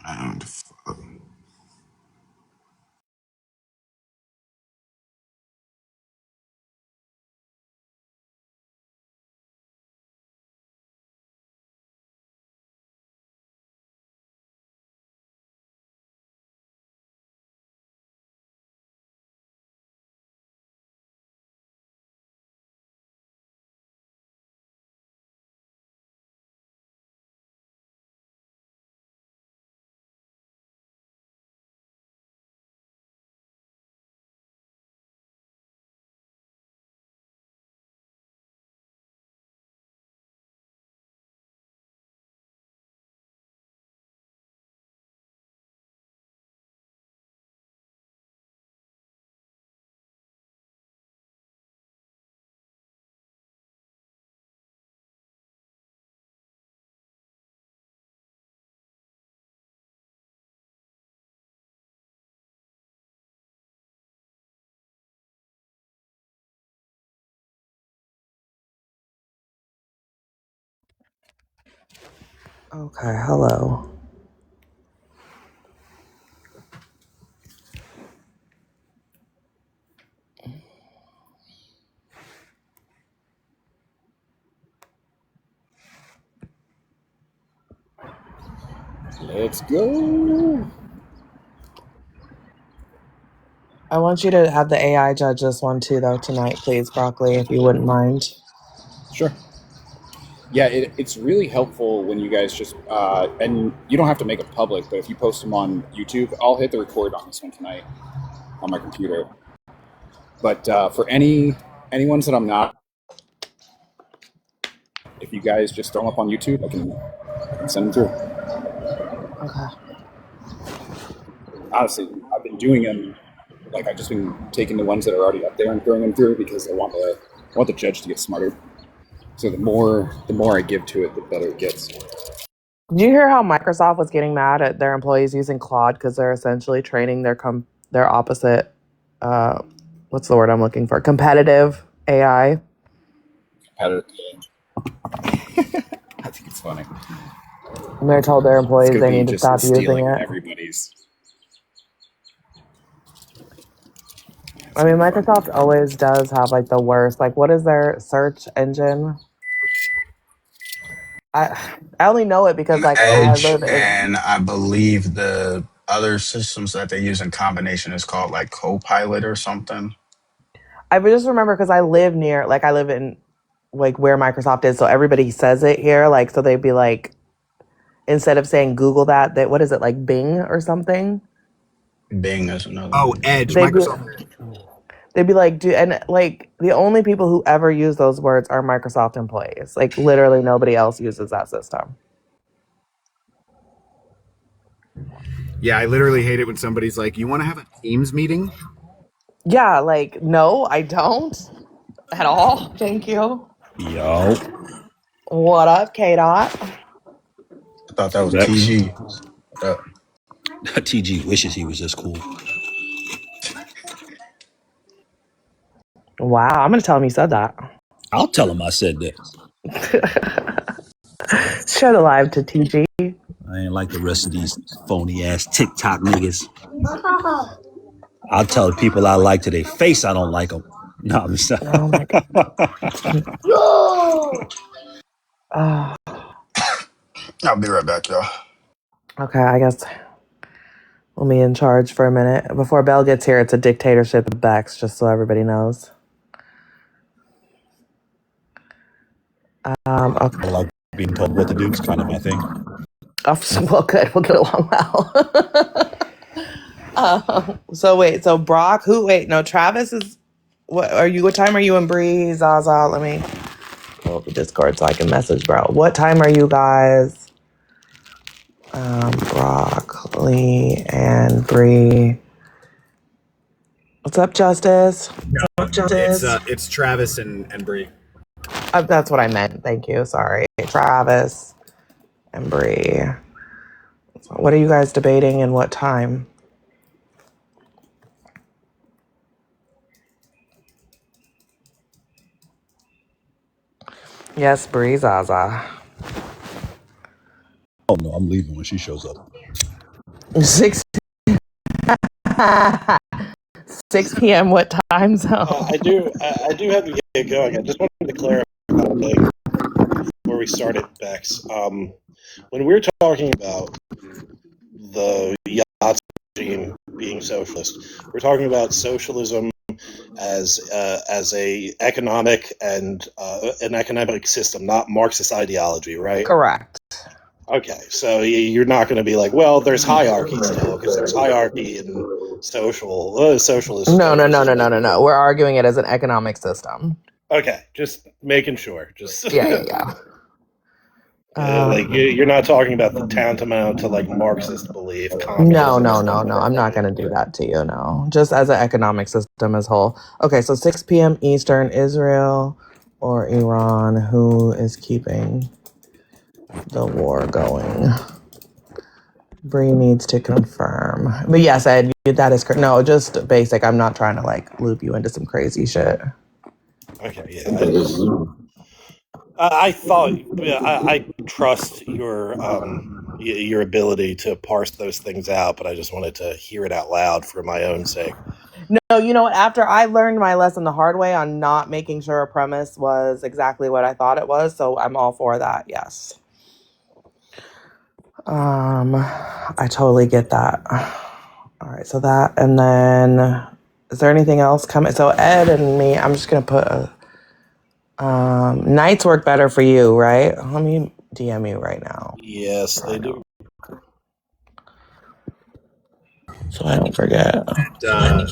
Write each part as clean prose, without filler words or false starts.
And Okay, hello. Let's go. I want you to have the AI judge this one too, though, tonight, please, Broccoli, if you wouldn't mind. Sure. Yeah, it's really helpful when you guys just, and you don't have to make it public, but if you post them on YouTube, I'll hit the record on this one tonight on my computer. But for any ones that I'm not, if you guys just throw them up on YouTube, I can send them through. Okay. Honestly, I've been doing them, like I've just been taking the ones that are already up there and throwing them through because I want the judge to get smarter. So the more I give to it, the better it gets. Did you hear how Microsoft was getting mad at their employees using Claude because they're essentially training their opposite, what's the word I'm looking for? Competitive AI. I think it's funny. And they told their employees Could they be need to just stop using stealing it. everybody's. I mean, Microsoft always does have like the worst. Like, what is their search engine? I only know it because like I Edge, live in. and I believe the other systems that they use in combination is called like Copilot or something. I just remember because I live in like where Microsoft is, so everybody says it here. Like, so they'd be like, instead of saying Google that what is it, like Bing or something? Bing is another Oh, one. Edge, They'd be Microsoft. they'd be like, and like the only people who ever use those words are Microsoft employees. Like literally nobody else uses that system. Yeah, I literally hate it when somebody's like, "You want to have a Teams meeting?" Yeah, like no, I don't at all. Thank you. Yo, What up, K Dot? I thought that was Rex. TG. What up? TG wishes he was this cool. Wow, I'm gonna tell him you said that. I'll tell him I said that. Share the live to TG. I ain't like the rest of these phony ass TikTok niggas. I'll tell the people I like to their face I don't like them. No, I'm just Oh my god. I'll be right back, y'all. Okay, I guess we'll be in charge for a minute. Before Belle gets here, it's a dictatorship of Bex, just so everybody knows. Okay. I like being told what to do. It's kind of my thing. Oh, well, good. We'll get along well. So Brock, Travis is, what time are you in Bree, Zaza? Let me pull up the Discord so I can message bro. What time are you guys? Broccoli and Bree. What's up, Justice? It's Travis and Bree. That's what I meant. Thank you. Sorry. Travis and Bree. So what are you guys debating and what time? Yes, Bree Zaza. Oh no, I'm leaving when she shows up. 6 6 p.m. What time zone? I do have to get going. I just wanted to clarify something before we started, Bex. When we're talking about the yacht regime being socialist, we're talking about socialism as a economic and an economic system, not Marxist ideology, right? Correct. Okay, so you're not going to be like, well, there's hierarchy still, because there's hierarchy in socialist. No. We're arguing it as an economic system. Okay, just making sure. Just Yeah. like you're not talking about the tantamount to like Marxist belief. No. I'm not going to do that to you. No, just as an economic system as whole. Okay, so 6 p.m. Eastern, Israel or Iran, who is keeping the war going? Bree needs to confirm. But yes, Ed, that is correct. No, just basic. I'm not trying to like loop you into some crazy shit. Okay, yeah. I thought I trust your ability to parse those things out, but I just wanted to hear it out loud for my own sake. No, you know what? After I learned my lesson the hard way on not making sure a premise was exactly what I thought it was, so I'm all for that. Yes. I totally get that. All right, so that, and then is there anything else coming? So Ed and me, I'm just gonna put nights work better for you, right? Let me DM you right now. Yes, they do. So I don't forget. I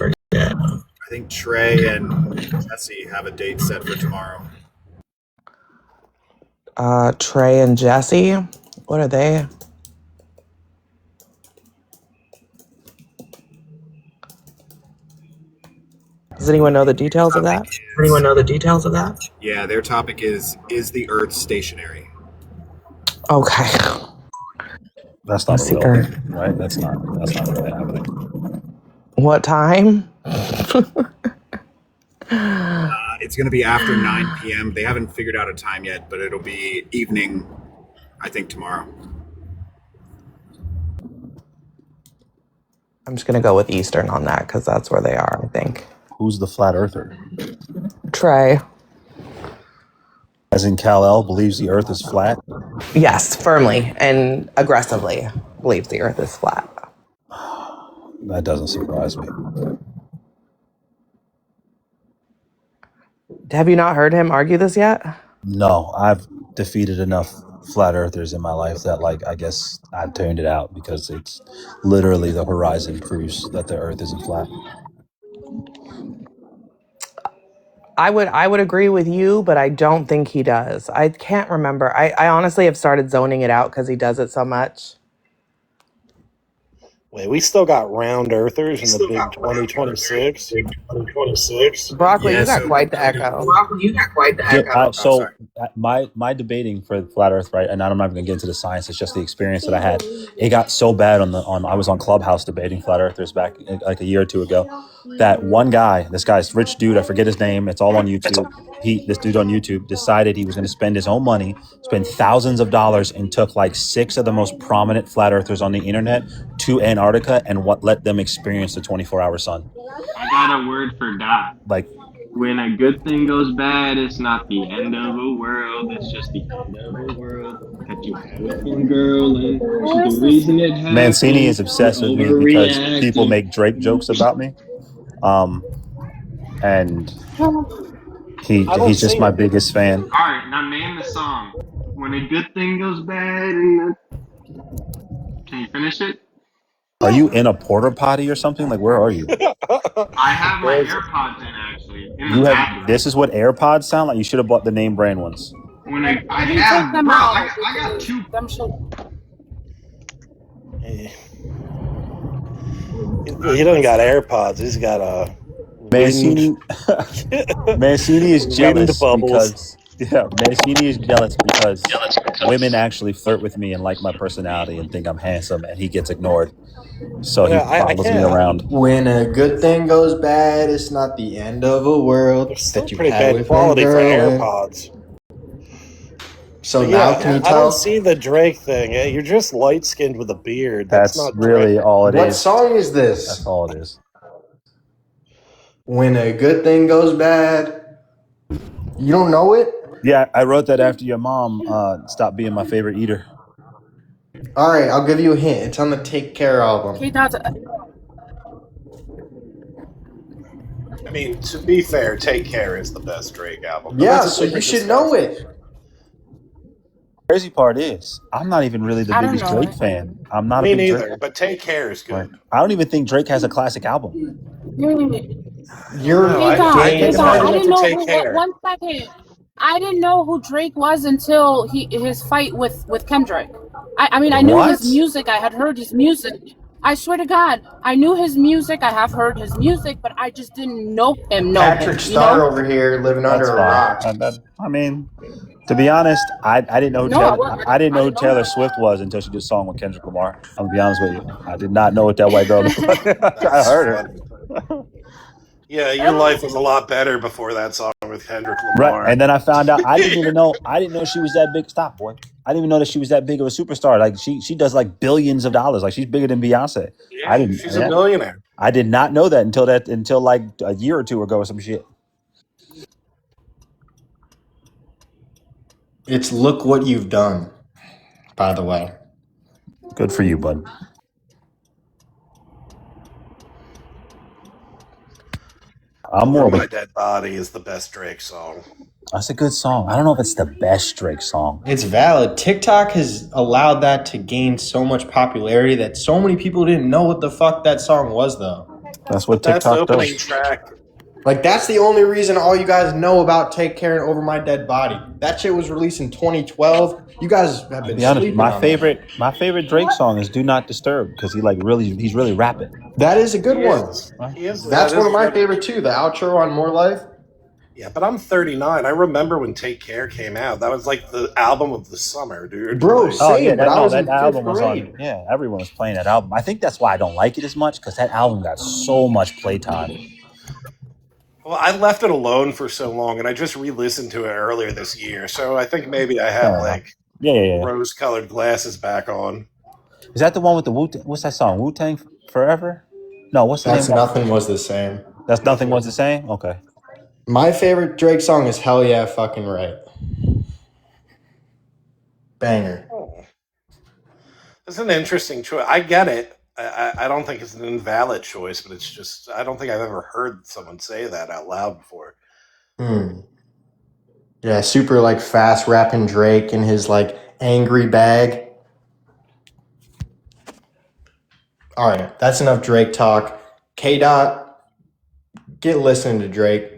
think Trey and Jesse have a date set for tomorrow. Trey and Jesse, what are they? Does anyone know the details of that? Yeah, their topic is the Earth stationary? Okay. That's not a real thing, right? That's not really happening. What time? It's going to be after 9 p.m. They haven't figured out a time yet, but it'll be evening, I think, tomorrow. I'm just going to go with Eastern on that because that's where they are, I think. Who's the flat earther? Trey. As in Kal-El believes the earth is flat? Yes, firmly and aggressively believes the earth is flat. That doesn't surprise me. Have you not heard him argue this yet? No, I've defeated enough flat earthers in my life that, like, I guess I tuned it out because it's literally the horizon proves that the earth isn't flat. I would agree with you, but I don't think he does. I can't remember. I honestly have started zoning it out because he does it so much. Wait, we still got round earthers in the big 2026. Broccoli, you got quite the echo. So my debating for flat earth, right, and I'm not even gonna get into the science, it's just the experience that I had. It got so bad I was on Clubhouse debating flat earthers back like a year or two ago, that one guy, this guy's rich dude, I forget his name, it's all on YouTube. This dude on YouTube decided he was going to spend his own money, spend thousands of dollars, and took like 6 of the most prominent flat earthers on the internet to Antarctica and let them experience the 24-hour sun. I got a word for that. Like, when a good thing goes bad, it's not the end of a world. It's just the end of a world that you had with one girl, and the reason it happened. Mancini is obsessed with me because people make Drake jokes about me, and he's just my biggest fan. All right, now name the song. When a good thing goes bad, and can you finish it? Are you in a porta potty or something? Like, where are you? I have my AirPods in, actually. This is what AirPods sound like? You should have bought the name brand ones. When I got two. He doesn't got AirPods. He's got a Mancini is jealous because Mancini is jealous because women actually flirt with me and like my personality and think I'm handsome, and he gets ignored. So he follows me around. When a good thing goes bad, it's not the end of a world. Still that you pretty bad quality for AirPods. So But now yeah, can you I don't tell see the Drake thing. You're just light skinned with a beard. That's That's not Drake. really all it what is. song is That's this? all it is. When a good thing goes bad. You don't know it? Yeah, I wrote that after your mom stopped being my favorite eater. All right, I'll give you a hint. It's on the Take Care album. I mean, to be fair, Take Care is the best Drake album, but Yeah, that's a so you different should know discussion. it. Crazy part is, I'm not even really the biggest Drake fan. I'm not a Me big Drake. neither, but Take Care is Like, good. I don't even think Drake has a classic album. I don't know. You're I game think Hey I'm God, old I headed. enough didn't to know Take who. Care. One second, I didn't know who Drake was until his fight with Kendrick. I mean, I knew his What? music. I had heard his music. I swear to God, I knew his music. I have heard his music, but I just didn't know him. Know Patrick him, Star over here living That's under a fine. rock. I mean, to be honest, I didn't know who No, Taylor I didn't I know who didn't know Taylor that. Swift was until she did a song with Kendrick Lamar. I'm gonna be honest with you. I did not know what that white girl looked like. I That's heard funny. Yeah, your life was a lot better before that song with Kendrick her. Right. Lamar. And then I found out I didn't know she was that big. Stop, boy. I didn't even know that she was that big of a superstar. Like she does like billions of dollars. Like she's bigger than Beyonce. I Yeah, didn't she's a yeah. millionaire. I did not know that until like a year or two ago or some shit. It's Look What You've Done, by the way. Good for you, bud. I'm more Over of a My Dead Body is the best Drake song. That's a good song. I don't know if it's the best Drake song. It's valid. TikTok has allowed that to gain so much popularity that so many people didn't know what the fuck that song was, though. That's what But that's the TikTok opening does. track. Like, that's the only reason all you guys know about Take Care and Over My Dead Body. That shit was released in 2012. You guys have To been be honest, sleeping on that. my favorite Drake song is "Do Not Disturb" because he's really rapping. That is a good He one. is. He is. That That's one is of my very favorite, too. The outro on More Life. Yeah, but I'm 39. I remember when Take Care came out. That was like the album of the summer, dude. Bro, Like, Oh yeah, same, but I was that in fifth album was grade. on. Yeah, everyone was playing that album. I think that's why I don't like it as much because that album got so much playtime. well, I left it alone for so long, and I just re-listened to it earlier this year. So I think maybe I have Fair enough. like Yeah. rose-colored glasses back on. Is that the one with the Wu? What's that song? Wu Tang Forever? No, what's the name That's of that? Nothing Was the Same. That's Nothing Nothing Was was. the Same. Okay. My favorite Drake song is Hell Yeah Fucking Right. Banger. Oh, it's an interesting choice. I get it. I don't think it's an invalid choice, but it's just I don't think I've ever heard someone say that out loud before. Yeah, super like fast rapping Drake in his like angry bag. All right, that's enough Drake talk. K Dot, get listening to Drake.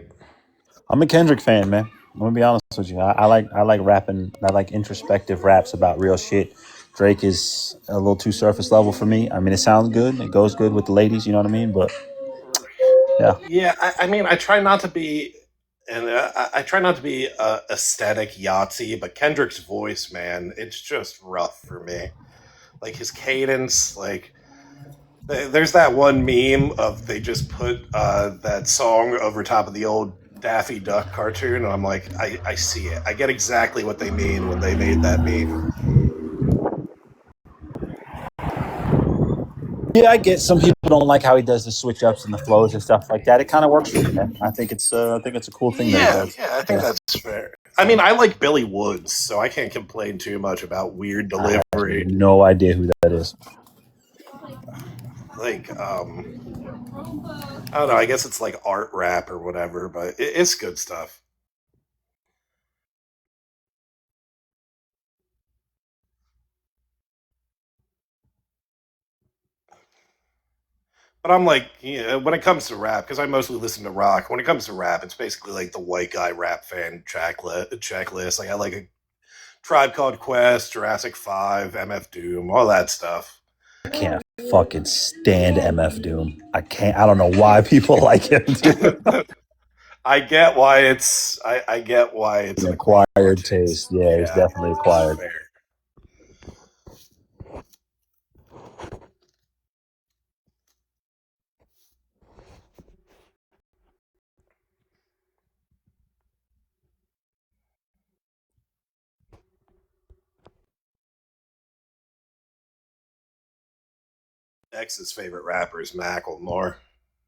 I'm a Kendrick fan, man. I'm gonna be honest with you. I like rapping. I like introspective raps about real shit. Drake is a little too surface level for me. I mean, it sounds good. It goes good with the ladies. You know what I mean? But yeah, Yeah, I mean, I try not to be, and I try not to be aesthetic Yahtzee, but Kendrick's voice, man, it's just rough for me. Like his cadence, like there's that one meme of they just put that song over top of the old Daffy Duck cartoon, and I'm like, I see it. I get exactly what they mean when they made that meme. yeah. I get some people don't like how he does the switch ups and the flows and stuff like that. It kind of works for me, man. I think it's a cool thing that he Yeah, does. yeah, I think Yeah. that's fair. I mean, I like Billy Woods, so I can't complain too much about weird I have delivery. no idea who that is. Like, I don't know. I guess it's like art rap or whatever, but it's good stuff. But I'm like, when it comes to rap, because I mostly listen to rock. When it comes to rap, it's basically like the white guy rap fan checklist. Like I like a Tribe Called Quest, Jurassic 5, MF Doom, all that stuff. I can't fucking stand MF Doom. I can't. I don't know why people like him. I get why I get why it's An an acquired acquired taste. taste. Yeah, it's definitely It's acquired. fair. X's favorite rapper is Macklemore.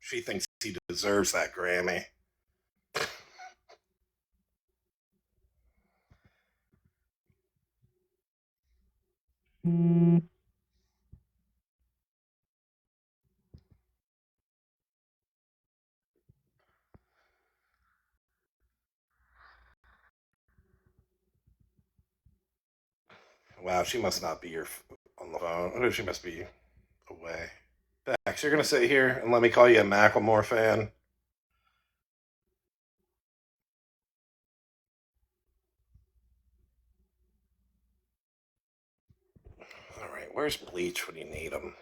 She thinks he deserves that Grammy. Wow, she must not be here on the phone. She must be away. Bex, you're going to sit here and let me call you a Macklemore fan? All right, where's Bleach when you need him?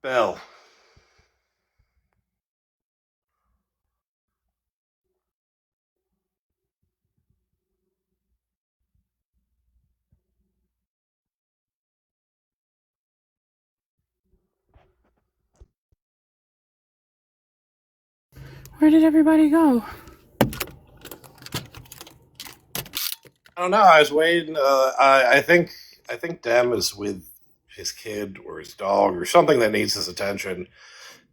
Bell. Where did everybody go? I don't know. I was waiting. I think Dem is with his kid or his dog or something that needs his attention.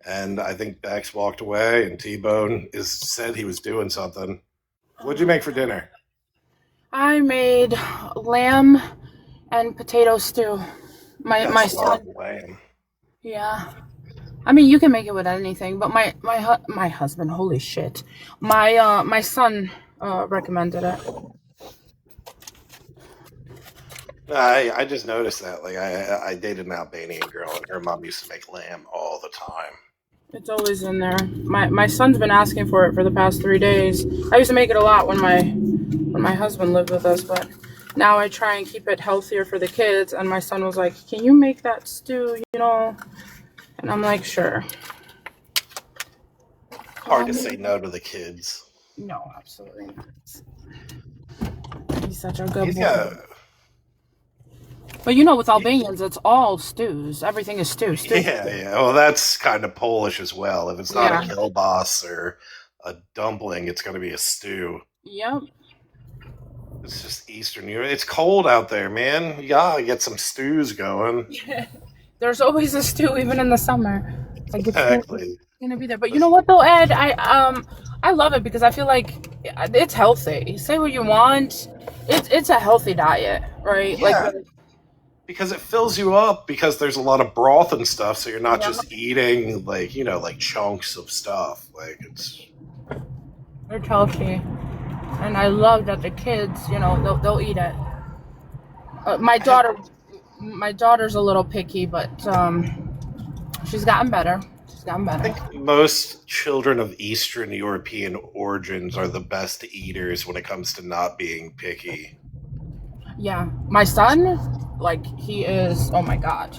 And I think Bex walked away, and Tbone said he was doing something. What'd you make for dinner? I made lamb and potato stew. My son. Lamb. Yeah. I mean, you can make it with anything, but my husband, holy shit. My son recommended it. I just noticed that. Like I dated an Albanian girl, and her mom used to make lamb all the time. It's always in there. My son's been asking for it for the past 3 days. I used to make it a lot when my husband lived with us, but now I try and keep it healthier for the kids. And my son was like, "Can you make that stew?" And I'm like, "Sure." Hard to say no to the kids. No, absolutely not. He's such a good boy. But with Albanians, it's all stews. Everything is stew. Yeah. Well, that's kind of Polish as well. If it's not a kielbasa or a dumpling, it's going to be a stew. Yep. It's just Eastern Europe. It's cold out there, man. You gotta get some stews going. There's always a stew, even in the summer. Like exactly. It's gonna be there. But you know what, though, Ed? I love it because I feel like it's healthy. Say what you want. It's a healthy diet, right? Yeah. Because it fills you up because there's a lot of broth and stuff, so you're not just eating like chunks of stuff. Like it's healthy, and I love that the kids, they'll eat it. My daughter's a little picky, but she's gotten better. I think most children of Eastern European origins are the best eaters when it comes to not being picky. Yeah, my son, he is, oh my God.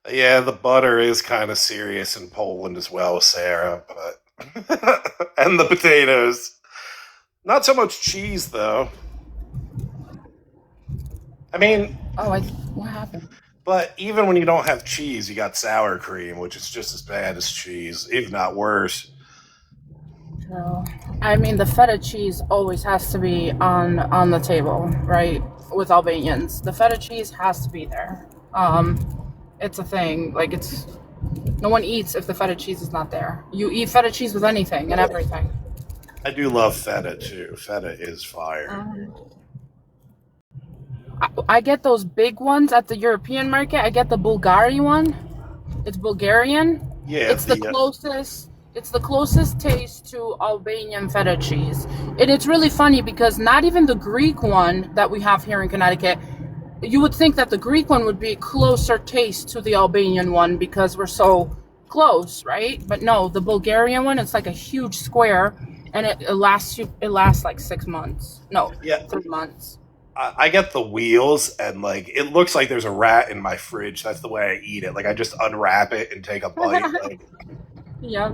Yeah, the butter is kind of serious in Poland as well, Sarah, but and the potatoes. Not so much cheese, though. I mean... what happened? But even when you don't have cheese, you got sour cream, which is just as bad as cheese, if not worse. I mean, the feta cheese always has to be on the table, right? With Albanians, the feta cheese has to be there. It's a thing. No one eats if the feta cheese is not there. You eat feta cheese with anything and everything. I do love feta too. Feta is fire. I get those big ones at the European market. I get the Bulgari one. It's Bulgarian. Yeah, it's the closest. It's the closest taste to Albanian feta cheese. And it's really funny because not even the Greek one that we have here in Connecticut, you would think that the Greek one would be closer taste to the Albanian one because we're so close, right? But no, the Bulgarian one, it's like a huge square, and it lasts like 6 months. No, 3 months. I get the wheels, and like it looks like there's a rat in my fridge. That's the way I eat it. Like I just unwrap it and take a bite. Like Yep.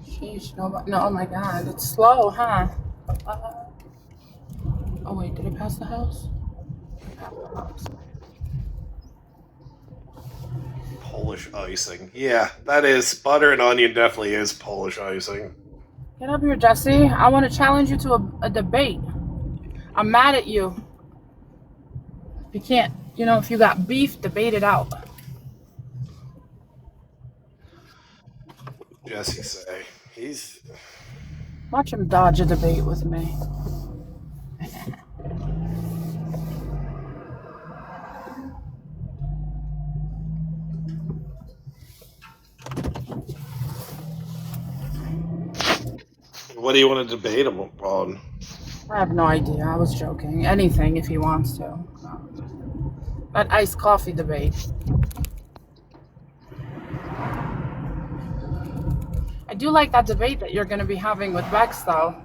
Sheesh, no, oh my god, it's slow, huh? Oh wait, did it pass the house? Polish icing. Yeah, that is butter and onion. Definitely is Polish icing. Get up here, Jesse. I want to challenge you to a debate. I'm mad at you. If you can't, if you got beef, debate it out. What did Jesse say? He's Watch him dodge a debate with me. What do you want to debate him on? I have no idea. I was joking. Anything if he wants to. That iced coffee debate. I do like that debate that you're going to be having with Bex, though,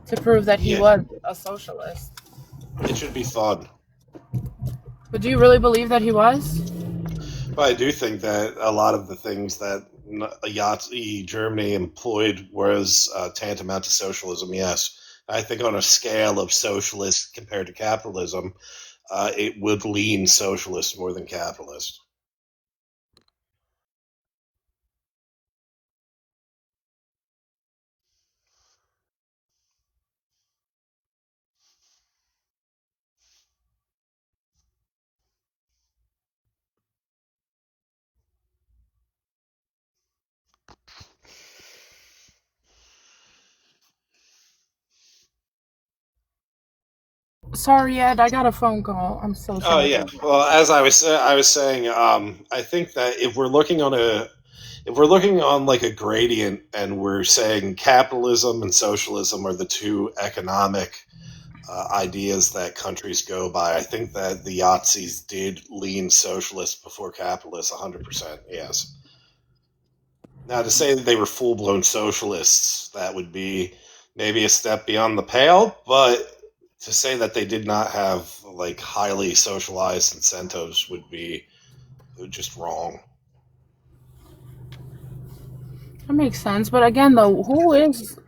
to prove that he was a socialist. It should be fun. But do you really believe that he was? But I do think that a lot of the things that Nazi Germany employed was tantamount to socialism, yes. I think on a scale of socialist compared to capitalism, it would lean socialist more than capitalist. Sorry, Ed, I got a phone call. I'm so sorry. Oh yeah. Well, as I was saying, I think that if we're looking on like a gradient and we're saying capitalism and socialism are the two economic ideas that countries go by, I think that the Yazis did lean socialist before capitalist 100%, yes. Now, to say that they were full-blown socialists, that would be maybe a step beyond the pale, but to say that they did not have like highly socialized incentives would be just wrong. That makes sense. But again, though, who is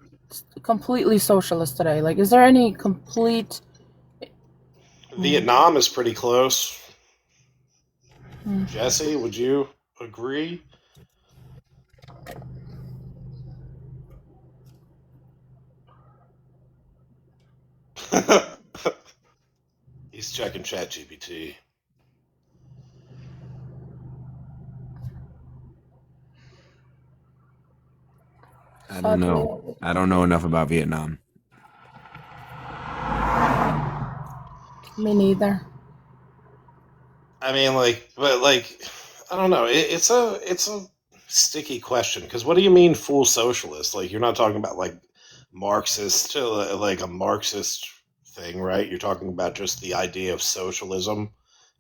completely socialist today? Like, is there any complete... Vietnam is pretty close. Jesse, would you agree? He's checking ChatGPT. I don't know. I don't know enough about Vietnam. Me neither. I mean, I don't know. It's a sticky question because what do you mean full socialist? Like, you're not talking about like Marxist, like a Marxist thing, right? You're talking about just the idea of socialism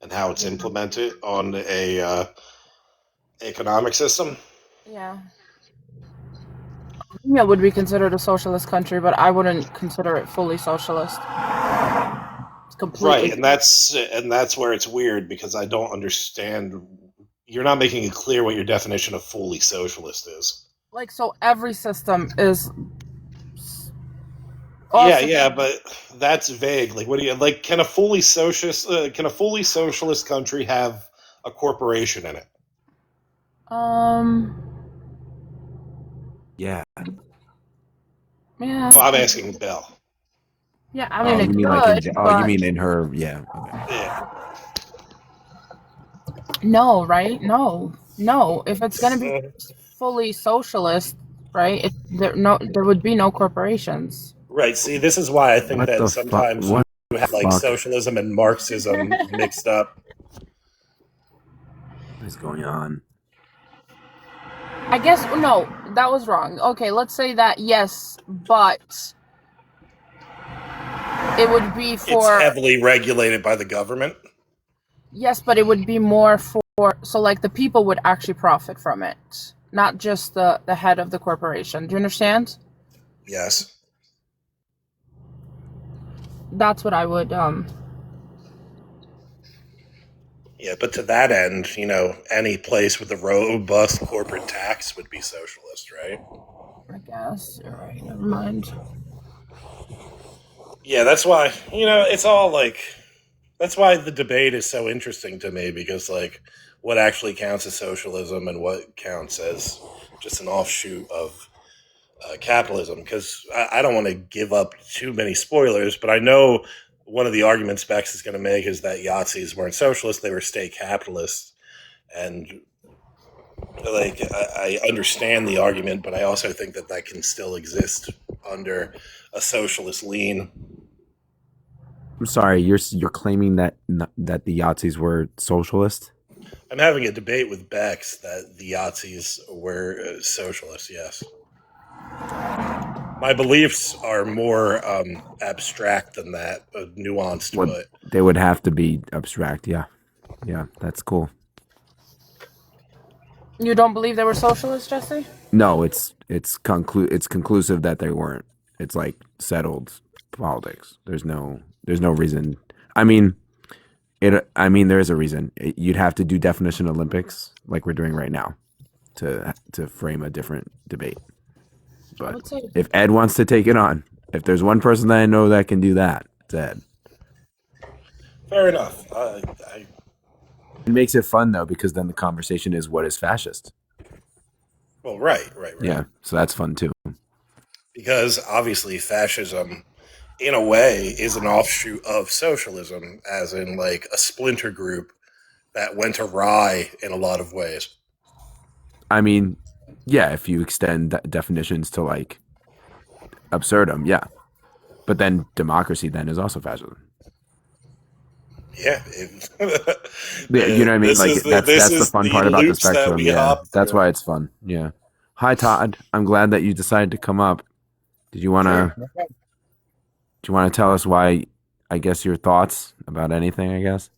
and how it's implemented on a economic system. Yeah. Armenia would be considered a socialist country, but I wouldn't consider it fully socialist. It's completely right, and that's where it's weird because I don't understand. You're not making it clear what your definition of fully socialist is. like, so every system is. Yeah, but that's vague. Like, what do you like? Can a fully socialist country have a corporation in it? Yeah. Yeah. Well, I'm asking Bill. Yeah, I mean, you mean like you mean in her? Yeah. Okay. Yeah. No, right? No. If it's gonna be fully socialist, right? There would be no corporations. Right. See, this is why I think What that the sometimes fuck? you have like socialism and Marxism mixed up. What is going on? I guess no, that was wrong. Okay, let's say that yes, but it would be for It's heavily regulated by the government. Yes, but it would be more so like the people would actually profit from it, not just the head of the corporation. Do you understand? Yes. That's what I would. Yeah, but to that end, any place with a robust corporate tax would be socialist, right? I guess. All right. Never mind. Yeah, that's why, it's all like, that's why the debate is so interesting to me, because, like, what actually counts as socialism and what counts as just an offshoot of capitalism? Because I don't want to give up too many spoilers, but I know one of the arguments Bex is going to make is that Yahtzees weren't socialists, they were state capitalists. And, like, I understand the argument, but I also think that can still exist under a socialist lean. I'm sorry, you're claiming that that the Yahtzees were socialist? I'm having a debate with Bex that the Yahtzees were socialists, yes. My beliefs are more abstract than that, nuanced, What but they would have to be abstract, yeah. Yeah, that's cool. You don't believe they were socialists, Jesse? No, it's conclusive that they weren't. It's like settled politics. There's no reason. I mean, there is a reason. You'd have to do definition Olympics like we're doing right now to frame a different debate. But if Ed wants to take it on, if there's one person that I know that can do that, it's Ed. fair enough. It makes it fun though, because then the conversation is what is fascist. Well, right. Yeah, so that's fun too. Because obviously fascism, in a way, is an offshoot of socialism, as in, like, a splinter group that went awry in a lot of ways. I mean, yeah, if you extend definitions to like absurdum, yeah. But then democracy then is also fascism. Yeah. Yeah, you know what I mean? Like that's the fun part about the spectrum. Yeah, that's why it's fun. Yeah. Hi, Todd. I'm glad that you decided to come up. Did you want to? Sure. Do you want to tell us why? I guess your thoughts about anything. I guess.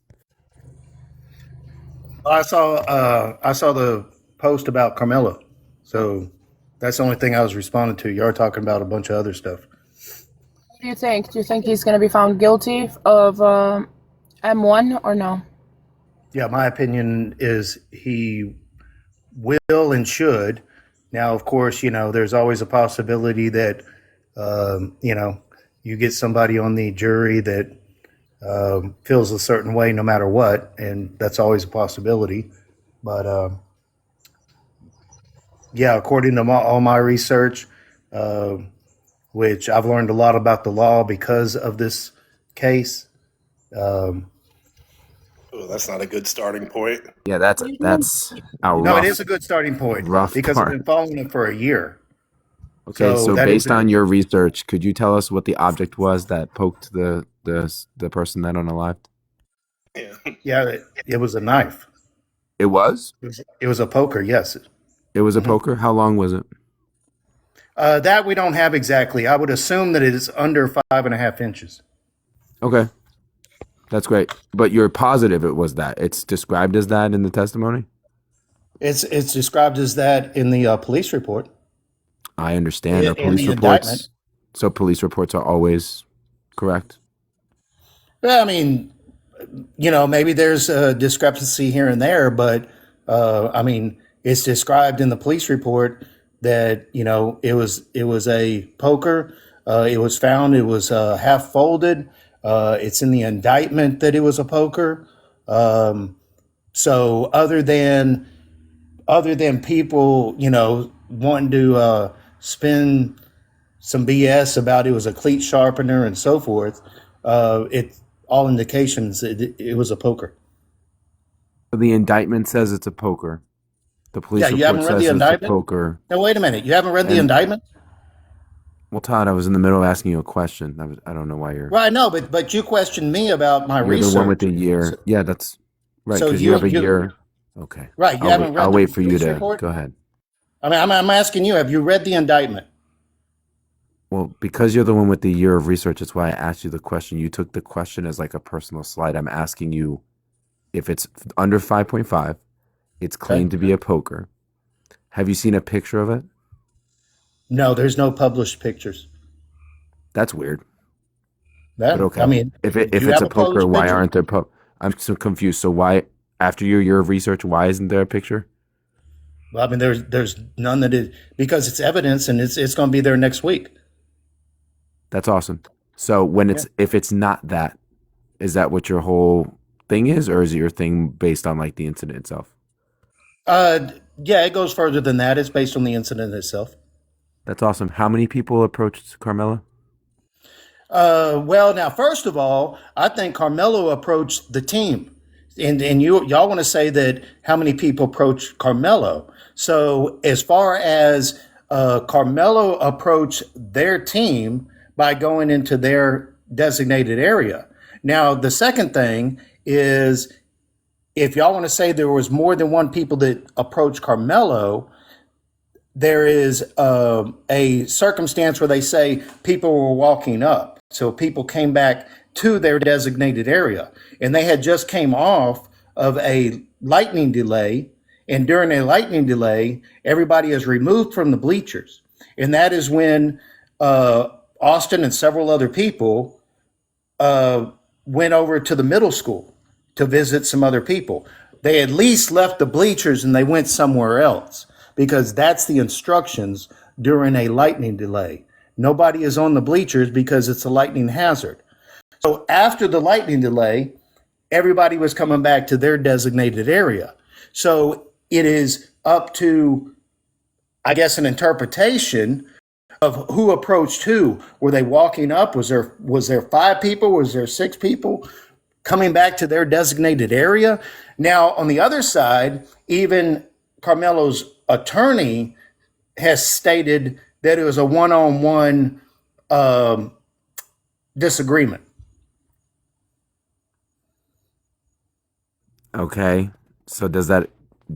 I saw the post about Carmelo, so that's the only thing I was responding to. You're talking about a bunch of other stuff. What do you think? Do you think he's going to be found guilty of M1 or no? Yeah, my opinion is he will and should. Now, of course, there's always a possibility that, you get somebody on the jury that feels a certain way no matter what, and that's always a possibility. But yeah, according to all my research, which I've learned a lot about the law because of this case. That's not a good starting point. Yeah, that's no, it is a good starting point because I've been following it for a year. Okay, so based on your research, could you tell us what the object was that poked the person that unalived? Yeah, it was a knife. It was? It was a poker, yes. It was a poker? How long was it? That we don't have exactly. I would assume that it is under 5.5 inches. Okay. That's great. But you're positive it was that? It's described as that in the testimony? It's described as that in the police report. I understand. Police reports. So police reports are always correct? Well, I mean, maybe there's a discrepancy here and there, but I mean, it's described in the police report that it was a poker. It was found. It was half folded. It's in the indictment that it was a poker. So other than people, wanting to spin some BS about it was a cleat sharpener and so forth, it all indications it was a poker. The indictment says it's a poker. The police you haven't read the indictment? It's a poker. No, wait a minute. You haven't read the indictment? Well, Todd, I was in the middle of asking you a question. I don't know why you're. Well, I know, but you questioned me about my research. You're the one with the year. Yeah, that's right. Because you have a year. Okay. Right. You haven't read. I'll wait for you to go ahead. I mean, I'm asking you. Have you read the indictment? Well, because you're the one with the year of research, that's why I asked you the question. You took the question as like a personal slight. I'm asking you if it's under 5.5, it's claimed to be a poker. Have you seen a picture of it? No, there's no published pictures. That's weird. But Yeah, okay. I mean, If do you it's have a a poker, published why picture? aren't there I'm so confused. So why, after your year of research, why isn't there a picture? Well, I mean, there's none that is because it's evidence and it's going to be there next week. That's awesome. So when Yeah. if it's not that, is that what your whole thing is, or is it your thing based on like the incident itself? Yeah, it goes further than that. It's based on the incident itself. That's awesome. How many people approached Carmela? Well, now, first of all, I think Carmelo approached the team, and y'all want to say that how many people approached Carmelo. So as far as Carmelo approached their team by going into their designated area. Now, the second thing is if y'all want to say there was more than one people that approached Carmelo, there is a circumstance where they say people were walking up. So people came back to their designated area and they had just came off of a lightning delay. And during a lightning delay, everybody is removed from the bleachers. And that is when Austin and several other people went over to the middle school to visit some other people. They at least left the bleachers and they went somewhere else because that's the instructions during a lightning delay. Nobody is on the bleachers because it's a lightning hazard. So after the lightning delay, everybody was coming back to their designated area. So it is up to, I guess, an interpretation of who approached who. Were they walking up? Was there 5 people? Was there 6 people coming back to their designated area? Now, on the other side, even Carmelo's attorney has stated that it was a one-on-one disagreement. Okay. So do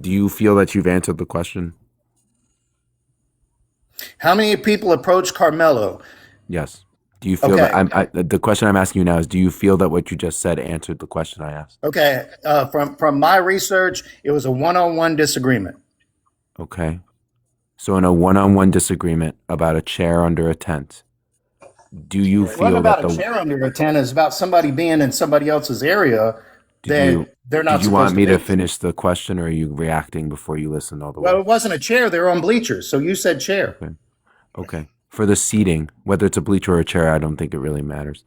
you feel that you've answered the question? How many people approached Carmelo? Yes. Do you feel Okay. that the question I'm asking you now is, do you feel that what you just said answered the question I asked? Okay. From my research, it was a one-on-one disagreement. Okay. So in a one-on-one disagreement about a chair under a tent, do you It wasn't feel that about a chair under a tent. It's about somebody being in somebody else's area that they're not did you supposed want to me be. to finish the question, or are you reacting before you listen all the Well, way? it wasn't a chair. They were on bleachers. So you said chair. Okay. For the seating, whether it's a bleacher or a chair, I don't think it really matters.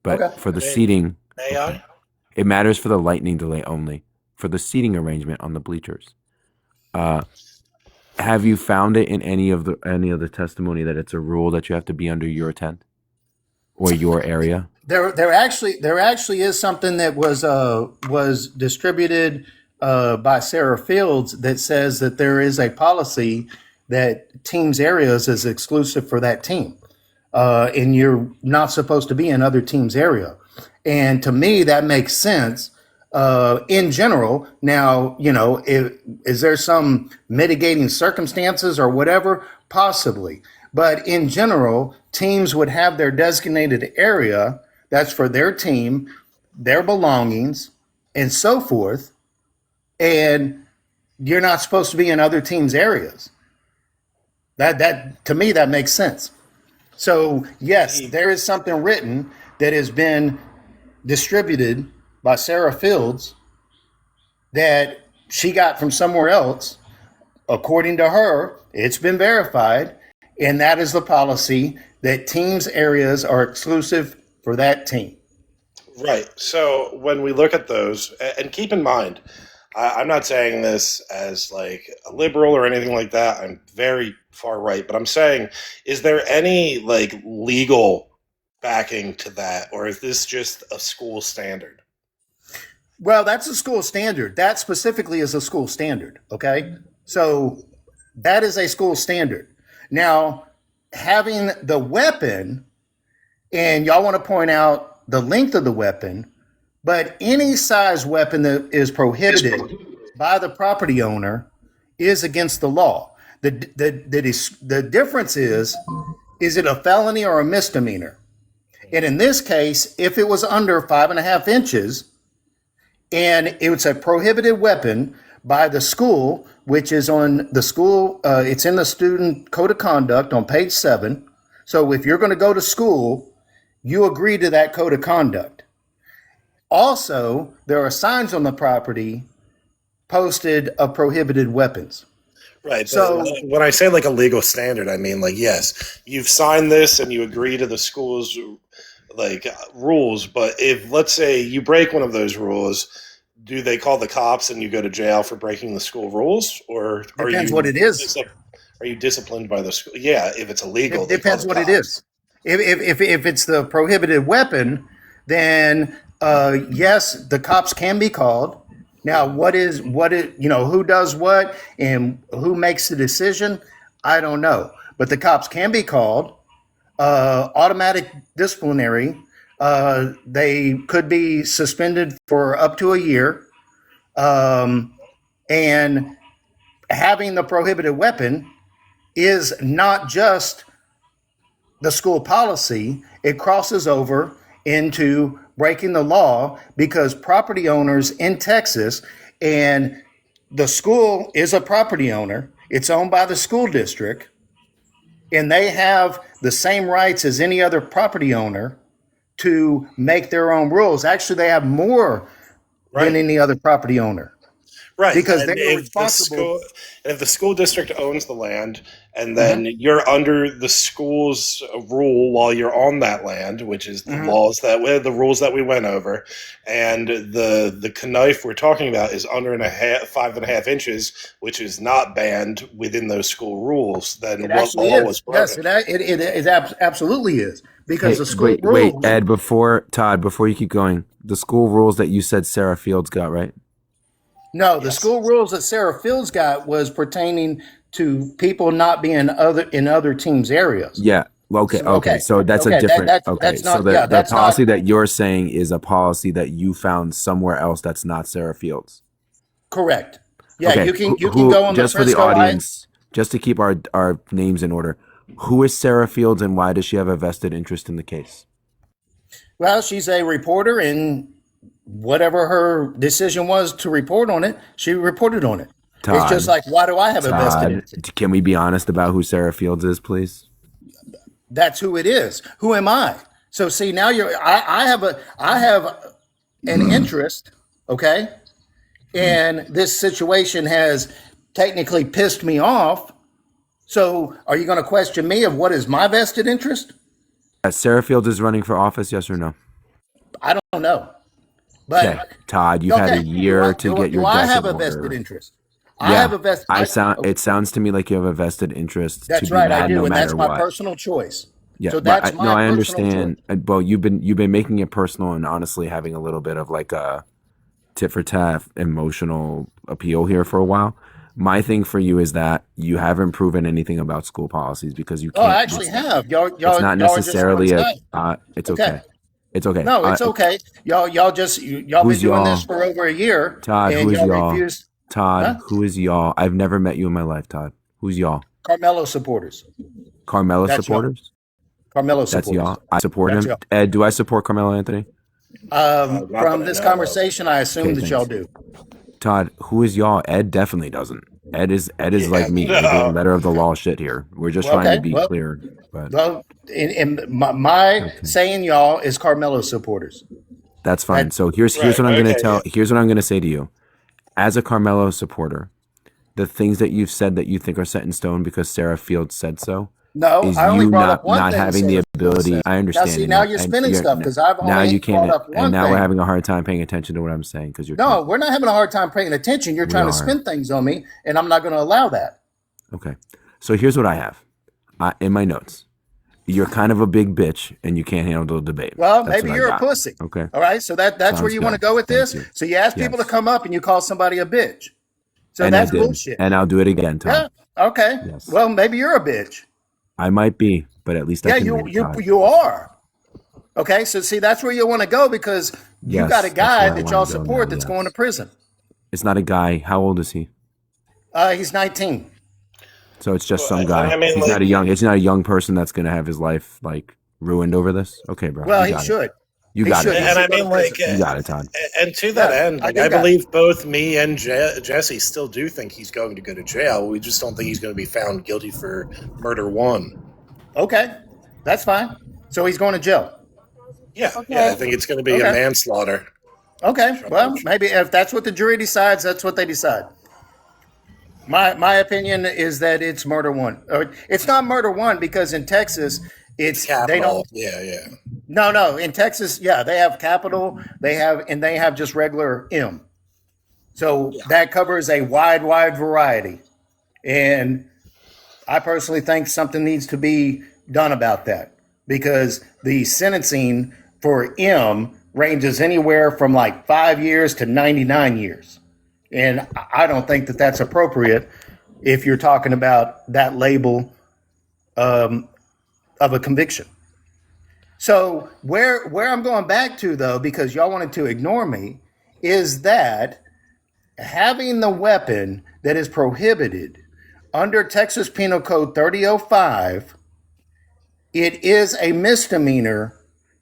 But Okay. for the seating, May I? it matters for the lightning delay only. For the seating arrangement on the bleachers, have you found it in any of the testimony that it's a rule that you have to be under your tent or your area? There actually is something that was distributed by Sarah Fields that says that there is a policy that teams areas is exclusive for that team, and you're not supposed to be in other teams' area. And to me, that makes sense in general. Now, is there some mitigating circumstances or whatever? Possibly. But in general, teams would have their designated area that's for their team, their belongings, and so forth. And you're not supposed to be in other teams' areas. That to me, that makes sense. So yes, there is something written that has been distributed by Sarah Fields that she got from somewhere else. According to her, it's been verified, and that is the policy that teams' areas are exclusive for that team. Right. So when we look at those, and keep in mind, I'm not saying this as like a liberal or anything like that. I'm very far right, but I'm saying, is there any like legal backing to that, or is this just a school standard? Well, that's a school standard. That specifically is a school standard. Okay. So that is a school standard. Now, having the weapon, and y'all want to point out the length of the weapon, but any size weapon that is prohibited by the property owner is against the law. The difference is it a felony or a misdemeanor? And in this case, if it was under 5.5 inches and it was a prohibited weapon, by the school, which is on the school. It's in the student code of conduct on page 7. So if you're going to go to school, you agree to that code of conduct. Also, there are signs on the property posted of prohibited weapons. Right. So when I say like a legal standard, I mean, like, yes, you've signed this and you agree to the school's like rules. But if, let's say, you break one of those rules, do they call the cops and you go to jail for breaking the school rules, or depends what it is. Are you disciplined by the school? Yeah, if it's illegal, It depends what it is. If it's the prohibited weapon, then yes, the cops can be called. Now, who does what and who makes the decision, I don't know. But the cops can be called. Automatic disciplinary. They could be suspended for up to a year. And having the prohibited weapon is not just the school policy. It crosses over into breaking the law, because property owners in Texas, and the school is a property owner, it's owned by the school district, and they have the same rights as any other property owner to make their own rules. Actually, they have more than any other property owner. Right, because and they're responsible. If the school district owns the land, and then you're under the school's rule while you're on that land, which is the the rules that we went over, and the knife we're talking about is under 5.5 inches, which is not banned within those school rules, then It what actually law is. was broken? Yes, it absolutely is, because the school rules. Wait, Ed. Before you keep going, the school rules that you said Sarah Fields got, right? No, the school rules that Sarah Fields got was pertaining to people not being in other teams' areas. Yeah. Okay. So that's a different. That's not, so the policy that you're saying is a policy that you found somewhere else that's not Sarah Fields. Correct. Yeah, okay. you can go on just the for the Frisco audience, just to keep our names in order. Who is Sarah Fields, and why does she have a vested interest in the case? Well, she's a reporter, and whatever her decision was to report on it, she reported on it. Todd, it's just like, why do I have a vested interest? Can we be honest about who Sarah Fields is, please? That's who it is. Who am I? So see, now I have an interest, okay? And this situation has technically pissed me off. So are you going to question me of what is my vested interest? Sarah Fields is running for office, yes or no? I don't know. But okay. Todd, you've had a year to get your. Do I have a vested interest? Yeah. I have a vested. It sounds to me like you have a vested interest. That's right, I do, and that's my personal choice. Yeah, so that's no, I understand. Well, you've been making it personal and honestly having a little bit of like a tit for tat emotional appeal here for a while. My thing for you is that you haven't proven anything about school policies, because you can't. Oh, I actually have. Y'all, it's not necessarily it's okay. It's okay. No, it's okay. Y'all been doing this for over a year. Todd, who is y'all? Todd, who is y'all? I've never met you in my life, Todd. Who's y'all? Carmelo supporters. Carmelo supporters? Carmelo supporters. That's y'all. I support him. Y'all. Ed, do I support Carmelo Anthony? From this conversation, I assume that y'all do. Todd, who is y'all? Ed definitely doesn't. Ed is like me. We're doing letter of the law shit here. We're just trying to be clear. But in my saying y'all is Carmelo supporters. That's fine. So here's what I'm going to tell. Here's what I'm going to say to you. As a Carmelo supporter, the things that you've said that you think are set in stone because Sarah Fields said so. No, is I only you brought up one not thing having the ability. I understand. Now, see, now you're spinning stuff because I've only now you can't. brought up one and now thing. we're having a hard time paying attention to what I'm saying because you're. No, we're not having a hard time paying attention. You're trying to spin things on me, and I'm not going to allow that. Okay, so here's what I have in my notes. You're kind of a big bitch, and you can't handle the debate. Well, maybe you're a pussy. Okay. All right. So that's where you want to go with this. So you ask people to come up, and you call somebody a bitch. So and that's bullshit. And I'll do it again, Tom. Yeah. Okay. Yes. Well, maybe you're a bitch. I might be, but at least I can. You are. Okay. So see, that's where you want to go because you got a guy that y'all support that's going to prison. It's not a guy. How old is he? He's 19. So it's just some guy. He's not a young. It's not a young person that's going to have his life like ruined over this. Okay, bro. Well, he should. You He got it, should. He And Todd. I should go to mean, like, prison. You got it, Todd. and to that Yeah, end, I like, do I got it. believe both me and Jesse still do think he's going to go to jail. We just don't think he's going to be found guilty for murder one. Okay, that's fine. So he's going to jail. Yeah, Okay. yeah, I think it's going to be a Okay. manslaughter. Okay. Well, maybe if that's what the jury decides, that's what they decide. My opinion is that it's murder one. It's not murder one because in Texas, it's they Capital. don't. Yeah. No. In Texas, yeah, they have capital. They have just regular M. So that covers a wide variety. And I personally think something needs to be done about that because the sentencing for M ranges anywhere from like 5 years to 99 years. And I don't think that that's appropriate if you're talking about that label of a conviction. So where I'm going back to though, because y'all wanted to ignore me, is that having the weapon that is prohibited under Texas Penal Code 3005, it is a misdemeanor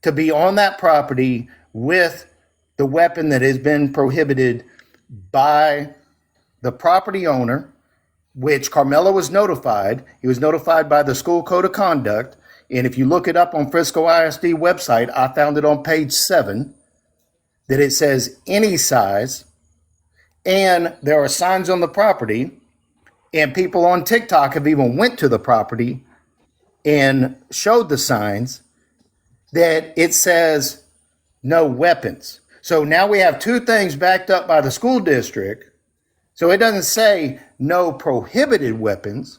to be on that property with the weapon that has been prohibited by the property owner, which Carmelo was notified. He was notified by the school code of conduct. And if you look it up on Frisco ISD website, I found it on page 7 that it says any size. And there are signs on the property. And people on TikTok have even went to the property and showed the signs that it says no weapons. So now we have two things backed up by the school district. So it doesn't say no prohibited weapons.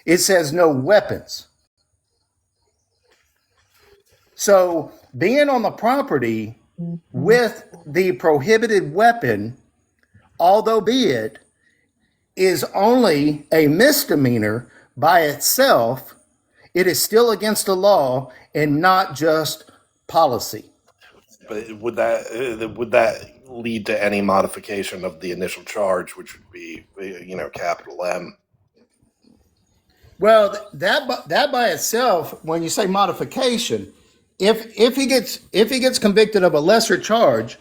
It says no weapons. So being on the property with the prohibited weapon, although be it, is only a misdemeanor by itself. It is still against the law and not just policy. But would that lead to any modification of the initial charge, which would be, capital M? Well, that by itself, when you say modification, if he gets convicted of a lesser charge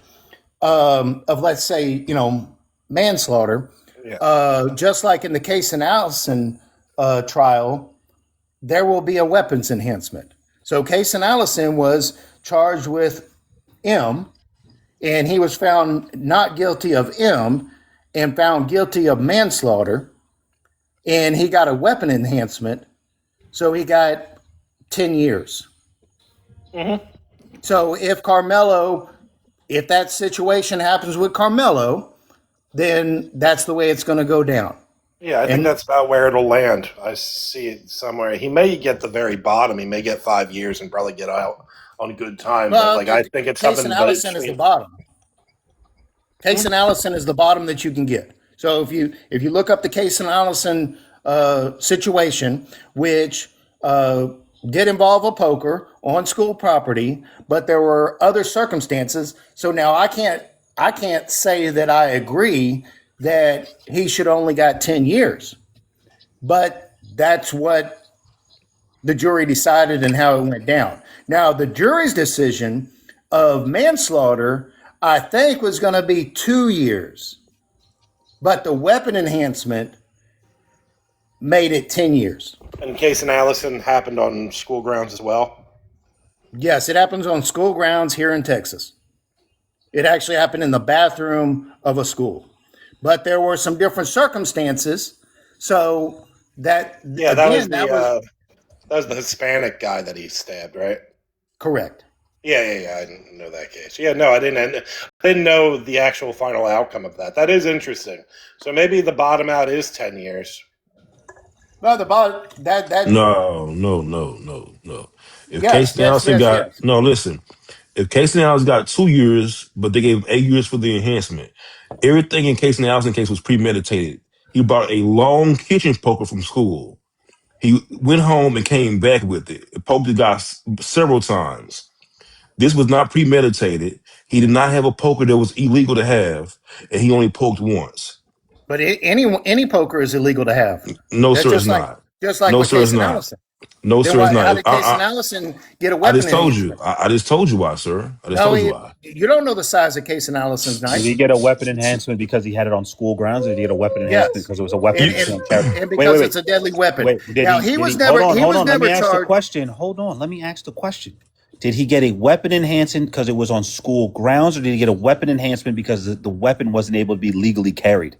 of let's say manslaughter, just like in the Case and Allison trial, there will be a weapons enhancement. So Case and Allison was charged with M, and he was found not guilty of M and found guilty of manslaughter, and he got a weapon enhancement, so he got 10 years. Mm-hmm. So if that situation happens with Carmelo, then that's the way it's going to go down. Yeah, I think that's about where it'll land. I see it somewhere. He may get the very bottom. He may get 5 years and probably get out on good time. Well, but I think it's Case something. and Allison is the bottom. Case and Allison is the bottom that you can get. So if you look up the Case and Allison situation, which did involve a poker on school property, but there were other circumstances. So now I can't say that I agree that he should only got 10 years. But that's what the jury decided and how it went down. Now, the jury's decision of manslaughter, I think, was going to be 2 years. But the weapon enhancement made it 10 years. And Case and Allison happened on school grounds as well? Yes, it happens on school grounds here in Texas. It actually happened in the bathroom of a school. But there were some different circumstances. So that was the Hispanic guy that he stabbed, right? Correct. Yeah, I didn't know that case. Yeah, no, I didn't know the actual final outcome of that. That is interesting. So maybe the bottom out is 10 years. No, the bottom that No. If yes, Casey Allison got no, listen. If Casey Allison got 2 years, but they gave him 8 years for the enhancement, everything in Casey Allison's case was premeditated. He bought a long kitchen poker from school. He went home and came back with it. Poked the guy several times. This was not premeditated. He did not have a poker that was illegal to have, and he only poked once. But any poker is illegal to have. No, That's sir, just it's like not. just like No, with sir, it's Case and not. Allison. No, Then sir, it's why? not. How did Casey Allison get a I weapon just told you. enhancement? I just told you why, sir. I just No, told you why. you don't know the size of Casey Allison's Did he knife. get a weapon enhancement because he had it on school grounds, or did he get a weapon enhancement Yes, because it was a weapon and he and couldn't carry? and Wait, wait, because wait, it's a deadly weapon. wait. Did Now he? he Did was he? Hold never on, he hold was on. Let me never ask the charged. question. Hold on. Let me ask the question. Did he get a weapon enhancement because it was on school grounds, or did he get a weapon enhancement because the weapon wasn't able to be legally carried?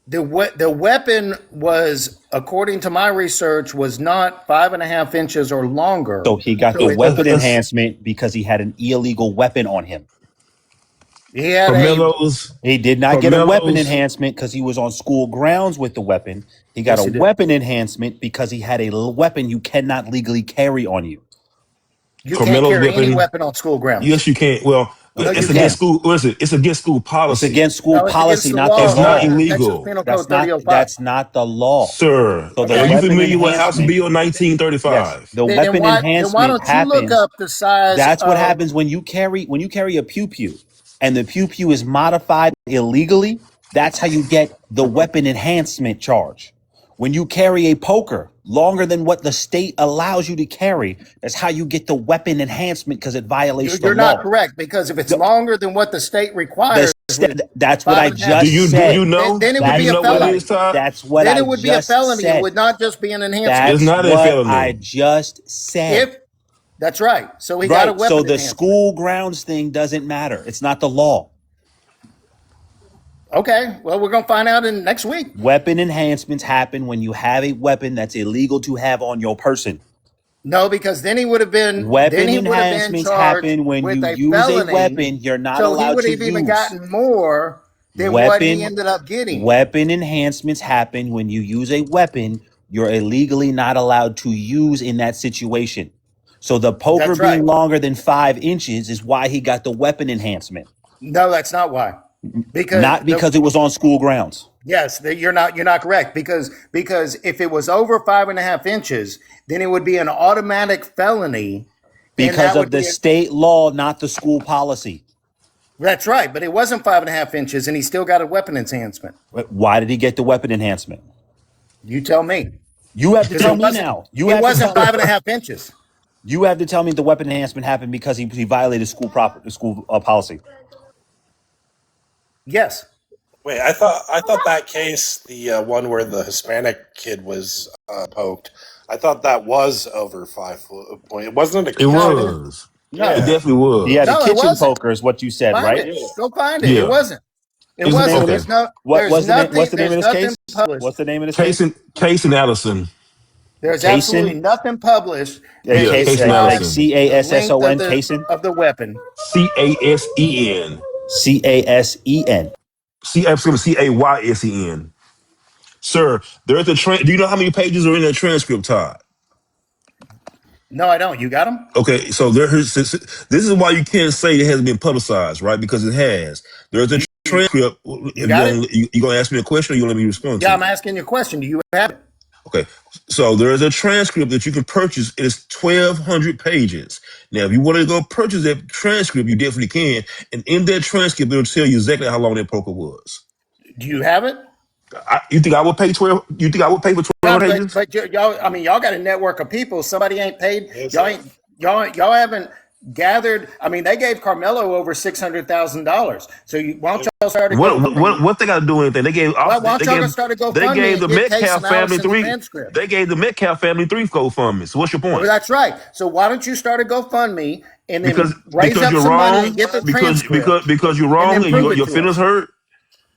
The weapon was, according to my research, was not 5.5 inches or longer. So he got the So weapon That's enhancement because he had an illegal weapon on him. he had a Carmelo's. He did not get a weapon Carmelo's. enhancement because he was on school grounds with the weapon. He got a yes, he did. weapon enhancement because he had a weapon you cannot legally carry on you. You can't Carmelo's carry any weapon. weapon on school grounds. Yes, you can. Well, No, No, you it's you against can't. can. school. What is it? It's against school It's policy. against school No, it's against policy, the not the It's law not law. under Texas illegal, Penal Code That's not 3005. that's not the law. sir. So the Are Okay. you weapon familiar with House enhancement, Bill yes, 1935? the Then weapon why enhancement don't you look happens. up the size That's what of happens when you carry a pew pew, and the pew pew is modified illegally. That's how you get the weapon enhancement charge. When you carry a poker longer than what the state allows you to carry, that's how you get the weapon enhancement because it violates the you're not law. correct, because if it's The, longer than what the state the requires, which that's what five I and a half, Do just you do you said. know? then it Do would you be That's a know what what it I is, felony. Todd? that's what Then I it would be a just felony. It said. would not just be an enhancement. It's That's not a what I felony. just said. If that's right, so he got a Right. So weapon the enhancement. school grounds thing doesn't matter. It's not the law. Okay, well, we're gonna find out in next week. Weapon enhancements happen when you have a weapon that's illegal to have on your person. No, because then Weapon he would have been enhancements charged happen when with you a use a felony. weapon you're not So he allowed would to have even use. gotten more than what he Weapon ended up getting. weapon enhancements happen when you use a weapon you're illegally not allowed to use in that situation. So the poker That's right. being longer than 5 inches is why he got the weapon enhancement, No, that's not why. Because not because it was on school grounds. yes, you're not correct, because if it was over 5.5 inches, then it would be an automatic felony, and Because that of would the be state law, not the school policy. that's right. But it wasn't 5.5 inches, and he still got a weapon enhancement. Why did he get the weapon enhancement? You tell me, You have to because tell me now. it wasn't 5.5 inches. You have to tell me the weapon enhancement happened because he violated school policy. Yes. Wait, I thought that case, the one where the Hispanic kid was poked, I thought that was over 5 point. It wasn't a It No, it kitchen. didn't. was. It No, Yeah. definitely He had a was. no, it kitchen wasn't. poker, is what you said, Find right? it. Yeah. Go find it. It Yeah. wasn't. It What's the name wasn't. of Okay. There's no. what? There's What's nothing. the name of There's this case? nothing published. What's the name of this Case case? and Case and Allison. There's absolutely Cason, nothing published that Yeah, Case and like describes Allison. the length of CASSON, the Cason, of the weapon. CASEN. CASEN. I'm going to CAYSEN. Sir, there's a do you know how many pages are in that transcript, Todd? No, I don't. You got them? Okay, so this is why you can't say it hasn't been publicized, right? Because it has. There's a You, transcript. you got it? You gonna ask me a question, or you let me respond Yeah, to I'm it? asking you a question. Do you have it? Okay, so there is a transcript that you can purchase. It's 1,200 pages. Now, if you want to go purchase that transcript, you definitely can. And in that transcript, it'll tell you exactly how long that poker was. Do you have it? You think I would pay 12? You think I would pay for No, 1,200 pages? but y'all. I mean, y'all got a network of people. Somebody ain't paid. Is Y'all it? ain't. Y'all haven't gathered. I mean, they gave Carmelo over $600,000. So why don't y'all start a GoFundMe? What they got to do anything? They gave Why they don't y'all go gave start a they GoFundMe gave and the get Case and Metcalf family Allison's three. transcript? They gave the Metcalf family three GoFundMe. So what's your Well, point? that's right. So why don't you start a GoFundMe and Because then raise up you're some money and wrong. get the transcript Because you're and wrong then and prove it your to feelings us? hurt.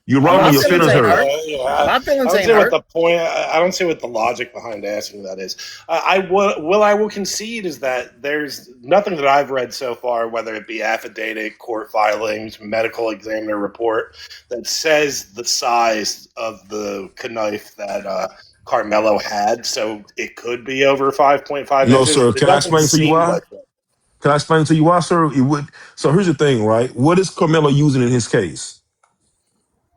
You're wrong My and your feelings feelings ain't hurt. hurt. Yeah, My I feelings don't ain't see what hurt. the point. I don't see what the logic behind asking that is. I will concede is that there's nothing that I've read so far, whether it be affidavit, court filings, medical examiner report, that says the size of the knife that Carmelo had. So it could be over 5.5 No, inches, sir. but it Can I doesn't explain to you seem why? like that. Can I explain to you why, sir? It would. So here's the thing, right? What is Carmelo using in his case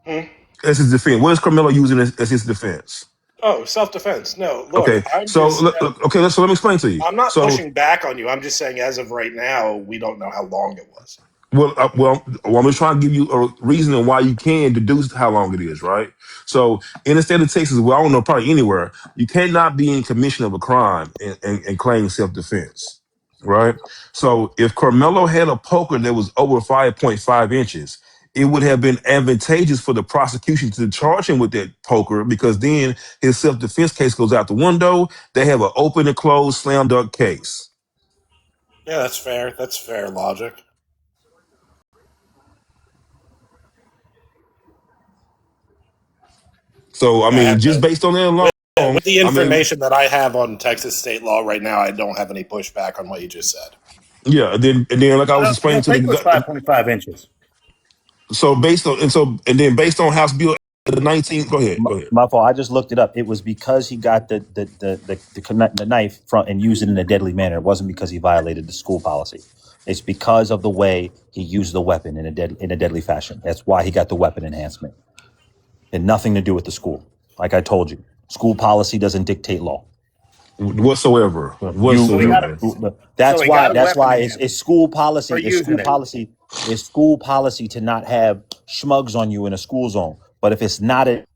Hmm? as his defense? What is Carmelo using as his defense? Oh, self-defense. No, look, Okay. So let me explain to you. I'm not So pushing back on you. I'm just saying, as of right now, we don't know how long it was. I'm just trying to give you a reason on why you can deduce how long it is, right? So, in the state of Texas, well, I don't know, probably anywhere, you cannot be in commission of a crime and claim self-defense, right? So, if Carmelo had a poker that was over 5.5 inches, it would have been advantageous for the prosecution to charge him with that poker because then his self-defense case goes out the window. They have an open and closed slam dunk case. Yeah, that's fair. That's fair logic. So, I mean, just based on that alone, With the I mean, information that I have on Texas state law right now, I don't have any pushback on what you just said. yeah. And then, like I was I explaining don't to think it was the 5.5 inches. so based on and then based on House Bill the 19. Go ahead. Go ahead. My fault. I just looked it up. It was because he got the knife from and used it in a deadly manner. It wasn't because he violated the school policy. It's because of the way he used the weapon in a deadly fashion. That's why he got the weapon enhancement. And nothing to do with the school. Like I told you, school policy doesn't dictate law. Whatsoever. That's So he why. got a That's weapon why enhancement it's school policy. for It's school using it. policy. It's school policy to not have schmugs on you in a school zone. But if it's not an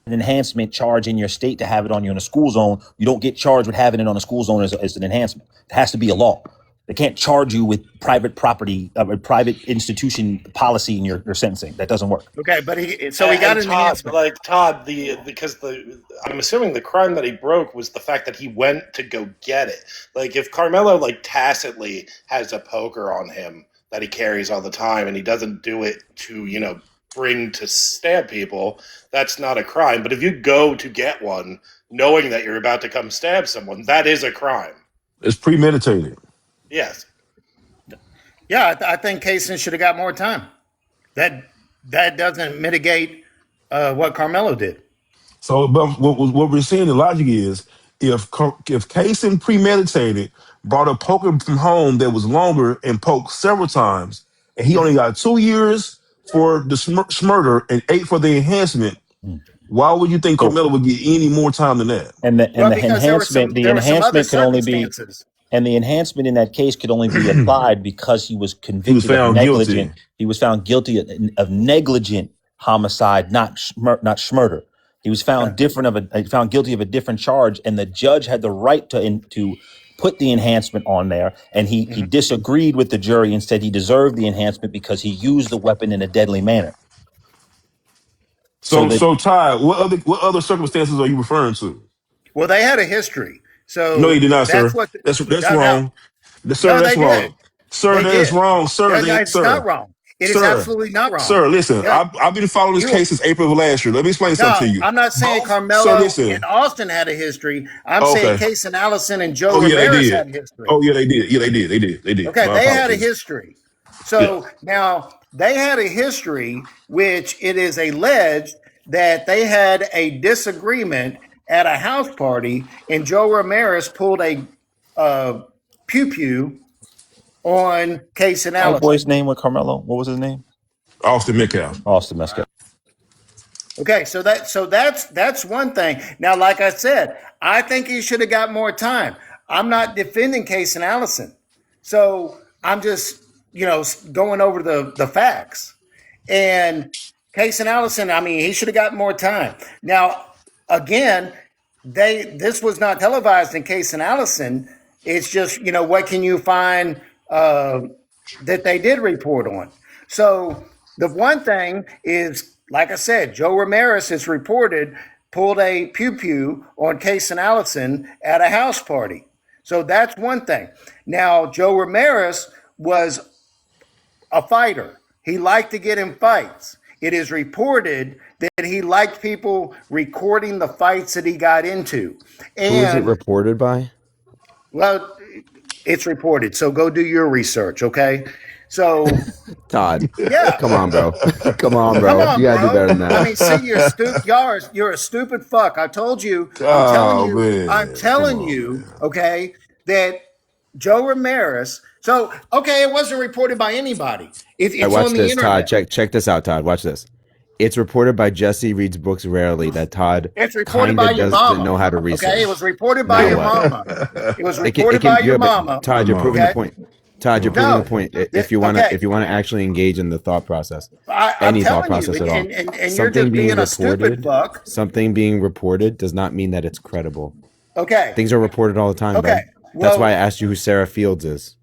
enhancement charge in your state to have it on you in a school zone, you don't get charged with having it on a school zone as an enhancement. It has to be a law. They can't charge you with private property, private institution policy in your sentencing. That doesn't work. Okay, but he got an Todd, enhancement. like Todd, I'm assuming the crime that he broke was the fact that he went to go get it. Like if Carmelo like tacitly has a poker on him that he carries all the time and he doesn't do it to bring to stab people, that's not a crime. But if you go to get one knowing that you're about to come stab someone, that is a crime. It's premeditated. Yes. Yeah, I think Kaysen should have got more time. That doesn't mitigate what Carmelo did. So, but what we're seeing the logic is if Kaysen premeditated, brought a poker from home that was longer and poked several times, and he only got 2 years for the murder and 8 for the enhancement. Why would you think Carmelo would get any more time than that? And the Because enhancement, the there were some other enhancement can only be, circumstances. and the enhancement in that case could only be applied because he was He was convicted of found negligent. guilty. He was found guilty of negligent homicide, not schmurder. He was found found guilty of a different charge, and the judge had the right to put the enhancement on there, and he disagreed with the jury and said he deserved the enhancement because he used the weapon in a deadly manner. So Ty, what other circumstances are you referring to? Well, they had a history. No, So you did not, that's sir. what That's wrong. Sir, no, they that's did. wrong. Sir, They that is did. wrong. Sir, It's not wrong. It is sir, absolutely not wrong. sir. Listen, Yeah. I've been following this case since April of last year. Let me explain something to you. I'm not saying Carmelo So listen. and Austin had a history. I'm saying Case and Allison and Joe Oh yeah, they Ramirez did. had a history. Oh yeah, they did. Yeah, they did. They did. Okay, My they had a apologies. history. So now they had a history, which it is alleged that they had a disagreement at a house party, and Joe Ramirez pulled a pew pew on Case and My Allison. boy's name with Carmelo. What was his name? Austin Metcalf. Austin Metcalf. Okay, so that's one thing. Now, like I said, I think he should have got more time. I'm not defending Case and Allison, so I'm just going over the facts. And Case and Allison, I mean, he should have gotten more time. Now, again, this was not televised in Case and Allison. It's just what can you find that they did report on. So the one thing is, like I said, Joe Ramirez is reported pulled a pew pew on Case and Allison at a house party. So that's one thing. Now, Joe Ramirez was a fighter. He liked to get in fights. It is reported that he liked people recording the fights that he got into. And, who is it reported by? Well, it's reported. So go do your research, okay? So, Todd. Yeah. Come on, bro. Come on, bro. You gotta do better than that. I mean, see, you're a stupid fuck. I told you. I'm telling you, okay, that Joe Ramirez. So, okay, it wasn't reported by anybody. It's watch on the this, internet. Todd. Check this out, Todd. Watch this. It's reported by Jesse reads books rarely that Todd It's reported kind by of your doesn't mama. know how to research. Okay, it was reported by your mama. It was reported by your mama. Todd, you're proving the point. Todd, you're proving a No. point. If you want to, Okay. if you want to actually engage in the thought process, I'm any thought telling you, process at all, and you're just being a stupid fuck. something being reported does not mean that it's credible. Okay. Things are reported all the time, Okay. bud. That's Well, why I asked you who Sarah Fields is.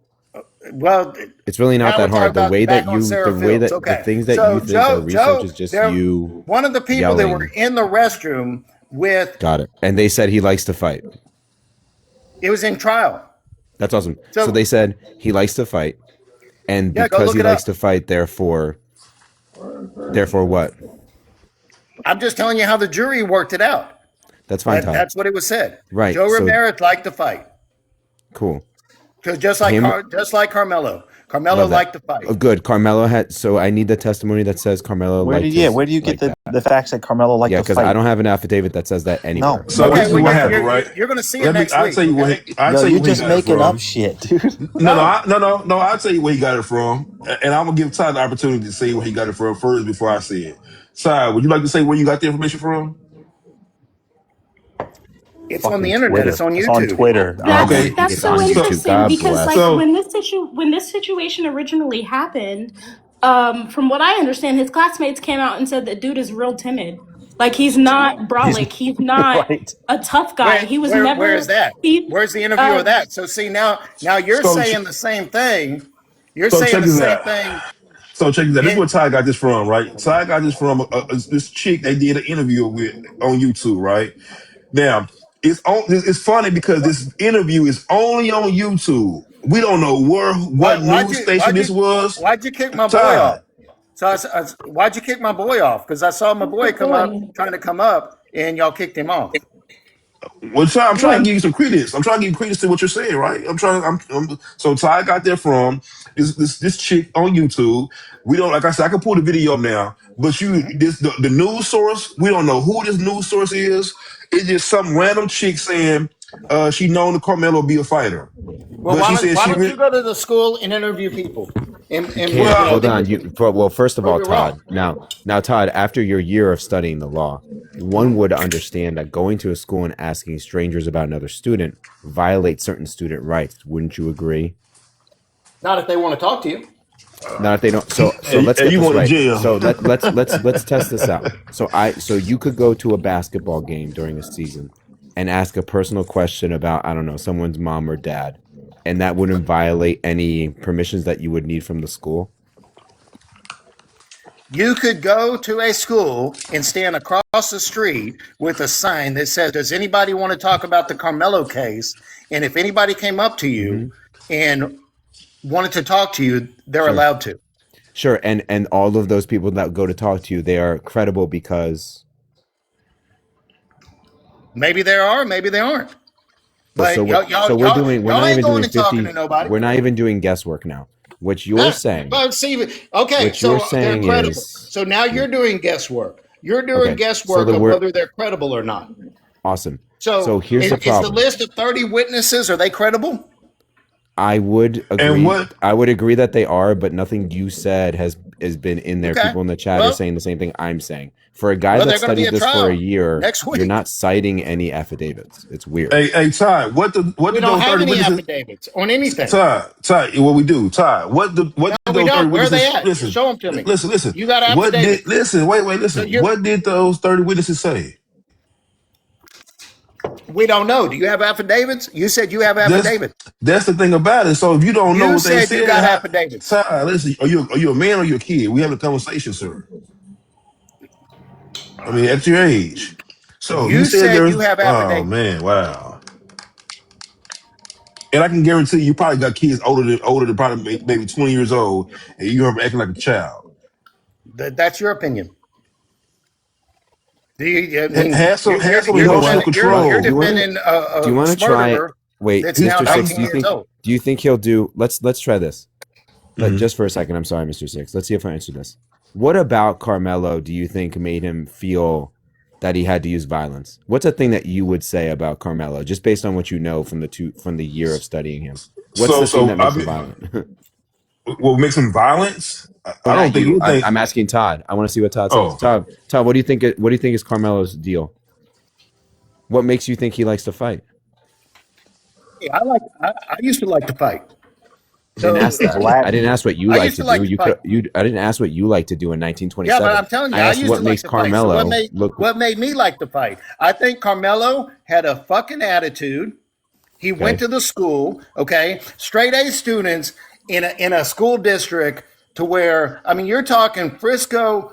well. It's really not Now we're that talking hard. The about way back that on you, Sarah the way Fields. that the Okay. things that So you think are research Joe, is just they're you one of the people yelling. that were in the restroom with. Got it. And they said he likes to fight. It was in trial. That's awesome. So- So they said he likes to fight, and Yeah, go because look he it likes up. to fight, therefore what? I'm just telling you how the jury worked it out. That's fine, Todd. That's what it was said. Right, Joe so- Ramirez liked to fight. Cool. Because just like Carmelo. Carmelo Love that. liked to fight. Oh, good. Carmelo had. So I need the testimony that says Carmelo. Where do you get the facts that Carmelo liked Yeah, to because fight? I don't have an affidavit that says that anywhere. No. So Okay, this is well, what happened, right? You're going to see it next I'll week. tell you okay? I'll tell You're you where he just got it making from. up shit, dude. No, I'll tell you where he got it from, and I'm gonna give Todd the opportunity to say where he got it from first before I say it. Todd, would you like to say where you got the information from? It's on the Fucking internet. Twitter. It's on YouTube. It's on Twitter. Okay. That's It's so on YouTube. interesting God because bless. like So- when this situation originally happened, from what I understand, his classmates came out and said that dude is real timid. Like he's not brolic. He's not Right. a tough guy. He was never. Where is that? Where's the interview of that? So see now you're So- saying the same thing. You're So saying check the this same out. thing. So check this out. This is where Ty got this from, right? Ty got this from this chick they did an interview with on YouTube, right? Now it's funny because this interview is only on YouTube. We don't know what news station this was. Why'd you kick my boy Ty. off? So why'd you kick my boy off? Because I saw my boy come up trying to come up, and y'all kicked him off. Well, Ty, I'm trying to give you some credence. I'm trying to give you credence to what you're saying, right? So Ty got that from this chick on YouTube. We don't, like I said, I can pull the video up now, but the news source, we don't know who this news source is. It's just some random chick saying she known to Carmelo be a fighter. Well, But why she don't, said why she don't re- you go to the school and interview people? Hold on. Well, first of all, Prove it wrong. Todd. Now, Todd. After your year of studying the law, one would understand that going to a school and asking strangers about another student violates certain student rights. Wouldn't you agree? Not if they want to talk to you. Not if they don't. So Hey, let's hey, get you this going to right. jail. So let's test this out. So you could go to a basketball game during a season and ask a personal question about, I don't know, someone's mom or dad, and that wouldn't violate any permissions that you would need from the school. You could go to a school and stand across the street with a sign that says, "Does anybody want to talk about the Carmelo case?" And if anybody came up to you and wanted to talk to you, they're allowed to. Sure, and all of those people that go to talk to you, they are credible because Maybe there are, maybe they aren't. But so y'all we're not ain't even going doing and talking 50. to nobody. We're not even doing guesswork now. What you're saying, But see, okay, what so you're they're saying credible. is So now you're doing guesswork. You're doing Okay, guesswork so of we're- whether they're credible or not. awesome. So here's is the the problem. list of 30 witnesses, are they credible? I would agree. And what- I would agree that they are, but nothing you said has been in there. Okay. People in the chat Well- are saying the same thing I'm saying. For a guy Well, that they're gonna be studied a this for trial a year, next week. you're not citing any affidavits. It's weird. Hey, Ty, what We did don't those have 30 any witnesses? affidavits on anything. Ty, what we do? Ty, what did No, those we 30 don't. Where are witnesses? they at? Listen, Show 'em to me. Listen. You got What affidavits. did? Listen, wait, listen. So you're- What did those 30 witnesses say? We don't know. Do you have affidavits? You said you have affidavits. That's the thing about it. So if you don't know You what they said said, you got affidavits. Ty, listen, are you a man or you a kid? We having a conversation, sir. I mean, at your age. So You said said there's. you have Oh affidavits. man, wow. And I can guarantee you probably got kids older than probably maybe 20 years old, and you are acting like a child. That's your opinion. Do you, I mean, Have some you're emotional defending- control. You're Do you wanna- defending Do you want a to try? murderer Wait, that's now Mr. 19 Six. years old. Do you think he'll do? Let's try this. Mhm. Just for a second. I'm sorry, Mr. Six. Let's see if I answer this. What about Carmelo do you think made him feel that he had to use violence? What's a thing that you would say about Carmelo, just based on what you know from the year of studying him? What's the thing that makes him violent? What makes him violence? I Not don't think you. anything. I'm asking Todd. I want to see what Todd Oh. says. Todd, what do you think? What do you think is Carmelo's deal? What makes you think he likes to fight? I used to like to fight, I didn't So ask that. Black I didn't ask what you I like used to to do. like to You fight. could you. I didn't ask what you like to do in Yeah, but 1927. I'm telling you, I I asked used what to like makes to fight. So Carmelo look. what made me like to fight? I think Carmelo had a fucking attitude. He went Okay. to the school, okay, straight A students in a school district to where I mean you're talking Frisco,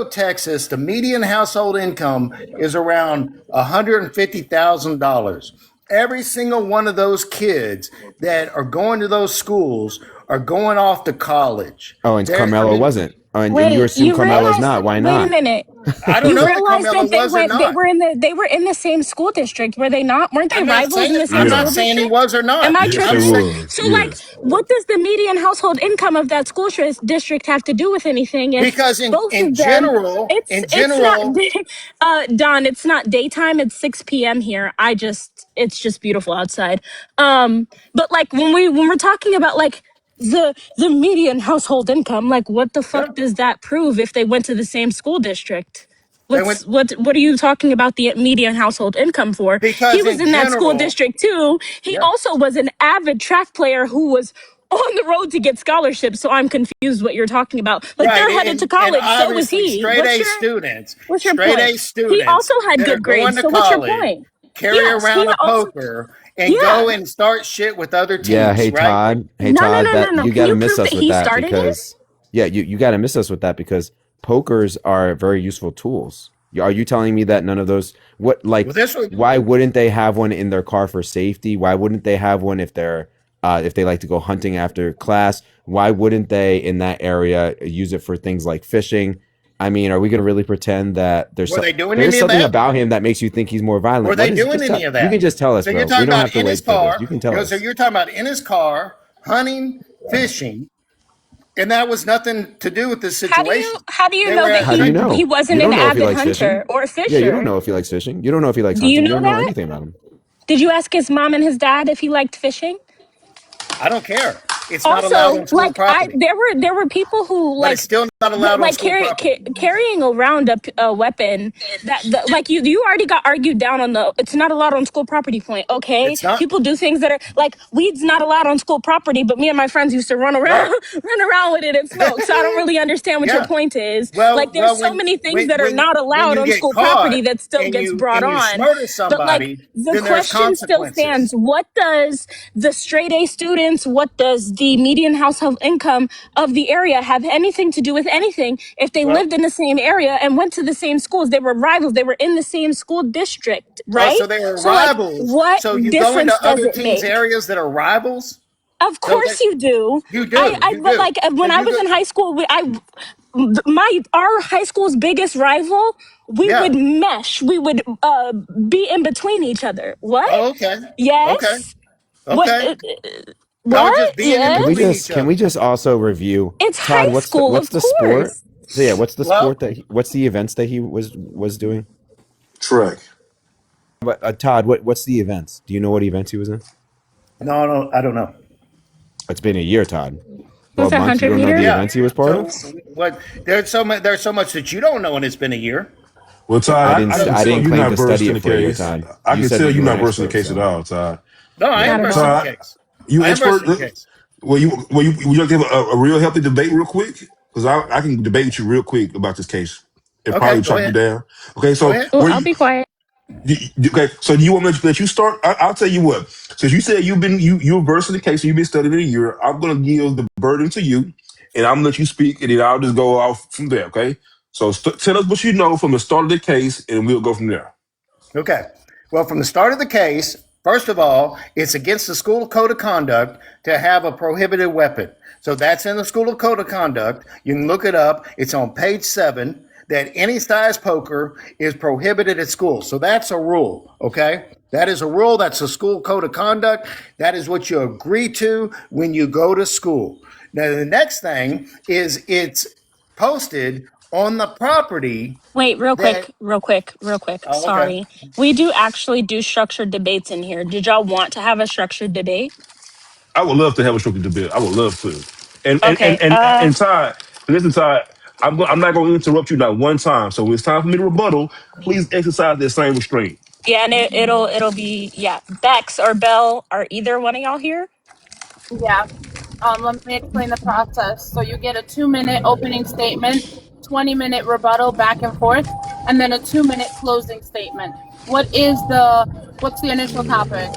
Texas. The median household income is around $150,000. Every single one of those kids that are going to those schools are going off to college. Oh, and There, I Carmelo mean, wasn't. Oh, and you Wait, assume you Carmelo's realize? not. Why Wait a not? minute. I don't You know if realize Carmelo that they was or went. They not. were in the. They were in the same school district. Were they not? Weren't they rivals in the same I'm not school Yeah. saying he district? was or Am not. I Yes, I'm it tripping? saying was. So, like, Yes. what does the median household income of that school district have to do with anything? If because both in of them, general, it's not. Don, it's not daytime. It's 6 p.m. here. It's just beautiful outside. But like when we're talking about like the median household income, like what the fuck yeah, does that prove if they went to the same school district? they went What are you talking about the median household income for? He because was in in that school general, district too. He yeah, also was an avid track player who was on the road to get scholarships. So I'm confused what you're talking about. Like right, they're headed to and college. So was obviously he. What's your straight point? A He students also had that are good going grades. to So what's your college point? carry Yes, he around a also. poker and Yeah. go and start shit with other Yeah. teams, Hey right? Todd. Hey No, no, Todd. no, no, That no. you Can got to you miss prove that us with he that started it? because yeah, you got to miss us with that because pokers are very useful tools. Are you telling me that none of those what Well, like this was why wouldn't they have one in their car for safety? Why wouldn't they have one if they like to go hunting after class? Why wouldn't they in that area use it for things like fishing? I mean, are we going to really pretend that were they doing there is any of something that? about him that makes you think he's more Were violent? What they is doing any of you can that? just tell us, So you're bro. We talking don't have about to in his wait for this. car. You can tell So us. you're talking about in his car hunting, fishing, and that was nothing to do with this situation. How do you They know were that at How do you he know? You wasn't an don't know if he avid likes fishing. hunter or Yeah, you don't fisher? know if he likes fishing. You don't know if he likes Do you hunting. You know don't know that? anything about him. Did you ask his mom and his dad if he liked fishing? I don't care. It's not allowed Also, on school like property, there were people who but it's like still not allowed on school property. carrying around a weapon like you already got argued down on the it's not allowed on school property point. Okay, It's not people do things that are like weed's not allowed on school property, but me and my friends used to run around right. run around with it and smoke. So I don't really understand what your Yeah. point is. Like there's Well, so many things that are when not when allowed you on get school property caught that still and gets brought you on. smurder But like somebody, the then there's question still consequences. stands: what does the straight A students, what does the median household income of the area have anything to do with anything? If they Well, lived in the same area and went to the same schools, they were rivals. They were in the same school district, oh, right? so they were So like, rivals. what So you go into difference does other it teams' make? areas that are rivals. Of So that course you do. you do, you But do. like So when I you was go, in high school, our high school's biggest rival, we would yeah. mesh. We would be in between each other. What? Oh, okay, okay, Yes. What? okay. How about What? just being in between Yes. each Can we other? just also review It's Todd? high school, What's of the sport? course. So yeah, what's the Well, sport what's the events that he was doing? Track. But Todd, what's the events? Do you know what events he was in? no, no, I don't know. It's been a year, Todd. Was 12 it months. You 100 don't know the meter? Yeah. events he was part of? So what? There's so much that you don't know, and it's been a year. Well, I Todd, didn't. I can I tell didn't you're claim not to versed study in it the for a year, case. Todd. I You can said tell that you you're were an not versed in the expert. case at So all, Todd. No, I yeah. am Not at versed in all. the Todd, case. you I am versed expert. in the case. Would you like to have a real healthy debate real quick? Because I can debate with you real quick about this case and Okay, probably go chop you ahead. down. Okay, Go so ahead. Oh, where I'll you? be quiet. Okay, so do you want me to let you start? I'll tell you what. Since you said you're versed in the case and you've been studying it a year, I'm gonna give the burden to you, and I'm gonna let you speak, and then I'll just go off from there. Okay. So tell us what you know from the start of the case, and we'll go from there. Okay. Well, from the start of the case, first of all, it's against the school code of conduct to have a prohibited weapon. So that's in the school of code of conduct. You can look it up. It's on page 7 that any size poker is prohibited at school. So that's a rule. Okay. That is a rule. That's a school code of conduct. That is what you agree to when you go to school. Now, the next thing is it's posted on the property Wait, that, real quick. oh, okay. Sorry. We do actually do structured debates in here. Did y'all want to have a structured debate? I would love to have a structured debate. I would love to. And and and Okay. and, and Todd, listen, Todd. I'm not going to interrupt you not one time. So when it's time for me to rebuttal, please exercise that same restraint. Yeah, and it'll be yeah. Bex or Bell, are either one of y'all here? Yeah. Let me explain the process. So you get a 2-minute opening statement, 20-minute rebuttal back and forth, and then a 2-minute closing statement. What's the initial topic?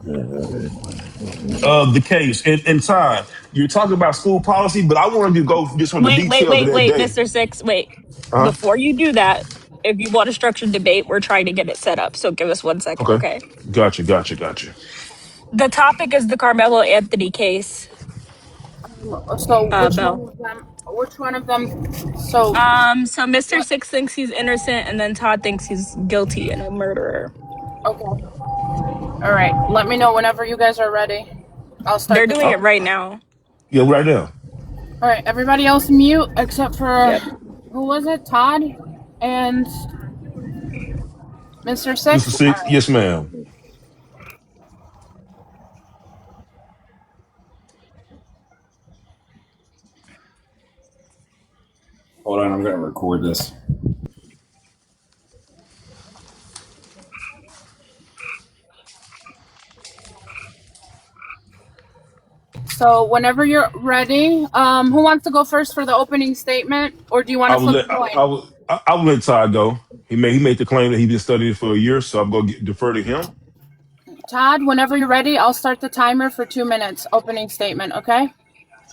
The case and time. You're talking about school policy, but I wanted to go just on the details of that Wait, day. Mr. Six, wait. Uh huh. Before you do that, if you want a structured debate, we're trying to get it set up. So give us 1 second, Okay. okay? Gotcha. The topic is the Carmelo Anthony case, So which Bell. one of them? Which one of them? So So Mr. what? Six thinks he's innocent, and then Todd thinks he's guilty and a murderer. Okay. All right. Let me know whenever you guys are ready. I'll start They're the doing time. it right now. Yeah, right now. All right. Everybody else mute except for Yep. who was it? Todd and Mr. Mr. Six. All Six, right. yes, ma'am. Hold on, I'm going to record this. So whenever you're ready, who wants to go first for the opening statement, or do you want I to will flip let a coin? I will let Todd go. He made the claim that he's been studying for a year, so I'm gonna defer to him. Todd, whenever you're ready, I'll start the timer for 2 minutes. Opening statement, okay?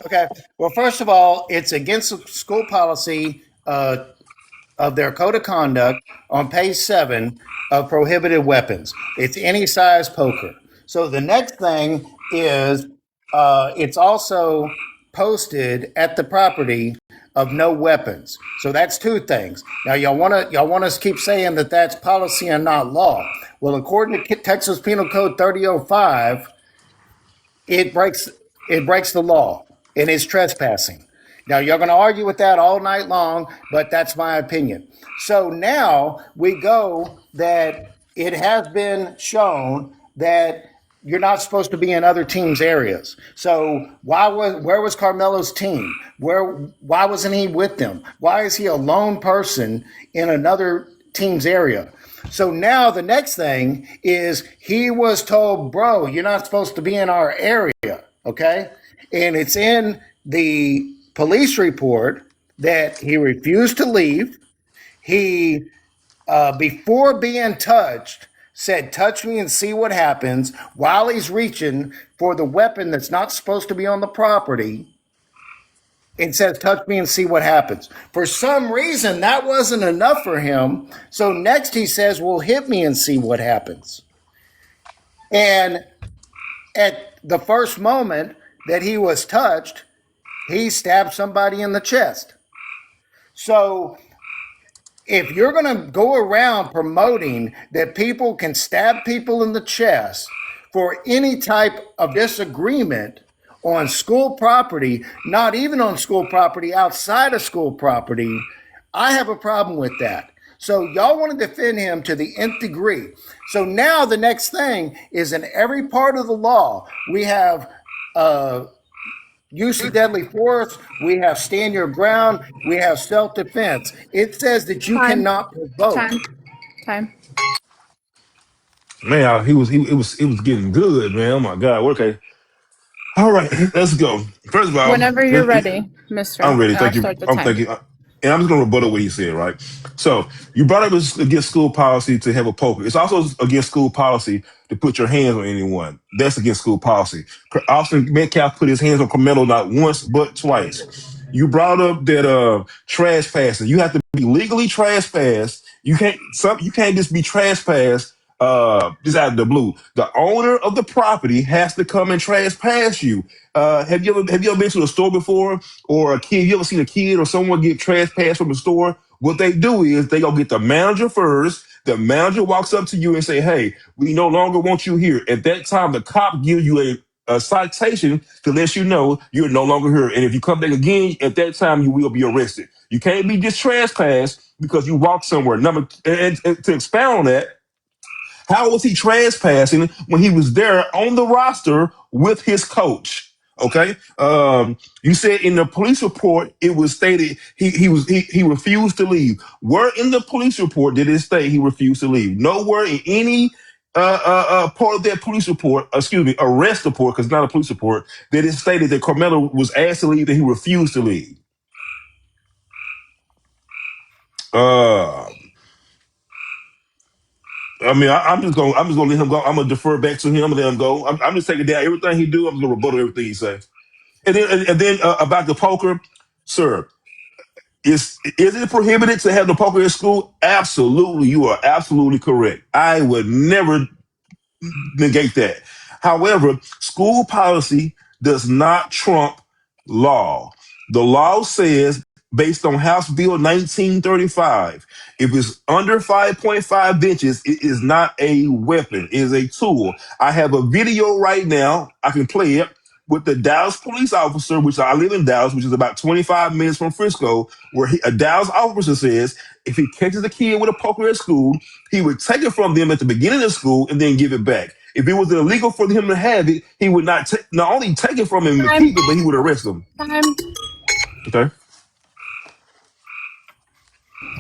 Okay. Well, first of all, it's against the school policy of their code of conduct on page 7 of prohibited weapons. It's any size poker. So the next thing is it's also posted at the property of no weapons. So that's two things. Now y'all want us to keep saying that that's policy and not law. Well, according to Texas Penal Code 3005, it breaks the law and it's trespassing. Now you're going to argue with that all night long, but that's my opinion. So now we go that it has been shown that you're not supposed to be in other teams' areas. So where was Carmelo's team? Why wasn't he with them? Why is he a lone person in another team's area? So now the next thing is he was told, bro, you're not supposed to be in our area. Okay. And it's in the police report that he refused to leave. He, before being touched, said, touch me and see what happens while he's reaching for the weapon that's not supposed to be on the property. It says, touch me and see what happens. For some reason, that wasn't enough for him. So next he says, well, hit me and see what happens. And at the first moment that he was touched, he stabbed somebody in the chest. So if you're going to go around promoting that people can stab people in the chest for any type of disagreement on school property, not even on school property, outside of school property, I have a problem with that. So y'all want to defend him to the nth degree. So now the next thing is in every part of the law, we have use of deadly force, we have stand your ground, we have self-defense. It says that you Time. cannot provoke. Time. Man, it was getting good, man. Oh my God. Okay. All right, let's go. First of all, Whenever you're ready, mister. I'm ready. And I'll Thank you. start the I'm timer. thinking, and I'm just going to rebuttal what he said. Right. So you brought up it's against school policy to have a poker. It's also against school policy to put your hands on anyone. That's against school policy. Austin Metcalf put his hands on Carmelo not once but twice. You brought up that trespassing. You have to be legally trespassed. You can't just be trespassed just out of the blue. The owner of the property has to come and trespass you. Have you ever been to a store before, or a kid? You ever seen a kid or someone get trespassed from the store? What they do is they go get the manager first. The manager walks up to you and say, "Hey, we no longer want you here." At that time, the cop gives you a citation to let you know you're no longer here. And if you come back again, at that time you will be arrested. You can't be just trespassed because you walked somewhere. And to expound on that, how was he trespassing when he was there on the roster with his coach? Okay. You said in the police report it was stated he refused to leave. Where in the police report did it state he refused to leave? Nowhere in any part of that police report, arrest report, because it's not a police report, that it stated that Carmelo was asked to leave and he refused to leave. I'm just gonna let him go. I'm gonna defer back to him and let him go. I'm just taking down everything he do. I'm gonna rebuttal everything he say. And then about the poker, sir, is it prohibited to have the poker at school? Absolutely, you are absolutely correct. I would never negate that. However, school policy does not trump law. The law says, based on House Bill 1935, if it's under 5.5 inches, it is not a weapon, it is a tool. I have a video right now, I can play it, with the Dallas police officer, which I live in Dallas, which is about 25 minutes from Frisco, where a Dallas officer says if he catches a kid with a poker at school, he would take it from them at the beginning of school and then give it back. If it was illegal for him to have it, he would not only take it from him and Time. keep it, but he would arrest him. Time. Okay.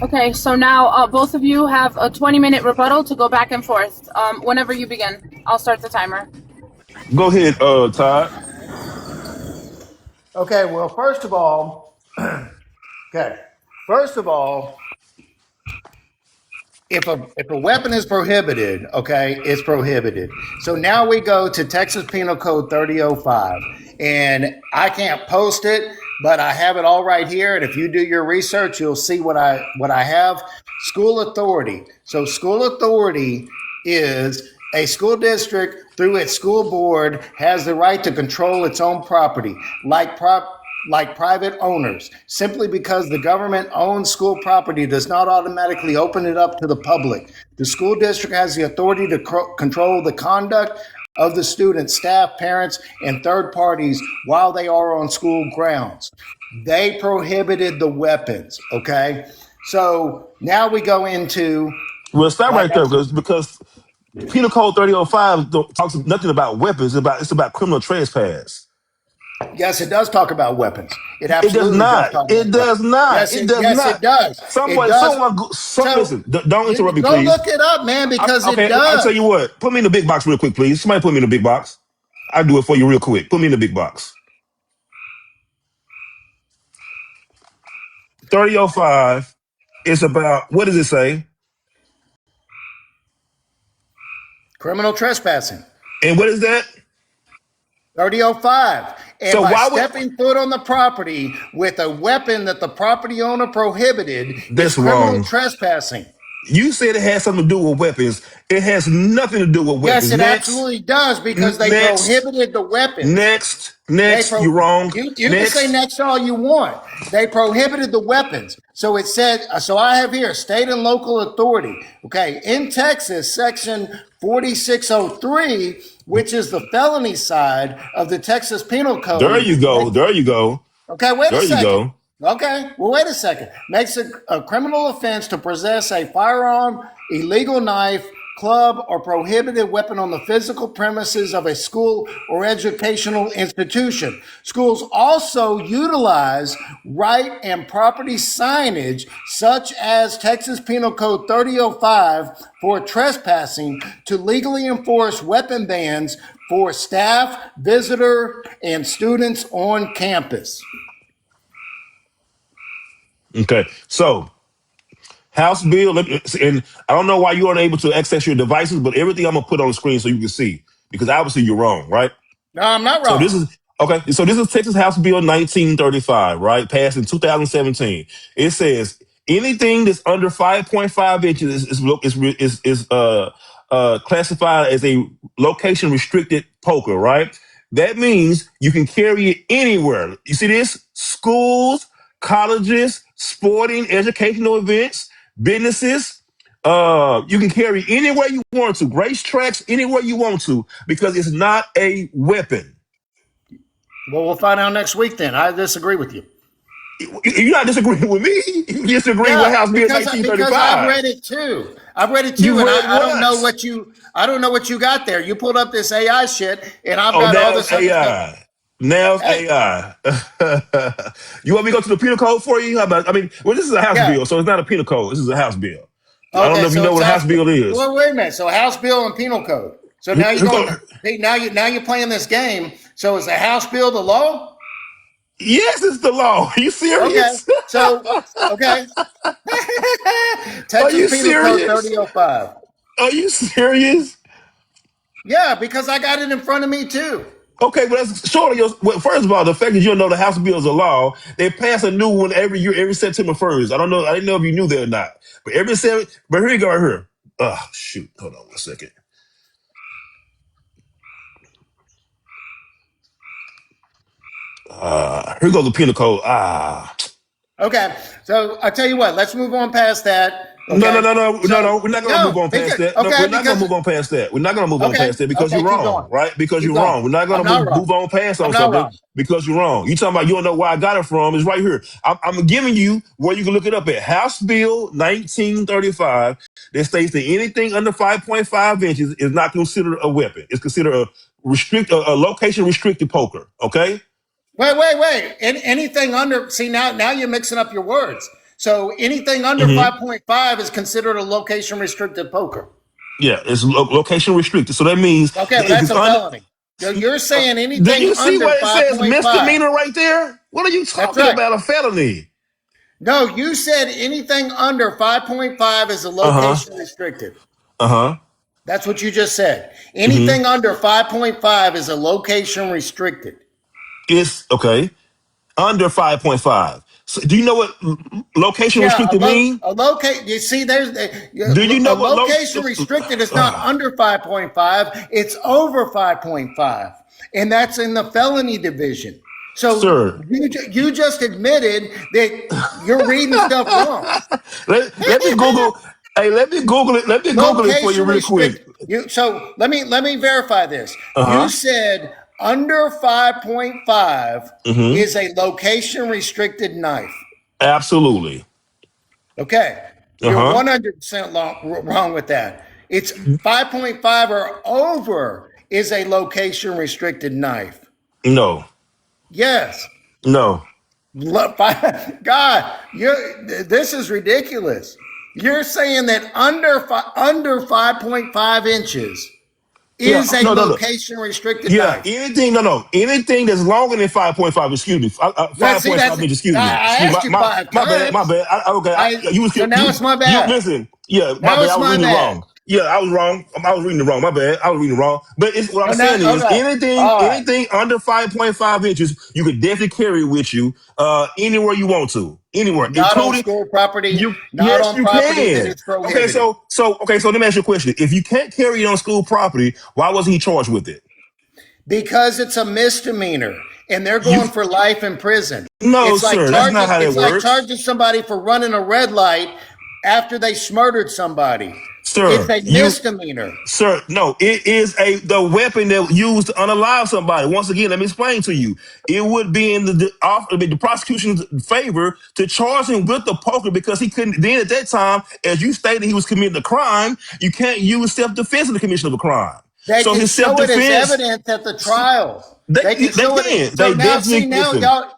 Okay, so now both of you have a 20-minute rebuttal to go back and forth. Whenever you begin, I'll start the timer. Go ahead, Todd. Okay, well, first of all, if a weapon is prohibited, okay, it's prohibited. So now we go to Texas Penal Code 3005, and I can't post it, but I have it all right here. And if you do your research, you'll see what I have. School authority. So school authority is a school district through its school board has the right to control its own property, like private owners. Simply because the government owns school property does not automatically open it up to the public. The school district has the authority to control the conduct of the students, staff, parents, and third parties while they are on school grounds. They prohibited the weapons, okay? So now we go into... Well, stop right there, because Penal Code 3005 talks nothing about weapons. It's about criminal trespass. Yes, it does talk about weapons. It It does absolutely does not. talk It about does weapons. not. Yes, It does yes, not. it does. Someone, It does. listen. Don't interrupt me, Go please. look it up, man, because Okay, it does. I'll tell you what. Put me in the big box real quick, please. Somebody put me in the big box. I'll do it for you real quick. Put me in the big box. 3005 is about, what does it say? Criminal trespassing. And what is that? 3005. And So by why would... stepping foot on the property with a weapon that the property owner prohibited is That's criminal wrong. trespassing. You said it has something to do with weapons. It has nothing to do with weapons. Yes, it absolutely does because they prohibited the weapons. Next, you're wrong. You can say next all you want. They prohibited the weapons. So it said, so I have here state and local authority. Okay, in Texas, section 4603, which is the felony side of the Texas Penal Code. There you go. Okay, wait a second. There you go. Okay, well, wait a second. Makes it a criminal offense to possess a firearm, illegal knife, club, or prohibited weapon on the physical premises of a school or educational institution. Schools also utilize right and property signage, such as Texas Penal Code 3005, for trespassing to legally enforce weapon bans for staff, visitor, and students on campus. Okay, so House Bill, and I don't know why you aren't able to access your devices, but everything I'm gonna put on the screen so you can see, because obviously you're wrong, right? No, I'm not wrong. So this is Texas House Bill 1935, right? Passed in 2017. It says anything that's under 5.5 inches is classified as a location restricted poker, right? That means you can carry it anywhere. You see this? Schools, colleges, sporting, educational events, businesses. You can carry anywhere you want to, racetracks, anywhere you want to, because it's not a weapon. Well, we'll find out next week then. I disagree with you. You're not disagreeing with me. You disagree with House Bill 1935. Because I've read it too. And I don't know what you got there. You pulled up this AI shit, and I've got all this AI. stuff. Now it's AI. You want me to go to the penal code for you? How about? Well, this is a House bill, so it's not a penal code. This is a House bill. I don't Okay, know if you so know it's what a House House Bill. bill is. Well, wait a minute. So House Bill and Penal Code. So now you're Here going. go- Now you're playing this game. So is the House Bill the law? Yes, it's the law. Are you Okay. serious? So okay. Are Texas you Penal Code serious? 3005. Are you serious? Yeah, because I got it in front of me too. Okay, but that's short of your. Well, first of all, the fact that you don't know the House bill is a law, they pass a new one every year, every September 1st. I don't know. I didn't know if you knew that or not. But every seven. But here you go, right here. Oh shoot! Hold on 1 second. Here goes the penal code. Okay. So I tell you what. Let's move on past that. No, no, Okay. no, no, no, So no. We're not gonna move no, on past because that. No, okay, we're not gonna because move on past that. We're not gonna move on okay, past that because okay, you're keep wrong, going, right? Because keep you're going. wrong. We're not I'm gonna not move wrong. on past I'm on not something wrong. because you're wrong. You talking about you don't know where I got it from? It's right here. I'm giving you where you can look it up at. House Bill 1935 that states that anything under 5.5 inches is not considered a weapon. It's considered a location restricted poker. Okay. Wait. Anything under, see, now you're mixing up your words. So anything under Mm-hmm. 5.5 is considered a location restricted poker. Yeah, it's location restricted. So that means Okay, that well, if that's it's a under, felony. You're saying do anything you see under what it says 5.5. misdemeanor right there? What are you That's talking right. about? A felony? No, you said anything under 5.5 is a Uh huh. location restricted. Uh huh. That's what you just said. Mm-hmm. Anything under 5.5 is a location restricted. It's okay. Under 5.5. So do you know what location Yeah, restricted mean? a locate. You see, there's Do you a know what location restricted is not under 5.5; it's over 5.5, and that's in the felony division. So sir? you just admitted that you're reading stuff wrong. Let me Google. Hey, let me Google it. Let me Google it for you Location real quick. restricted. So let me verify this. Uh You huh. said under 5.5 Mm-hmm. is a location restricted knife. Absolutely. Okay, Uh you're huh. 100% wrong with that. It's 5.5 or over is a location restricted knife. No. Yes. No. God, this is ridiculous. You're saying that under 5.5 inches Yeah. is a No. No. No. location restricted Yeah, knife. anything, no, anything that's longer than 5.5, excuse me, Let's see, 5.5 inches, I excuse me, asked you five my times. bad, okay, you was, So now it's my you, bad. listen, yeah, my Now bad, I it's was my reading it bad. wrong. Yeah, I was wrong, I was reading it wrong, my bad, I was reading it wrong. But it's, what I'm So now, saying is, okay. All right. anything under 5.5 inches, you could definitely carry with you, anywhere you want to, anywhere, Not on including, school property, not yes, on you property that can. is Okay, prohibited. okay, so let me ask you a question. If you can't carry it on school property, why wasn't he charged with it? Because it's a misdemeanor and they're You going for life in prison. No, It's like sir. That's not charging how that it's like works, charging somebody for running a red light after they murdered somebody. It's sir. a misdemeanor. Sir. No, it is the weapon that used to unalive somebody. Once again, let me explain to you. It would be in the prosecution's favor to charge him with the poker because he couldn't. Then at that time, as you stated, he was committing a crime. You can't use self defense in the commission of a crime. They So can his self show it as defense, evidence at the trial. they They can they show it. can. So They now, see, definitely now listen. y'all,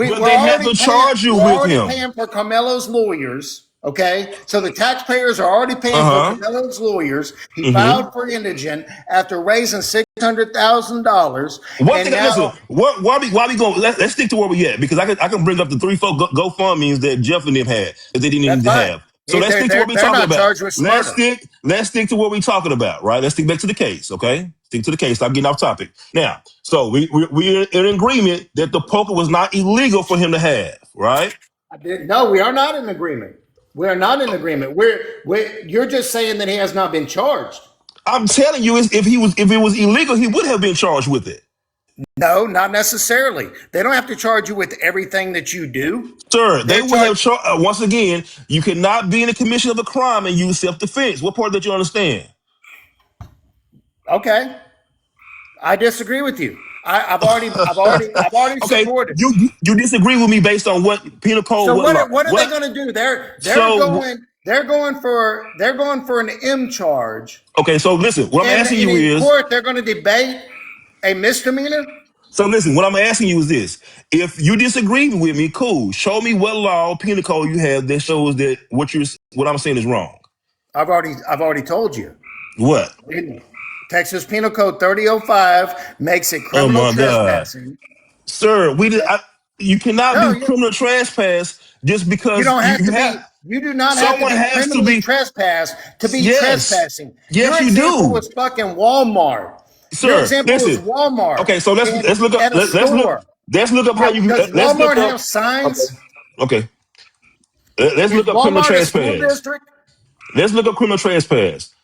But we're they have already to paying. charge you We're with already him. paying for Carmelo's lawyers. Okay, so the taxpayers are already paying for Uh huh. Carmelo's lawyers. He Mm-hmm. filed for indigent after raising $600,000, One and thing, listen. now Why we go? Let's stick to where we at because I can bring up the three folk GoFundmes that Jeff and them had that they didn't that's need to fine. have. So let's stick to what we're They're talking not about. charged with Let's murder. stick. Let's stick to what we're talking about. Right. Let's stick back to the case. Okay. Stick to the case. Stop getting off topic. Now, so we're in agreement that the poker was not illegal for him to have. Right. No, we are not in agreement. We are not in agreement. You're just saying that he has not been charged. I'm telling you, if it was illegal, he would have been charged with it. No, not necessarily. They don't have to charge you with everything that you do. Sir, they They're would have charged. charged. Once again, you cannot be in the commission of a crime and use self defense. What part that you understand? Okay, I disagree with you. I've already Okay, supported. you disagree with me based on what penal code? So What law? what are they What? going to do? So They're going for an M charge, okay, so listen. What I'm and asking you in is. court they're going to debate a misdemeanor. So listen. What I'm asking you is this: if you disagree with me, cool. Show me what law penal code you have that shows that what I'm saying is wrong. I've already told you. What? Texas Penal Code 3005 makes it Oh criminal my God, trespassing. sir, you cannot No, be criminal trespass just you because don't have you to have. be. You do not have to Someone be has to criminally be. trespassed to be Yes, trespassing. Your yes, you example do, was fucking Walmart. Your sir. example was Listen. Walmart Okay, so in let's look up at a store. let's look up how you Does let's look Walmart up. have Okay, signs? okay. Let's Is look up criminal Walmart a school trespass. district? Let's look up criminal trespass.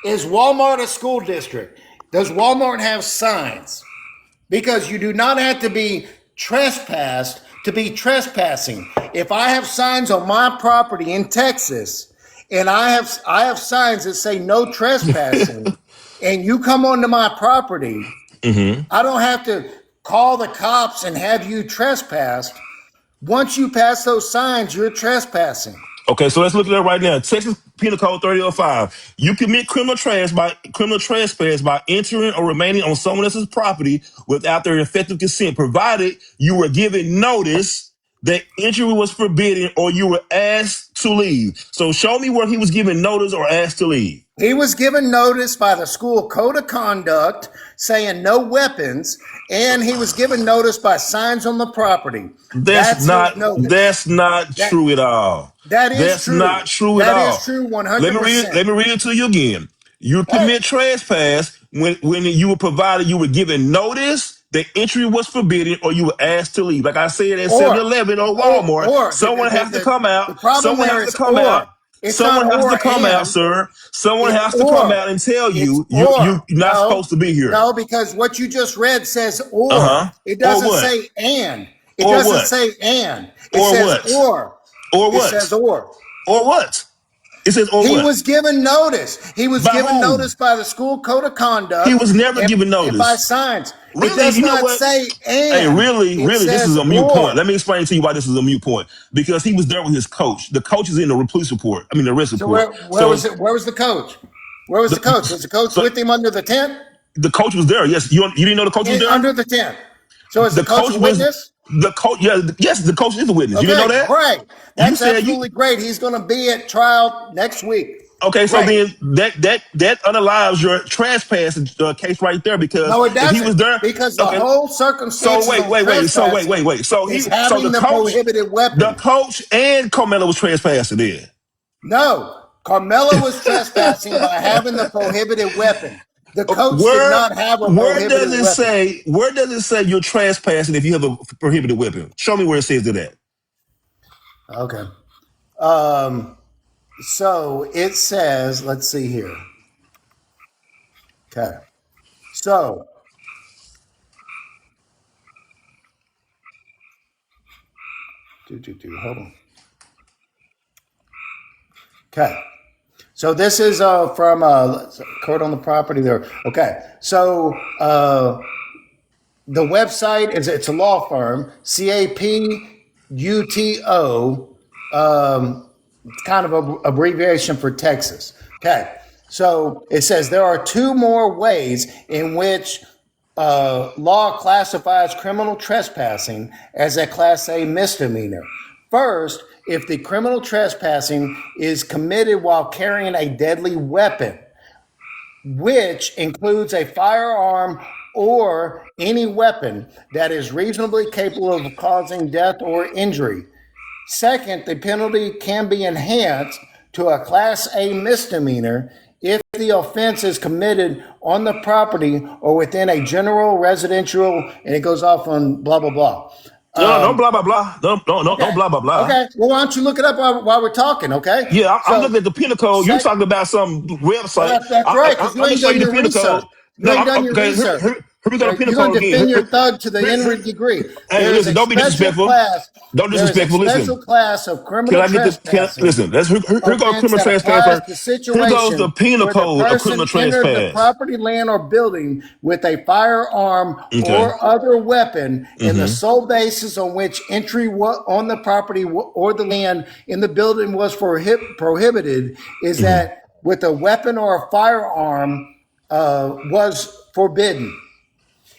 Is Walmart a school district? Does Walmart have signs? Because you do not have to be trespassed to be trespassing. If I have signs on my property in Texas and I have signs that say no trespassing and you come onto my property, Hmm. I don't have to call the cops and have you trespassed. Once you pass those signs, you're trespassing. Okay, so let's look at that right now. Texas Penal Code 3005. You commit criminal trespass by entering or remaining on someone else's property without their effective consent, provided you were given notice that entry was forbidden or you were asked to leave. So show me where he was given notice or asked to leave. He was given notice by the school code of conduct saying no weapons, and he was given notice by signs on the property. That's his notice. That's not That true at all. that is That's not true. true at That is all. true Let me read 100%. let me read it to you again. You Hey, commit trespass when you were provided you were given notice that entry was forbidden or you were asked to leave. Like I said at or 7-Eleven or or Walmart, or the, someone has to come the out. problem Someone there has to is come out. or. It's not Someone has to or come out, and. sir. Someone It's has to come out or. and tell It's you're or. not supposed No, to be here. no, because what you just read says or. Uh-huh. It Or doesn't what? say and. It Or doesn't what? say and. It Or says what? or. Or It says what? or. Or what? It says or He what? was given notice. He was By given who? notice by the school code of He conduct was never given and by notice. signs. It Really, does you know not what? say Hey, and. really, It really, this is says a mute point. or. Let me explain to you why this is a mute point. Because he was there with his coach. The coach is in the police report. I mean, the arrest So report. where was So it? Where was the coach? Where was the coach? Was the coach so with him under the tent? the coach was there. Yes, you didn't know the coach was there. Under the tent. So is the The coach coach a was witness? the coach. Yeah, yes, the coach is a witness. You didn't know Okay, that? great. You That's said you. absolutely great. He's going to be at trial next week. Okay, so Great. then that unallows your trespass case right there because No, it if he doesn't, was there, because the okay. whole So circumstances wait, on wait, wait. So trespassing wait. So is so having the prohibited the weapon. coach and Carmelo was trespassing then. No, Carmelo was trespassing by having the prohibited weapon. The coach did Where not have a prohibited weapon. where does it say you're trespassing if you have a prohibited weapon? Show me where it says that. Okay. So it says, let's see here. Okay. So hold on. Okay. So this is from code on the property there. Okay. So the website it's a law firm, CAPUTO. It's kind of an abbreviation for Texas. Okay. So it says there are two more ways in which law classifies criminal trespassing as a Class A misdemeanor. First, if the criminal trespassing is committed while carrying a deadly weapon, which includes a firearm or any weapon that is reasonably capable of causing death or injury. Second, the penalty can be enhanced to a Class A misdemeanor if the offense is committed on the property or within a general residential, and it goes off on blah, blah, blah. No, don't blah blah blah. Don't Okay. blah blah blah. Okay. Well, why don't you look it up while we're talking, okay? Yeah, I'm So, looking at the penal code. You're sec- talking about some well, website. that's right, because you Let me ain't show done you the your penal code. research. You No, ain't done your okay. research. Here we go to penal You're going code to again. defend your thug to the nth degree. Hey, There is listen, a don't be special disrespectful. class. Don't There is a disrespectful. special Listen. class of Can criminal I get the trespassing listen? Here goes offense criminal that trespass applies first. to Here goes the situation penal where the code of criminal person entered the trespass. property, land, or building with a firearm Okay. or other weapon, and the Mm-hmm. sole basis on which entry on the property or the land in the building was prohibited is Mm-hmm. that with a weapon or a firearm was forbidden.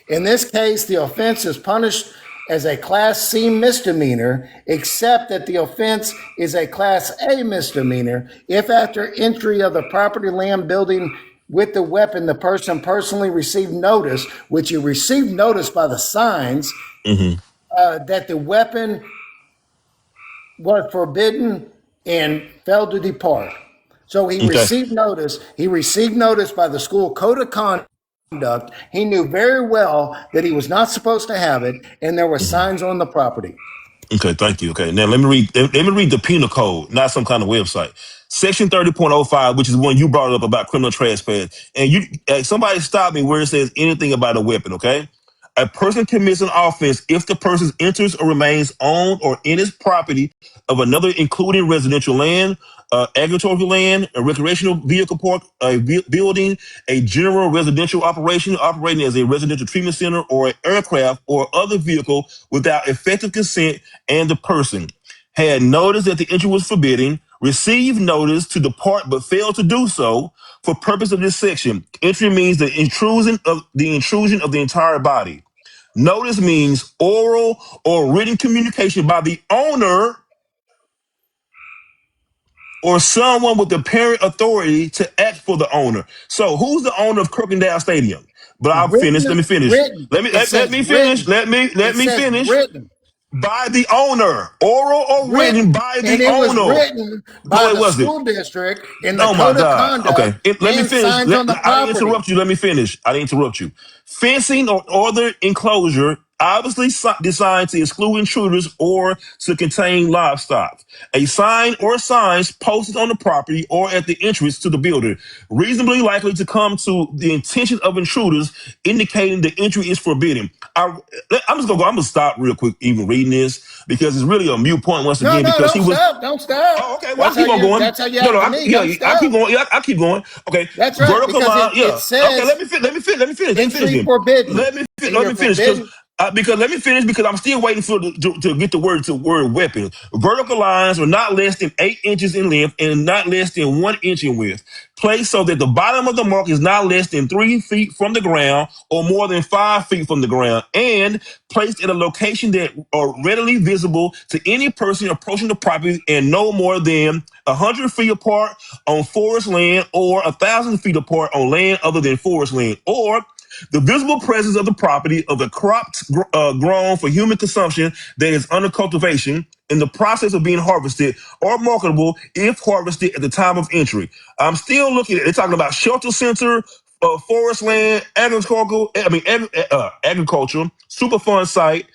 In this case, the offense is punished as a Class C misdemeanor, except that the offense is a Class A misdemeanor if after entry of the property, land, building with the weapon, the person personally received notice, which you received notice by the signs, Mm-hmm. that the weapon was forbidden and failed to depart. So he Okay. received notice. He received notice by the school code of conduct. He knew very well that he was not supposed to have it, and there were Mm-hmm. signs on the property. Okay, thank you. Okay, now let me read the penal code, not some kind of website. Section 30.05, which is one you brought up about criminal trespass, and somebody stop me where it says anything about a weapon. Okay, a person commits an offense if the person enters or remains on or in his property of another, including residential land, agricultural land, a recreational vehicle park, a building, a general residential operation operating as a residential treatment center, or an aircraft or other vehicle without effective consent, and the person had noticed that the entry was forbidden, received notice to depart but failed to do so. For purpose of this section, entry means the intrusion of the entire body. Notice means oral or written communication by the owner or someone with the parent authority to act for the owner. So who's the owner of Kirkendale Stadium? But I'll finish. Let me Written, finish. written. Let me It let, let says me finish. written. Let me Says finish. written. By the owner, oral or written Written. by the And it was owner. written by No, it the wasn't. school district in the Oh my code of God. Okay. conduct Let me and finish. signs on the I didn't property. interrupt you. Let me finish. I didn't interrupt you. Fencing or other enclosure obviously designed to exclude intruders or to contain livestock. A sign or signs posted on the property or at the entrance to the building, reasonably likely to come to the intention of intruders, indicating the entry is forbidden. I'm gonna stop real quick even reading this because it's really a mute point once No, again no, because he don't was. stop. Don't stop. Oh, okay. Well, I That's how keep on you going. that's how you No, act no. to me. Yeah, Don't I keep stop. going. Yeah, I keep going. Okay. That's right, Vertical because line. it Yeah. Okay. says Let me finish then. forbidden. Let me fin- And let you're me finish forbidden. because let me finish because I'm still waiting to get the word weapon. Vertical lines are not less than 8 inches in length and not less than 1 inch in width. Placed so that the bottom of the mark is not less than 3 feet from the ground or more than 5 feet from the ground, and placed at a location that are readily visible to any person approaching the property and no more than 100 feet apart on forest land or 1,000 feet apart on land other than forest land, or the visible presence of the property of the crops grown for human consumption that is under cultivation in the process of being harvested or marketable if harvested at the time of entry. I'm still looking at they're talking about shelter center, forest land, agriculture, superfund site,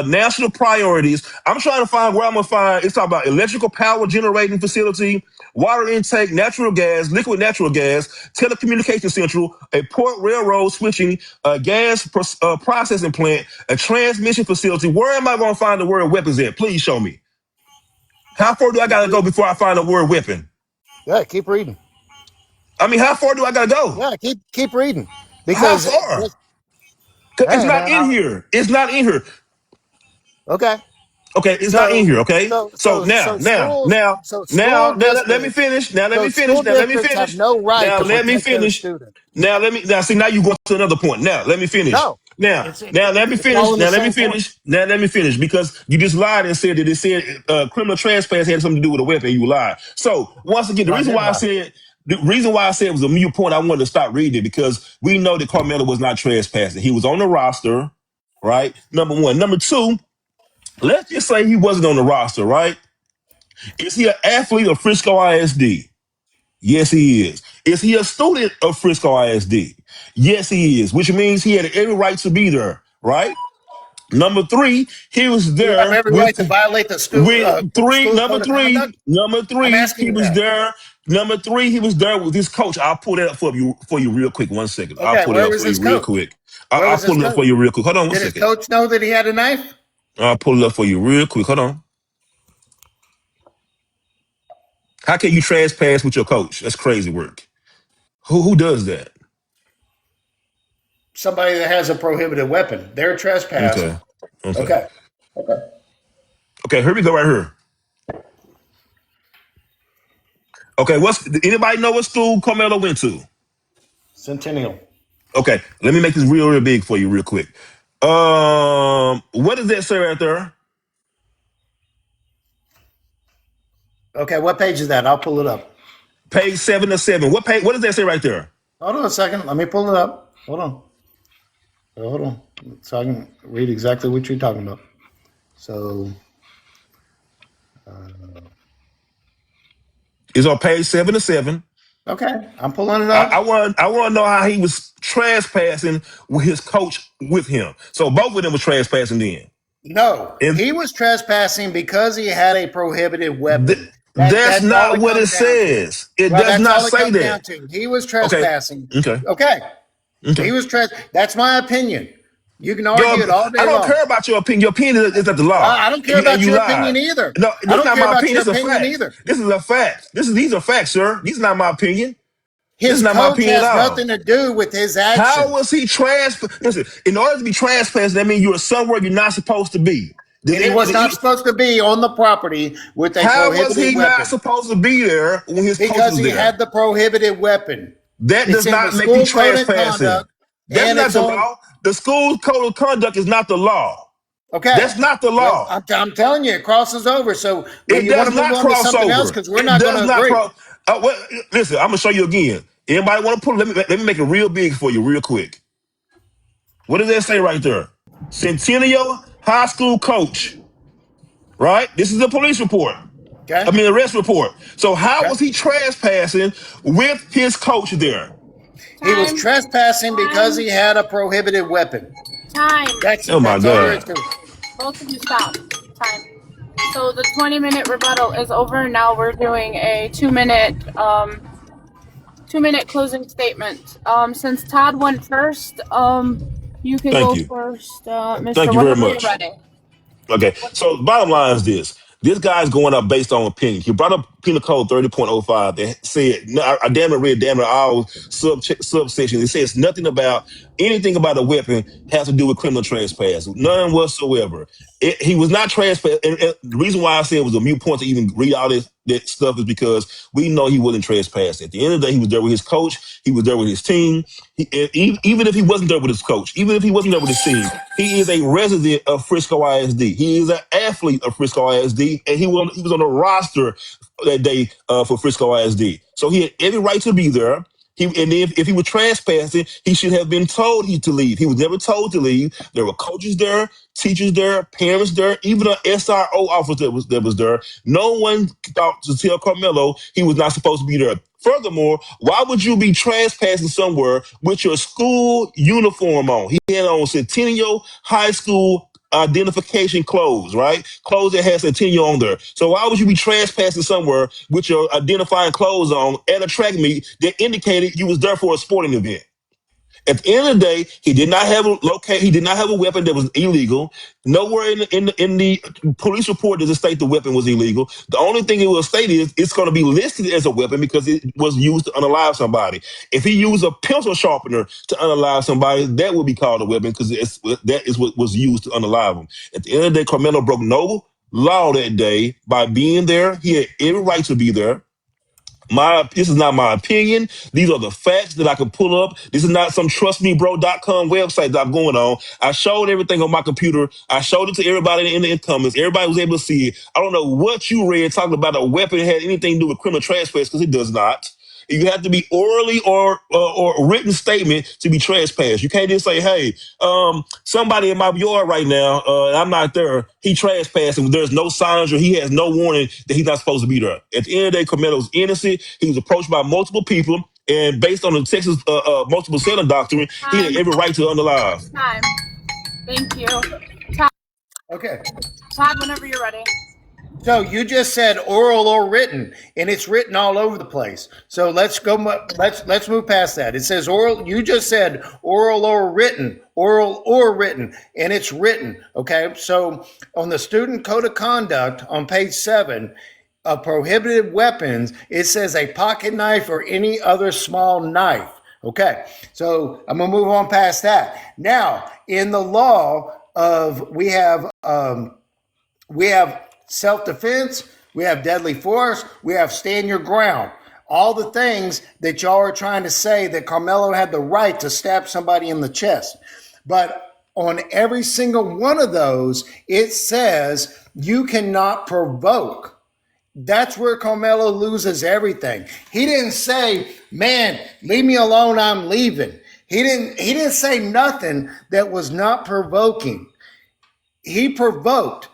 national priorities. I'm trying to find where I'm gonna find. It's talking about electrical power generating facility, water intake, natural gas, liquid natural gas, telecommunication central, a port railroad switching, a processing plant, a transmission facility. Where am I gonna find the word weapons at? Please show me. How far do I Keep gotta go reading. before I find the word weapon? Yeah, keep reading. I mean, how far do I gotta go? Yeah, keep reading. How Because far? 'Cause it's hey not man, in here. It's not in here. okay. Okay, it's not in So here. Okay, so so so now, so now, schools now, so now, school now let me districts finish. Now let so me finish. school Now let me districts have finish. no right Now to let me protect their finish. students. Now see now you going to another point. Now let me finish. No, Now let me it's finish. all in the Now let me same point. finish. Now let me finish because you just lied and said that it said criminal trespass had something to do with a weapon. You lied. So once again, No, I didn't lie. the reason why I said it was a mute point, I wanted to stop reading it because we know that Carmelo was not trespassing. He was on the roster, right? Number one. Number two, let's just say he wasn't on the roster, right? Is he an athlete of Frisco ISD? Yes, he is. Is he a student of Frisco ISD? Yes, he is, which means he had every right to be there, right? Number three, he was Do you have there every right to violate the school code of conduct? number I'm three, asking he you was that. there. Number three, he was there with his coach. I'll pull that up for you real quick. 1 second. I'll Okay, pull it where up was for you his real coach? quick. Where I'll was his pull it up for coach? you real quick. Hold on one Did his second. coach know that he had a knife? I'll pull it up for you real quick. Hold on. How can you trespass with your coach? That's crazy work. Who does that? Somebody that has a prohibited weapon. They're trespassing. Okay. Okay. Okay. Okay, here we go right here. Okay, anybody know what school Carmelo went to? Centennial. Okay, let me make this real big for you real quick. What does that say right there? Okay, what page is that? I'll pull it up. Page 7 of 7. What page? What does that say right there? Hold on a second. Let me pull it up. Hold on. Hold on. So I can read exactly what you're talking about. So It's on page 7 of 7. okay, I'm pulling it I up. want to know how he was trespassing with his coach with him. So both of them were trespassing then. No, And he was trespassing because he had a prohibited weapon. that's That's all not it what it comes down to. says. It Well, does that's not all it say comes down that. to. He was Okay. trespassing. Okay. Okay, Okay. he was That's my opinion. You can Yo, argue it all I day don't long. care about your opinion. Your opinion is not the law. I don't care And about you your lied. opinion either. No, I this is don't not care my about opinion. your This is a opinion fact. either. This is a fact. These are facts, sir. These are not my opinion. This is His not my coach opinion at has all. nothing to do with his How actions. was he Listen, in order to be trespassing, that means you're somewhere you're not supposed to be. And he was not supposed to be on the property with a How was prohibited he not weapon supposed to be there when his coach because was he there? had the prohibited weapon. That It's does in the not make you school code of trespassing. conduct, That's and not it's the on. law. The school code of conduct is not the law. Okay. That's not the Well, law. I'm telling you, it crosses over. So, do It you want does to move not on to cross something else? over. Because we're It not going does to not agree. cross. Listen, I'm gonna show you again. Anybody want to put? Let me make it real big for you, real quick. What does that say right there? Centennial High School coach. Right. This is the police report. Okay. Arrest report. So how Okay. was he trespassing with his coach there? He was Time. trespassing because Time. he had a prohibited weapon. Time. Oh my That's all there is God. to it. Both of you stop. Time. So the 20-minute rebuttal is over. Now we're doing a 2-minute closing statement. Since Todd went first, you can Thank go you. first, Thank Mister. you very Whenever you're much. ready. Okay, so bottom line is this. This guy's going up based on opinion. He brought up Penal Code 30.05 that said, no, I damn it read damn it all subsections. It says nothing about anything about a weapon has to do with criminal trespass. None whatsoever. He was not trespass. And the reason why I said it was a mute point to even read all that stuff is because we know he wasn't trespassing. At the end of the day, he was there with his coach. He was there with his team. Even if he wasn't there with his coach, even if he wasn't there with his team, he is a resident of Frisco ISD. He is an athlete of Frisco ISD, and he was on the roster that day for Frisco ISD. So he had every right to be there. If he was trespassing, he should have been told to leave. He was never told to leave. There were coaches there, teachers there, parents there, even an SRO officer that was there. No one thought to tell Carmelo he was not supposed to be there. Furthermore, why would you be trespassing somewhere with your school uniform on? He had on Centennial High School identification clothes, right? Clothes that has Centennial on there. So why would you be trespassing somewhere with your identifying clothes on at a track meet that indicated you was there for a sporting event? At the end of the day, he did not have He did not have a weapon that was illegal. Nowhere in the police report does it state the weapon was illegal. The only thing it will state is it's going to be listed as a weapon because it was used to unalive somebody. If he used a pencil sharpener to unalive somebody, that would be called a weapon because that is what was used to unalive them. At the end of the day, Carmelo broke no law that day by being there. He had every right to be there. This is not my opinion. These are the facts that I can pull up. This is not some trustmebro.com website that I'm going on. I showed everything on my computer. I showed it to everybody in the comments. Everybody was able to see it. I don't know what you read talking about a weapon had anything to do with criminal trespass because it does not. You have to be orally or written statement to be trespassed. You can't just say, "Hey, somebody in my yard right now, I'm not there. He trespassing. There's no signs or he has no warning that he's not supposed to be there." At the end of the day, Carmelo's innocent. He was approached by multiple people, and based on the Texas multiple selling doctrine, he had Time. every right to unalive. Time. Thank you. Todd, Okay. whenever you're ready. So you just said oral or written, and it's written all over the place. So let's go. Let's move past that. It says oral. You just said oral or written, and it's written. Okay. So on the student code of conduct on page 7 of prohibited weapons, it says a pocket knife or any other small knife. Okay. So I'm gonna move on past that. Now in the law of we have self-defense, we have deadly force, we have stand your ground. All the things that y'all are trying to say that Carmelo had the right to stab somebody in the chest. But on every single one of those, it says you cannot provoke. That's where Carmelo loses everything. He didn't say, "Man, leave me alone, I'm leaving." He didn't say nothing that was not provoking. He provoked.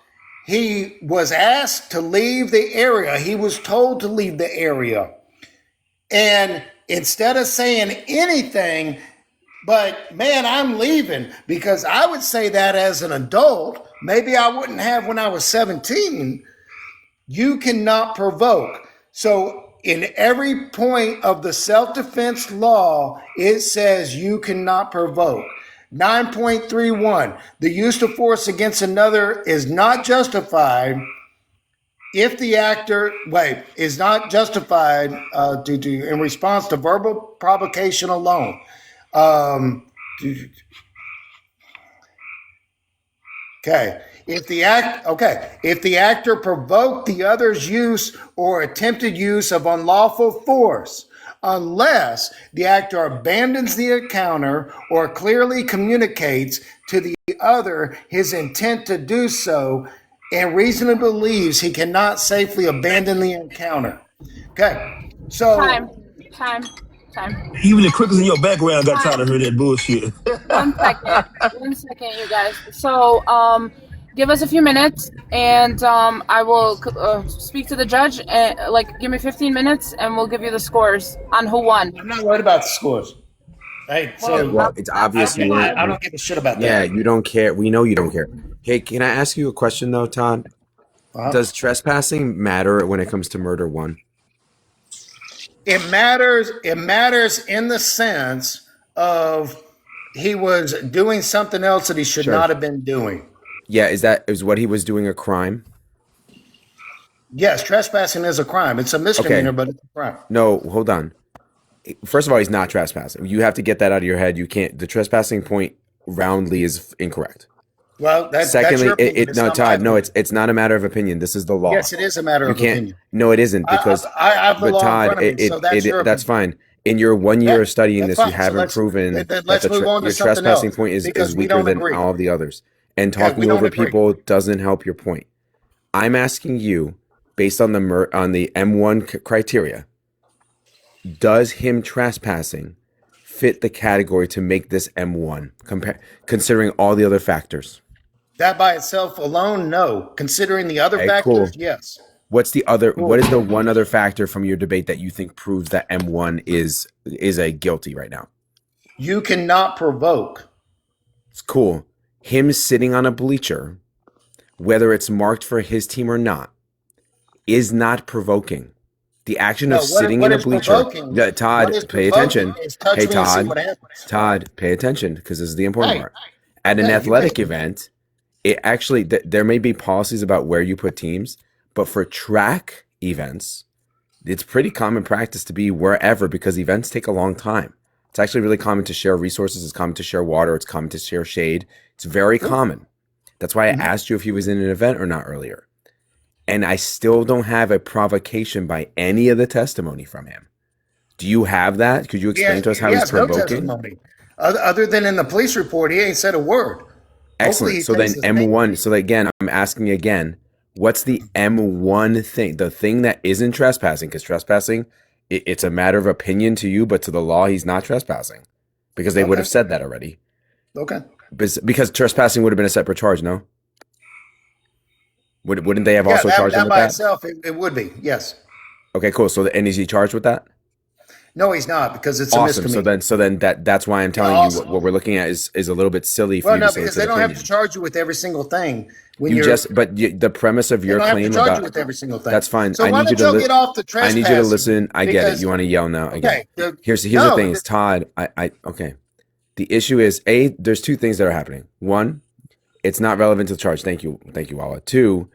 He was asked to leave the area. He was told to leave the area. And instead of saying anything, but man, I'm leaving, because I would say that as an adult, maybe I wouldn't have when I was 17. You cannot provoke. So in every point of the self-defense law, it says you cannot provoke. 9.31, the use of force against another is not justified if the actor is not justified in response to verbal provocation alone. Okay. If the actor provoked the other's use or attempted use of unlawful force, unless the actor abandons the encounter or clearly communicates to the other his intent to do so and reasonably believes he cannot safely abandon the encounter. Okay. So Time. Even the crickets in your background got tired of hearing that bullshit. 1 second, you guys. So, give us a few minutes, and I will speak to the judge. And give me 15 minutes, and we'll give you the scores on who won. I'm not worried about the scores. Hey, so Well, it's obvious you weren't. I don't give a shit about that. Yeah, you don't care. We know you don't care. Hey, can I ask you a question though, Todd? Does trespassing matter when it comes to murder one? It matters. It matters in the sense of he was doing something else that he should not have been doing. Yeah, is what he was doing a crime? Yes, trespassing is a crime. It's a misdemeanor, but it's a crime. No, hold on. First of all, he's not trespassing. You have to get that out of your head. You can't. The trespassing point roundly is incorrect. Well, secondly, that's your opinion. Todd. No, it's not a matter of opinion. This is the law. Yes, it is a matter of opinion. No, it isn't, because I have the law Todd, in front of me, so that's your that's opinion. fine. In your 1 year of studying this, fine. you haven't proven let's that move on to your something trespassing else, point is because we weaker don't than agree. all of the others. And we talking don't over agree. people doesn't help your point. I'm asking you, based on the M1 criteria, does him trespassing fit the category to make this M1, considering all the other factors? That by itself alone, no. Considering the other factors, yes. What's the other? What is the one other factor from your debate that you think proves that M1 is a guilty right now? You cannot provoke. It's cool. Him sitting on a bleacher, whether it's marked for his team or not, is not provoking. The action of sitting in a bleacher. Todd, pay attention. Hey, Todd, pay attention, because this is the important part. At an athletic event, it actually, there may be policies about where you put teams, but for track events, it's pretty common practice to be wherever, because events take a long time. It's actually really common to share resources. It's common to share water. It's common to share shade. It's very common. That's why I asked you if he was in an event or not earlier. And I still don't have a provocation by any of the testimony from him. Do you have that? Could you explain to us how he's provoking? No testimony. Other than in the police report, he ain't said a word. Excellent. So then M1, so again, I'm asking again, what's the M1 thing? The thing that isn't trespassing, because trespassing, it's a matter of opinion to you, but to the law, he's not trespassing, because they would have said that already. Okay. Because trespassing would have been a separate charge, no? Wouldn't they have also charged him with that? That by itself, it would be, yes. Okay, cool. So, and is he charged with that? No, he's not, because it's a misdemeanor. So then that's why I'm telling you what we're looking at is a little bit silly for you to say. Because they don't have to charge you with every single thing. The premise of your claim about charge you with every single thing. That's fine. So why don't you get off the trespassing? I need you to listen. I get it. You want to yell now. Okay. Here's the thing. Is Todd. Okay. The issue is there's two things that are happening. One, it's not relevant to the charge. Thank you, Walla. Two,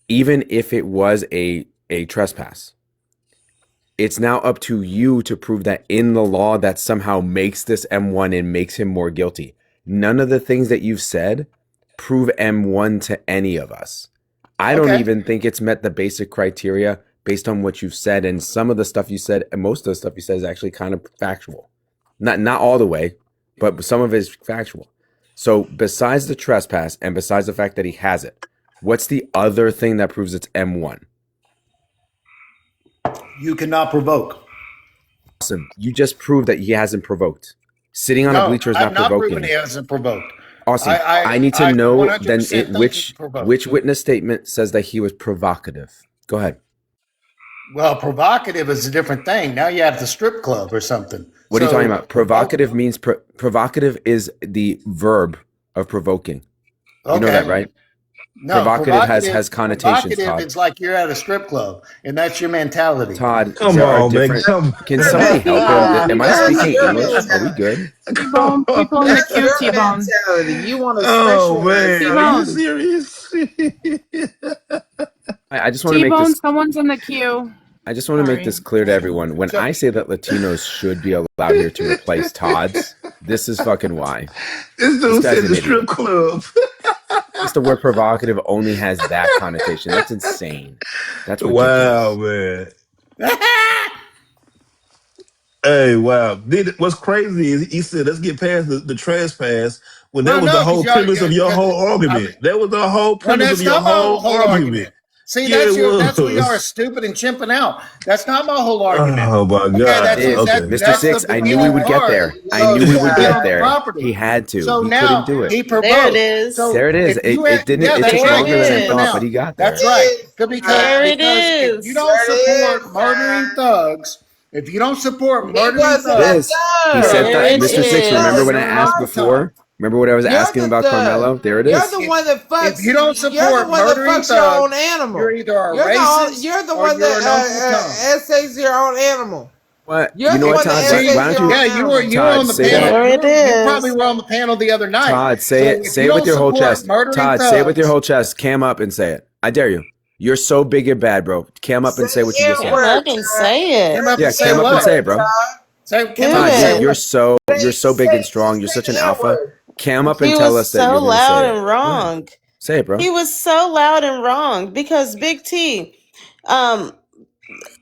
even if it was a trespass, it's now up to you to prove that in the law that somehow makes this M1 and makes him more guilty. None of the things that you've said prove M1 to any of us. I don't even think it's met the basic criteria based on what you've said. And some of the stuff you said, and most of the stuff you said is actually kind of factual. Not all the way, but some of it is factual. So besides the trespass and besides the fact that he has it, what's the other thing that proves it's M1? You cannot provoke. Awesome. You just proved that he hasn't provoked. Sitting on a bleacher is I've not provoking. proven he hasn't provoked. Awesome. I need to know then 100% which witness statement says that he was provocative. Go ahead. Well, provocative is a different thing. Now you have the strip club or something. What are you talking about? Provocative means provocative is the verb of provoking. You know that, right? No, provocative has connotations. Provocative is like you're at a strip club, and that's your mentality. Todd, come on, man. Can somebody help him? Am I speaking English? Are we good? T-Bone, people in the queue, T-Bone. You want to Oh man, are you serious? I just want to make T-Bone, this. Someone's in the queue. I just want to make this clear to everyone. When I say that Latinos should be allowed here to replace Todd's, this is fucking why. This dude said the strip club. Just the word provocative only has that connotation. That's insane. That's ridiculous. Wow, man. Hey, wow. What's crazy is he said, let's get past the trespass when that was the whole premise of your whole argument. That was the whole premise of your whole argument. See, that's where you are stupid and chimping out. That's not my whole argument. Oh, my God. Mr. Six, I knew we would get there. I knew we would get there. He had to. So he now couldn't do it. he provoked. There it is. So there it is. It didn't. Yeah, it took longer than I thought, but he got there. That's right. Because is. if you don't support murdering thugs, if you don't support murdering thugs, he said that. Mr. Six, remember when I asked before? Remember what I was asking about Carmelo? There it is. You're the one that fucks. If you don't support murdering thugs, your own animal. You're either a racist You're the or one you're that essays your own animal. What? You're you know what, Todd? Why don't you? Yeah, you were on the panel. There it is. You probably were on the panel the other night. Todd, say it. Say it with your whole chest. Todd, say it with your whole chest. Cam up and say it. I dare you. You're so big and bad, bro. Cam up and say what you just said. Cam up and say it. Cam up yeah, cam up and say it, bro. Todd, you're so big and strong. You're such an alpha. Cam up and tell us that you're so loud and wrong. Yeah. Say it, bro. He was so loud and wrong because Big T,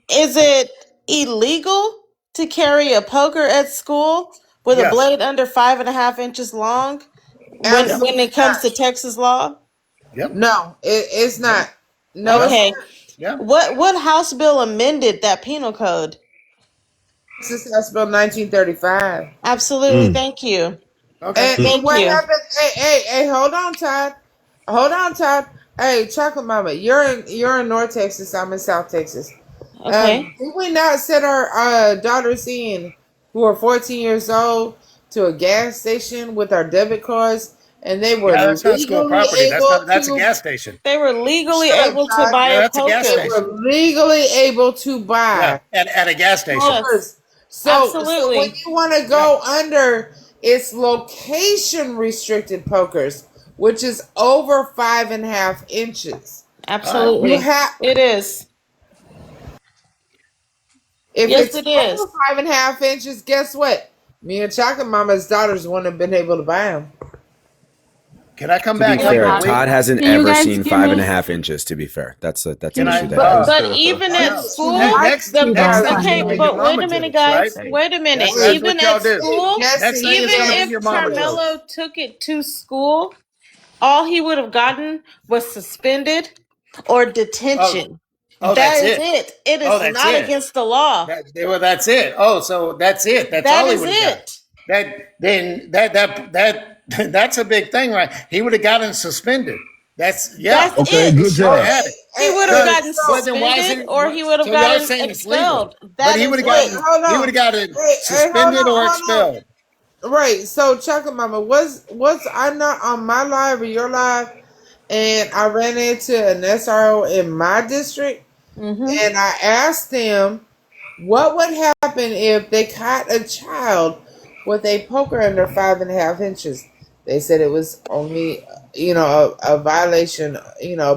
is it illegal to carry a poker at school with a blade under 5.5 inches long when it comes to Texas law? Yep. No, it's not. No. Okay. Yeah. What House bill amended that penal code? This is House Bill 1935. Absolutely. Thank you. Okay. And what happened? Hey, hold on, Todd. Hey, Chocolate Mama, you're in North Texas. I'm in South Texas. Okay. Did we not send our daughters in, who are 14 years old, to a gas station with our debit cards, and they were that's not school property. That's a gas station. They were legally able to buy a poker. They were legally able to buy at a gas station. Yes. So when you want to go under, it's location restricted pokers, which is over 5.5 inches. Absolutely. It is. If it's over 5.5 inches, guess what? Me and Chocolate Mama's daughters wouldn't have been able to buy them. Can I come to back? To be fair, Todd hasn't ever seen 5.5 inches. To be fair, that's an issue that. But even at school, but wait a minute, guys. Right? Wait a minute. Even at school, even if Carmelo took it to school, all he would have gotten was suspended or detention. That is it. It is not against the law. That's it. Oh, so that's it. That's all he would have got. That's a big thing, right? He would have gotten suspended. That's okay. Good job. He would have gotten suspended, or he would have gotten expelled. But he would have gotten suspended or expelled. Right. So, Chocolate Mama, was I not on my live or your live, and I ran into an SRO in my district, and I asked them what would happen if they caught a child with a poker under 5.5 inches. They said it was only, a violation,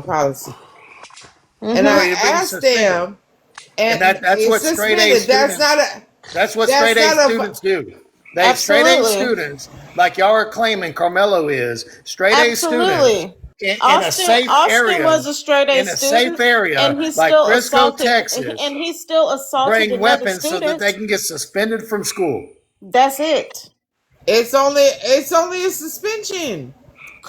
policy. And I asked them, and that's what straight A students. That's what straight A students do. They straight A students, like y'all are claiming Carmelo is straight A students in a safe area. Was a straight A in a safe area, and he like still Frisco, assaulted, Texas. And he still assaulted bring weapons so that they can get suspended from school. That's it. It's only a suspension.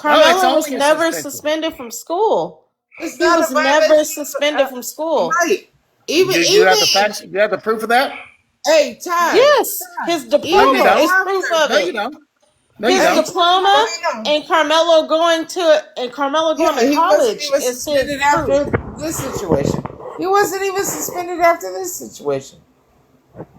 It's Carmelo was only a never suspension. suspended from school. It's He not a was never violation. suspended from school. Right. Even You have the even facts. You have the proof of that? hey Todd, Yes, his No, you diploma don't. is proof of No, you it. don't. No, you His don't. diploma damn. and Carmelo going Yeah, to he wasn't college even is his suspended proof. after this situation. He wasn't even suspended after this situation.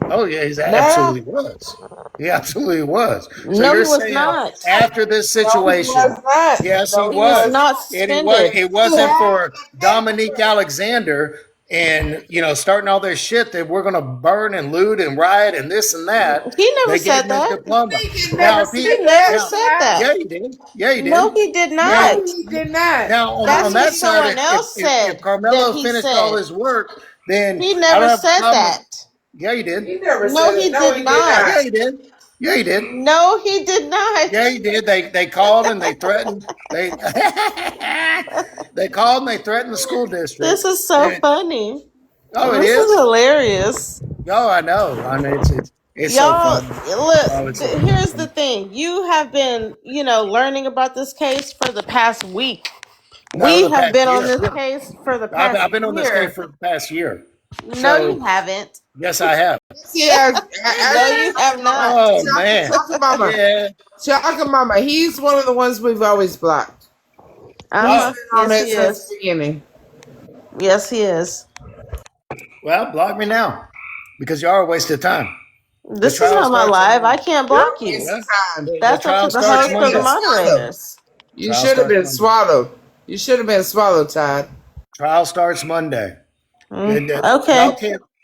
Oh yeah, he Now, absolutely was. He absolutely was. So No, you're he was saying not. after this no, he was situation, not. yes, he No, He he was was was, not and suspended. it You wasn't have for the Dominique paperwork. Alexander and starting all this shit that we're gonna burn and loot and riot and this and that. He never They gave said him his that. diploma. He Now, never if said he He never that, now, said Todd. that. yeah, he did. Yeah, he No, did. he did Now, No, not. he did not. on That's that what side, someone else if said that Carmelo he finished all said. his work, then He I never don't have a said problem with. that. Yeah, he did. He never No, said it. he No, did he did not. not. Yeah, he did. Yeah, he did. No, he did not. Yeah, he did. They called and they threatened. They they called and they threatened the school This district. is so And funny. it This is is. hilarious. Oh, I know. I mean, it's so Y'all, funny. Oh, look, it's so here's the funny. thing. You have been, learning about this case for the past week. No, We the have past been on year. this case for the I've past been on this case year. for the past year. No, you So haven't. yes, I have. Yeah, No, you have not. Oh man. Chaka Mama. Yeah. Chaka Mama. He's one of the ones we've always blocked. He's Oh been on Yes, it he since is. the beginning. Yes, he is. well, block me now because you are a waste of time. The This is trial not my starts on live. I Monday. can't You're block a waste you. Yeah. of time. The That's up to trial the You starts should host have or the been Monday. swallowed. moderators. You Trial should have starts been Monday. swallowed. You should have been swallowed, Todd. Trial starts Monday. And Okay.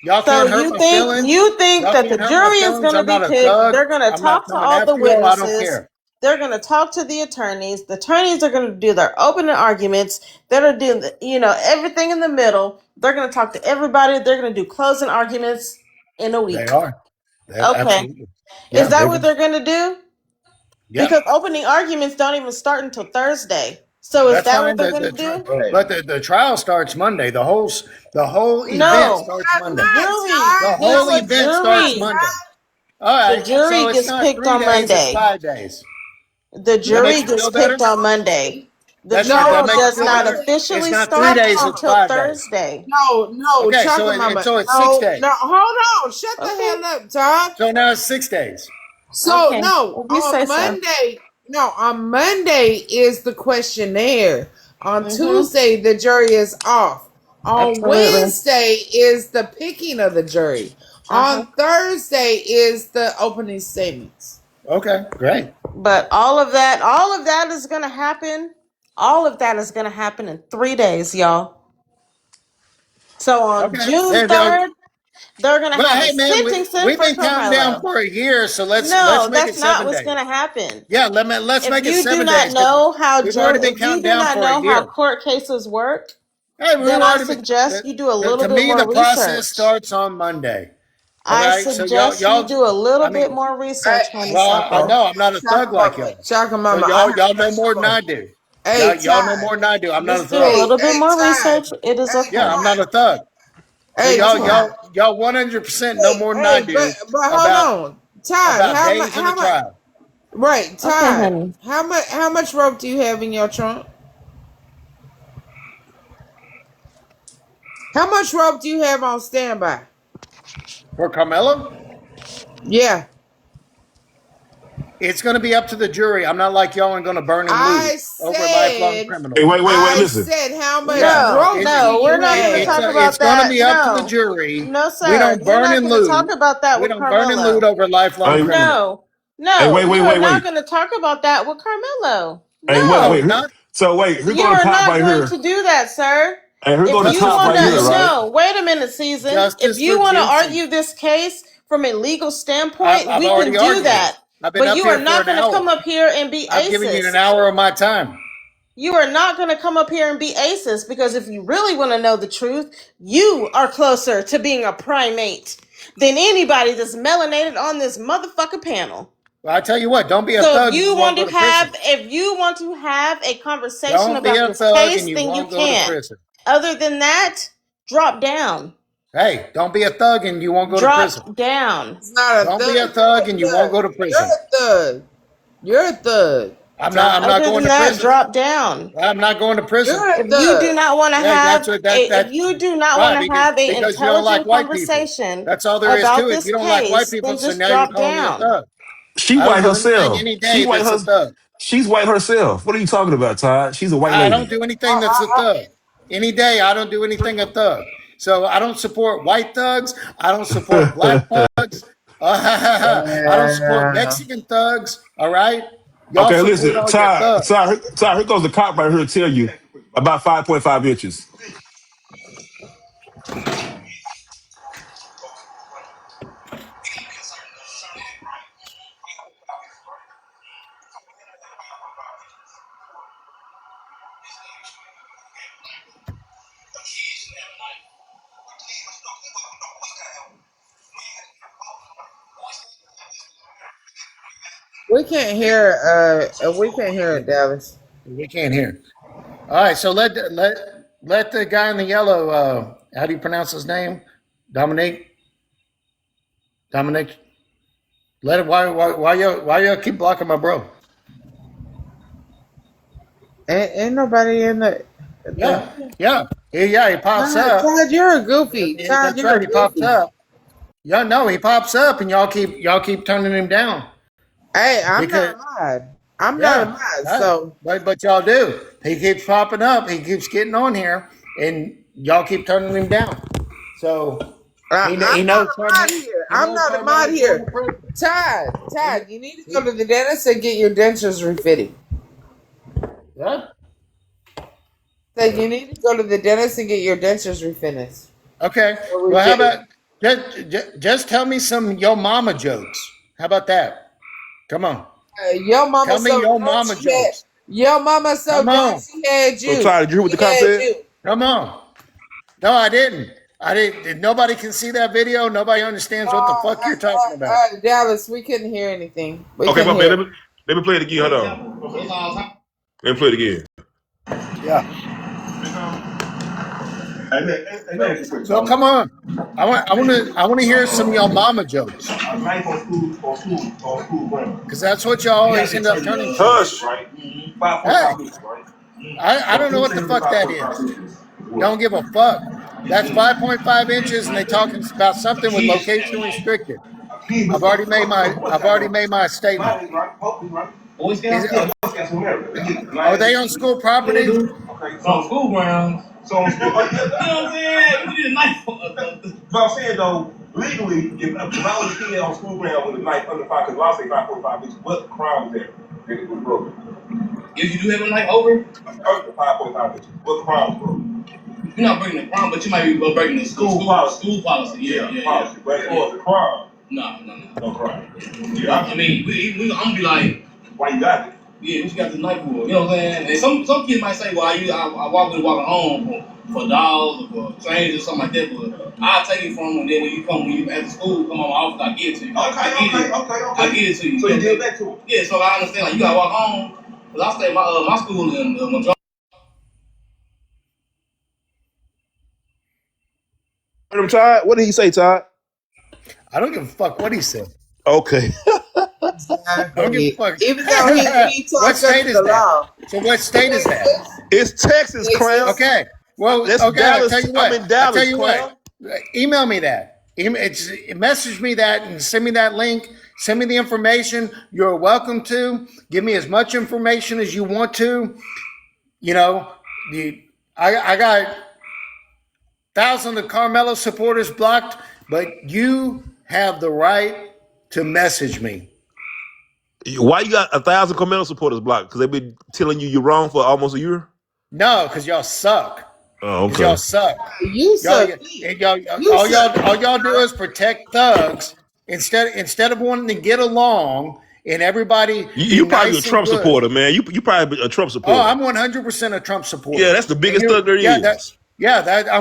y'all So can't hurt my feelings. you think Y'all that the can't hurt my jury is feelings. going to I'm be not a picked? thug. They're going to I'm not talk to no all the nephew. I don't witnesses. care. They're going to talk to the attorneys. The attorneys are going to do their opening arguments. They're going to do everything in the middle. They're going to talk to everybody. They're going to do closing arguments in a They week. are. They Okay. absolutely. Is Yeah, that they're what gonna. they're going to do? Yep. Because opening arguments don't even start until Thursday. So is That's that what fine. they're going to do? But the trial starts Monday. The whole event No. starts Todd, Monday. not Jury. The Todd. We have whole No, a it's event starts not jury. Monday. Todd. All The right. jury So it's gets not picked 3 on days. It's Monday. 5 days. The That makes jury you gets feel better. picked on Monday. The That No, trial makes you does feel not better. It's officially not 3 start days. It's until 5 days. Thursday. no, Okay. So Chaka Mama. it's 6 days. No, hold on. Shut the Okay. hell up, Todd. So now it's 6 days. So Okay. no, If you say so. On Monday is the questionnaire. On Mm-hmm. Tuesday, the jury is off. On Absolutely. Wednesday is the picking of the jury. Uh-huh. On Thursday is the opening statements. Okay. Great. But all of that is gonna happen. All of that is gonna happen in 3 days, y'all. So on Okay. June Then, 3rd, they're gonna but have a hey, man, sentencing we've for been counting down Carmelo. for a year, so let's No, make that's it not 7 what's days. gonna happen. Yeah, let's If make it you do 7 not days because know how we've already been if you counting do down not for a know how year. court cases work, Hey, we've then I already been. suggest you do a little To bit me, more the process research. starts on Monday. All I right, so y'all, suggest you do a little I bit mean, more Hey, research, hey, well, I honeysuckle. know I'm not a thug Chaka like Mama, y'all. Chaka So Mama, I have y'all a know question more than for you. I do. Hey, Y'all know more Todd. than I do. I'm not a Just do a thug. little bit Hey, more Todd. research. It is Hey, Yeah, okay. I'm not a thug. So hey, Todd. y'all 100% know more than I do But hold about on, Todd. How much? days in the How much? trial. Right, Okay, Todd. honey. How much rope do you have in your trunk? How much rope do you have on standby? For Carmelo, Yeah, it's going to be up to the jury. I'm not like y'all and going to burn and loot I over lifelong said. Hey, criminals. wait, I listen. said, how much Yeah, No, rope it's do no, we're you not going to it's talk have? it's about going to that. be up to the No, jury. no, We sir. don't We're burn not and going to talk loot. about that We with don't burn and loot Carmelo. over lifelong Hey, criminals. No, hey, no, wait, you wait, are wait, not wait. going to talk about that with Carmelo. Hey, No, wait. we're No, not. So wait, here you go the are top not right going here. to do that, sir. Hey, here go If the you top Justice want right for here, to, right? Jensen. no, wait a minute, Season. If Justice for you want to Jensen. argue this case from a legal standpoint, I've we can already do argued it. that. I've been But up you are here for not an going to hour. come up here and be I've given you an aces. hour of my time. You are not going to come up here and be aces because if you really want to know the truth, you are closer to being a primate than anybody that's melanated on this motherfucking panel. Well, I tell you what, don't be a So thug and you won't go to prison. if you want to have a conversation Don't be about a this thug and case, you then you won't go to can. prison. Other than that, drop down. Hey, don't be a thug and you won't go to prison. Drop down. It's not a Don't thug. be a thug and you won't go to prison. You're a thug. You're a thug. I'm not Other going than to that, prison. drop down. I'm not going to prison. You're a If you do thug. not want to Yeah, have that's what if you do not want why? to have an Because you don't like intelligent white people. conversation That's all there is to about it. this You don't like white case, people, then so just now you're drop calling me a down. thug. She I don't white do anything herself. any day that's a thug. She's white herself. What are you talking about, Todd? She's a white I don't lady. do anything that's a thug. Any day, I don't do anything a thug. So I don't support white thugs. I don't support black thugs. I don't support Mexican thugs. All right, y'all Okay, support listen, all your thugs. Todd, here goes the cop right here to tell you about 5.5 inches. We can't hear. We can't hear it, Dallas. We can't hear. All right, so let the guy in the yellow. How do you pronounce his name? Dominique. Dominic. Let it. Why y'all keep blocking my bro? Ain't nobody in the. Yeah. He pops up. Todd, you're a goofy. Todd, That's you're right. a He pops goofy. up. Yeah, no, he pops up, and y'all keep turning him down. Hey, I'm Because not mad. I'm not yeah, mad. So but y'all do. He keeps popping up. He keeps getting on here, and y'all keep turning him down. So I'm he not knows a mod here. I'm not a mod here. Todd, you need to go to the dentist and get your dentures refitted. Yeah. So you need to go to the dentist and get your dentures refitted. Okay. Well, how about just tell me some yo mama jokes? How about that? Come on. Your mama Tell me so yo dumb mama she had. jokes. Your mama so Come dumb on. she had So, you. Todd, did you hear what the She cop had said? you. Come on. No, I didn't. I didn't. Nobody can see that video. Nobody understands what the fuck you're talking about. Dallas, we couldn't hear anything. We Okay, couldn't my bad. hear. Let me play it again. Hold on. Let me play it again. Yeah. So come on. I want to hear some of y'all mama jokes. Because that's what y'all always end up turning to. Hush. Hey, I don't know what the fuck that is. Don't give a fuck. That's 5.5 inches, and they talking about something with location restricted. I've already made my statement. Are they on school property? Okay, so on school grounds. So on school, you know what I'm saying? We need a knife. But I'm saying though, legally, if I was a kid on school ground with a knife under 5, because law say 5.5 inches, what crime was there? That it was broken. If you do have a knife over 5.5 inches, what crime was broken? You're not breaking the crime, but you might be breaking the school policy. School policy, yeah. Policy. But as far as the crime, no crime. Yeah, I mean, I'm gonna be like, why you got it? Yeah, what you got the knife for? You know what I'm saying? And some kids might say, well, I walk home for dolls or for change or something like that, but I'll take it from them, and then when you at the school, come on my office, I get it to you. Okay. I get it to you. So you give that to them? Yeah, so I understand, like, you gotta walk home, because I stay my school in majority. Todd, what did he say, Todd? I don't give a fuck what he said. Okay. I don't give a fuck. Even though he What talks state under is the that? law. So what state is that? It's Texas, clown. Okay. Well, That's okay. Dallas. I I'm in tell Dallas, you clown. what. Email me that. Message me that and send me that link. Send me the information. You're welcome to give me as much information as you want to. You know, I got thousands of Carmelo supporters blocked, but you have the right to message me. Why you got 1,000 Carmelo supporters blocked? Because they've been telling you you're wrong for almost a year? No, because y'all suck. Oh, Because okay. y'all suck. You suck. All y'all do is protect thugs instead of wanting to get along and everybody You be probably nice a Trump and good. supporter, man. You probably a Trump supporter. Oh, I'm 100% a Trump supporter. Yeah, that's the biggest thug there is. I'm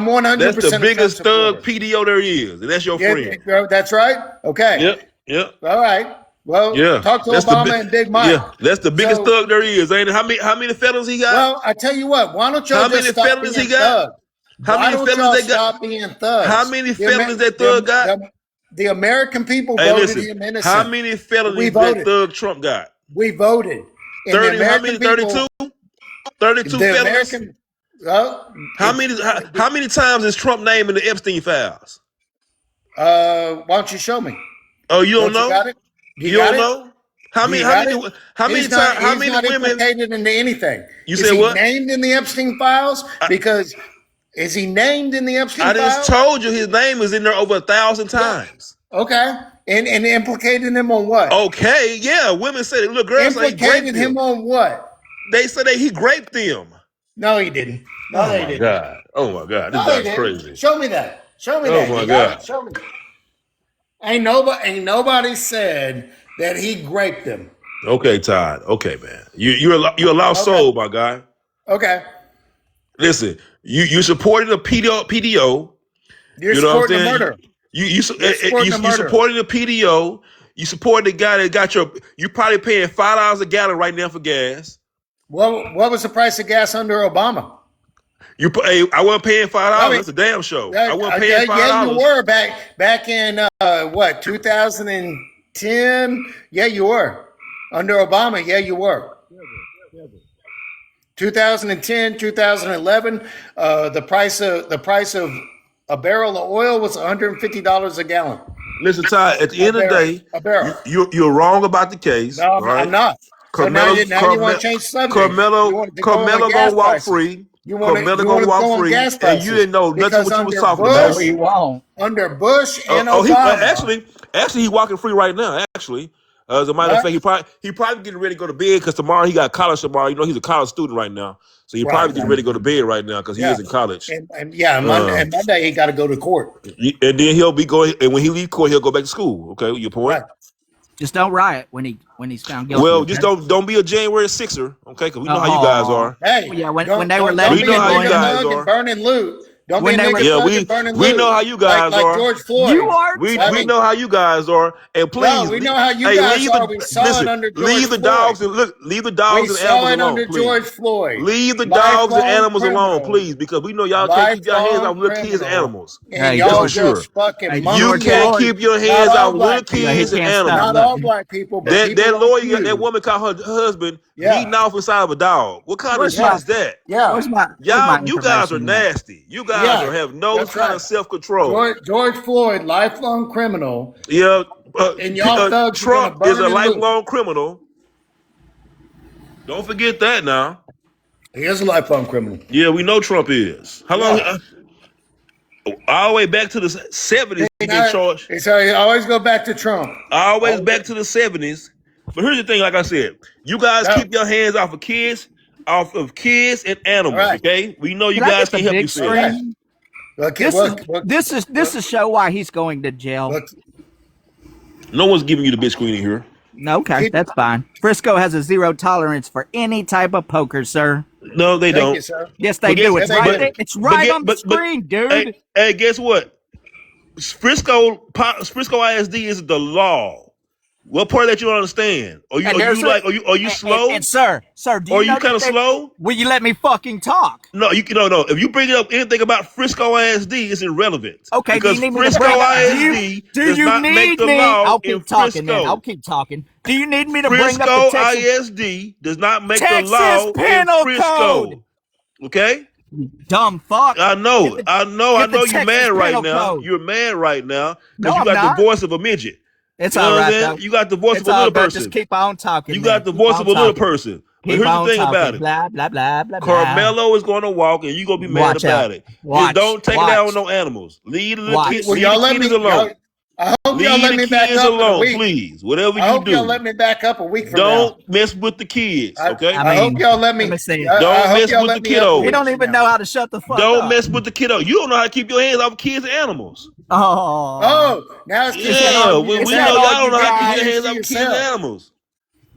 100% That's the a Trump biggest supporter. thug PDO there is, and that's your friend. That's right. Okay. Yep. All right. Well, Yeah. talk to That's Obama and Big Mike. Yeah, that's the biggest thug there is, ain't it? How many felons he got? Well, I tell you what. Why don't y'all How just many stop felonies being he got? thugs? How Why many don't felons y'all they got? stop being How thugs? many felons that Thug got? The American people Hey, voted listen. him How innocent. many We felonies that voted. Thug Trump got? We voted. And the 30. How American many? people, 32. 32 the felonies. American, well, How many? How many times is Trump named in the Epstein files? why don't you show me? Oh, you don't Don't you know? got it? You You got don't it? know? How Do many? you How got many? it? How many times? How He's many not women? implicated into anything. You Is said he what? named in the Epstein files? Because is he named in the I Epstein just files? told you his name is in there over 1,000 Yeah. times. Okay. And implicated him on what? Okay, yeah. Women say little girls say he Implicated raped him them. on what? They said that he raped them. No, he didn't. No, Oh they my didn't. god. Oh my god. This No, he guy's didn't. crazy. Show me that. Show me Oh that. my You got it? god. Show me. Ain't nobody said that he raped them. Okay, Todd. Okay, man. You're a lost Okay. soul, my guy. Okay. Listen, you supported a PDO. You're You know what I'm supporting the saying? murder. You You're supporting the you murder. supported the PDO. You supported the guy that got your. You probably paying $5 a gallon right now for gas. What was the price of gas under Obama? Hey, I wasn't paying $5. I mean, That's a damn show. I wasn't paying yeah, you $5. were back in what 2010? Yeah, you were under Obama. Yeah, you were. 2010, 2011. The price of a barrel of oil was $150 a gallon. Listen, Ty. At the end of the day, A barrel. you're wrong about the case. No, All right, I'm not. So now you want to change the subject. You want to go on Carmelo gas gonna walk prices. free. You want Carmelo to gonna walk go on free, gas and you prices didn't know nothing because what you was under talking Bush, about. won't. under Bush and Oh, Obama. actually, he's walking free right now. Actually, as a matter of What? fact, he probably getting ready to go to bed because tomorrow he got college tomorrow. You know, he's a college student right now, so he probably getting ready to go to bed right now because he Yeah. is in college. And Monday he got to go to court. And then he'll be going. And when he leave court, he'll go back to school. Okay, your point. Right. Just don't riot when he's found guilty. Well, okay? just don't be a January 6er, okay? Because we know how you guys are. Hey, yeah, when they were letting we know how you guys and are. burning loot. Don't When be a they nigga were- Yeah, thug and burning we loot. know how you guys like are. George Floyd. You are We too. know how you guys are, and please, No, we know how you guys are. We saw it under George leave the Floyd. dogs and leave the dogs We and saw animals it alone, under please. George Floyd. Leave the dogs and Lifelong animals alone, criminal. please, because we know y'all can't keep your hands off little kids and criminal. animals. And Hey, y'all for sure. just fucking Hey, You monkey. can't Floyd, keep your Not hands all off little black people. he kids and can't stop. Not animals. all black people, but people That lawyer, like that you. woman called her husband Yeah. beating off inside of a dog. What kind of Where's shit my is that? Yeah. where's my You guys are information? nasty. You guys Yeah, have no that's kind right. of self-control. George Floyd, lifelong criminal, Yeah, and y'all thugs are gonna Trump is burn a and loot. lifelong criminal. Don't forget that now. He is a lifelong criminal. Yeah, we know Trump is. How long? Yeah. All the way back to the 70s, he been charged. So you always go back to Trump. Always back to the 70s. But here's the thing, like I said, you guys No. keep your hands off of kids and animals, All right. okay? We know you Can I guys get the can't help big yourselves. screen? This is to show why he's going to jail. No one's giving you the big screen in here. Okay, that's fine. Frisco has a zero tolerance for any type of poker, sir. No, they Thank don't. you, sir. Yes, they do. It's right there. It's right on the screen, dude. Hey, guess what? Frisco ISD is the law. What part that you don't understand? Are you slow? And sir, do you are know you kind of slow? Will you let me fucking talk? No, no. If you bring up anything about Frisco ISD, it's irrelevant. Okay, because do you need Frisco me to ISD does not make the law I'll in keep talking, Frisco. man. I'll keep talking. Do you need me to bring Frisco up the Texas ISD does not make Texas the law Penal in Frisco. Code? Okay? Dumb fuck. I know you're Texas mad right Penal now. Code. You're mad right now because No, you I'm got not. the voice of a midget. It's You know all what I'm right, saying? though. You got the voice It's of a all little right. person. Just keep on talking. You man. got the Keep voice on of a little talking. person. But Keep here's the on thing talking. about it. Blah blah blah blah. Carmelo is going to walk, and you're going to be mad Watch about out. it. Watch. Just don't take Watch. it out on no animals. Leave the Watch. kids, Well, leave y'all the let kids me. alone. I hope y'all Leave let the me back kids up in a alone, week. please. Whatever I you hope y'all do, let me back up a week from don't now. mess with the kids, okay? I hope y'all let me. Let me see. I Don't hope mess y'all with let the me up a kiddos. He week don't from even now. know how to shut the fuck Don't up. mess with the kiddo. You don't know how to keep your hands off kids and animals. Oh. Oh, now it's just Yeah, on we you. know Now y'all don't know how to keep guys your hands to off kids and yourself. animals.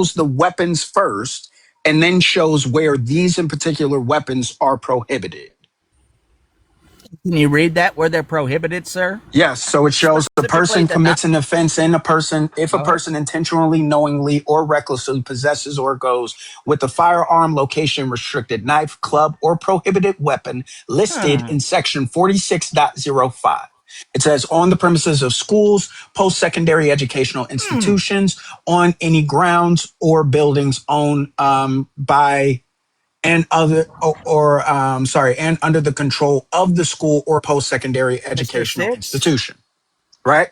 shows the weapons first and then shows where these in particular weapons are prohibited. Can you read that where they're prohibited, sir? Yes, so it shows the Specifically person the not. commits an offense and if a Go ahead. person intentionally, knowingly, or recklessly possesses or goes with a firearm, location restricted knife, club, or prohibited weapon listed in section 46.05. It says on the premises of schools, post-secondary educational institutions, on any grounds or buildings owned by and and under the control of the school or post-secondary Mr. educational Six. institution. Right?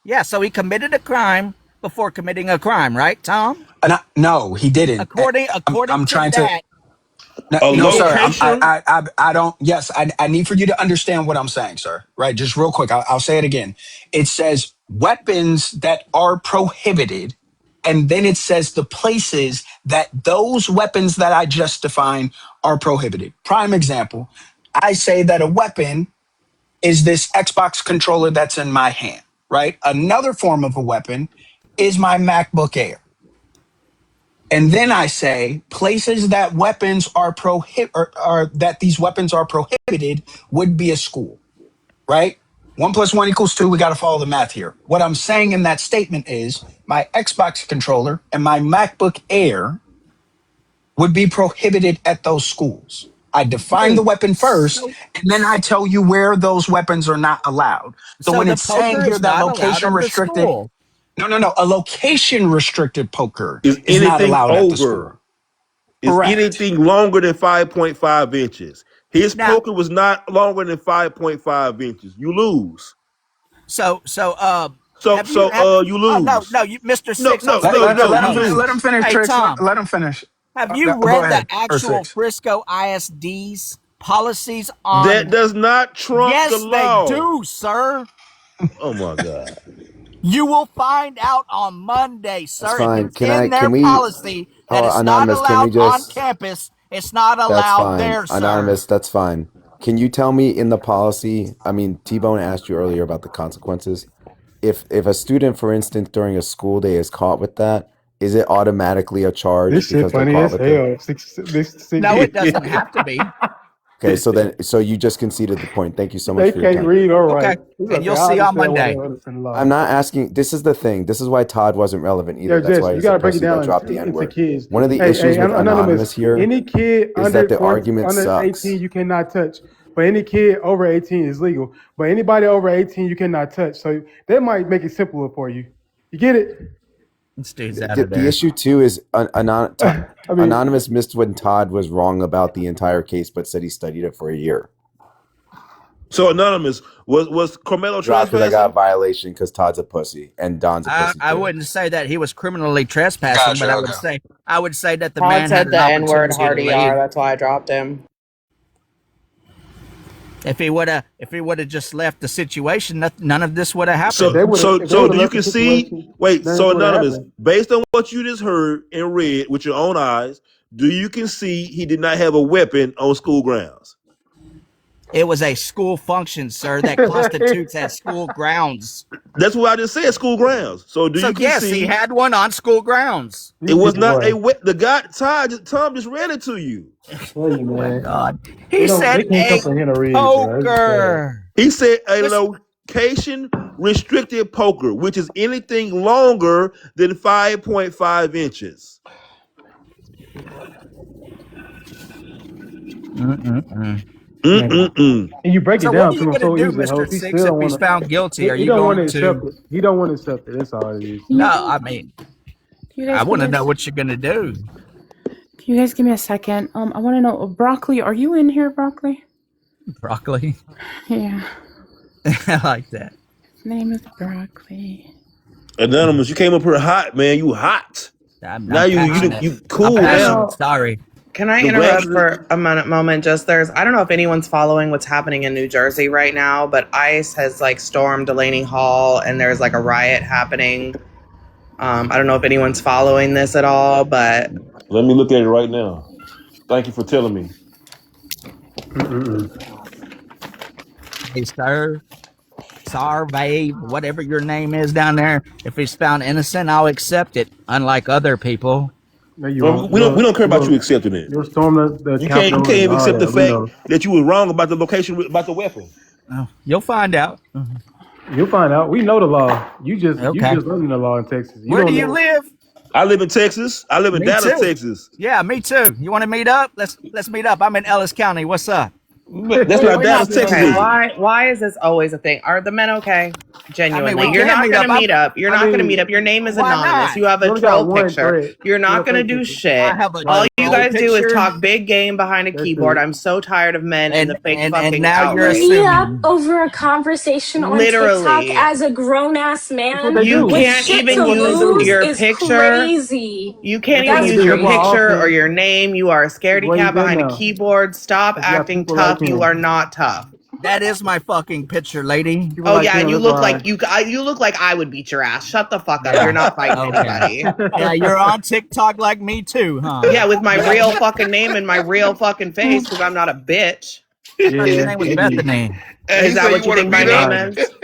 Yeah, so he committed a crime before committing a crime, right, Tom? No, he didn't. According I'm to trying to. that, No, A he no, sir. didn't. location. I don't. Yes, I need for you to understand what I'm saying, sir. Right? Just real quick. I'll say it again. It says weapons that are prohibited, and then it says the places that those weapons that I just defined are prohibited. Prime example. I say that a weapon is this Xbox controller that's in my hand, right? Another form of a weapon is my MacBook Air. And then I say places that weapons are or that these weapons are prohibited would be a school, right? 1 + 1 = 2. We got to follow the math here. What I'm saying in that statement is my Xbox controller and my MacBook Air would be prohibited at those schools. I define the Wait, weapon first, and then I tell you where those weapons are not allowed. So so when the it's saying poker here is that not allowed location at the restricted, school. no. A location restricted poker Is is not anything allowed at the school. over? Is Correct. anything longer than 5.5 inches? His Now, poker was not longer than 5.5 inches. You lose. so So have you so have you oh no, lose. no, you Mr. No, Six, I'm no, Let, no, speaking let, to no, the let you him host. let him lose. finish, Hey Tricks. Tom, Let him finish. have you Go read the ahead, or actual six. Frisco ISD's policies That on? does not trump the Yes, they law. do, sir. Oh my God. You will find out on Monday, That's sir. If fine. it's in their Can we, policy that oh, it's not anonymous, can we allowed on just, campus, it's not that's allowed fine. there, sir. Anonymous, that's fine. Can you tell me in the policy, I mean, T-Bone asked you earlier about the consequences. If a student, for instance, during a school day is caught with that, is it automatically a charge This shit because they're funny caught as with the, hell. Six No, it doesn't have to be. okay, so you just conceded the point. Thank you so much they for your can't time. read or Okay. write. It's And okay. you'll I see on understand why they Monday. don't understand the I'm law. not asking, this is the thing. This is why Todd wasn't relevant Yeah, either. That's Jess, why you he's a gotta break it pussy that down dropped the into N-word. kids. One of the Hey, issues with anonymous. Anonymous here Any kid is that the argument under sucks. 18 you cannot touch, but any kid over 18 is legal. But anybody over 18 you cannot touch. So that might make it simpler for you. You get it? This dude's out of The there. issue too is I mean, Anonymous missed when Todd was wrong about the entire case, but said he studied it for a year. So anonymous was Carmelo Dropped because I got a trespassing? violation because Todd's a pussy and Don's a pussy I too. wouldn't say that he was criminally trespassing, Gotcha. but Okay. I would say that the Todd man had said an the N word opportunity hard to ER. leave. That's why I dropped him. If he would have just left the situation, none of this would have happened. if they So would do have you left the concede? situation, Wait, none of this so would have anonymous, happened. based on what you just heard and read with your own eyes, do you concede he did not have a weapon on school grounds? It was a school function, sir, that constitutes at school grounds. That's what I just said, school grounds. So do So you yes, he concede had one on school grounds. it These was people, not boy, a the guy Tom just read it to you. tell you, Oh my man, God. He they said can't a comprehend or read it, bro. It's sad. poker. He said a This location restricted poker, which is anything longer than 5.5 inches. Mm-mm-mm. Man. Mm-mm-mm. And you break it So what down are to you him going to so do, easily, Mr. host. He Six, still if don't he's want found guilty? to. Are He you don't want going to accept to? it. He don't want to accept it. That's all it is. Can No, you I mean, can you I guys give want me to a know what you're going to do. can you guys give me a second? I want to know, Broccoli, are you in here, Broccoli? Broccoli. Yeah. I like that. His name is Broccoli. Anonymous, you came up here hot, man. You hot. Now I'm you passionate. you I'm cool passionate. now. So, Sorry. can I The interrupt wax. for a moment? Just I don't know if anyone's following what's happening in New Jersey right now, but ICE has like stormed Delaney Hall and there's like a riot happening. I don't know if anyone's following this at all, but Let me look at it right now. Thank you for telling me. Hey, sir. Sarve, whatever your name is down there. If he's found innocent, I'll accept it. Unlike other people. No, you Well, won't. we don't care about you You'll accepting it. you'll storm the You Capitol can't and even all accept the that. We fact know. that you were wrong about the location about the weapon. Oh, you'll find out. You'll find out. We know the law. You Okay. just learning the law in Texas. You Where do don't you know. live? I live in Texas. I live in Me Dallas, too. Texas. Yeah, me too. You want to meet up? Let's meet up. I'm in Ellis County. What's up? But that's not We're Dallas, not Texas, okay. is it? Why is this always a thing? Are the men okay? I mean, Genuinely, we you're can not meet gonna up. meet up. You're I not gonna meet up. mean, Your name is Why anonymous. not? You have you a only got troll one picture. threat. You're You not got gonna fake do picture. I shit. have a All Right. you troll guys do is picture, talk big game behind a That's keyboard. it. I'm so tired of men and the fake and fucking now you're Meet outrage. up assuming. over a conversation on TikTok Literally, as a grown ass That's what man they you do. with can't shit even to That's what they use lose do. your is picture. crazy. You can't That's what even they That's use do. your That's why crazy. picture or often your name. You are a that's scaredy why he's cat dead behind a now. keyboard. Stop Because you got acting people like tough. You are him. not tough. That is my fucking picture, lady. People Oh like yeah, and him. you That's look why. like you look like I would beat your ass. Shut the fuck up. You're Yeah. not fighting Okay. anybody. Yeah, you're on TikTok like me too, huh? Yeah, with my You got real fucking name and my real fucking face because I'm not a bitch. I thought your Yeah, name was maybe. Bethany. And Is he that said, "You what you want to think my meet name up?" Nah. is?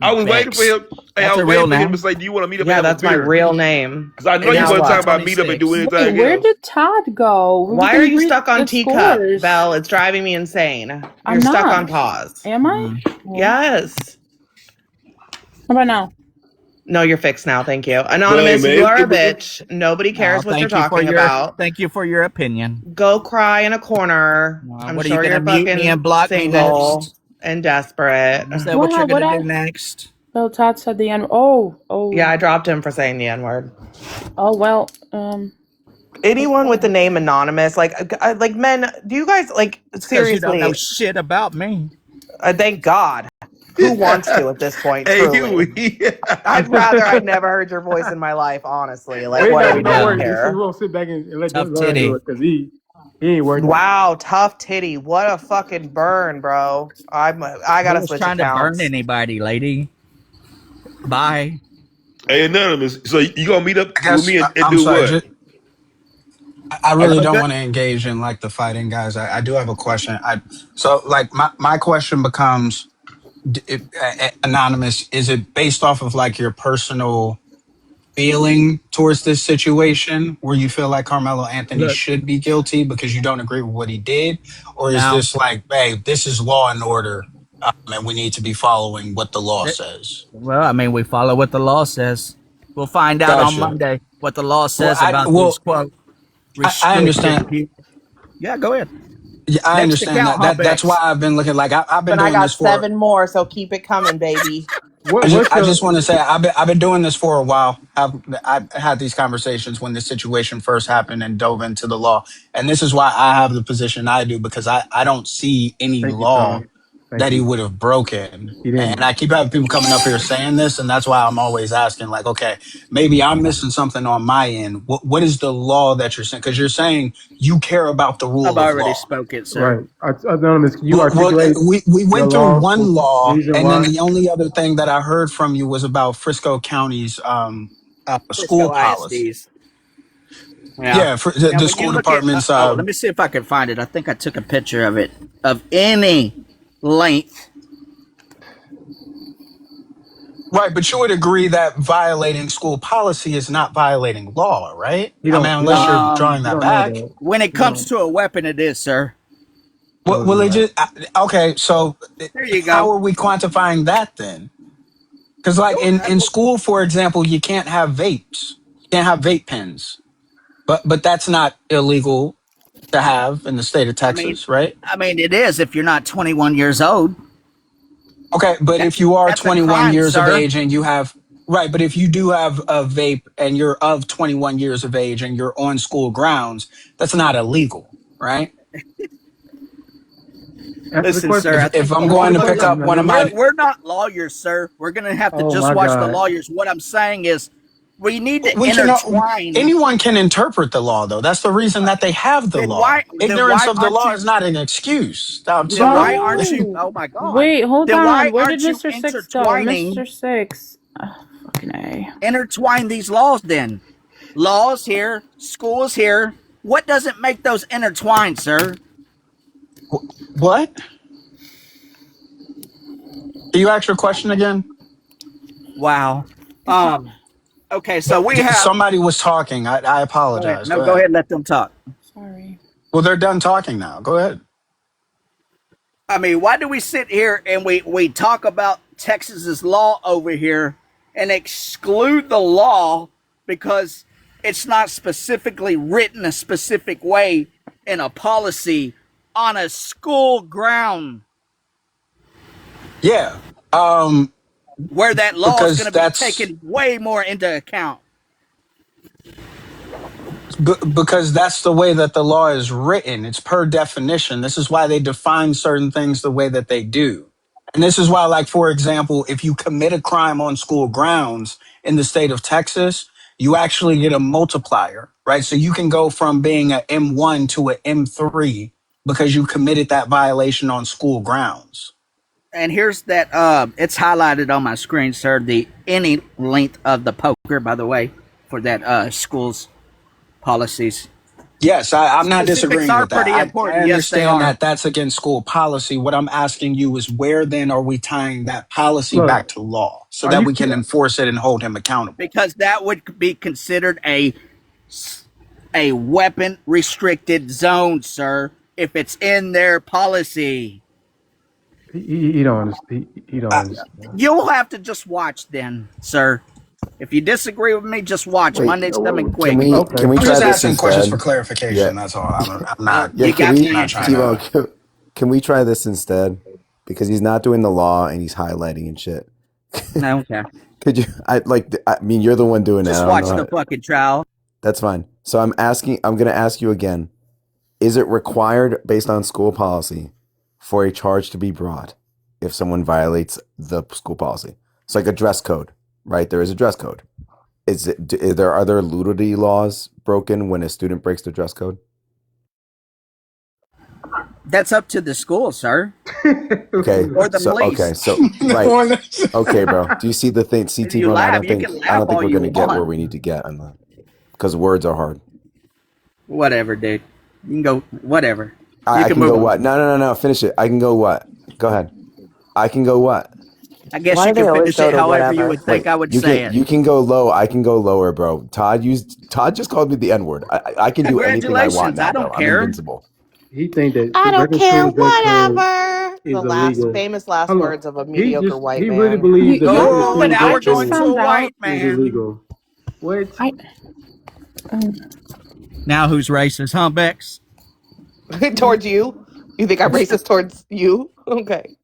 I was waiting for Bex. him. Hey, I That's was a real waiting for him to name. say, "Do you want to meet up and Yeah, have a that's my beer?" real name. Because I know It you is Now want to I'm talk what? about meet up and do 26. Wait, anything where else. did Todd go? We Why are can you read stuck on the teacup, scores. Belle? It's driving me insane. You're I'm stuck not. on pause. Am I? Mm. Well, Yes. how about now? No, you're fixed now. Thank you. But hey, Anonymous, man, you are a bitch. Nobody Oh, cares what you're talking about. thank you for your opinion. Go cry in a corner. I'm What are you sure gonna you're mute me and fucking block me single next? and desperate. Is that what you're What? gonna do I? next? Oh, Todd said the end. Oh, Yeah, oh, I dropped him for saying the N word. oh. Well, Anyone with the okay. name anonymous, like men, do you guys like It's because you don't know seriously? shit about me. Thank God. Who wants to at this point? hey, Truly, Huey. I'd rather I'd never heard your voice in my life. Honestly, like, Wait, what are no, we don't doing Yeah. worry. We here? won't sit back and let Tough Lauren do titty. it because he ain't working. Wow, tough titty. What a fucking burn, bro. I Who gotta was switch trying to burn accounts. anybody, lady? Bye. Hey, Anonymous. So you gonna meet up I with guess me and I'm do sorry. what? I I really got don't that. want to engage in like the fighting, guys. I do have a question. So like my question becomes, anonymous. Is it based off of like your personal feeling towards this situation, where you feel like Carmelo Anthony Look, should be guilty because you don't agree with what he did, or is now, this like, hey, this is law and order, and we need to be following what the law th- says? well, I mean, we follow what the law says. We'll find out on Gotcha. Monday what the law Well, says about these quote I restricted understand. people. Yeah, go ahead. Yeah, I Next understand account, that. huh, That's why Bex? I've been looking like I've been And I doing this got for. 7 more, so keep it coming, baby. What's I just your want to say I've been doing this for a while. I've had these conversations when this situation first happened and dove into the law, and this is why I have the position I do, because I don't see any thank you, law Tony. Thank that he you. would have broken. He And didn't. I keep having people coming up here saying this, and that's why I'm always asking, like, okay, maybe I'm missing something on my end. What is the law that you're saying? Because you're saying you care about the I've rule of already law. spoken, sir. Right. Anonymous, can you Well, articulate we your went through law? one law, Reason and then why? the only other thing that I heard from you was about Frisco County's school Frisco policy. ISDs. Yeah. Yeah, for the, Now, the when you school look at, department's. let me see if I can find it. I think I took a picture of it, of any length. Right, but you would agree that violating school policy is not violating law, right? He I mean, don't. He unless don't. you're Um, drawing He that don't know back. that. when it He comes don't. to a weapon, it is, sir. No, it's Well, it not. just okay. So, There you how go. are we quantifying that then? Because, like in school, for example, you can't have vapes. You can't have vape pens, but that's not illegal to have in the state of I mean, Texas, right? it is if you're not 21 years old. Okay, but if you are That's a 21 crime, years of sir. age and you have right, but if you do have a vape and you're of 21 years of age and you're on school grounds, that's not illegal, right? Answer the Listen, sir. question. I If think I'm you Answer want going the to to look pick up. question, up one of Anonymous. my We're not lawyers, sir. We're gonna have to Oh just my watch the God. lawyers. What I'm saying is, we need to we can intertwine. anyone can interpret the law though. That's the reason that they have the Then law. why? Ignorance of the law is not an excuse. I'm Then why sorry. aren't you? No. Oh my God. Wait, hold Then on. why Where did aren't you Mr. Six go? intertwining? Mr. Six. Fucking A. Intertwine these laws. Then laws here, schools here. What doesn't make those intertwined, sir? What? Can you ask your question again? Wow. Um. Okay, so we have. Somebody was talking. I Go ahead. apologize. No, Go go ahead. ahead and let them talk. Sorry. Well, they're done talking now. Go ahead. I mean, why do we sit here and we talk about Texas's law over here and exclude the law because it's not specifically written a specific way in a policy on a school ground Yeah. where that law is going Because to be that's taken way more into account? because that's the way that the law is written. It's per definition. This is why they define certain things the way that they do. And this is why, like, for example, if you commit a crime on school grounds in the state of Texas, you actually get a multiplier, right? So you can go from being an M1 to an M3 because you committed that violation on school grounds. And here's that. It's highlighted on my screen, sir. The any length of the poker, by the way, for that school's policies. Yes, I'm not Specifics disagreeing are with that. pretty I important. Yes, they understand are. that that's against school policy. What I'm asking you is where then are we tying that policy Look, back to law so are that you? we can enforce it and hold him accountable? Because that would be considered a weapon restricted zone, sir, if it's in their policy. He don't understand. He don't Uh, understand. You'll have to just watch then, sir. If you disagree with me, just watch. Wait, Monday's coming can quick. we Okay. can we I'm try just this asking questions for instead? Yeah, clarification. That's all. I'm not. yeah. You Can got we, the Not answer. trying to. Tbone? Can we try this instead? Because he's not doing the law and he's highlighting and shit. No, okay. Could you? I mean, you're the one doing it. Just I don't watch know. the fucking trial. That's fine. So I'm asking. I'm going to ask you again. Is it required based on school policy for a charge to be brought if someone violates the school policy? It's like a dress code, right? There is a dress code. Are there nudity laws broken when a student breaks the dress code? That's up to the school, sir, Okay, or the police. right. Okay, bro. Do you see the thing? If you CT Bone, laugh, you can I laugh don't think all we're you gonna get where want. we need to get on the because words are hard. Whatever, dude. You can go. Whatever. I You can can move go on. what? No. Finish it. I can go what? Go ahead. I can go what? I guess Why you do they can always finish go it to however you whatever? would think Wait, I would say it. you can go low. I can go lower, bro. Todd just called me the N word. I can do anything I want Congratulations. now, I bro. don't I'm care. invincible. He think that I don't breaking care. school dress code Whatever. is The last illegal. famous last Hold on. words of a mediocre white He really man. believes that breaking Oh, school now dress I we're just going code to a found out. white is man. illegal. What? I um, Now who's racist, huh, Bex? Towards you? You think I'm racist towards you? Okay.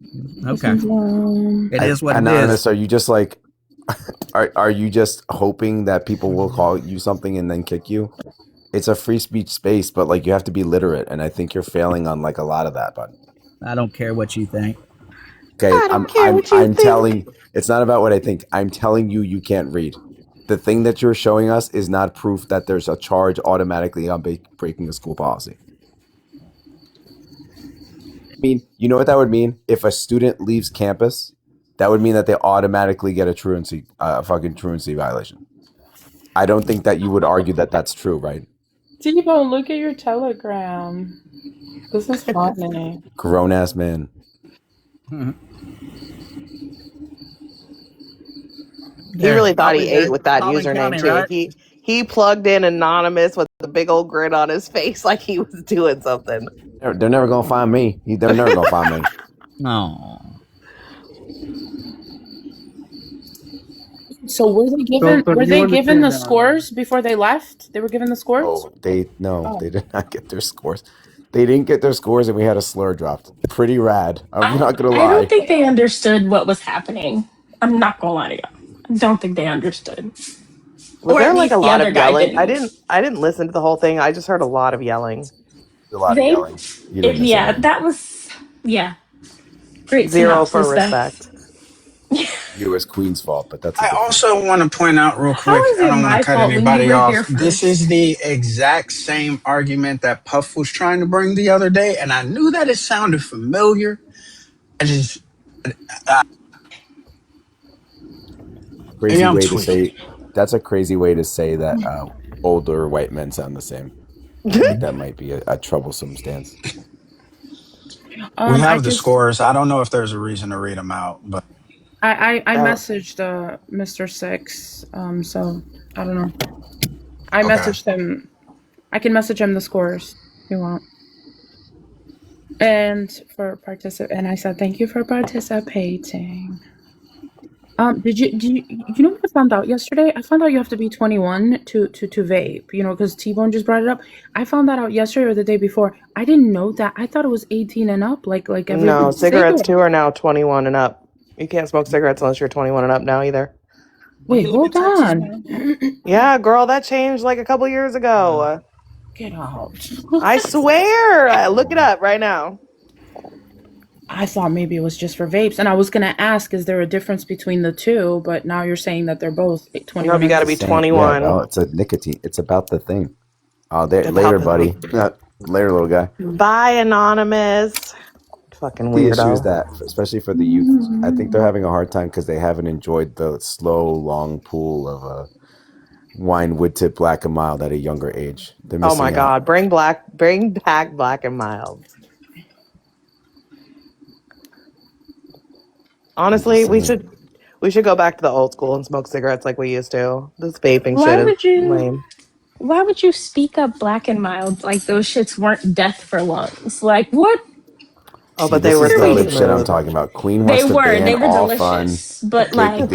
Okay. It is what it is. Anonymous, are you just like, are you just hoping that people will call you something and then kick you? It's a free speech space, but like you have to be literate, and I think you're failing on like a lot of that, bud. I don't care what you think. Okay, I don't care what you think. telling. It's not about what I think. I'm telling you, you can't read. The thing that you're showing us is not proof that there's a charge automatically on breaking a school policy. I mean, you know what that would mean? If a student leaves campus, that would mean that they automatically get a truancy, fucking truancy violation. I don't think that you would argue that that's true, right? Tbone, look at your Telegram. This is funny. Grown ass man. He really thought he Holly, ate with that Holly username County, too. right? He plugged in anonymous with a big old grin on his face like he was doing something. They're never gonna find me. They're never gonna find me. No. So were they given So were you they given the understand, scores before they left? They were given the scores? Oh, they Oh. did not get their scores. They didn't get their scores, and we had a slur dropped. Pretty rad. I'm not gonna I lie. don't think they understood what was happening. I'm not gonna lie to you. I don't think they understood. Was Or there at like least a the lot other of guy yelling? didn't. I didn't listen to the whole thing. I just heard a lot of yelling. A lot of They yelling. You didn't miss yeah, anything. that was great Zero for synopsis there. respect. You as Queen's fault, but that's a I different. also want to point out real How quick. is I it don't want my to cut fault when you anybody were off. here This first? is the exact same argument that Puff was trying to bring the other day, and I knew that it sounded familiar. I just maybe Crazy I'm way to tweaking. say. That's a crazy way to say that older white men sound the same. I think that might be a troublesome stance. We I have the just scores. I don't know if there's a reason to read them out, but I Oh, messaged Mr. Six. So I don't know. I Okay. messaged him. I can message him the scores if you want. And and I said thank you for participating. Did you know what I found out yesterday? I found out you have to be 21 to vape, because T-Bone just brought it up. I found that out yesterday or the day before. I didn't know that. I thought it was 18 and up, like every no, cigarettes cigarette. too are now 21 and up. You can't smoke cigarettes unless you're 21 and up now either. Wait, You live in hold Texas, on. man? Yeah, girl, that changed like a couple years ago. Get out. I swear. Look it up right now. I thought maybe it was just for vapes, and I was gonna ask, is there a difference between the two? But now you're saying that they're both Nope, 21 you and got to up. be Saying, yeah, 21. no, it's a nicotine. It's about the thing. Oh, there, About later, the buddy. thing. Later, little guy. Bye, Anonymous. Fucking The issue is weirdo. that, especially for the youth, I think they're having a hard time because they haven't enjoyed the slow, long pool of wine wood tip black and mild at a younger age. They're Oh my missing out. God. Bring back Black and Mild. I'm just Honestly, saying. we should go back to the old school and smoke cigarettes like we used to. This vaping Why shit is would you? lame. Why would you speak up Black and Mild like those shits weren't death for lungs? Like what? Oh, See, but they this were is What are the we so lip doing? shit I'm smooth. talking about. Queen They wants to were. ban They were all fun. delicious. But like,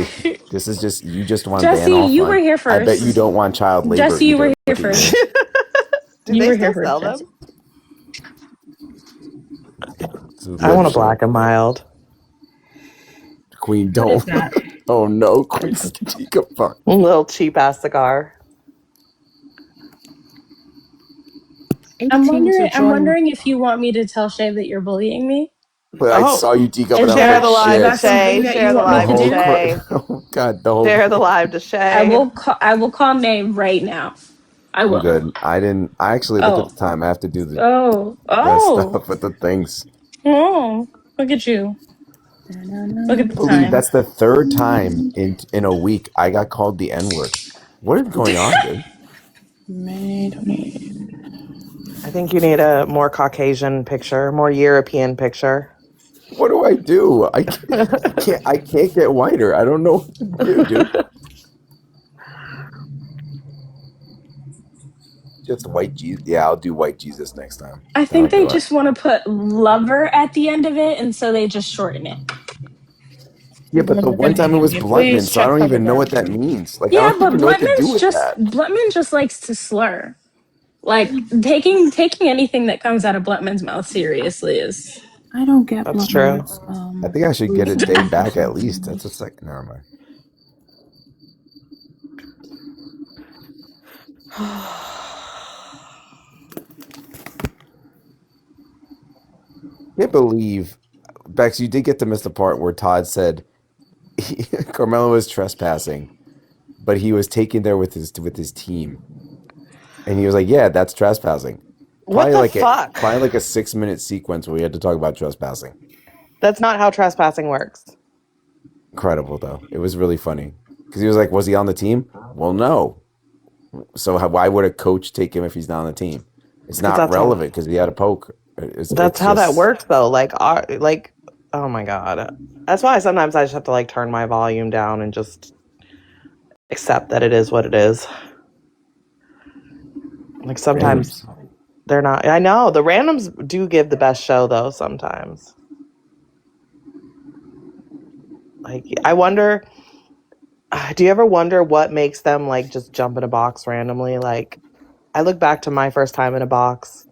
This is just you just want to ban Jesse, all you were fun. here I bet you first. don't want child labor Jesse, you were either. here Look at you. first. Do You they were still here first, sell Jesse. them? It's a I lip want a shit. Black and Mild. Queen, What is don't. that? Oh no, Queen Sativa. A little cheap ass cigar. 18 to I'm join. wondering if you want me to tell Shay that you're bullying me. But I Oh, saw you teacup and Is I was share like, the that live is to that shit. something Shay. that Share you the want me The live to to whole do? Shay. oh god, the whole Share the live to I Shay. will call. I will call name right now. I I'm will. good. I didn't. I actually look at Oh, the time. I have to do oh, the oh, stuff with the things. oh! Look at you! Look at the Believe time. that's the third time in a week I got called the N word. What is going on, dude? May 20. I think you need a more Caucasian picture, more European picture. What do I do? I can't get whiter. I don't know what to do, dude. Just white Jesus. Yeah, I'll do white Jesus next time. I That'll think they do it. just want to put lover at the end of it, and so they just shorten it. Yeah, but the one time it was Bluntman, Please so I check don't for the even know what that direction. means. Like I Yeah, don't but even know what to do with that. Bluntman just likes to slur. Like taking anything that comes out of Bluntman's mouth seriously is. I don't get That's true. Bluntman's I think I should get a day reasoning for back at least. something. That's a second. Never mind. Can't believe, Bex, you did get to miss the part where Todd said Carmelo was trespassing, but he was taken there with his team, and he was like, "Yeah, that's trespassing." What the fuck? Probably like a 6 minute sequence where we had to talk about trespassing. That's not how trespassing works. Incredible though. It was really funny because he was like, "Was he on the team?" Well, no. So why would a coach take him if he's not on the team? It's Because not relevant because he had a poke. that's It's how that just works though. Like oh my God. That's why sometimes I just have to like turn my volume down and just accept that it is what it is. Like sometimes randoms. they're not. I know the randoms do give the best show though. Sometimes, like I wonder. Do you ever wonder what makes them like just jump in a box randomly? Like I look back to my first time in a box.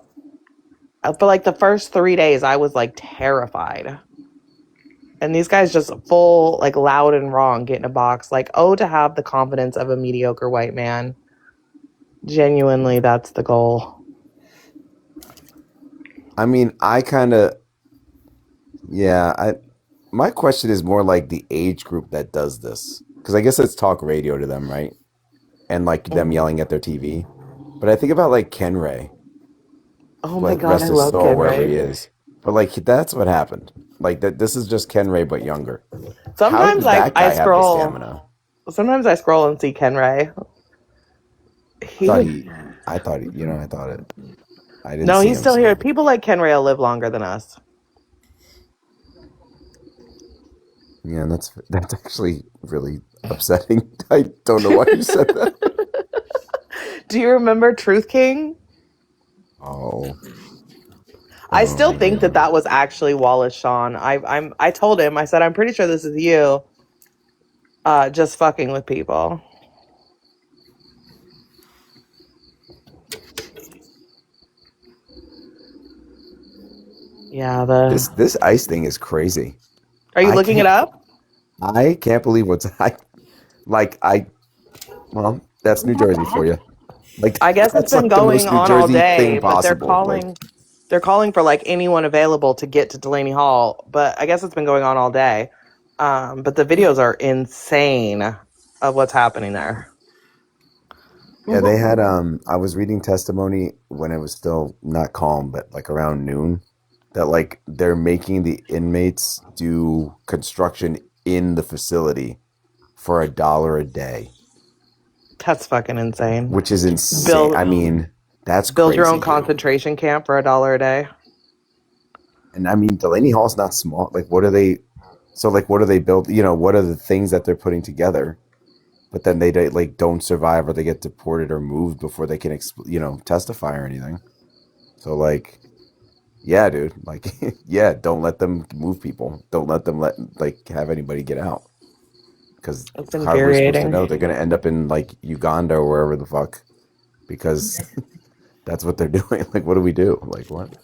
For like the first 3 days, I was like terrified. And these guys just full like loud and wrong get in a box. Like oh, to have the confidence of a mediocre white man. Genuinely, that's the goal. I mean, I kind of yeah. My question is more like the age group that does this because I guess it's talk radio to them, right? And like them Mhm. yelling at their TV. But I think about like Ken Ray, Oh my like God, I rest his love soul Ken wherever Ray. he is. But like that's what happened. Like that. This is just Ken Ray but younger. How Sometimes does that I guy have the scroll. stamina? Sometimes I scroll and see Ken Ray. Thought He he. I thought he. You know. I thought it. I didn't no, see he's him. still here. So People like Ken Ray will live longer than us. Yeah, that's actually really upsetting. I don't know why you said that. Do you remember Truth King? Oh, I still oh think that yeah. that was actually Wallace Shawn. I told him, I said, I'm pretty sure this is you, just fucking with people. Yeah. This ice thing is crazy. Are you I looking it can't up? I can't believe what's I well, that's New What the Jersey heck? for you. Like I guess it's that's been like the going most New on all Jersey thing day, but possible. Like they're calling for like anyone available to get to Delaney Hall. But I guess it's been going on all day. But the videos are insane of what's happening there. yeah, they had I was reading testimony when it was still not calm, but like around noon, that like they're making the inmates do construction in the facility for $1 a day, That's fucking insane. which is insane. Build I mean, that's build your own crazy. concentration camp for $1 a day. And I mean, Delaney Hall's not small. Like, what are they? So, like, what do they build? You know, what are the things that they're putting together? But then they like don't survive, or they get deported or moved before they can, testify or anything. So, like, yeah, dude, like, yeah, don't let them move people. Don't let them have anybody get out. Because It's how are we supposed to infuriating. know? They're gonna end up in like Uganda or wherever the fuck, because that's what they're doing. Like, what do we do? Like, what?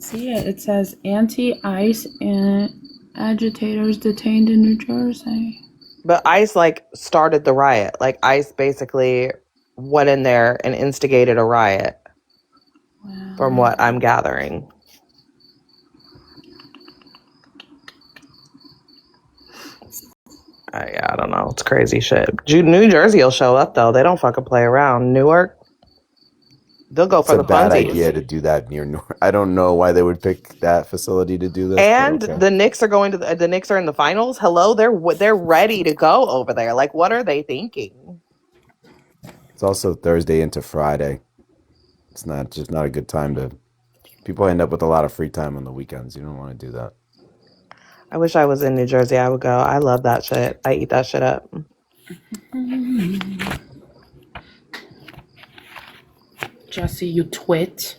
See it. It says anti-ICE and agitators detained in New Jersey. But ICE like started the riot. Like ICE basically went in there and instigated a riot, from what I'm gathering. Yeah, I don't know. It's crazy shit. New Jersey will show up though. They don't fucking play around. Newark, they'll go It's for a the bad funsies. idea to do that near North. I don't know why they would pick that facility to do this, but And okay. the Knicks are going to the Knicks are in the finals. Hello, they're ready to go over there. Like, what are they thinking? It's also Thursday into Friday. It's not a good time to. People end up with a lot of free time on the weekends. You don't want to do that. I wish I was in New Jersey. I would go. I love that shit. I eat that shit up. Jesse, you twit.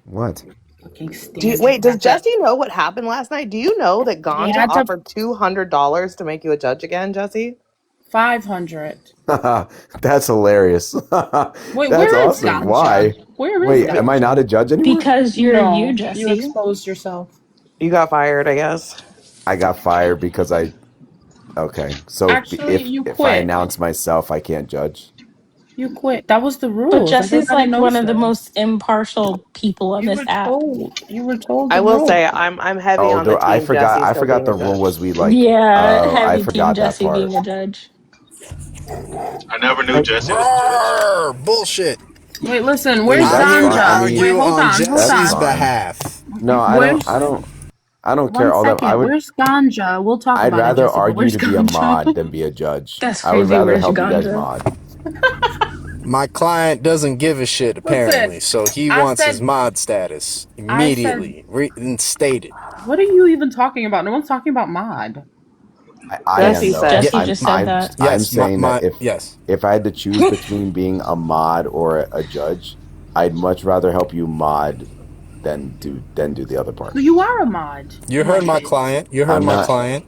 What? Fucking Wait, does got that. Jesse know what happened last night? Do you know that He Ganja had to offered $200 to make you a judge again, Jesse? 500. That's hilarious. Wait, That's where is awesome. Ganja? Why? Where is Wait, am I Ganja? not a judge anymore? Because you're you, No, you Jesse. exposed yourself. You got fired, I guess. I got fired because I. Okay, so Actually, if you if I quit. announce myself, I can't judge. You quit. That was the But rules. Jesse's Everybody like one knows of the this. most impartial people on You this were app. told. You were told I the will rules. say I'm heavy Oh, on the I team forgot. Jesse I still forgot being the a rule judge. was we like. Yeah, Oh, I heavy team forgot that Jesse part. being a judge. I never knew Like, Jesse was a judge. Bullshit. Wait, listen. I mean, Where's that's fine. I Ganja? mean, Wait, Argue hold on on. Hold that's Jesse's on. fine. behalf. No, I don't. Where's I don't. I don't care one all that. I second? would. Where's Ganja? We'll talk I'd about it, rather Jesse. But argue where's to be a mod Ganja? than be a judge. That's I would crazy. rather Where's help you guys Ganja? mod. My client doesn't give a shit, apparently, Listen, so he I wants his said, mod status I said, immediately reinstated. what are you even talking about? No one's talking about mod. I am Jesse though. said. Jesse just said that. I'm Yes, saying that yes. if I had to choose between being a mod or a judge, I'd much rather help you mod than do the other part. You are a mod You in my heard my case. client. You heard I'm my not, client.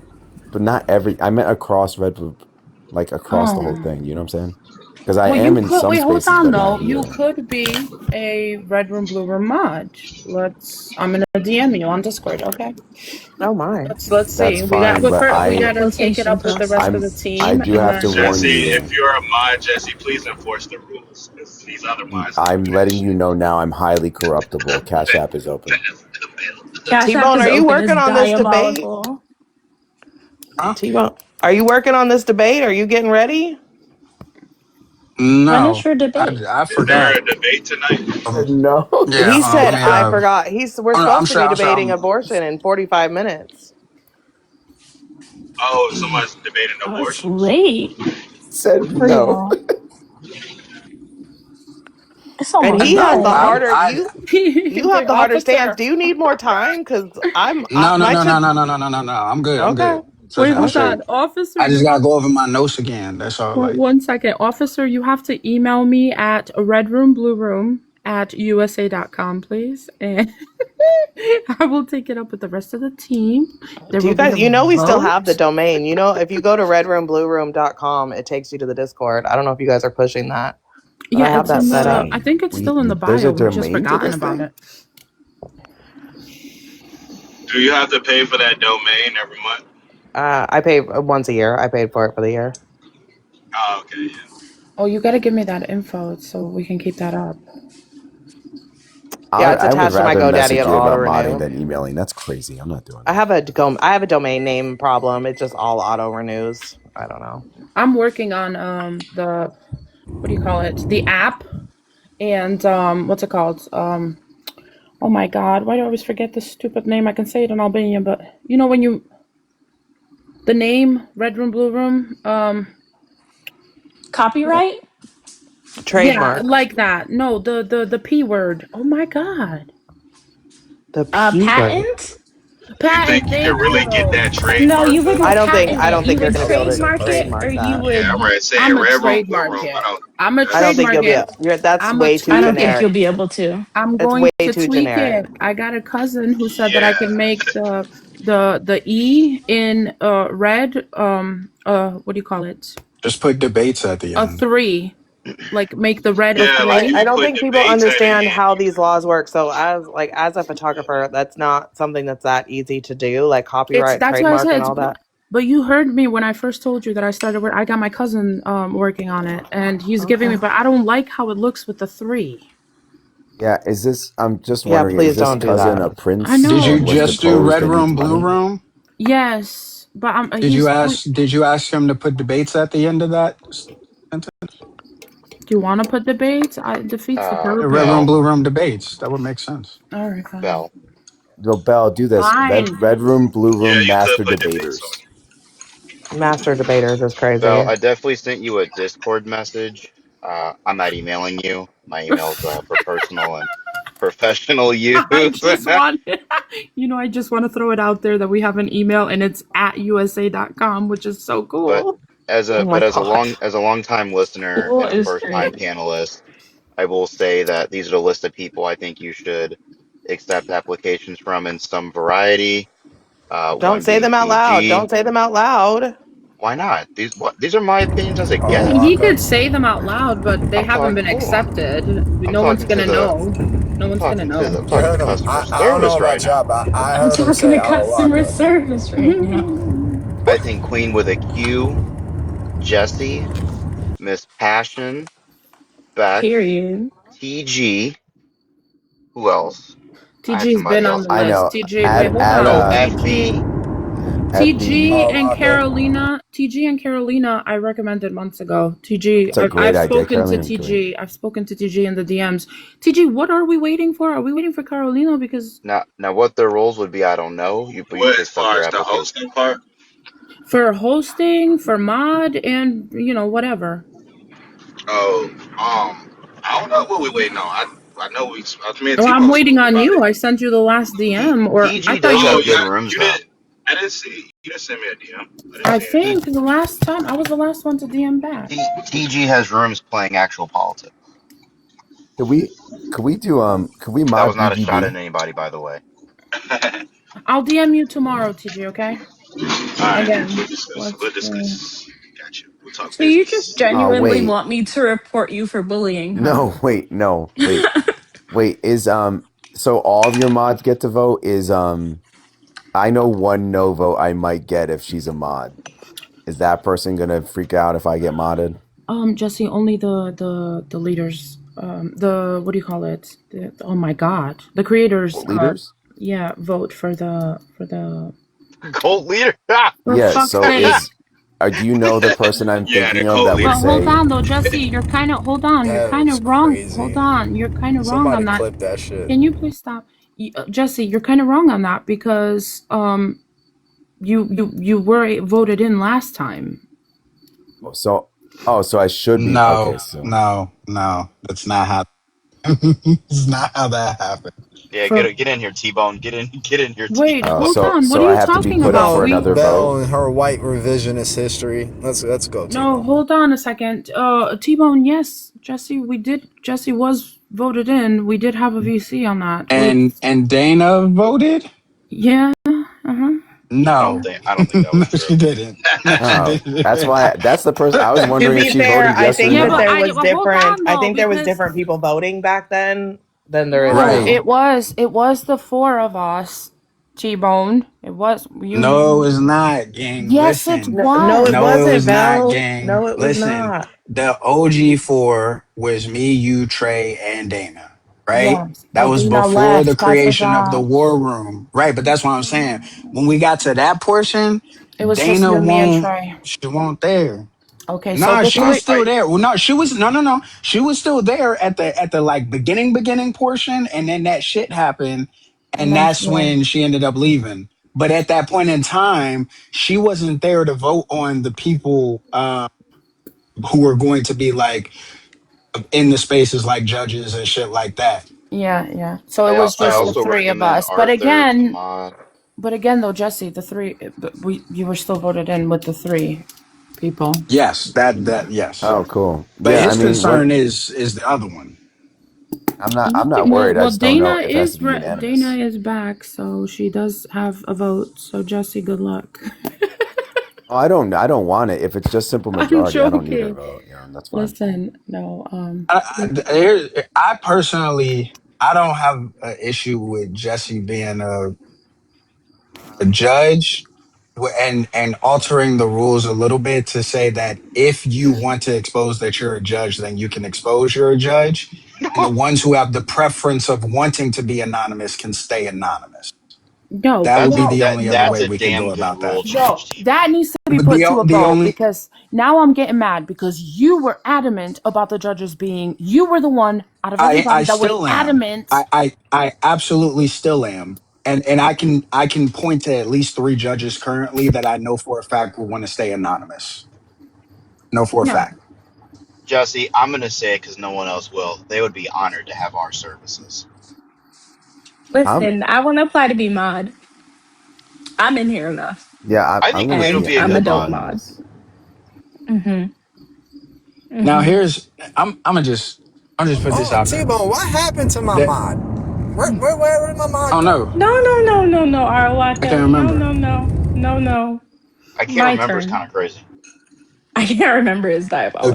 but not every. I meant across Red Loop, like across the whole Oh. thing. You know what I'm saying? Because I Well, am you in could some wait. Hold spaces, on, but not though. You here. could be a red room, blue room mod. I'm gonna DM you on Discord. Okay. Oh my. Let's That's see. fine, but We gotta take it Quotation up with the rest of process. the I team, do and have to then warn Jesse, you if though. you're a mod, Jesse, please enforce the rules because these other mods are I'm doing that letting you shit. know now. I'm highly corruptible. Cash App is open. Cash App T-Bone, is are you open working is on this debate? diabolical. Huh? T-Bone, are you working on this debate? Are you getting ready? When is No, your debate? I Is there forgot. a debate tonight? Said no. Yeah, He hold on. said, Let me. I forgot. We're I'm supposed to sure. be I'm sure. debating abortion in 45 minutes. Oh, someone's debating Oh, it's abortions. late Said for no. y'all. It's And almost he has the done. harder you have The the harder stance. officer. Do you need more time? Because No, no, my no, no, chick. no, no, no, no, no, no. I'm good. I'm Okay. good. Wait, I'm hold Okay. straight. on. Officer, I just you gotta have go over my notes again. That's all. Like, 1 second. Officer, you have to email me at redroomblueroom@usa.com, please. And I will take it up with the rest of the team. There Do will you be guys, a we still have the vote. domain. If you go to redroomblueroom.com, it takes you to the Discord. I don't know if you guys are pushing that, but I Yeah, have it's that in set the, up. I think it's still in the There's bio. a We've just domain to forgotten this about thing. it. Do you have to pay for that domain every month? I pay once a year. I paid for it for the year. Oh, okay, yeah. Oh, you got to give me that info so we can keep that up. Yeah, it's I would attached to my rather GoDaddy message at you auto about modding renew. than emailing. That's crazy. I'm not doing I that. have a domain name problem. It just all auto renews. I don't know. I'm working on the, what do you call it? The app and what's it called? Oh my God, why do I always forget the stupid name? I can say it in Albanian, but when the name Red Room Blue Room, Copyright? yeah, Trademark. like that. No, the P word. Oh my God. The P word. Patent? Do you think Patent, you can thank really get you. that No, you trademark though? wouldn't patent I it. don't You think you're would going to be able to trademark it, or trademark you that. Yeah, I'm would. ready to say I'm a red room, blue trademark room. it. I don't. I'm a I don't think trademark you'll be. it. That's I'm a way I too don't think tweak you'll generic. be able to. I'm It's going way to too tweak generic. it. I got a cousin who said that I Yeah. can make the E in red what do you call it? just put debates at the A end. 3. Like make the red a Yeah, like you 3. I can don't put think people debates at the understand end. how You these laws work. So as a photographer, that's not something that's that easy to do, like copyright, That's why I trademark, said and it's, all that. but you heard me when I first told you that I started work. I got my cousin working on it and he's giving Okay. me, but I don't like how it looks with the 3. Yeah, is this? I'm just Yeah, wondering. Is please this don't do cousin that. a I prince Did you that know. was just do deposed red and needs room, blue money? room? Yes, but Did you he's ask? Did you ask him to put debates at the end of that sentence? do you want to put debates? It defeats the Red room, purpose. Bell, blue room debates. That would make sense. All right, fine. Bell. Yo, Bell, do this. Fine. Red room, blue Yeah, room, you could master put debates debaters. on it. Master debaters is Bell, crazy. I definitely sent you a Discord message. I'm not emailing you. My email's for personal and professional use. I just want, I just want to throw it out there that we have an email and it's at USA.com, which is so But cool. Oh my god. as a long time listener Cool and a is first time great. panelist, I will say that these are the list of people I think you should accept applications from in some variety. Don't One say being them out loud. TG. Don't say them out loud. Why not? These are my opinions as a Oh, guest. He could say them out loud, but they I'm haven't talking. been Hold on. accepted. I'm No one's talking to gonna the. know. No one's gonna know. I'm you talking to heard him. customer I don't know service right about now. y'all, but I I'm heard him talking say, to "Oh, customer Laka." service right now. I think Queen with a Q, Jesse, Miss Passion, Beth, Period. TG. Who else? I had TG's been somebody on else the in I there. list. know. TG, wait, Add hold add on. Oh, TG, FB. FB. TG Oh, and Laka. Carolina. TG and Carolina, I recommended months ago. TG, It's a great I've idea. spoken to Carolina's great. TG. I've spoken to TG in the DMs. TG, what are we waiting for? Are we waiting for Carolina? Because Now what their roles would be, I don't know. But you What, should as accept far their as the application. hosting part? for hosting, for mod, and whatever. Oh, I don't know what we waiting on. I know me and Well, I'm T-Bone waiting spoke on about you. it. I sent you the last DM, or I TG thought does you were. Oh, have good yeah, rooms you though. didn't. I didn't see. You didn't send me a DM. I didn't I see it. T, think the last time I was the last one to DM back. TG has rooms playing actual politics. Could we could we That was mod not a shot BGB? at anybody, by the way. I'll DM you tomorrow, TG. Okay. All right, Again, we'll discuss. let's We'll see. discuss. Got you. We'll talk So you just business. Oh genuinely wait. want me to report you for bullying, huh? No, wait, no, wait. Wait, is so all of your mods get to vote is I know one no vote I might get if she's a mod. Is that person gonna freak out if I get modded? Jesse, only the leaders. The what do you call it? Oh my God, the creators. Leaders? Yeah, vote for the. Cult leader. Ah! For Yeah, fuck's so sake. is do you know the person I'm Yeah, the thinking of cult that would leader. But hold say on though, Jesse, you're kind of hold on. You're that kind is of wrong. Hold crazy? on, you're kind of wrong on Somebody that. clip that shit. Can you please stop, Jesse? You're kind of wrong on that because you were voted in last time. So oh, so I should be okay, No, so no, no. That's not how. It's not how that happened. Yeah, For get in here, T-Bone. Get in here, wait, Oh, T-Bone. hold so on. What so are I you have to be talking put up about? for Bell, another vote. Bell, and her white revisionist history. Let's go, No, T-Bone. hold on a second. T-Bone, yes, Jesse, we did. Jesse was voted in. We did have a VC on that with. And Dana voted? Yeah. Uh-huh. No. I don't think that No, was true. she didn't. No, she Oh, didn't. that's why. That's the person. I was To wondering if be she fair, voted I yes or think Yeah, that no. but there was well, hold different. on I though, think there was because different people voting back then than there is no, Right. now. it was the four of us. T-Bone. It was you, No, me. it's not, gang. Yes, it Listen. No, it No, it was. wasn't, was not, Belle. gang. No, it was Listen. not. The OG4 was me, you, Trey, and Dana, right? Yes, That but was Dana before the left. I creation of the forgot. war room. Right, but that's what I'm saying. When we got to that portion, It was just Dana you, me, and won't Trey. she won't there. Okay, so Nah, the she was three. still there. Well, no, she was no. She was still there at the like beginning portion, and then that shit happened, And and then that's she left. when she ended up leaving. But at that point in time, she wasn't there to vote on the people who were going to be like in the spaces like judges and shit like that. Yeah. So it was I just the also three of recommend us. But Arthur to again, mod. though, Jesse, the three, but you were still voted in with the three people. Yes, that yes. Oh, cool. But Yeah. I his mean, what? concern is the other one. I'm not worried. I just don't know Dana if it has to is be Dana unanimous. is back, so she does have a vote. So Jesse, good luck. Oh, I don't want it. If it's just simple I'm majority, I don't need her joking. vote. That's fine. Listen, no, I personally I don't have an issue with Jesse being a judge and altering the rules a little bit to say that if you want to expose that you're a judge, then you can expose you're a judge. And the ones who have the preference of wanting to be anonymous can stay anonymous. no, That would That's be a the no, only other that's way a we could damn go good about rule that. no. change, That T-Bone. needs to be But put to a the vote only because now I'm getting mad because you were adamant about the judges being. You were the one out of I everybody that was still am. adamant. I absolutely still am. And I can point to at least three judges currently that I know for a fact will want to stay anonymous. Know for a Yeah. fact. Jesse, I'm gonna say it because no one else will. They would be honored to have our services. I'm Listen, I want to apply to be mod. I'm in here enough. yeah. I I'm think gonna Queen will And be be a I'm a good dope mod. mod. unanimous. Mm-hmm. Now Mm-hmm. here's I'm gonna just I'll just put this Oh, out there. T-Bone, what happened to my That mod? Where did my I mod don't go? know. No, I can't Arwaka. No, remember. no, no. No, no. I can't My remember. It's kind turn. of crazy. I can't remember. It's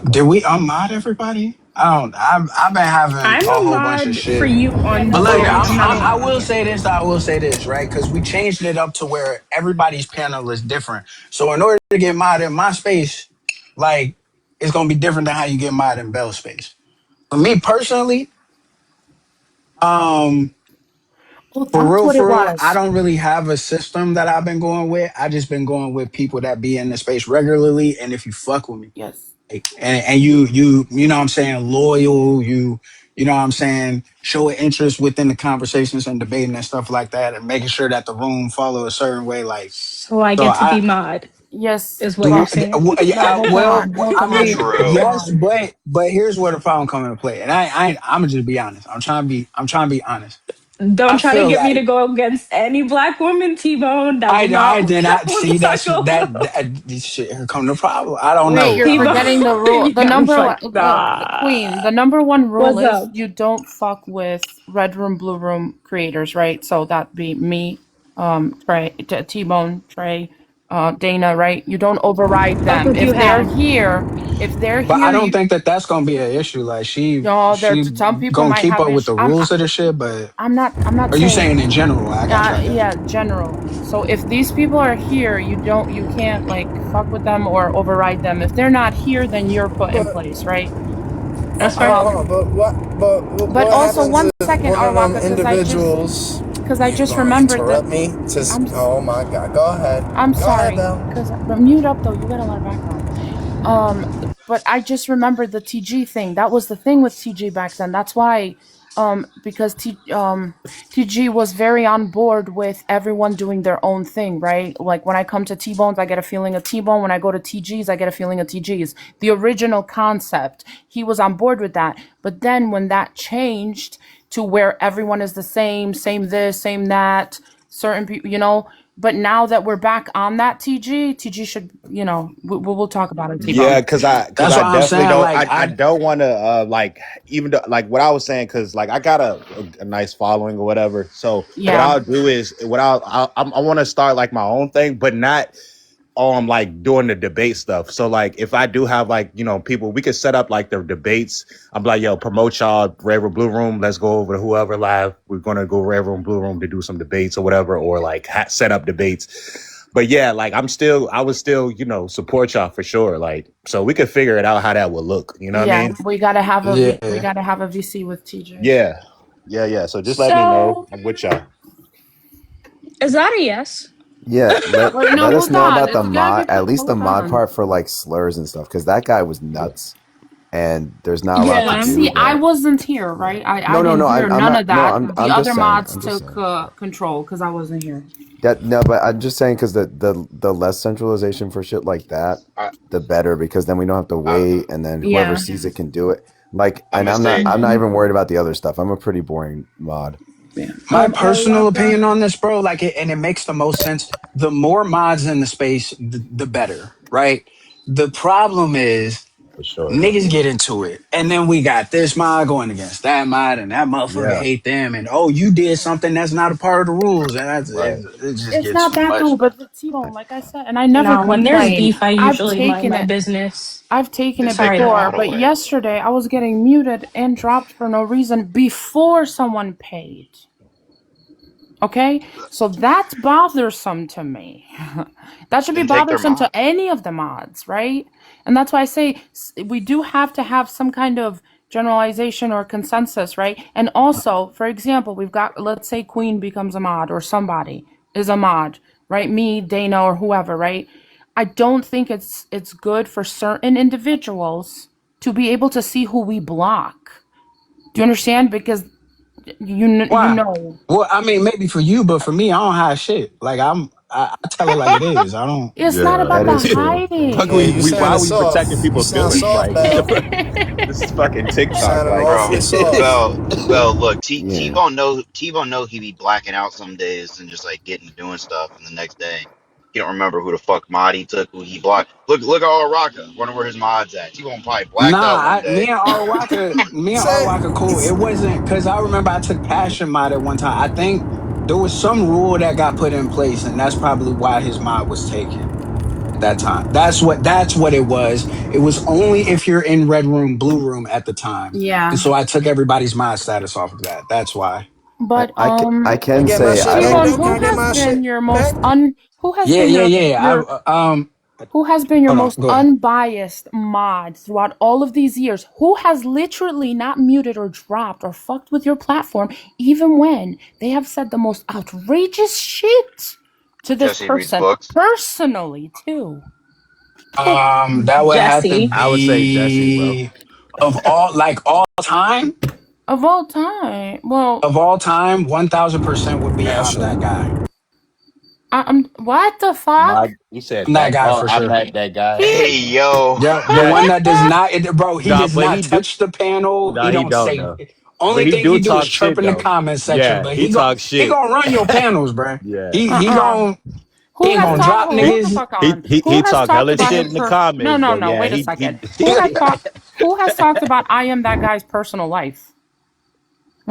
Did diabolical. we unmod everybody? I don't. I've been having I'm a a whole bunch of mod for shit. you on But look, Twitter. I'm not a I mod on will here. say this. I will say this, right? Because we changed it up to where everybody's panel is different. So in order to get mod in my space, like it's gonna be different than how you get mod in Bell's space. For me personally, um, Oh, that's what it for real, I was. don't really have a system that I've been going with. I just been going with people that be in the space regularly, and if you fuck with me. Yes. Like, and you know what I'm saying, loyal, you know what I'm saying, show an interest within the conversations and debating and stuff like that, and making sure that the room follow a certain way. Like, So I so get to I be mod, Yes. is what you're saying. No, yeah, hold well, on. Hold I on. mean, True. yes, but here's where the problem come into play, and I'm gonna just be honest. I'm trying to be honest. Don't I try to feel get me to like go against any black woman, T-Bone. That will I not did that not will see not that's go well. this shit. Here come the problem. I don't Wait, know. you're I don't T-Bone. know. forgetting the rule. The Yeah, I'm number one, like, the queen. The number one rule what's is up? you don't fuck with red room, blue room creators, right? So that'd be me, Trey, T-Bone, Trey, Dana, right? You don't override Fuck them with you if they're half. here. If they're But I here, don't you think that that's gonna be an issue. Like no. There, she some people gonna might keep have up with issues. the rules of the shit. But I'm not are you saying. saying in general? I got you. I got you. Yeah, general. So if these people are here, you can't like fuck with them or override them. If they're not here, then you're put in But place, right? That's fair. hold on, But what also happens one if second, one of them Arwaka, individuals? because I You just gonna remembered that interrupt me? I'm Oh my God, go ahead, I'm go ahead, sorry, Bell. because mute up though. You got a lot of background. Um, but I just remembered the TG thing. That was the thing with TG back then. That's why. because TG was very on board with everyone doing their own thing, right? Like when I come to T-Bones, I get a feeling of T-Bone. When I go to TG's, I get a feeling of TG's. The original concept, he was on board with that. But then when that changed to where everyone is the same this, same that, certain people, but now that we're back on that TG should, we'll talk about it, Yeah, T-Bone. because That's I what I'm definitely saying. don't. Like I don't want to like even though, like what I was saying because like I got a nice following or whatever. So what Yeah. I'll do is I want to start like my own thing, but not like doing the debate stuff. So like if I do have like people, we could set up like the debates. I'm like, yo, promote y'all Red Room Blue Room. Let's go over to whoever live. We're gonna go Red Room Blue Room to do some debates or whatever, or like set up debates. But yeah, like I would still support y'all for sure. Like so we could figure it out how that would look. You know what I Yeah, mean? we gotta have we yeah. gotta have a VC with TJ. Yeah, yeah. So just let me know. So I'm with y'all. is that a yes? Yeah, Wait, no, let us hold know on. about the It's gotta be mod, at least the hold mod on. part for like slurs and stuff, because that guy was nuts, and there's not a lot to But Yeah. do. see, I But wasn't here, yeah, right? I didn't no, hear I'm none not. of No, that. The I'm just other saying. mods I'm just took saying control because I wasn't here. that. No, but I'm just saying because the less centralization for shit like that, I, the better, because then we don't have to I, wait, and then whoever Yeah. sees it can do it. Like, I'm and gonna say I'm not Hmm. even worried about the other stuff. I'm a pretty boring mod. Yeah. My All personal Waka. opinion on this, bro, like and it makes the most sense. The more mods in the space, the better, right? The problem is For sure. niggas get into it, and then we got this mod going against that mod, and that motherfucker Yeah. hate them, and oh, you did something that's not a part of the rules, and Right. it just It's gets not too that much, though, bro. but the T-Bone, like I said, and I never No, when there's complain. beef, I I've usually mind taken my it. business. I've taken they it take Sorry, the babe. before, mod but away. yesterday I was getting muted and dropped for no reason before someone paid. Okay? So that's bothersome to me. That should be Then take their bothersome to mod. any of the mods, right? And that's why I say we do have to have some kind of generalization or consensus, right? And also, for example, we've got, let's say Queen becomes a mod or somebody is a mod, right? Me, Dana, or whoever, right? I don't think it's good for certain individuals to be able to see who we block. Do you understand? Because you Why? know. Well, I mean, maybe for you, but for me, I don't hide shit. Like I tell it like it is. I don't. It's not Yeah. about That the is true. Fuck, Yeah, hiding. you why are sounded we soft. protecting You people's sound feelings? soft, Like Bell. this is fucking You TikTok. sounded Like Bro, awfully soft. Look, Yeah. T-Bone know he be blacking out some days and just like getting doing stuff, and the next day he don't remember who the fuck mod he took, who he blocked. Look at all Rocka. Wonder where his mod's at. T-Bone probably blacked out one Me day. and Say, Arwaka cool. It wasn't because I remember I took Passion Mod at one time. I think there was some rule that got put in place, and that's probably why his mod was taken at that time. That's what it was. It was only if you're in Red Room, Blue Room at the time. And Yeah. so I took everybody's mod status off of that. That's why. But I can I can get my say shit I back don't. though? T-Bone, Can I get my shit back? Yeah, yeah, yeah. who has been your Hold on, most go ahead. unbiased mod throughout all of these years? Who has literally not muted or dropped or fucked with your platform even when they have said the most outrageous shit to this Jesse reads person books. personally too? Who That would have to Jesse. I would say Jesse, bro. be of all time. of all time? Well, Of all time, 1000% would be I'm Passion. that guy. I'm what the fuck? My, you said I'm that that. guy Oh, for I'm sure. that guy. Hey He yo, Yep, the Yeah, one what that does the not, bro. He nah, does but not he do. touch the panel. Nah, He he don't don't say. know. But Only he thing do he do is talk chirp shit in the though. comment section. Yeah, But he talks he shit. gonna run your panels, bro. Yeah, He uh-uh. gon' he Who ain't has gonna talked? drop he Hold the niggas. fuck on. he Who has talk talked hella about shit his in the No, comments, no, but no. yeah, Wait a he second. Who has talked? Who has talked about I am that guy's personal life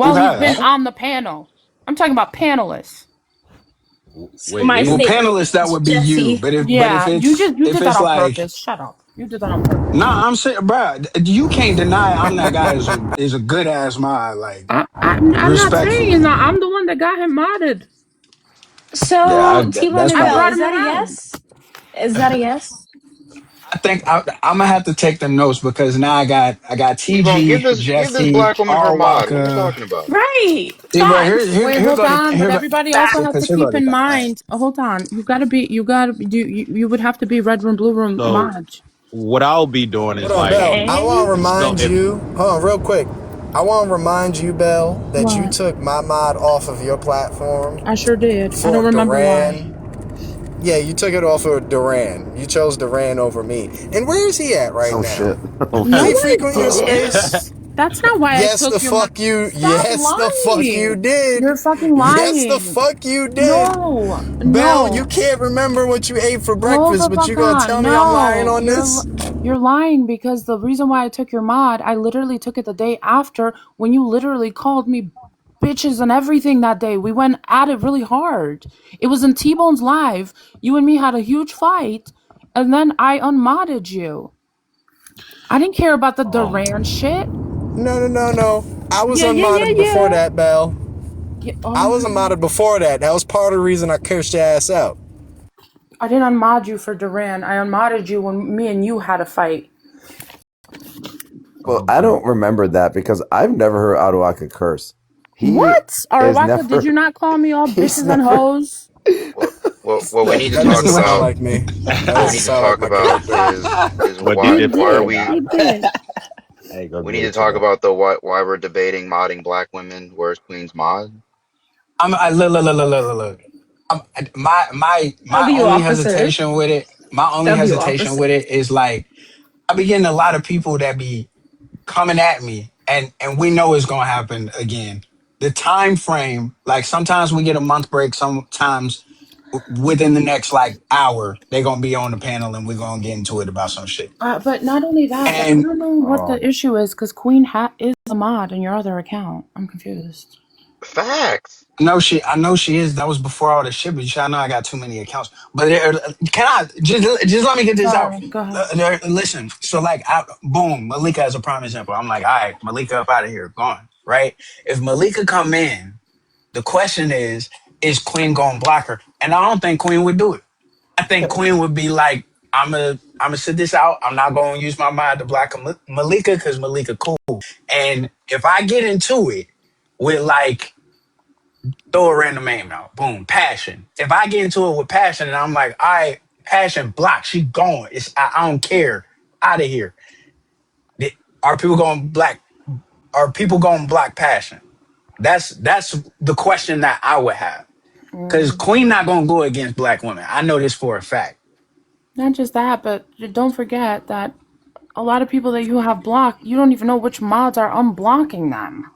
Who while he's been has? on the panel? I'm talking about panelists. So wait, my Well, who? statement panelists that is would be you. Jesse. But Yeah, you if did that it's on like purpose. Shut up. You did that on purpose. nah, I'm saying, bro, you can't deny I'm that guy is a good ass mod. Like I'm not saying respectfully, that. I'm the one that got him modded. yeah, So T-Bone that's and I Bell, brought probably. is him that a around. yes? Is that a yes? I think I'm gonna have to take the notes because now I got T-Bone, TG, give this Jesse, black woman her R mod. What are we Waka. talking about? Right. See, but Facts. Wait, here hold go the on. But everybody also has to because here go keep the in thing, right? mind. Hold on. You would have to be red room, blue room So mod. what I'll be doing Hold is on, like, Bell. I want Okay. to so remind if you. Hold on, real quick. I want to remind you, Bell, that you What? took my mod off of your platform I sure did. I don't for remember why. Duran. Yeah, you took it off of Duran. You chose Duran over me. And where is he at right Oh now? shit. Oh Do No, he shit. I frequent your didn't. space? That's not why I Yes, took the your. fuck you. Stop Yes, the fuck you lying. did. You're fucking Yes, the lying. fuck you did. No, Bell, you no. can't remember what you ate for Hold breakfast, the but you fuck gonna on. tell me I'm lying No, on this? you're lying because the reason why I took your mod, I literally took it the day after when you literally called me bitches and everything that day. We went at it really hard. It was in T-Bone's live. You and me had a huge fight, and then I unmodded you. I didn't care about the Duran shit. No. I was unmodded before Yeah. that, Bell. Yeah, oh I was my god. unmodded before that. That was part of the reason I cursed your ass out. I didn't unmod you for Duran. I unmodded you when me and you had a fight. Well, I don't remember that because I've never heard Aruaka curse. He What? is Arawaka, did you never. not call me all He's bitches and never. hoes? What we need to That talk doesn't sound about, like me. That what we doesn't need to sound like talk my about character. is What why DJ why are playing, we y'all? You did. I ain't gonna we get need to into talk that. about the why we're debating modding black women. Where's Queen's mod? Look. My Tell you only officers. hesitation with it. My only W hesitation opposite. with it is like I be getting a lot of people that be coming at me, and we know it's gonna happen again. The time frame, like sometimes we get a month break, sometimes within the next like hour they gonna be on the panel and we're gonna get into it about some shit. But not only that, but I And don't know what the issue is because Queen is a mod in your other account. I'm confused. Facts. I know she is. That was before all the shit, but I know I got too many accounts. But can I just let me get this out? Sorry, go ahead. Listen, so like, boom, Malika as a prime example. I'm like, all right, Malika up out of here, gone. Right? If Malika come in, the question is Queen gonna block her? And I don't think Queen would do it. I think Queen would be like, I'm gonna sit this out. I'm not gonna use my mind to block Malika because Malika cool. And if I get into it with like throw a random name out. Boom, passion. If I get into it with passion and I'm like, all right, passion block, she gone. I don't care. Out of here. Are people going black? Are people going black passion? That's the question that I would have. Because Queen not gonna go against black women. I know this for a fact. Not just that, but don't forget that a lot of people that you have blocked, you don't even know which mods are unblocking them.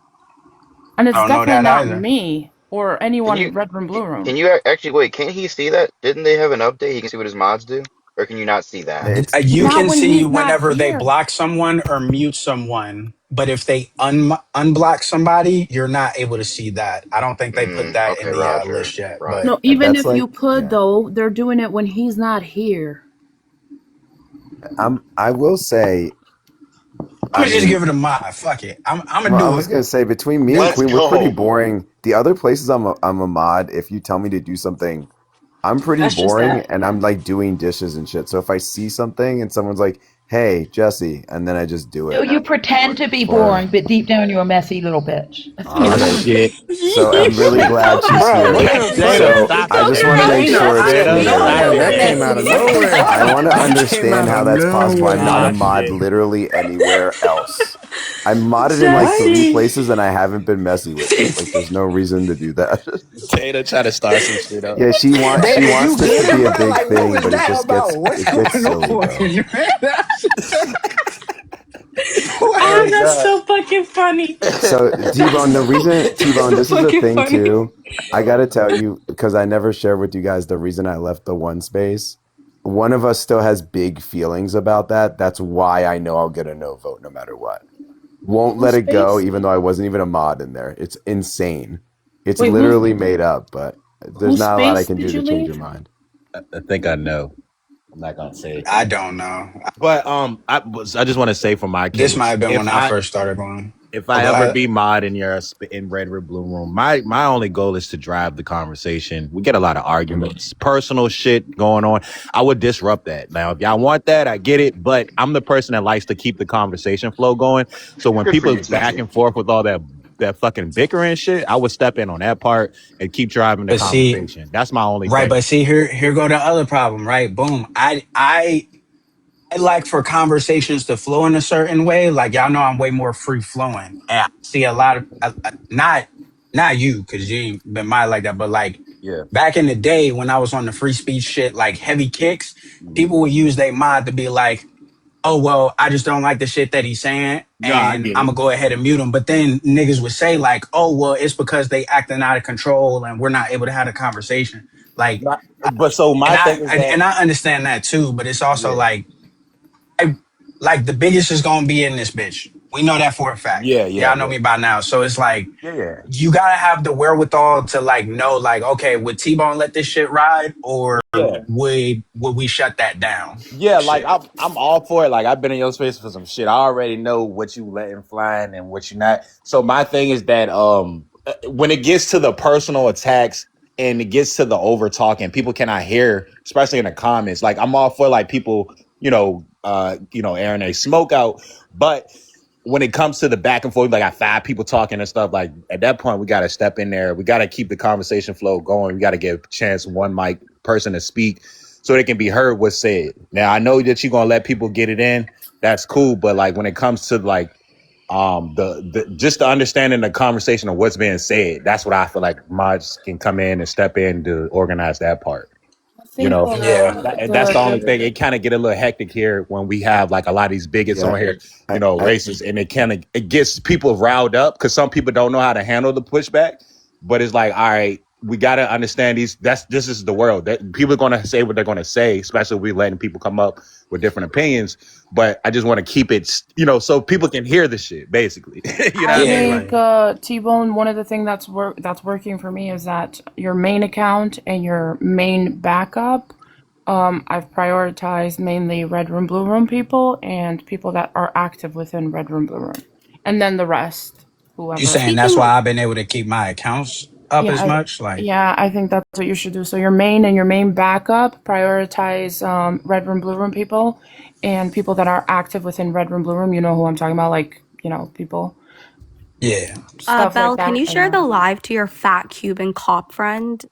And I it's don't know definitely that not either. me or Can anyone you in Red Room Blue Room. actually wait? Can't he see that? Didn't they have an update? He can see what his mods do, or can you not see that? It's You Not can when see he's not whenever they here. block someone or mute someone, but if they unblock somebody, you're not able to see that. I don't think they put that in Okay, the Roger. list yet. But No, Roger. even that's if you like could, yeah. though, they're doing it when he's not here. I will say. I'm I gonna just mean, give it a mod. Fuck it. I'm gonna well, I do was it. gonna say between me and Let's Queen, we're pretty go. boring. The other places I'm a mod. If you tell me to do something, I'm pretty That's just boring, that. and I'm like doing dishes and shit. So if I see something and someone's like, "Hey, Jesse," and then I just do No, it you pretend to be for. boring, but deep down you're a messy little bitch. Okay, Shit. so I'm really glad she's Bro, what here. the fuck? So I just want to make sure it's Jada, clear. stop That it. came out of nowhere. I want to That came understand out of how that's possible. I'm not a nowhere. Stop mod it. literally anywhere else. I'm modded in like What? 3 places and I haven't been messy with it. Like there's no reason to do that. Jada try to start some shit up. Yeah, she David, wants you this to good, be a bro? big Like, what thing, was but that about? What's it gets going silly, on with bro. you, man? Oh, Oh What? that's god. so fucking funny. So T-Bone, the reason That's T-Bone, so this is a fucking thing funny. too. I gotta tell you, because I never shared with you guys the reason I left the one space. One of us still has big feelings about that. That's why I know I'll get a no vote no matter what. Won't let Whose it go, space? even though I wasn't even a mod in there. It's insane. It's Wait, whose literally made up, but there's whose not a lot I space can did do you to change leave? your mind. I think I know. I'm not gonna say. I don't know. But I just want to say for my This might case, have been when I first started going. if Oh, I go ever ahead. be mod in in Red Room Blue Room, my only goal is to drive the conversation. We get a lot of arguments, personal shit going on. I would disrupt that. Now, if y'all want that, I get it. But I'm the person that likes to keep the conversation flow going. So when Good for people you, back TJ. and forth with all that fucking bickering shit, I would step in on that part and keep driving the But see, conversation. That's my only right, thing. but see here go the other problem, right? Boom. I I like for conversations to flow in a certain way. Like y'all know, I'm way more free flowing, and I see a lot of not you because you ain't been mine like that, but like Yeah. back in the day when I was on the free speech shit, like heavy kicks, people would use their mod to be like, "Oh well, I just don't like the shit that he's saying, No, I and get I'm it. gonna go ahead and mute him." But then niggas would say like, "Oh well, it's because they acting out of control and we're not able to have a conversation." Like, Not, but so and my thing is that I understand that too, but it's also yeah, like I like the biggest is gonna be in this bitch. We know that for a fact. yeah, yeah, Y'all know yeah, me by now. So it's like yeah, yeah. you gotta have the wherewithal to like know, like, okay, would T-Bone let this shit ride or Yeah. would we shut that down? Yeah, like Shit. I'm all for it. Like I've been in your space for some shit. I already know what you letting flying and what you not. So my thing is that when it gets to the personal attacks and it gets to the over talking, people cannot hear, especially in the comments. Like I'm all for like people, airing a smoke out, but when it comes to the back and forth, like I got 5 people talking and stuff, like at that point we gotta step in there. We gotta keep the conversation flow going. We gotta give a chance one mic person to speak so they can be heard what's said. Now I know that you're gonna let people get it in. That's cool, but like when it comes to like the just the understanding the conversation of what's being said, that's what I feel like mods can come in and step in to organize that part. I You think know, Yeah. that's the only thing. It kind of get a little hectic here when we have like a lot of these bigots Yeah. on here, I racists, and it gets people riled up because some people don't know how to handle the pushback. But it's like, all right, we got to understand this is the world. That people are going to say what they're going to say, especially if we letting people come up with different opinions. But I just want to keep it, so people can hear the shit, basically. You know I what I Yeah, mean? think like T-Bone, one of the things that's working for me is that your main account and your main backup, I've prioritized mainly Red Room, Blue Room people and people that are active within Red Room, Blue Room. And then the rest, you whoever. saying that's why Speaking, I've been able to keep my accounts up Yeah, as much? Like, I think that's what you should do. So your main and your main backup, prioritize Red Room, Blue Room people and people that are active within Red Room, Blue Room. You know who I'm talking about, like, people, yeah. stuff like Belle, can that. you And share the live to your fat Cuban cop friend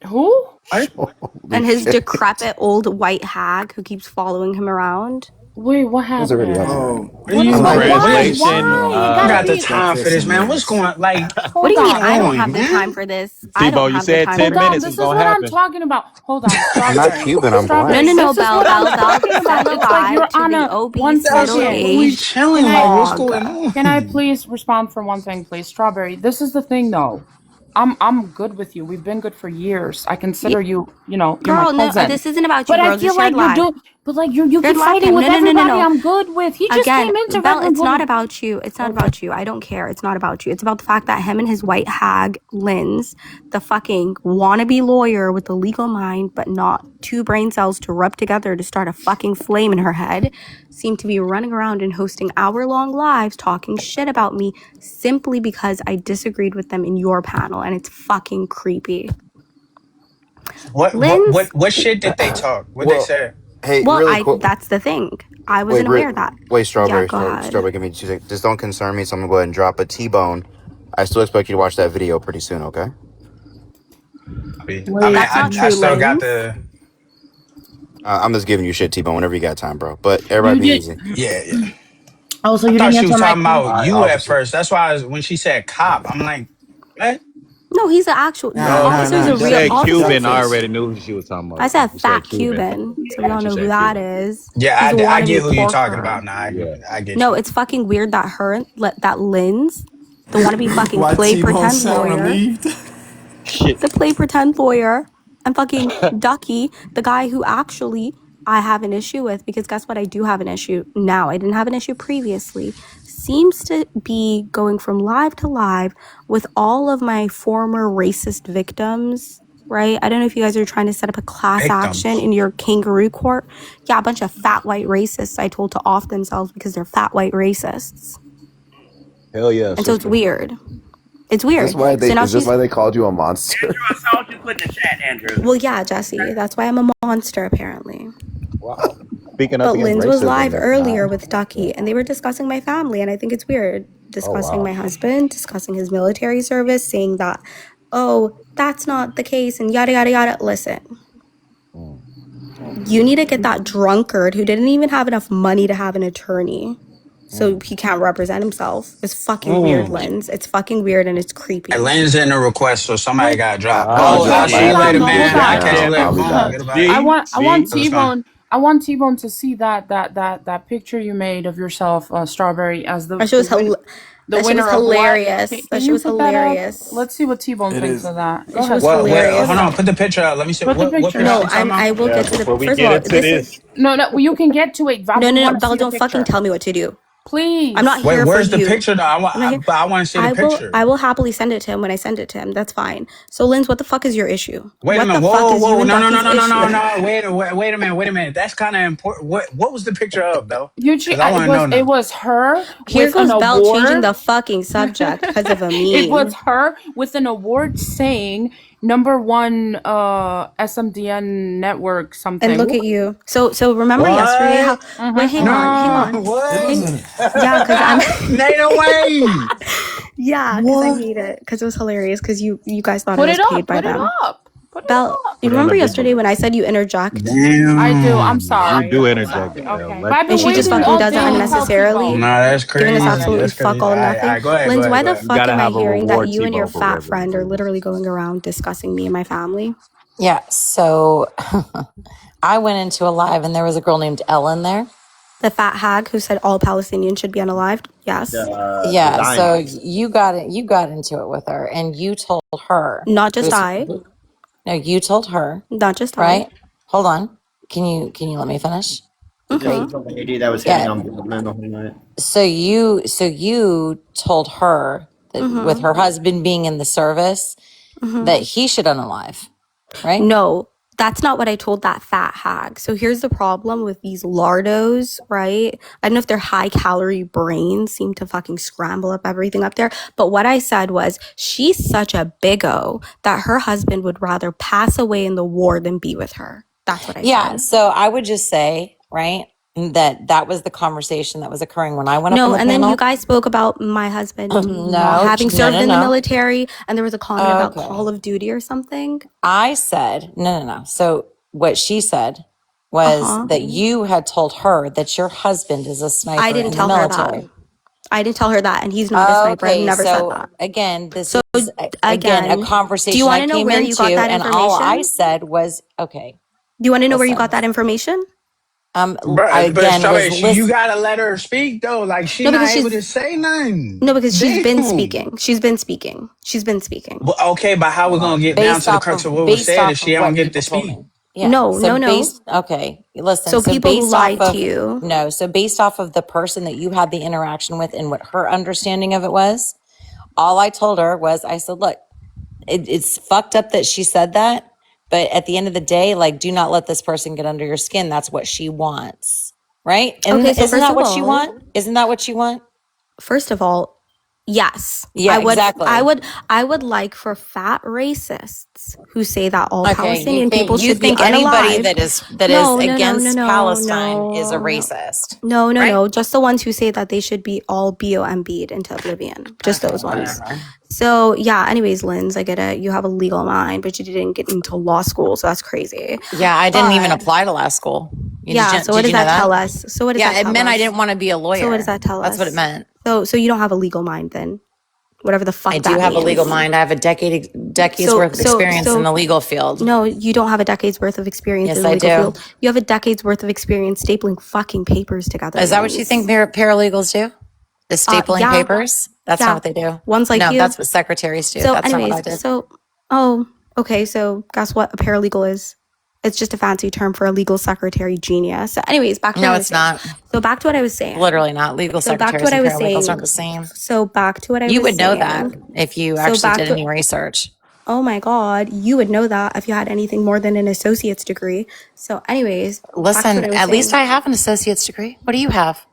who? What? holy and his shit. decrepit old white hag who keeps following him around? Wait, what It was already up happened? there. What are What you is I'm going? not what Why? is Translation, Why it I gotta got the be? time for this, man. What's going like What do Hold you mean? what's I on. don't going, have the time man? for this. I don't Tebow, you have the said time for 10 Hold this. on. minutes This is is gonna what I'm happen. talking about. Hold on, I'm not strawberry. Cuban, I'm No, black. no, Strawberry. no, This is Belle, what I'm Belle, Belle. talking about. Send the It's like live you're to on the a one obese, That's middle like second. we aged Can chilling. Like I? what's hog. going Can I on? please respond for one thing, please? Strawberry, this is the thing though. I'm good with you. We've been good for years. I Yeah, consider you, you're my girl, no, cousin. this isn't about you, But I girl. feel Just shared like you're live. doing but like you Shared keep live fighting cam. with No, no, no, no, everybody no. I'm good with. He just Again, came into Belle, Red Room it's Blue not Room. about you. It's not Okay. about you. I don't care. It's not about you. It's about the fact that him and his white hag, Linz, the fucking wannabe lawyer with a legal mind, but not 2 brain cells to rub together to start a fucking flame in her head, seem to be running around and hosting hour-long lives talking shit about me simply because I disagreed with them in your panel, and it's fucking creepy. Linz, What shit did they talk? What they Well, say? hey, well, really quick. that's the thing. I Wait, wasn't aware of that. wait, Yeah, strawberry, go ahead. strawberry. Give me 2 seconds. This don't concern me, so I'm gonna go ahead and drop a T-bone. I still expect you to watch that video pretty soon. Okay. I mean, That's not I true, still got Linz. the I'm just giving you shit, T-bone. Whenever you got time, bro. But everybody You be did. easy. yeah, yeah. Oh, so I you thought didn't she was answer my talking question. about All right, you at officer. first. That's why when she said cop, I'm like, what? No, he's the actual. The Nah, No, nah, officer's nah. a you real said Cuban. I officer. already knew who she was talking I about. said You said fat Cuban. Cuban, so we all She know who said that Cuban. is. Yeah, He's a I get wannabe who you're talking about porker. now. Yeah. I get No, you. it's fucking weird that that Linz, the wannabe fucking Why play T-Bone pretend sound lawyer, relieved? Shit. the play pretend lawyer, and fucking Ducky, the guy who actually I have an issue with, because guess what? I do have an issue now. I didn't have an issue previously. Seems to be going from live to live with all of my former racist victims, right? I don't know if you guys are trying to set up a class action Victims. in your kangaroo court. Yeah, a bunch of fat white racists I told to off themselves because they're fat white racists. Hell yeah, And so it's sister. weird. It's Is this weird. why So now she's, they called you a monster? Andrew, I saw what you put in the chat, Andrew. well, yeah, Jesse. That's why I'm a monster, apparently. Wow. Speaking up But against Linz was racism live is earlier not. with Yeah. Ducky, and they were discussing my family, and I think it's weird. Oh Discussing wow. my husband, discussing his military service, saying that, oh, that's not the case, and yada, yada, yada. Listen, Mm. You need to get that drunkard who didn't even have enough money to have an attorney. So he can't represent himself. It's fucking weird, Lens. It's fucking weird and it's I creepy. lands in a request, so somebody Wait, got dropped. I'll hold, drop I'll see my you hold ass. on, later, though. Hold man. Yeah, I'll on. catch you later. I'll be Boom. back. Goodbye. See, I want see. T-Bone. I want T-Bone to see that picture you made of yourself, Strawberry, as That shit was the that shit was winner of what? hilarious. That Can shit you was put that up? hilarious. Let's see what T-Bone It thinks is. of that. Go That shit ahead, was What? Strawberry. Wait, Put hold it on. hilarious. up. Put the picture up. Let me see. Put the What picture picture No, you up. talking about? I will Yeah, get to the before we first of get all, into this is this, No, you can get to it. no, We no, no, want to Bella, see the don't fucking picture. tell me what to do. I'm not Please. Wait, here for where's the you. picture though? I'm not here. I want to see the I picture. will happily send it to him when I send it to him. That's fine. So Linz, what the fuck is your issue? Wait a What minute. the fuck Whoa, is you whoa. and No, no, no, Ducky's no, no, no, issue? no. Wait a minute. Wait a minute. That's kind of important. What was the picture of though? Eugene, Because I want to know it now. was her Here with an goes Belle changing award. the fucking subject because of a It was meme. her with an award saying #1 SMDN network And something. look at you. So remember yesterday how What? wait, hang on, hang No. on. it What? Hang, wasn't. yeah, because I'm Ain't no way. yeah, because I What? made it because it was hilarious because you guys thought I Put was it paid up. by Put it them. up. Put it Belle, up. you Put it on the remember big yesterday board. when I said you interject? I do. I'm Damn. You sorry. do I'm interject. sorry. Okay. But Let I've And been she people just waiting fucking all does it day to tell unnecessarily, T-Bone. Nah, that's giving us crazy. absolutely That's fuck crazy. all All right, nothing. go ahead. Go Linz, ahead. why Go the ahead. fuck gotta am I have a hearing that reward you and your T-bone for fat whatever friend you are do. literally going around discussing me and my family? Yeah, so I went into a live and there was a girl named Ellen there. The fat hag who said all Palestinians should be unalived? Yes. The Yeah, so Zion. you got into it with her and you told her Not who just was I. no, you told her, Not just I. right? Hold on. Can you let me finish? Mm-hmm. lady that was Yeah. hitting on Billman the whole night. So you told her that with Mm-hmm. her husband being in the service Mm-hmm. that he should unalive, right? No, that's not what I told that fat hag. So here's the problem with these lardos, right? I don't know if their high calorie brains seem to fucking scramble up everything up there. But what I said was, she's such a bigo that her husband would rather pass away in the war than be with her. That's what I Yeah, said. so I would just say, right, that was the conversation that was occurring when I went up on No, the and then you panel. guys spoke about my husband not No, having no, served no, in the no. military, and there was a comment about Okay. Call of Duty or something. I said, no. So what she said was Uh-huh. that you had told her that your husband is a I sniper didn't in the tell her that. military. I didn't tell her that, and he's not a sniper. I've Okay, never said so that. again, this So is again a again, do you conversation want I to know came where you got into, that and all I information? said was, okay, Do you want to know where you listen. got that information? I But again was Strawberry, you list. gotta let her speak though. Like she No, not because able to she's say nothing. no, because she's been Damn. speaking. She's been speaking. She's been speaking. Well, okay, but how we gonna get down to the crux of what was Based said if off she of don't what get to people told speak? me. Yeah. No, So no, no. based okay, listen. So So people who based off lied to of you. no, so based off of the person that you had the interaction with and what her understanding of it was, all I told her was I said, look, it's fucked up that she said that, but at the end of the day, like, do not let this person get under your skin. That's what she wants. Right? And Okay, so isn't first that of what you all, want? Isn't that what you want? yes, Yeah, exactly. I would like for fat racists who say that all Okay, Palestinian people you should be think anybody unalived. that is No, no, no, no, against no, Palestine is a no. racist, No, no, right? no. Just the ones who say that they should be all BOMB'd into oblivion. Just Okay, those ones. whatever. So, yeah, anyways, Linz, I get it. You have a legal mind, but you didn't get into law school, so that's crazy. Yeah, I didn't even But, apply to law school. yeah, so what Did does you know that tell that? us? So, what does Yeah, that it tell meant I us? didn't want to be a So, what does lawyer. that tell That's what it us? meant. So you don't have a legal mind then? Whatever the I fuck do that have a legal means. mind. I have a decades worth of experience in the legal field. No, you don't have a decade's worth of experience in Yes, the I legal do. field. You have a decade's worth of experience stapling fucking papers together. Is that what you think paralegals do? Is stapling Yeah, papers? That's not yeah. what they do. Ones like No, you. that's what secretaries do. So, That's not what I anyways, did. okay. So, guess what? A paralegal is. It's just a fancy term for a legal secretary genius. So, anyways, back to No, what I it's was saying. not. So, back to what I was saying. Literally not. Legal So, back to secretaries what I and was paralegals saying. aren't the same. So, back to what I You was would know that saying. if you So, actually back did to. any research. Oh my God, you would know that if you had anything more than an associate's degree. So, anyways, back to what Listen, I was at least saying. I have an associate's degree. What do you have?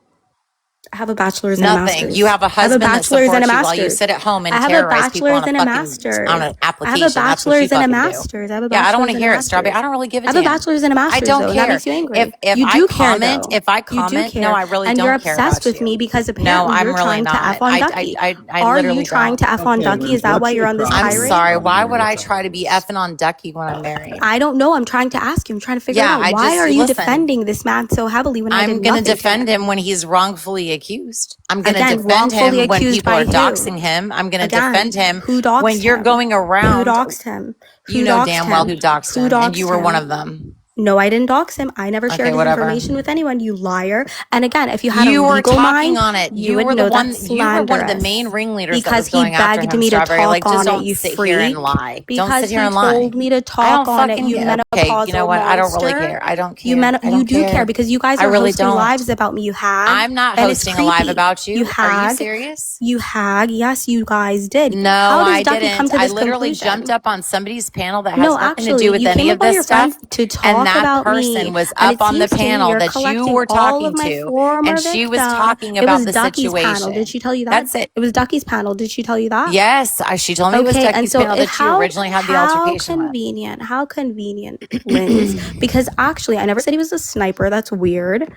I have a bachelor's and a Nothing. master's. You have a I have a husband that bachelor's and a supports you while you master's. sit at home I and have a terrorize people on bachelor's a and a fucking on master's. an I have a application. That's what you bachelor's and a fucking do. master's. I have a Yeah, I don't want bachelor's to and a hear it, Strawberry. I master's. don't really give a I have a damn. bachelor's and a I master's don't though, and that care. makes you angry. If You I do care comment, though. if I You do comment, no, care. I really And you're don't care obsessed about with you. me because No, apparently I'm you're really trying to not. F on Ducky. I Are literally you trying don't. to F on Okay, Ducky? Is Lindsay, that why what's you're your on this I'm problem? tirade? sorry. Tell Why me would I what's try up. to be effing on Ducky when I'm married? I don't know. I'm trying to ask you. I'm trying to figure it Yeah, out. I Why just are you listen. defending this man so heavily when I did I'm going to nothing to defend him? him when he's wrongfully accused. I'm going to Again, defend wrongfully him when accused people by are who? doxing him. I'm going to Again, defend him who when doxed you're him? going Who around. doxed him? You Who know doxed damn well him? who doxed Who him, and you doxed were one him? of them. No, I didn't dox him. I never Okay, shared his whatever. information with anyone, you liar. And again, if you had a You were legal talking mind, on it. you You would were the know one. that's You were one of the main slanderous. ringleaders that Because was he going after begged him, me to Strawberry. talk Like, just on it, don't you sit here and freak. lie. Don't sit Because here he and lie. told me to I talk don't on it, fucking you get. Okay, you know menopausal what? I don't really monster. care. I don't care. I You don't do care care. because you guys I are really hosting don't. lives about me. You hag. I'm not And it's hosting a live creepy. about You you. Are you hag. serious? You hag. Yes, you guys did. No, How does I Ducky come didn't. to I this literally conclusion? jumped up on somebody's panel that has No, nothing to do actually, with you any came of up on this your friend stuff. to And talk that about person me. was And up it on the seems to me panel you're that you collecting were all talking of my to, former and she was victims. talking It about was the Ducky's panel. Did situation. she tell you that? That's it. It was Ducky's panel. Did she tell you that? Yes, she told me it was Okay, and Ducky's so panel that you originally had the altercation with. how convenient, Linz, because actually I never said he was a sniper. That's weird.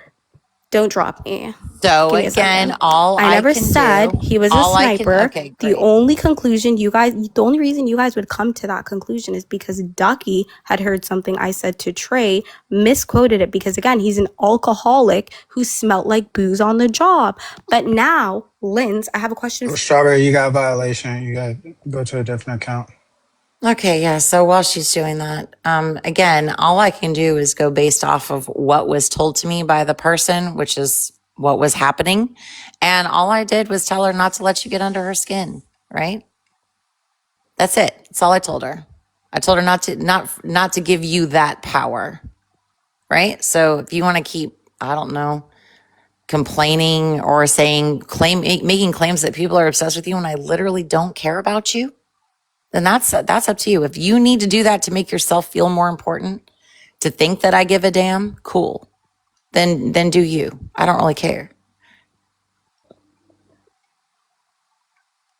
Don't drop me. So Give me a again, second. all I I never can said do, he was a all I can, sniper. okay, The great. only reason you guys would come to that conclusion is because Ducky had heard something I said to Trey, misquoted it because again, he's an alcoholic who smelt like booze on the job. But now, Linz, I have a question for Strawberry, you got a violation. You got to go to a different account. Okay, yeah. So while she's doing that, again, all I can do is go based off of what was told to me by the person, which is what was happening. And all I did was tell her not to let you get under her skin, right? That's it. That's all I told her. I told her not to give you that power, right? So if you want to keep, I don't know, complaining or making claims that people are obsessed with you and I literally don't care about you, then that's up to you. If you need to do that to make yourself feel more important, to think that I give a damn, cool. Then do you. I don't really care.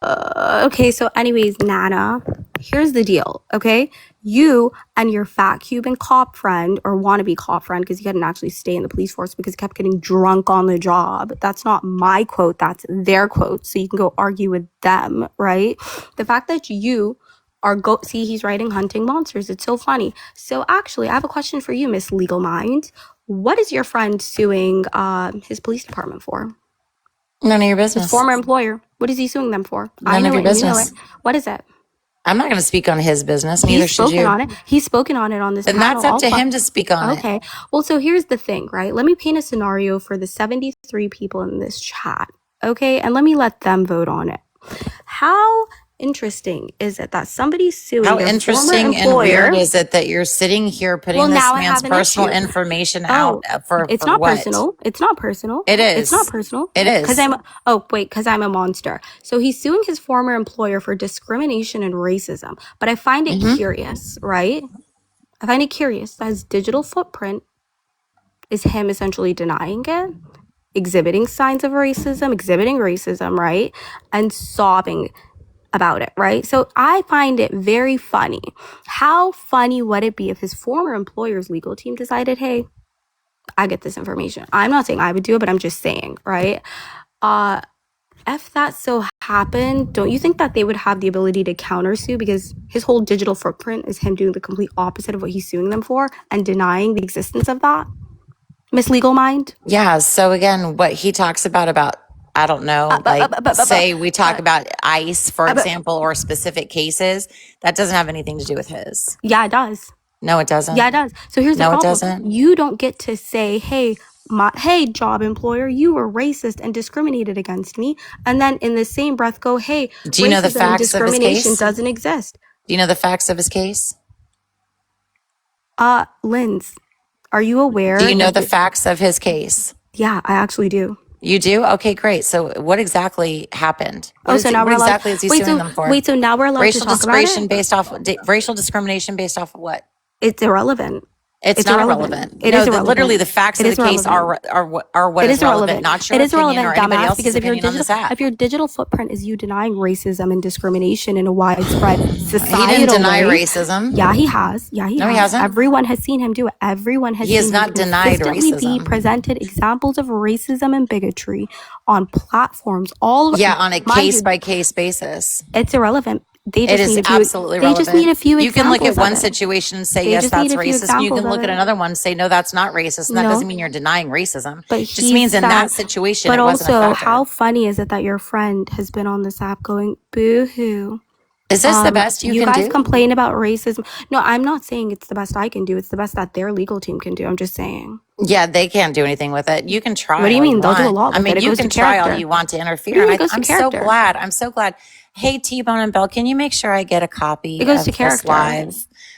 Okay, so anyways, Nana, here's the deal, okay? You and your fat Cuban cop friend, or wannabe cop friend, because he couldn't actually stay in the police force because he kept getting drunk on the job. That's not my quote, that's their quote. So you can go argue with them, right? The fact that you are see, he's writing hunting monsters. It's so funny. So actually, I have a question for you, Miss Legal Mind. What is your friend suing his police department for? None of your business. His former employer. What is he suing them for? None of your business. You know it. What is it? I'm not going to speak on his business. Neither should you. He's spoken on it on this panel. And that's up to him to speak on it. Okay. Well, so here's the thing, right? Let me paint a scenario for the 73 people in this chat. Okay. And let me let them vote on it. How interesting is it that somebody's suing How their interesting former employer? and weird is it that you're sitting here putting this man's personal information out for It's not what? personal. It's not personal. It is. It's not personal. It is. Because I'm a monster. So he's suing his former employer for discrimination and racism. But I find it curious, right? I find it curious that his digital footprint is him essentially denying it, exhibiting signs of racism, right? And sobbing about it, right? So I find it very funny. How funny would it be if his former employer's legal team decided, hey, I get this information. I'm not saying I would do it, but I'm just saying, right? If that so happened, don't you think that they would have the ability to countersue because his whole digital footprint is him doing the complete opposite of what he's suing them for and denying the existence of that? Miss Legal Mind? Yeah. So again, what he talks about, I don't know, say we talk about ICE, for example, or specific cases, that doesn't have anything to do with his. Yeah, it does. No, it doesn't. Yeah, it does. So here's the problem. No, it doesn't. You don't get to say, hey, job employer, you were racist and discriminated against me. And then in the same breath go, hey, do you know the facts of his case? Doesn't exist. Do you know the facts of his case? Linz, are you aware? Do you know the facts of his case? Yeah, I actually do. You do? Okay, great. So what exactly happened? What now we're allowed. Exactly is he suing them for? Wait, so now we're allowed to talk about it? Racial discrimination based off of what? It's irrelevant. It's not irrelevant. It is irrelevant. Literally the facts of the case are what is relevant, not your It is opinion or irrelevant, anybody dumbass, else's because opinion on this app. if your digital footprint is you denying racism and discrimination in a widespread societal He didn't deny way, racism. Yeah, he has. Yeah, he No, has. he hasn't. Everyone has seen him do it. Everyone has He has seen not him denied consistently be racism. presented examples of racism and bigotry on platforms. All on a case by case basis. It's irrelevant. They just It is need a few, absolutely they relevant. just need a few You can examples look at one of it. situation and say, They yes, just that's need a few racist. And you can examples look of at it. another one and say, no, that's not racist. And that No. doesn't mean you're denying racism. But it just means in that situation, but it wasn't a also, factor. how funny is it that your friend has been on this app going, boo-hoo? Is this the best you can guys do? complain about racism. No, I'm not saying it's the best I can do. It's the best that their legal team can do. I'm just saying. Yeah, they can't do anything with it. You can try. What do you mean? They'll do a lot with it. It you goes can to try all character. you want to interfere. What do you mean And it goes to I'm so character? glad. I'm so glad. Hey, T-Bone and Bell, can you make sure I get a copy It goes of to this character. live?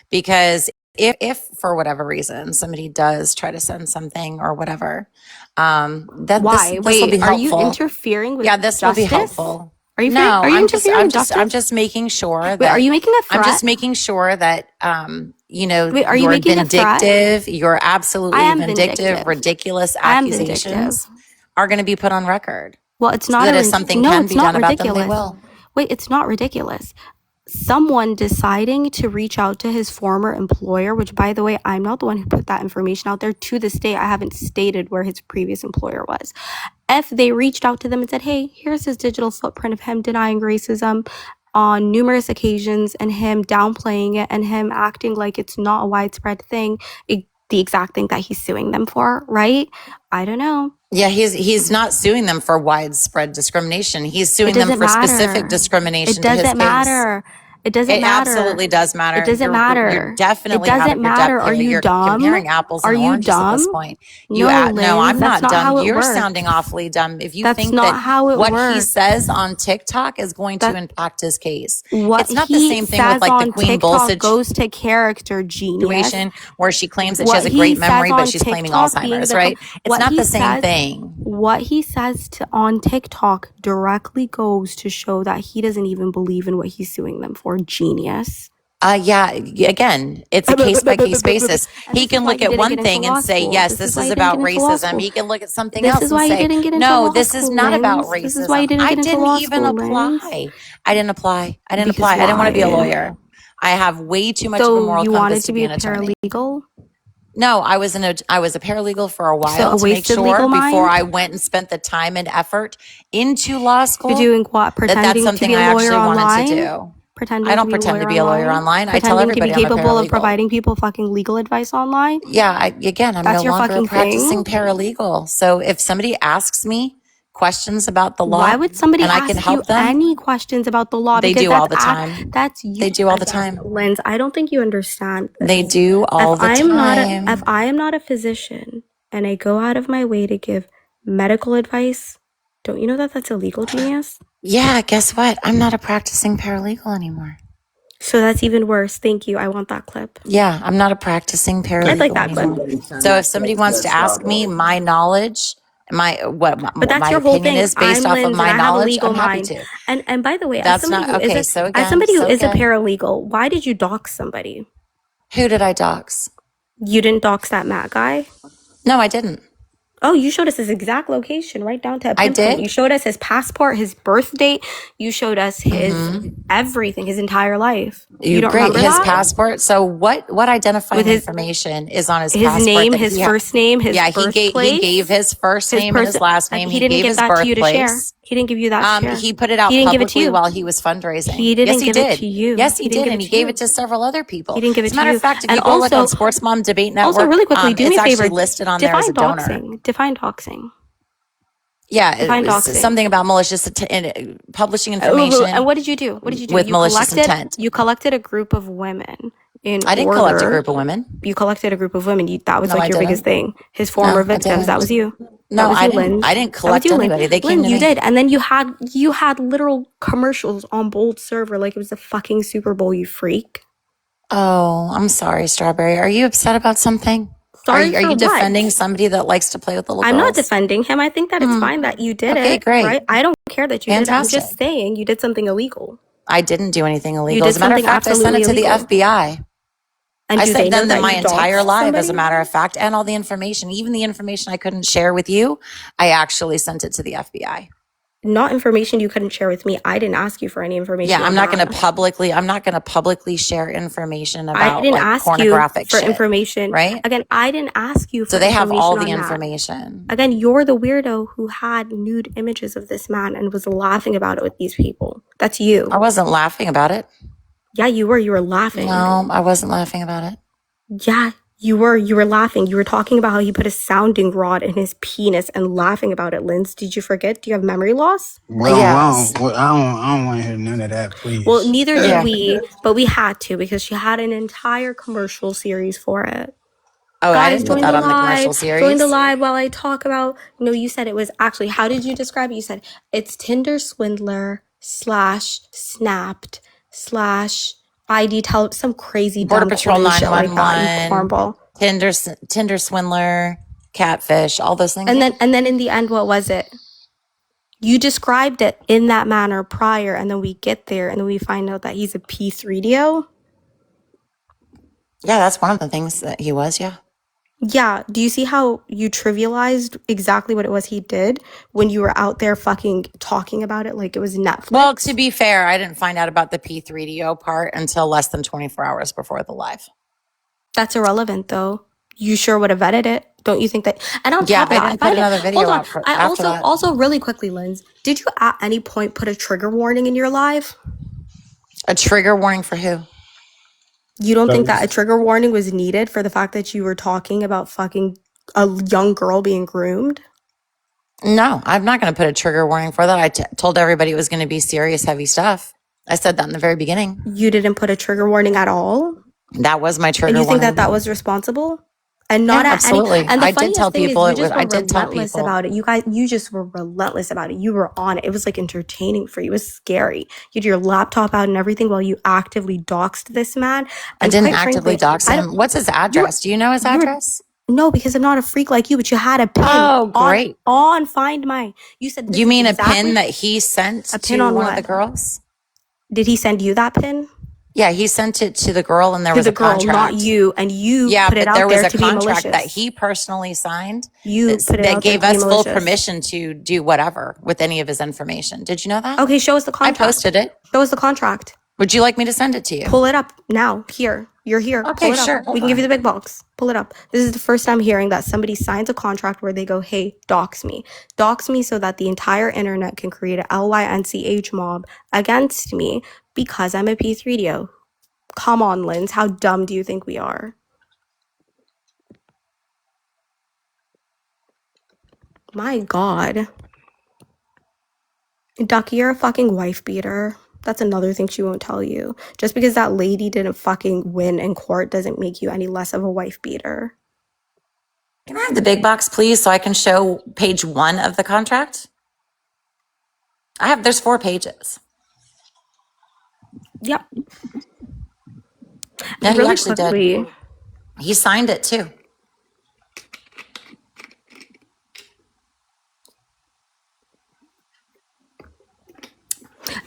Because if for whatever reason somebody does try to send something or whatever, that Why? this will be helpful. Are you interfering with this will be helpful. Are you No, are you I'm interfering with justice? I'm just making sure that. Wait, are you making a threat? I'm just making sure that Wait, are you you're making a threat? vindictive. You're absolutely I am vindictive, vindictive. ridiculous I am accusations vindictive. are going to be put on record. Well, it's So not that a if something no, can it's be not done about them, ridiculous. they will. Wait, it's not ridiculous. Someone deciding to reach out to his former employer, which, by the way, I'm not the one who put that information out there. To this day, I haven't stated where his previous employer was. If they reached out to them and said, hey, here's his digital footprint of him denying racism on numerous occasions and him downplaying it and him acting like it's not a widespread thing, the exact thing that he's suing them for, right? I don't know. Yeah, he's not suing them for widespread discrimination. He's suing them for specific discrimination. It doesn't matter. It doesn't matter. It absolutely does matter. It doesn't matter. You're definitely it doesn't matter. Are you you're dumb? comparing apples Are and you oranges dumb? at this point. No, I'm not not dumb. how it You're works. sounding awfully dumb. If you That's think not that how it what works. he says on TikTok is going to impact his case, What it's not he the same thing with says like on the Queen TikTok Bolsage goes to character, genius. situation where she claims that she What has a he great says memory, on but she's claiming TikTok being Alzheimer's, the- right? It's what not he the same says- thing. What he says on TikTok directly goes to show that he doesn't even believe in what he's suing them for. Genius. Again, it's a case by case basis. He can look at one thing and say, yes, this is about racism. He can look at something else and say, no, this is not about racism. This is why you didn't I get into didn't law even school, apply. I didn't apply. I didn't Because apply. I didn't want to be a why? lawyer. I have way too much of a So moral you compass wanted to to be be an a attorney. paralegal? No, I was a paralegal for a while So a to make wasted sure legal before mind? I went and spent the time and effort into law school. You're doing what? that's Pretending to something be a I lawyer actually wanted online? to do. Pretending I don't pretend to be a lawyer online. I tell Pretending everybody to be I'm a capable of paralegal. providing people fucking legal advice online? Yeah, I'm That's no your longer a fucking practicing thing? paralegal. So if somebody asks me questions about the law, Why would somebody and I ask can you help them, any questions about the law? they Because do that's all the time. That's you. They do all the time. Linz, I don't think you understand this. They do all the time. If I am not a physician and I go out of my way to give medical advice, don't you know that that's illegal, genius? Yeah, guess what? I'm not a practicing paralegal anymore. So that's even worse. Thank you. I want that clip. Yeah, I'm not a practicing paralegal I'd like that anymore. clip. So if somebody wants to ask me my knowledge, what But that's my your whole opinion thing. is based I'm off of Linz my and I have a knowledge, legal I'm happy mind. to. And by the way, That's as somebody not who okay. is So as somebody who is a again, paralegal, why did you dox somebody? who did I dox? You didn't dox that Matt guy? No, I didn't. Oh, you showed us his exact location, right down to a I pinpoint. did? You showed us his passport, his birth date. You showed us his everything, his entire life. You don't Great. remember His that? passport. So what identifying With his- information is on his His passport? name, that his he ha- first name, his Yeah, birthplace. he gave his first his name and his person- last name. He didn't gave give his that to you to share. birthplace. He didn't give you that to share. He put it out He didn't give it to publicly you. while he was fundraising. He didn't yes, he give it did. to you. Yes, he He didn't did, give and it he to gave you. it to several other people. He didn't give it As a to matter you. of fact, if And you go look on also- Sports Mom Debate Network, Also, really quickly, do me it's a favor. actually listed on there as a donor. Define doxing. Yeah, Define it was doxing. something about malicious publishing information. And what did you do? What did you do? With You malicious collected, intent. You collected a group of women. I didn't collect a group of women. You collected a group of women. That was No, like I your didn't. biggest thing. His former I victims. didn't. That was you. No, That was I you, didn't. Lynn. I didn't That was collect you, Lynn. anybody. They came Lynn, to you me. did, and then you had literal commercials on Bold server like it was the fucking Super Bowl. You freak. Oh, I'm sorry, Strawberry. Are you upset about something? Sorry Are for you what? defending somebody that likes to play with little I'm girls? not defending him. I think that it's fine that you did Okay, it. great. Right? I don't care that you did it. I'm Fantastic. just saying you did something illegal. I didn't do anything illegal. did As a matter of something fact, I sent it to absolutely the illegal. FBI. And I do they sent know them that my you entire doxed live, as a somebody? matter of fact, and all the information, even the information I couldn't share with you. I actually sent it to the FBI. Not information you couldn't share with me. I didn't ask you for any information. Yeah, I'm on not that. going to publicly share information I about didn't like ask you pornographic for shit, information. right? Again, I didn't ask you for So they have all information the on that. information. Again, you're the weirdo who had nude images of this man and was laughing about it with these people. That's you. I wasn't laughing about it. Yeah, you were. You were laughing. No, I wasn't laughing about it. Yeah, you were. You were laughing. You were talking about how he put a sounding rod in his penis and laughing about it, Linz. Did you forget? Do you have memory loss? Yes. I don't want to hear none of that, Well, please. neither Yeah. did we, but we had to because she had an entire commercial series for it. Oh, I Guys, didn't put join that the on the commercial live. Join the series. live while I talk about. No, you said it was actually. How did you describe it? You said it's Tinder swindler slash snapped slash ID tell some crazy Border dumb Patrol corny shit like that. You 911, cornball. Tinder swindler, catfish, all those things. And then in the end, what was it? You described it in that manner prior, and then we get there, and then we find out that he's a P3DO. Yeah, that's one of the things that he was. Yeah. Yeah. Do you see how you trivialized exactly what it was he did when you were out there fucking talking about it like it was Netflix? Well, to be fair, I didn't find out about the P3DO part until less than 24 hours before the live. That's irrelevant, though. You sure would have vetted it, don't you think that? And on top of I that, didn't put another video hold on. out for, I after that. also really quickly, Linz, did you at any point put a trigger warning in your live? A trigger warning for who? You don't think that a trigger warning was needed for the fact that you were talking about fucking a young girl being groomed? No, I'm not going to put a trigger warning for that. I told everybody it was going to be serious, heavy stuff. I said that in the very beginning. You didn't put a trigger warning at all? That was my trigger warning. And you think that was responsible? And not at absolutely. any. And the I did tell people is you just were I did tell relentless people about it. You just were relentless about it. You were on it. It was like entertaining for you. It was scary. You had your laptop out and everything while you actively doxed this man. I And didn't quite actively frankly, dox him. What's his address? Do you know his address? No, because I'm not a freak like you, but you had a pin. Oh, great. On Find My. You said this You mean is exactly a pin that he sent a pin to on one what? of the girls? Did he send you that pin? Yeah, he sent it to the girl, and there To was the a girl, contract. not you. And you Yeah, put it but out there was there a to be contract malicious. that he personally signed You put it that out there gave to be us full malicious. permission to do whatever with any of his information. Did you know that? Okay, show us the contract. I posted it. Show us the contract. Would you like me to send it to you? Pull it up now. Here. You're here. Okay, Pull it sure. up. We can give you the big box. Pull it up. This is the first time hearing that somebody signs a contract where they go, hey, dox me. Dox me so that the entire internet can create a LYNCH mob against me because I'm a P3DO. Come on, Linz. How dumb do you think we are? My God. Ducky, you're a fucking wife beater. That's another thing she won't tell you. Just because that lady didn't fucking win in court doesn't make you any less of a wife beater. Can I have the big box, please, so I can show page 1 of the contract? There's 4 pages. Yep. Yeah, he really actually quickly, did. He signed it too.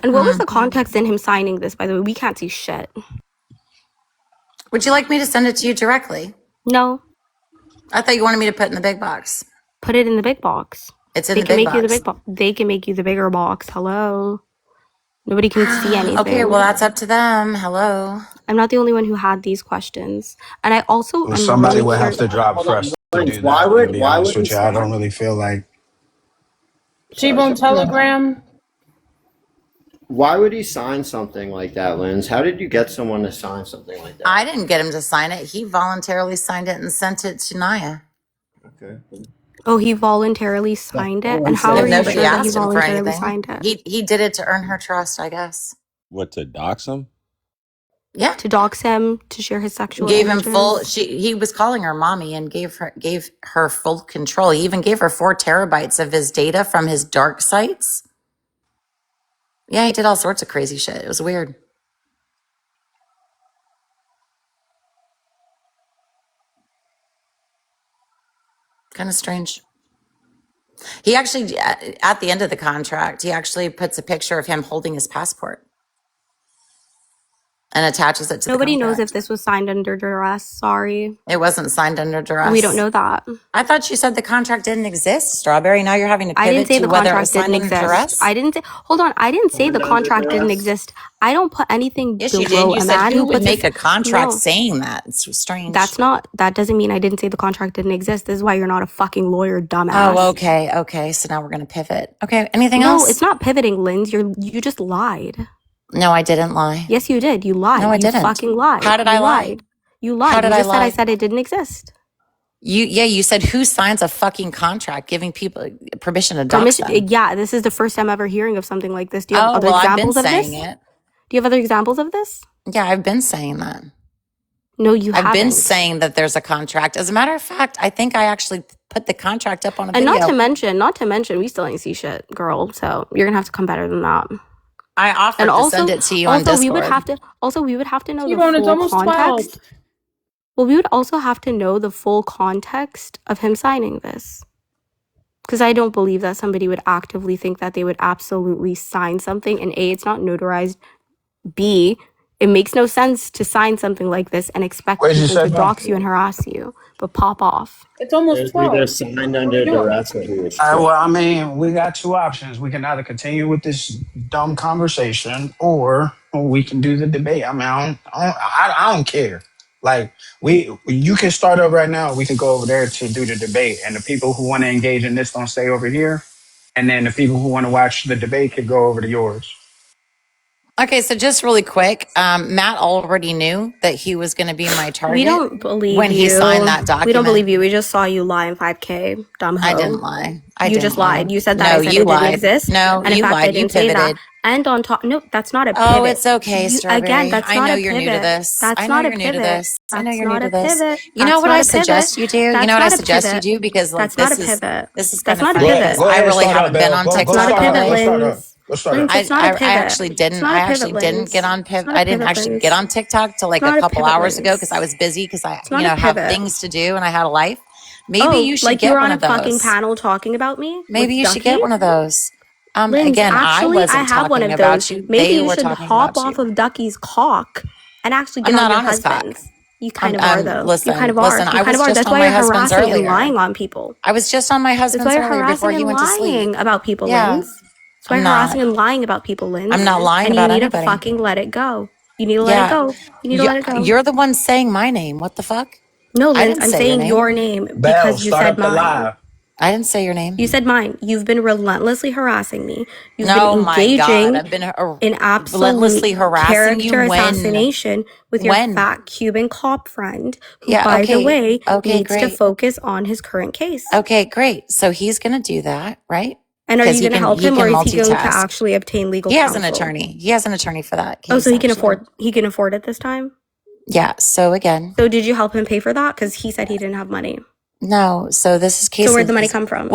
And what was the context in him signing this, by the way? We can't see shit. Would you like me to send it to you directly? No. I thought you wanted me to put it in the big box. Put it in the big box. It's in the big box. You the big box. They can make you the bigger box. Hello. Nobody can see anything. Okay, well, that's up to them. Hello. I'm not the only one who had these questions. And I also... Well, somebody would have to drop for us to do that. To be honest with you, I don't really feel like... Tbone Telegram. Why would he sign something like that, Linz? How did you get someone to sign something like that? I didn't get him to sign it. He voluntarily signed it and sent it to Naya. Okay. Oh, he voluntarily signed it? And how are you sure that he voluntarily signed it? He did it to earn her trust, I guess. What, to dox him? Yeah. To dox him, to share his sexual Gave him images. full, he was calling her mommy and gave her full control. He even gave her 4 terabytes of his data from his dark sites. Yeah, he did all sorts of crazy shit. It was weird. Kind of strange. He actually, at the end of the contract, he actually puts a picture of him holding his passport. and attaches it to Nobody the knows contract. if this was signed under duress. Sorry. It wasn't signed under duress. We don't know that. I thought you said the contract didn't exist, Strawberry. Now you're having to I didn't pivot say to the whether it contract was didn't signed under exist. duress. I didn't say, hold on. I didn't say the Signed under contract didn't duress? exist. I don't put anything Yes, you below did. You a said man who who would puts make a contract no. saying that? It's strange. That doesn't mean I didn't say the contract didn't exist. This is why you're not a fucking lawyer, dumbass. Oh, okay. Okay. So now we're going to pivot. Okay. Anything else? No, it's not pivoting, Linz. You just lied. No, I didn't lie. Yes, you did. You lied. No, I you didn't. fucking lied. How did I lie? You lied. How did you I just said lie? I said it didn't exist. You said who signs a fucking contract giving people permission to dox them? Yeah, this is the first time ever hearing of something like this. Do you have other I've been examples of this? saying it. Do you have other examples of this? Yeah, I've been saying that. No, you I've haven't. been saying that there's a contract. As a matter of fact, I think I actually put the contract up on a video. And not to mention, we still ain't see shit, girl. So you're gonna have to come better than that. I offered to send it to you on Discord. We would have to know Tbone, the it's full almost context. 12. Well, we would also have to know the full context of him signing this. Because I don't believe that somebody would actively think that they would absolutely sign something. And A, it's not notarized. B, it makes no sense to sign something like this and expect Where'd you people to say, dox you and harass you, but pop off. It's almost There's 12. either signed under duress or he was Well, tricked. I mean, we got two options. We can either continue with this dumb conversation, or we can do the debate. I mean, I don't care. Like, you can start up right now. We can go over there to do the debate, and the people who want to engage in this don't stay over here, and then the people who want to watch the debate could go over to yours. Okay, so just really quick, Matt already knew that he was going to be my target. We don't believe when he signed that document. We don't believe you. We just saw you lie in 5K, dumb hoe. I didn't lie. You just lied. You said that No, I said you it lied. didn't exist. No, and in you fact, lied. I didn't You say that. pivoted. And on top, no, that's not a pivot. Oh, it's okay, Strawberry. Again, that's not I know a you're pivot. new to this. That's I know not you're a new pivot. to this. I know That's you're new not to a this. pivot. You know That's what not I a suggest pivot. you do? You That's know what I not a suggest you pivot. do? Because like That's not a this is pivot. this is That's kind of not a funny pivot. because I really haven't been on That's TikTok not a pivot, lately. Linz. Let's start Linz, up. it's not a pivot. I actually didn't. It's not I a pivot, actually didn't Linz. get on It's pivot. not a I didn't pivot, actually Linz. get on TikTok till like It's not a a couple pivot, hours ago Linz. because I was busy because I It's not a have pivot. things to do and I had a life. Maybe you should like get you were one on a of those. fucking panel talking about me? Maybe with you should get Ducky? one of those. Linz, Again, actually, I wasn't I have one talking of those. about you. Maybe They you were should talking hop about off you. of Ducky's cock and actually get I'm on not your on his cock. husband's. You kind of are, though. Listen, you kind of are. listen. You I kind was of are. just That's on why my you're husband's harassing and earlier. lying on people. I was just on my That's husband's why you're earlier before harassing he and went to sleep. lying about people, Yeah, Linz. That's why I'm you're harassing not. and lying about people, Linz. I'm not lying And about you need anybody. to fucking let it go. You need to let it go. You need to let it go. You're the one saying my name. What the fuck? No, I Linz, didn't I'm say your saying name. your name Bell, because you start said up the mine. live. I didn't say your name. You said mine. You've been relentlessly harassing me. You've Oh been my God, engaging I've been in relentlessly absolute harassing you. character When? assassination with your When? fat Cuban cop friend, who, Yeah. by the Okay. way, Okay. needs to Great. focus on his current case. Okay. Great. So he's gonna do that, right? And are you Because going to help him, he or can is he going to multitask. actually obtain legal He has counsel? an attorney. He has an attorney for that case. Oh, so he can actually. afford it this time? Yeah. So again, So did you help him pay for that? Because he said he didn't have money. no. So this is case. So where'd the money come from?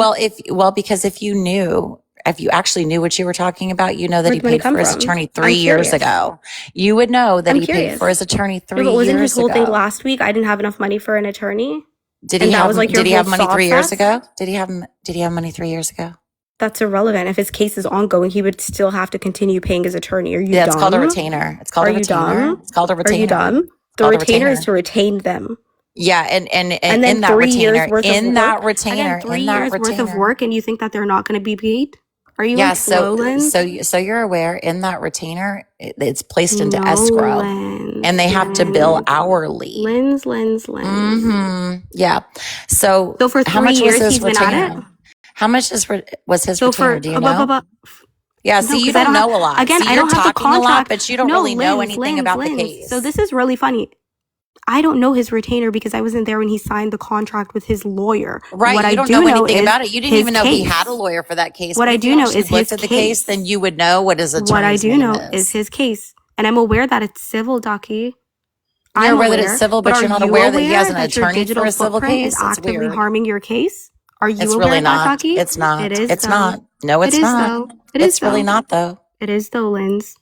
Because if you actually knew what you were talking about, you know that Where'd he the money paid come for his from? attorney I'm 3 years curious. ago. You would know that I'm he paid curious. for his attorney 3 No, but wasn't years his whole thing ago. last week? I didn't have enough money for an attorney. Did And he that have? was like your Did he whole have money sob 3 years fest? ago? Did he have money 3 years ago? That's irrelevant. If his case is ongoing, he would still have to continue paying his attorney. Are you Yeah, dumb? it's called a retainer. It's called Are a you retainer. dumb? It's called a retainer. Are you dumb? The Called a retainer is retainer. to retain them. Yeah, and And then in that 3 years retainer, worth of in work. that retainer, Again, 3 in that years worth of retainer. work, and you think that they're not going to be paid? Are you Yeah, like slow, Linz? so you're aware in that retainer, it's placed into No, escrow, Linz. and they have to bill hourly. Linz. Yeah. So So for how 3 much was years, his he's been at retainer? it? How much was his So retainer? for, Do you know? Yeah. No, See, you because I don't don't know a have, lot. again, See, I you're don't have the talking a lot, contract. but you don't No, really know Linz, anything about the Linz. case. So this is really funny. I don't know his retainer because I wasn't there when he signed the contract with his lawyer. Right. What You I don't do know know anything is about it. You didn't his even know he case. had a lawyer for that case. What But I if you do know actually is his looked at the case, case. then you would know what his What I attorney's do name know is. is his case. And I'm aware that it's civil, Ducky. You're I'm aware that aware. it's civil, But but are you're not you aware that he has an that your attorney for digital a civil footprint case. is It's actively weird. harming your case? Are you It's aware really of that, not. Ducky? It's not. It is It's though. not. No, It it's is not. though. It is It's really though. not, though. It is though, Linz.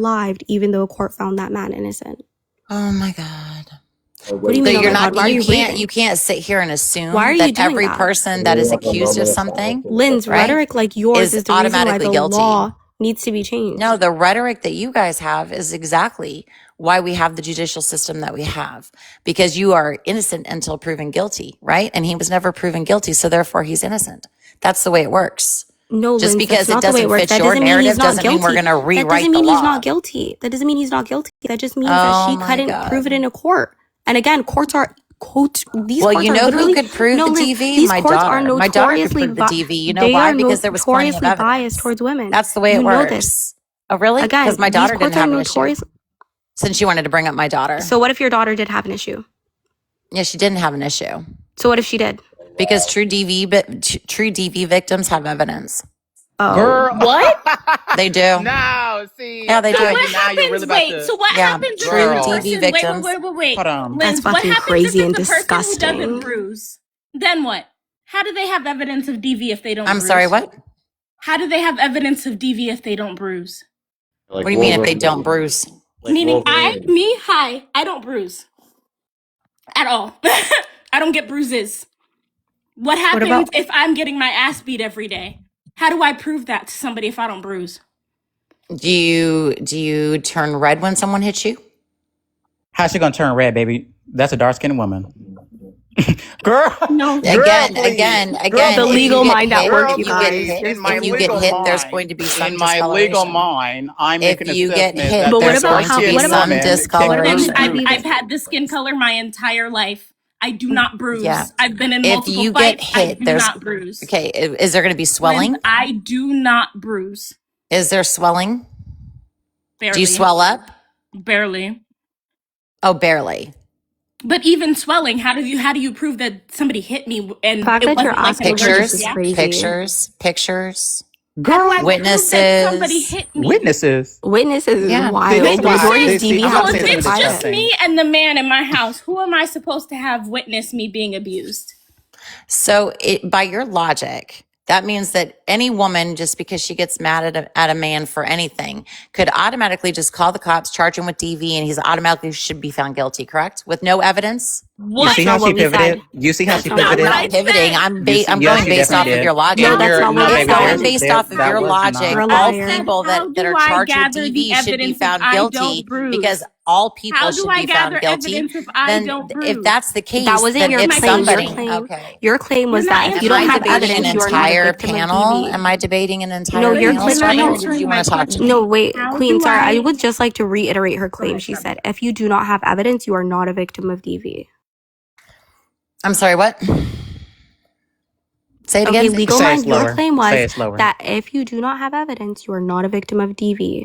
unalived, even though a court found that man innocent. Oh my God. What do you mean, oh you're my not, God? Why are you can't, reading? you can't sit here and assume Why are that you doing every that? person that is accused of something, Lynn's right, rhetoric like yours is is the reason why automatically the guilty. law needs to be changed. No, the rhetoric that you guys have is exactly why we have the judicial system that we have, because you are innocent until proven guilty, right? And he was never proven guilty, so therefore he's innocent. That's the way it works. No, Just Linz, that's because it not the way it doesn't works. fit That your doesn't mean he's narrative not doesn't mean we're guilty. going to That doesn't rewrite the mean he's not law. guilty. That doesn't mean he's not guilty. That just means that Oh she my couldn't God. prove it in a court. And again, courts are these Well, courts you are know who literally could prove no, the Liz, DV? these My courts are daughter. My daughter could notoriously prove the DV. You know they why? are Because there was plenty of notoriously biased evidence. towards women. That's the way You it know works. this. Oh, really? Again, Because my these daughter didn't courts are have an issue. notorious. Since you wanted to bring up my daughter. So what if your daughter did have an issue? Yeah, she didn't have an issue. So what if she did? Because true DV victims have evidence. Oh. Girl, What? They do. No, see, Yeah, they So do. what now you're really happens? about Wait. to. So what Yeah, happens if true the Girl. person? DV Wait. victims. Hold on. That's Liz, what fucking happens crazy if and it's the person who doesn't disgusting. bruise? Then what? How do they have evidence of DV if they don't? I'm bruise? sorry, what? How do they have evidence of DV if they don't bruise? What do you mean if they don't bruise? Meaning, I don't bruise at all. I don't get bruises. What happens about- if I'm getting my ass beat every day? How do I prove that to somebody if I don't bruise? Do you turn red when someone hits you? How's she gonna turn red, baby? That's a dark skinned woman. Girl, No. Again, please. again. The if you legal get mind hit, at work, if you you get guys. hit, You're if you get so hit, wrong. there's going to be some in my legal discoloration. mind, I make If an you get assessment hit, that But what there's that about going to be what some about- woman discoloration. I've had the skin color my entire life. I do not bruise. Yeah. I've been in If multiple you get fights. I hit, do there's not bruise. okay. Is there going to be swelling? Liz, I do not bruise. Is there swelling? Barely. Do you swell up? Barely. Oh, barely. But even swelling, how do you prove that somebody hit me and The fact it that you're wasn't like an asking allergic this is reaction? crazy. Pictures. How do I prove Witnesses. that somebody hit me? Witnesses. Witnesses is Yeah. wild. This is why- Majority's see, DV I'm So not happens if saying in it's something just private. me and the man in my house, who am I supposed to have witness me being abused? So, by your logic, that means that any woman, just because she gets mad at a man for anything, could automatically just call the cops, charge him with DV, and he's automatically should be found guilty. Correct? With no evidence. You That's see not how she what we said. pivoted? You see how she That's not what I'm we pivoted? not I pivoting. said- I'm You see- I'm yes, going she based off definitely of did. your logic. No, that's not what If we going said. based off of That your was logic, You're a not- all liar. people How that do are I charged with gather the DV should be evidence if found I guilty don't bruise? because all people How do should I be found gather guilty. evidence if I Then, don't bruise? if that's the case, That wasn't then your if claim. somebody, Your your claim was You're not that if you answering don't am I have my debating evidence, an you are not a entire victim of panel? DV. Am I debating an entire No, your panel? claim. Strawberry, or You're did not you want to talk to me? No, wait, How Queen. do Sorry, I I- would just like to reiterate her claim. She said, "If you do not have evidence, you are not a victim of DV." I'm sorry, what? Say it Okay, again. legal Say it mind. Your slower. claim Say it was slower. that if you do not have evidence, you are not a victim of DV.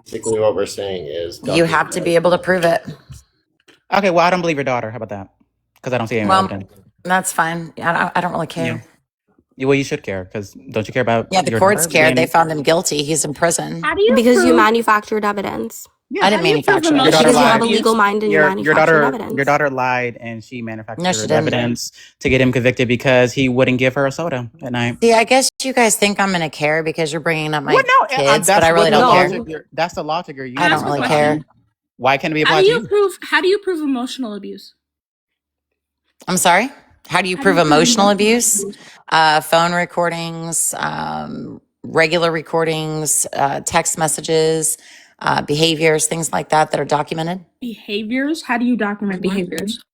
Basically, what we're saying is You have to be able to prove it. Okay, well, I don't believe your daughter. How about that? Because I don't see any Well, evidence. that's fine. I don't really care. Yeah. Well, you should care because don't you care about? Yeah, the your courts daughter cared. They being- found him guilty. He's in prison. How do you Because you prove- manufactured evidence. Yeah, I didn't how do you prove manufacture it. Your daughter Because you have a lied. legal mind and you Your manufactured daughter, evidence. your daughter lied and she manufactured No, she didn't. evidence to get him convicted because he wouldn't give her a soda at night. See, I guess you guys think I'm going to care because you're bringing up my Well, no, kids, that's but I really what the don't care. logic that's the logic you're using. I Can I don't ask a really question? care. Why can't it be How applied do to you you? prove? How do you prove emotional abuse? I'm sorry? How do you prove emotional abuse? Phone recordings, regular recordings, text messages, behaviors, things like that are documented. Behaviors? How do you document behaviors?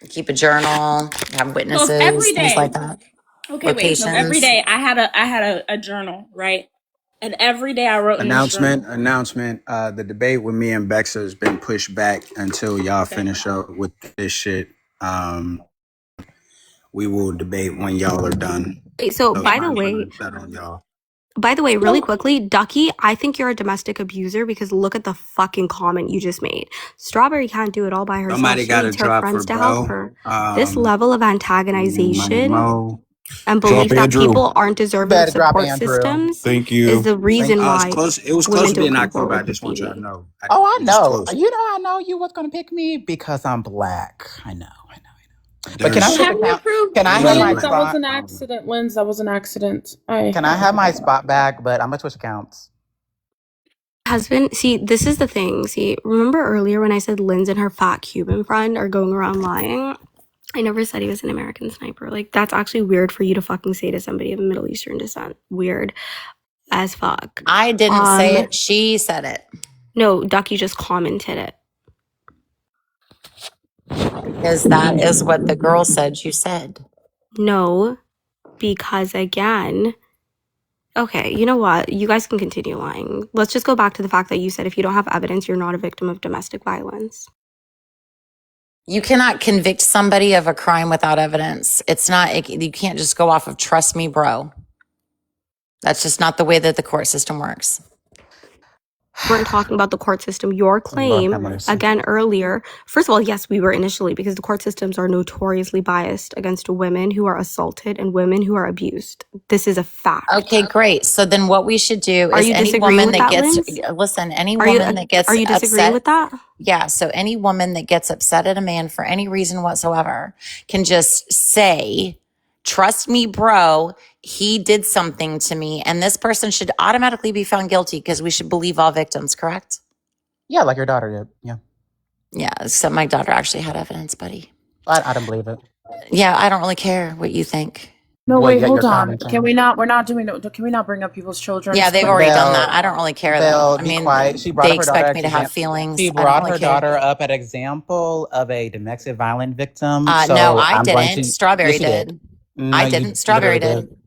Keep a journal, have witnesses, So if every things day- like that. Okay, wait. So every Locations. day I had a journal, right? And every day I wrote in this journal. Announcement. The debate with me and Bexa has been pushed back until y'all finish up with this shit. We will debate when y'all are done. Wait, so That was by my the way, line set on y'all. really quickly, Ducky, I think you're a domestic abuser because look at the fucking comment you just made. Strawberry can't do it all by herself. Somebody She got to needs her drop friends for to help bro. her. This level of antagonization Mo. and belief Drop that Andrew. people aren't deserving of Better drop support Andrew. systems Thank you. is the reason It was why close. It was women close to don't being come knocked over. I forward with just want y'all to DV. know. Oh, I It was just know. close. You know, I know you was gonna pick me because I'm black. I know. But There's- can I Have take you account? proved? Can I have my Lens, that was spot? an accident. Lens, that was an accident. Can I have my spot back? But I'm gonna switch accounts. Husband, see, this is the thing. See, remember earlier when I said Linz and her fat Cuban friend are going around lying? I never said he was an American sniper. Like, that's actually weird for you to fucking say to somebody of Middle Eastern descent. Weird. as fuck. I didn't say it. She said it. No, Ducky just commented it. Because that is what the girl said you said. No, because again, okay, you know what? You guys can continue lying. Let's just go back to the fact that you said if you don't have evidence, you're not a victim of domestic violence. You cannot convict somebody of a crime without evidence. It's not, you can't just go off of trust me, bro. That's just not the way that the court system works. We're talking about the court system. Your claim, again, earlier, first of all, yes, we were initially, because the court systems are notoriously biased against women who are assaulted and women who are abused. This is a fact. Okay, great. So then what we should do is any woman that gets, listen, any woman that gets upset. Are you disagreeing with that? Yeah. So any woman that gets upset at a man for any reason whatsoever can just say, trust me, bro, he did something to me. And this person should automatically be found guilty because we should believe all victims, correct? Yeah, like your daughter did. Yeah. Yeah. Except my daughter actually had evidence, buddy. I don't believe it. Yeah. I don't really care what you think. No, wait, hold on. Can we not bring up people's children? Yeah, they've already done that. I don't really care though. I mean, she brought they her daughter expect me to have feelings. She brought her daughter up at example of a domestic violence victim. So no, I didn't. Strawberry did. No, I didn't. Strawberry did.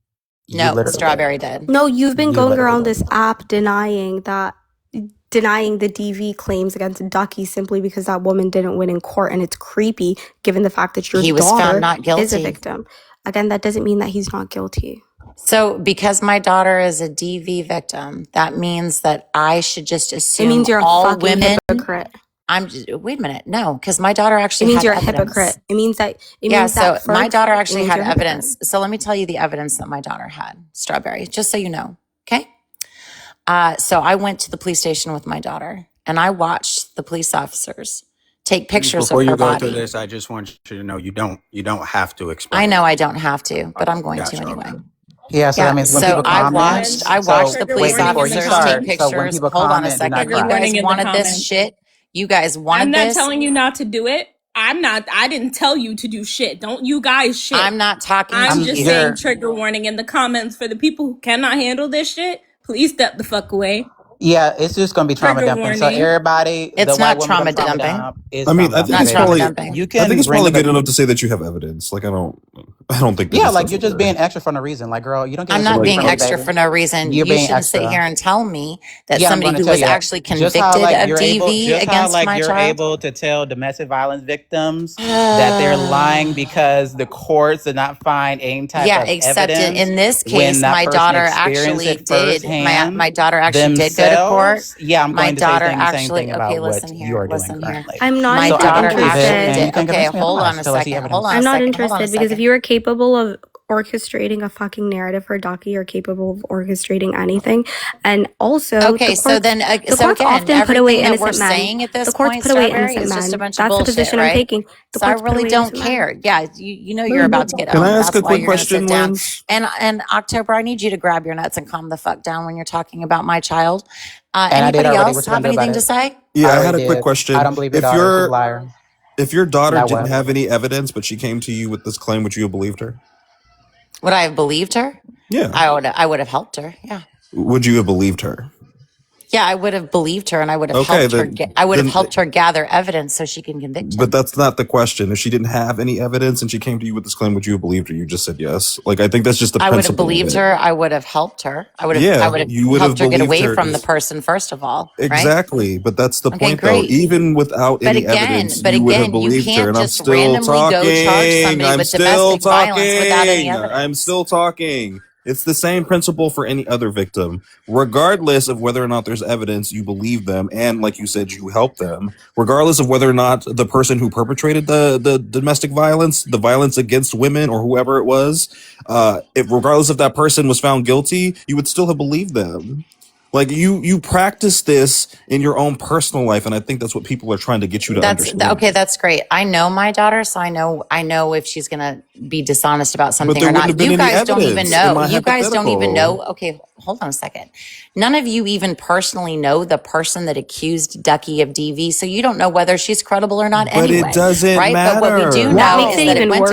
No, Strawberry did. No, you've been going around this app denying the DV claims against Ducky simply because that woman didn't win in court, and it's creepy given the fact that your daughter is a victim. Again, that doesn't mean that he's not guilty. So because my daughter is a DV victim, that means that I should just assume it means you're all a fucking women. Hypocrite. Wait a minute. No, because my daughter actually it means had you're evidence. A hypocrite. It means that. My daughter actually had evidence. So let me tell you the evidence that my daughter had. Strawberry, just so you know. Okay. So I went to the police station with my daughter, and I watched the police officers take pictures Before of her you go body. through this, I just want you to know you don't have to explain. I know I don't have to, but I'm going to anyway. Yeah, so that means when people comment. I watched the police officers take pictures. So when people Hold on a comment, second. You guys wanted this shit. You guys wanted this. I'm not telling you not to do it. I didn't tell you to do shit. Don't you guys shit. I'm not talking I'm to just you. saying trigger warning in the comments for the people who cannot handle this shit. Please step the fuck away. Yeah, it's just going to be trauma dumping. So everybody, it's not trauma dumping. I mean, I think it's probably. I think it's probably good enough to say that you have evidence. Like I don't think. Yeah, like you're just being extra for no reason. Like, girl, you don't. I'm not being extra for no reason. You shouldn't sit here and tell me that somebody who was actually convicted of DV against my child. You're able to tell domestic violence victims that they're lying because the courts did not find any type of except evidence. In this case, my daughter actually did. My daughter actually did go to court. Yeah, I'm going my to daughter say the same thing about listen what here, you're listen doing here. currently. I'm not my daughter actually did. Okay, hold on a second. I'm not interested because if you are capable of orchestrating a fucking narrative for Ducky, you're capable of orchestrating anything. And also, the courts often put away innocent men. The courts put away innocent men. That's the position I'm taking. So I really don't care. Yeah, you know you're about to get. Can I ask a quick question, Lynn? And October, I need you to grab your nuts and calm the fuck down when you're talking about my child. And anybody else have anything to say? Yeah, I had a quick question. I don't believe your daughter's a liar. If your daughter didn't have any evidence, but she came to you with this claim, would you have believed her? Would I have believed her? Yeah. I would have helped her. Yeah. Would you have believed her? Yeah, I would have believed her, and I would have helped her. I would have helped her gather evidence so she can convict him. But that's not the question. If she didn't have any evidence and she came to you with this claim, would you have believed her? You just said yes. Like I think that's just the principle. I would have believed her. I would have helped her. I would have helped her get away from the person first of all. Exactly. But that's the point, though. Even without any evidence, you would have believed her. And I'm still talking. I'm still talking. I'm still talking. It's the same principle for any other victim. Regardless of whether or not there's evidence, you believe them. And like you said, you help them. Regardless of whether or not the person who perpetrated the domestic violence, the violence against women or whoever it was, regardless if that person was found guilty, you would still have believed them. Like you practice this in your own personal life, and I think that's what people are trying to get you to understand. Okay, that's great. I know my daughter, so I know if she's gonna be dishonest about something or not. You guys don't even know. You guys don't even know. Okay, hold on a second. None of you even personally know the person that accused Ducky of DV, so you don't know whether she's credible or not. But anyway, it doesn't right? matter. But what we do know is that it went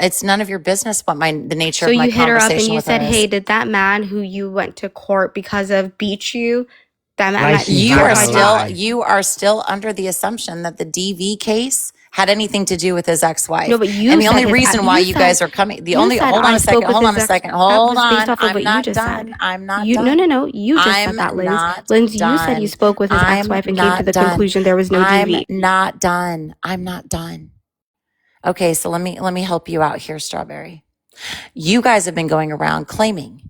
It's none of your business what the nature So of my you hit her up and conversation you with her said, is. hey, did that man who you went to court because of beat you? That man, Like she's You not are gonna verified still lie. you are still under the assumption that the DV case had anything to do with his ex-wife. No, but And you the said only reason why you guys are coming, you said hold on I a spoke second, with hold on his a ex. second, That hold was based on. off of what I'm you not just said. done. I'm not You no no done. no. You just said I'm that, Linz. not Linz, you said you done. spoke with his I'm ex-wife and came to not the done. conclusion there was no I'm DV. not done. I'm not done. Okay, so let me help you out here, Strawberry. You guys have been going around claiming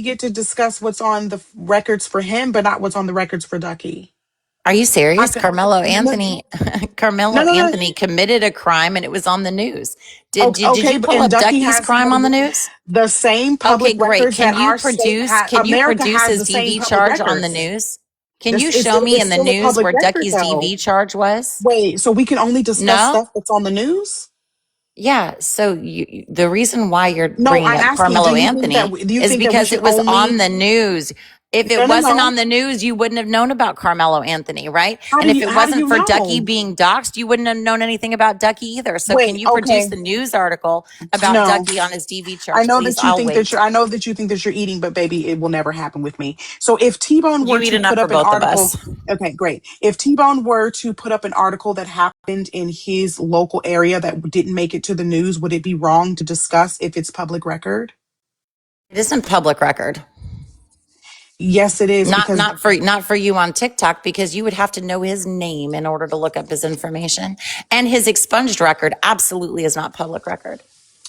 we get to discuss what's on the records for him, but not what's on the records for Ducky? Are you I serious? can, no, Carmelo no, no, no. Anthony committed a crime and it was on the news. Did Okay, you pull and up Ducky Ducky's has crime on the news? the same Okay, public great. records that our state Can you America produce has his the same DV public charge on the records. news? Can This you is show me it's in the still a news public where record, Ducky's though. DV charge was? Wait, so we can only discuss No? stuff that's on the news? Yeah, so the reason why you're No, bringing I'm up asking. Do Carmelo you think that Anthony do you is think that we because should it was on only? the news. If it No, no, wasn't no. on the news, you wouldn't have known about Carmelo Anthony, right? And if it How do wasn't you for Ducky know? being doxxed, you wouldn't have known anything about Ducky either. So can Wait, you produce okay, the news article about no. Ducky on his DV I charge, know please? that you I'll think that wait. you're. I know that you think that you're eating, but baby, it will never happen with me. So if T-Bone You were eat to enough put for up an both of article, us. okay, great. If T-Bone were to put up an article that happened in his local area that didn't make it to the news, would it be wrong to discuss if it's public record? It isn't public record. Yes, it is Not because not for you on TikTok, because you would have to know his name in order to look up his information. And his expunged record absolutely is not public record.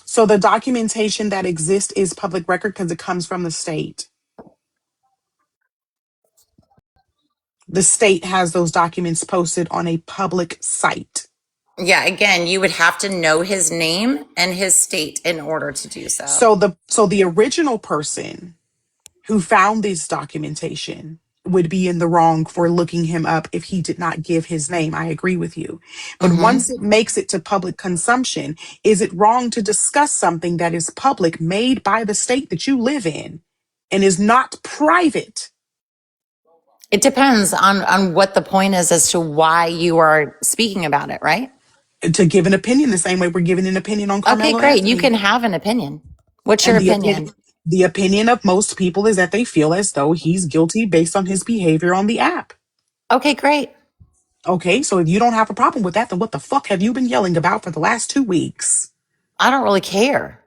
so the documentation that exists is public record because it comes from the state. The state has those documents posted on a public site. Yeah, again, you would have to know his name and his state in order to do so. So the original person who found this documentation would be in the wrong for looking him up if he did not give his name. I agree with you. But Mm-hmm. once it makes it to public consumption, is it wrong to discuss something that is public, made by the state that you live in, and is not private? It depends on what the point is as to why you are speaking about it, right? To give an opinion the same way we're giving an opinion on Okay, Carmelo great. You Anthony. can have an opinion. What's your And opinion? the opinion of most people is that they feel as though he's guilty based on his behavior on the app. Okay, great. Okay, so if you don't have a problem with that, then what the fuck have you been yelling about for the last 2 weeks? I don't really care.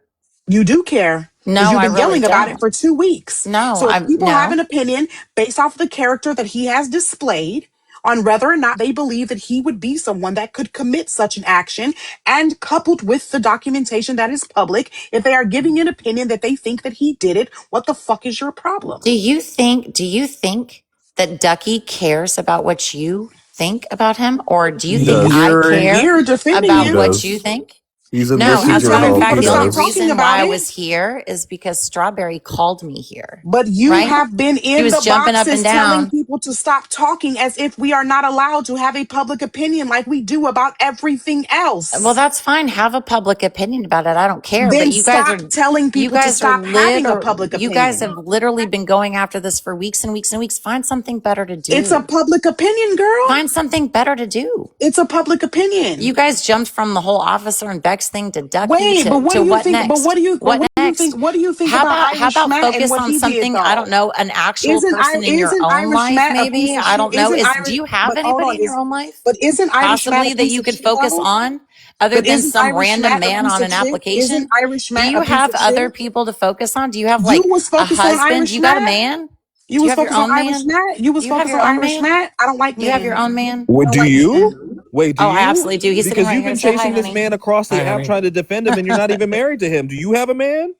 You do care because No, you've I been really yelling about it don't. for 2 weeks. No, So if people have no. an opinion based off of the character that he has displayed on whether or not they believe that he would be someone that could commit such an action, and coupled with the documentation that is public, if they are giving an opinion that they think that he did it, what the fuck is your problem? Do you think that Ducky cares about what you think about him? Or do you He think does. I You're care here defending He about him. what you does. think? He's a No, He's as a messenger matter of telling of. people He fact, to the only stop does. talking reason why about I it. was here is because Strawberry called me here, But you right? have been She in was the jumping up and boxes telling down. people to stop talking as if we are not allowed to have a public opinion like we do about everything Well, else. that's fine. Have a public opinion about it. I don't care. But Then stop telling people to stop having a public You guys opinion. have literally been going after this for weeks and weeks and weeks. Find something better to It's a do. public opinion, girl. Find something better to do. It's a public You opinion. guys jumped from the whole Officer and Bex thing to Ducky Wait, but what to do you what think? But next? What next? what do you think How about about Irish Matt and focus what on he did something, I don't though? know, an actual person in your Isn't own Irish life Matt a piece maybe? of I shit? don't know. Isn't Do Irish you have but hold anybody on, in your own life but isn't Irish Matt a possibly that piece you of could shit focus though? on other But than isn't some Irish random Matt a man piece on of an shit? Isn't application? Irish Do Matt a you piece have of shit? other people to focus on? Do you have You like was a focused on husband? Irish You got a Matt. man? You Do you was have your focused on own Irish man? Matt. You Do was you have focused your on own Irish man? Matt. I don't like Do you have your men. own man? I What don't do like you? men. Wait, do Oh, I you? absolutely do. He's sitting Because right you've here. been Say hi, chasing this honey. man across the Hi, app honey. trying to defend him and you're not even married to him. Do you have a man?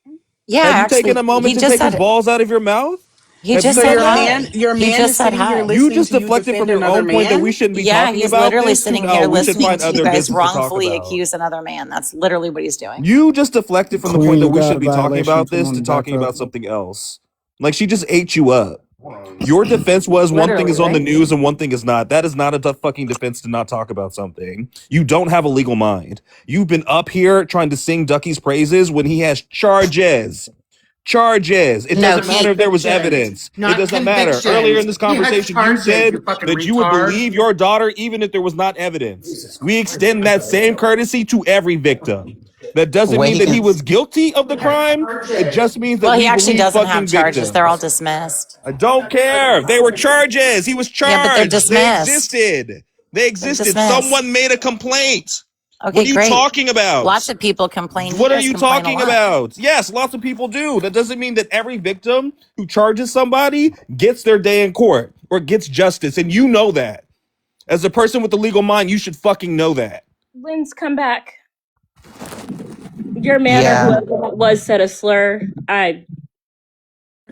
Yeah, Have you taken actually, a moment he to just take his said balls out of your mouth? he Have you just So said done that? hi. your He man just is said sitting here hi. You listening just to you deflected defend from your another own point that we man. shouldn't be Yeah, talking he's about literally this to, sitting oh, here we should listening find to you other guys business to talk wrongfully about. accuse another man. That's literally what he's doing. You just deflected from the point Queen, that you we got should a be talking violation. about Come this to on, back talking up. about something else. Like she just ate you up. Your defense was one thing Literally, is on the right? news and one thing is not. That is not a tough fucking defense to not talk about something. You don't have a legal mind. You've been up here trying to sing Ducky's praises when he has charges. Charges. It No, doesn't matter if there was Convictions, evidence. It not doesn't matter. Earlier in convictions. this He has conversation, you charges, you said fucking that you would retard. believe your daughter even if there was not evidence. We extend that same courtesy to every victim. That doesn't Well, mean he that he can. was guilty of the crime. It just means that Well, he we actually believe doesn't have fucking charges. They're all victims. dismissed. I don't care. They were charges. He was Yeah, but they're charged. They dismissed. existed. They They're existed. dismissed. Someone made a complaint. What Okay, are you great. talking about? Lots of people complain. You What are guys you complain a talking lot. about? Yes, lots of people do. That doesn't mean that every victim who charges somebody gets their day in court or gets justice. And you know that. As a person with a legal mind, you should fucking know that. Lynn's come back. Your man or Yeah. whoever that was said a slur. I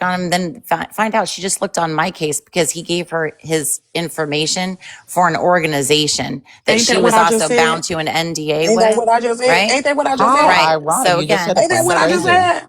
check on him, then find out she just looked on my case because he gave her his information for an organization that Ain't she that what was I just also bound said? to an NDA Ain't that with, what I just said? right? Ain't that what I just How said? Right. ironic. So You just said again, that Ain't for that no what I just reason. said?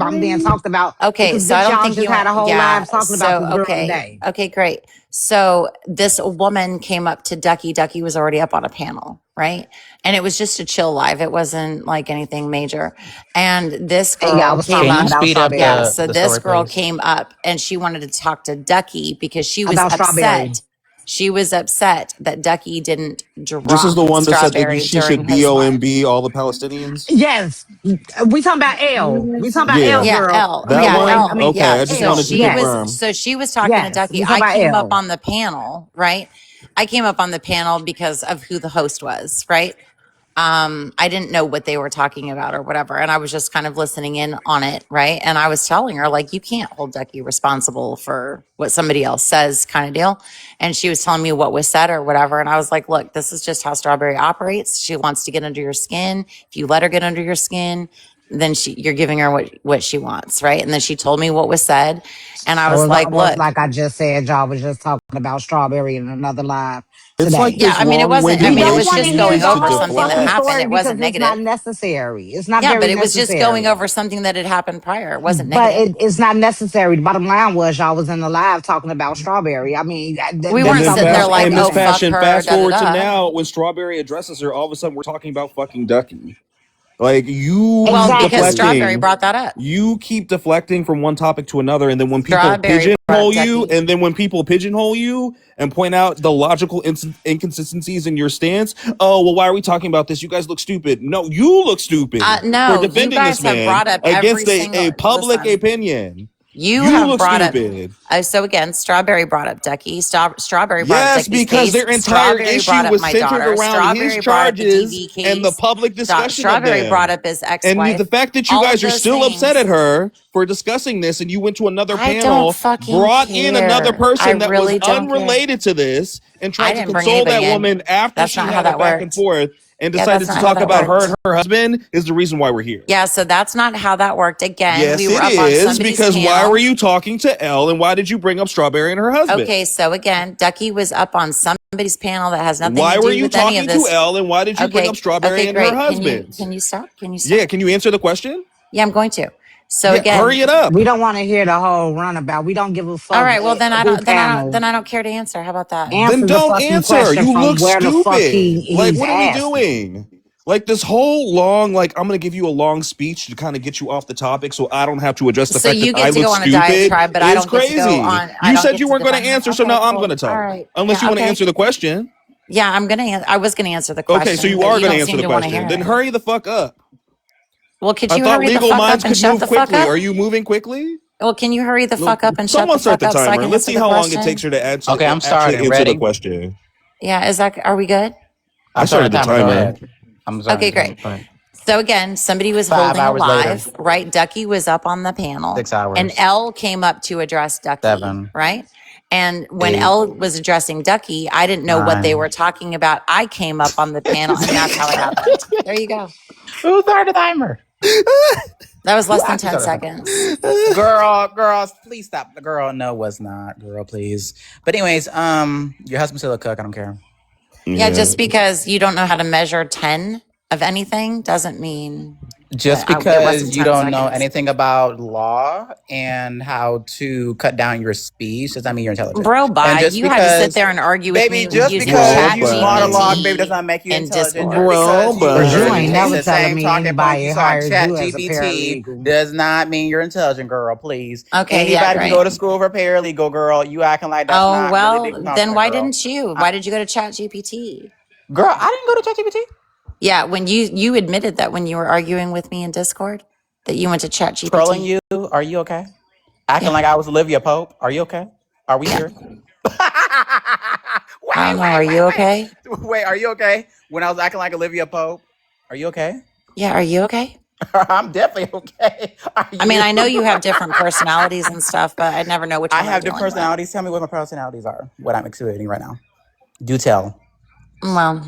I'm being talked about Okay, because so I bitch, don't y'all think just you had want, a whole yeah. live talking about So, this girl today. okay, great. So this woman came up to Ducky. Ducky was already up on a panel, right? And it was just a chill live. It wasn't like anything major. And this And y'all girl was came talking Can you up. about speed up Yeah. strawberry. So the this story, girl please? came up and she wanted to talk to Ducky because she was About upset. strawberry. She was upset that Ducky didn't This is drop the one that said that Strawberry she during should his live. BOMB all the Palestinians. Yes, we talking about L. We talking about L Yeah, Yeah, girl. L. I mean that Yeah, boy. one. I L. mean Okay, Yeah. I just So L. wanted to she was confirm. so she was talking to Yes, Ducky. we talking I about came up L. on the panel, right? I came up on the panel because of who the host was, right? I didn't know what they were talking about or whatever. And I was just kind of listening in on it. Right. And I was telling her, like, you can't hold Ducky responsible for what somebody else says, kind of deal. And she was telling me what was said or whatever. And I was like, look, this is just how Strawberry operates. She wants to get under your skin. If you let her get under your skin, then you're giving her what she wants. Right. And then she told me what was said. And I So was it's like, almost look, like I just said y'all was just talking about Strawberry in another live It's like today. yeah, this I mean, it wasn't, I long-winded We mean, it don't way was want she to just hear going uses the to over whole something that fucking deflect. happened. story It because wasn't it's not negative. necessary. It's not Yeah, but very it was just going necessary. over something that had happened prior. It wasn't But negative. it's not necessary. The bottom line was y'all was in the live talking about Strawberry. I mean, We And that's weren't then sitting something there fast else like, and Miss oh, everything. fuck Passion, her, fast da da forward to da. now when Strawberry addresses her, all of a sudden we're talking about fucking Ducky. Like you Well, keep because Exactly. Strawberry deflecting. brought that up. You keep deflecting from one topic to another, and then when people Strawberry brought up pigeonhole you, Ducky. and point out the logical inconsistencies in your stance, oh well, why are we talking about this? You guys look stupid. No, you look stupid for No, you defending this guys have man brought up every against a single. public Listen, opinion. you You have look brought up. stupid. So again, Strawberry brought up Ducky. Strawberry brought up Yes, Ducky's because face. their entire Strawberry brought issue up was my centered daughter. around his Strawberry brought up the charges DV and the case. public discussion of Strawberry brought them. up his And the ex-wife. fact that you All of guys are those still upset at things. her for discussing this and you went to another I don't panel, fucking brought in another care. I person that was really don't care. unrelated to this and I tried to didn't bring console that anybody in. woman after That's she not how had a that back and worked. forth and Yeah, that's decided to not how talk that about her and worked. her husband is the reason why we're here. Yeah, so that's not how that worked. Again, we Yes, were it up on is, somebody's because why were panel. you talking to Elle and why did you bring up Strawberry and her husband? Okay, so again, Ducky was up on somebody's panel that has nothing Why to were do you with any of talking to this. Elle and why did you bring up Okay, Strawberry okay, and her great. husband? Can you stop? Can you stop? Yeah, can you answer the question? Yeah, I'm going to. So Yeah, again, hurry it up. We don't want to hear the whole runabout. We don't give a all fuck right. Well, then I who don't. panel. Then I don't care to answer. How about that? Then Answer the don't fucking answer. question You from look where the fuck stupid. Like, he's what are we asking. doing? Like this whole long, like I'm gonna give you a long speech to kind of get you off the topic, so I don't have to address the So fact that you I get to look go on a stupid. diatribe, but I Is don't get to go crazy. on. I You don't said get you to weren't going to defend. answer, so Okay, now I'm going cool. to All talk. right. Unless you Yeah. want to Okay. answer the question. Yeah, I'm gonna. I was gonna answer the Okay, so question, you but are you going to don't answer seem the to want to question. hear Then it. hurry the fuck up. Well, could I you thought hurry the legal fuck up minds and could shut move the fuck quickly. up? Are you moving quickly? Well, can you hurry the No, fuck up and shut the someone start fuck the up so I timer. can Let's answer see the how long it takes question? her to answer, Okay, I'm actually starting. answer the Ready? question. Yeah, is that? Are we good? I I'm starting started the the timer. Go timer. ahead. I'm Okay, starting. great. Go ahead. So again, somebody was 5 holding a hours later. live, right? Ducky was up on the panel 6 and hours. Elle came up to address Ducky, 7, right? And when 8, Elle was addressing Ducky, I didn't know what they 9. were talking about. I came up on the panel and that's how it happened. There you go. Who started the timer? That was Who less than actually 10 started the timer? seconds. Girl, please stop. Girl, no, was not. Girl, please. But anyways, your husband's still a cook. I don't care. Yeah, Yeah. just because you don't know how to measure 10 of anything doesn't mean Just that it wasn't because you 10 don't know seconds. anything about law and how to cut down your speech does not mean you're intelligent. Bro, bye. And just You had to sit because, there and argue with baby, me just using because Bro, Chat you bye. monologue, baby, does GPT not make you and intelligent. Discord. Just Bro, because you Because you ain't bye. regurgitate never the telling same me talking points anybody you saw in hired Chat you as a GPT paralegal. does not mean you're intelligent, girl. Please. Okay, yeah, Anybody can great. go to school for paralegal, girl. You acting like that's Oh, not really legal well, then competent, why girl. didn't you? Why did you go to Chat GPT? Girl, I didn't go to ChatGPT. Yeah, when you admitted that when you were arguing with me in Discord that you went to Chat Trolling GPT. you. Are you okay? Acting Yeah. like I was Olivia Pope. Are you okay? Are we Yeah. serious? I don't know. Are you okay? Wait, are you okay? When I was acting like Olivia Pope, are you okay? Yeah, are you okay? I'm definitely okay. Are I mean, you? I know you have different personalities and stuff, but I never know which I one I'm have different dealing with. personalities. Tell me what my personalities are. What I'm exhibiting right now. Do tell. Well,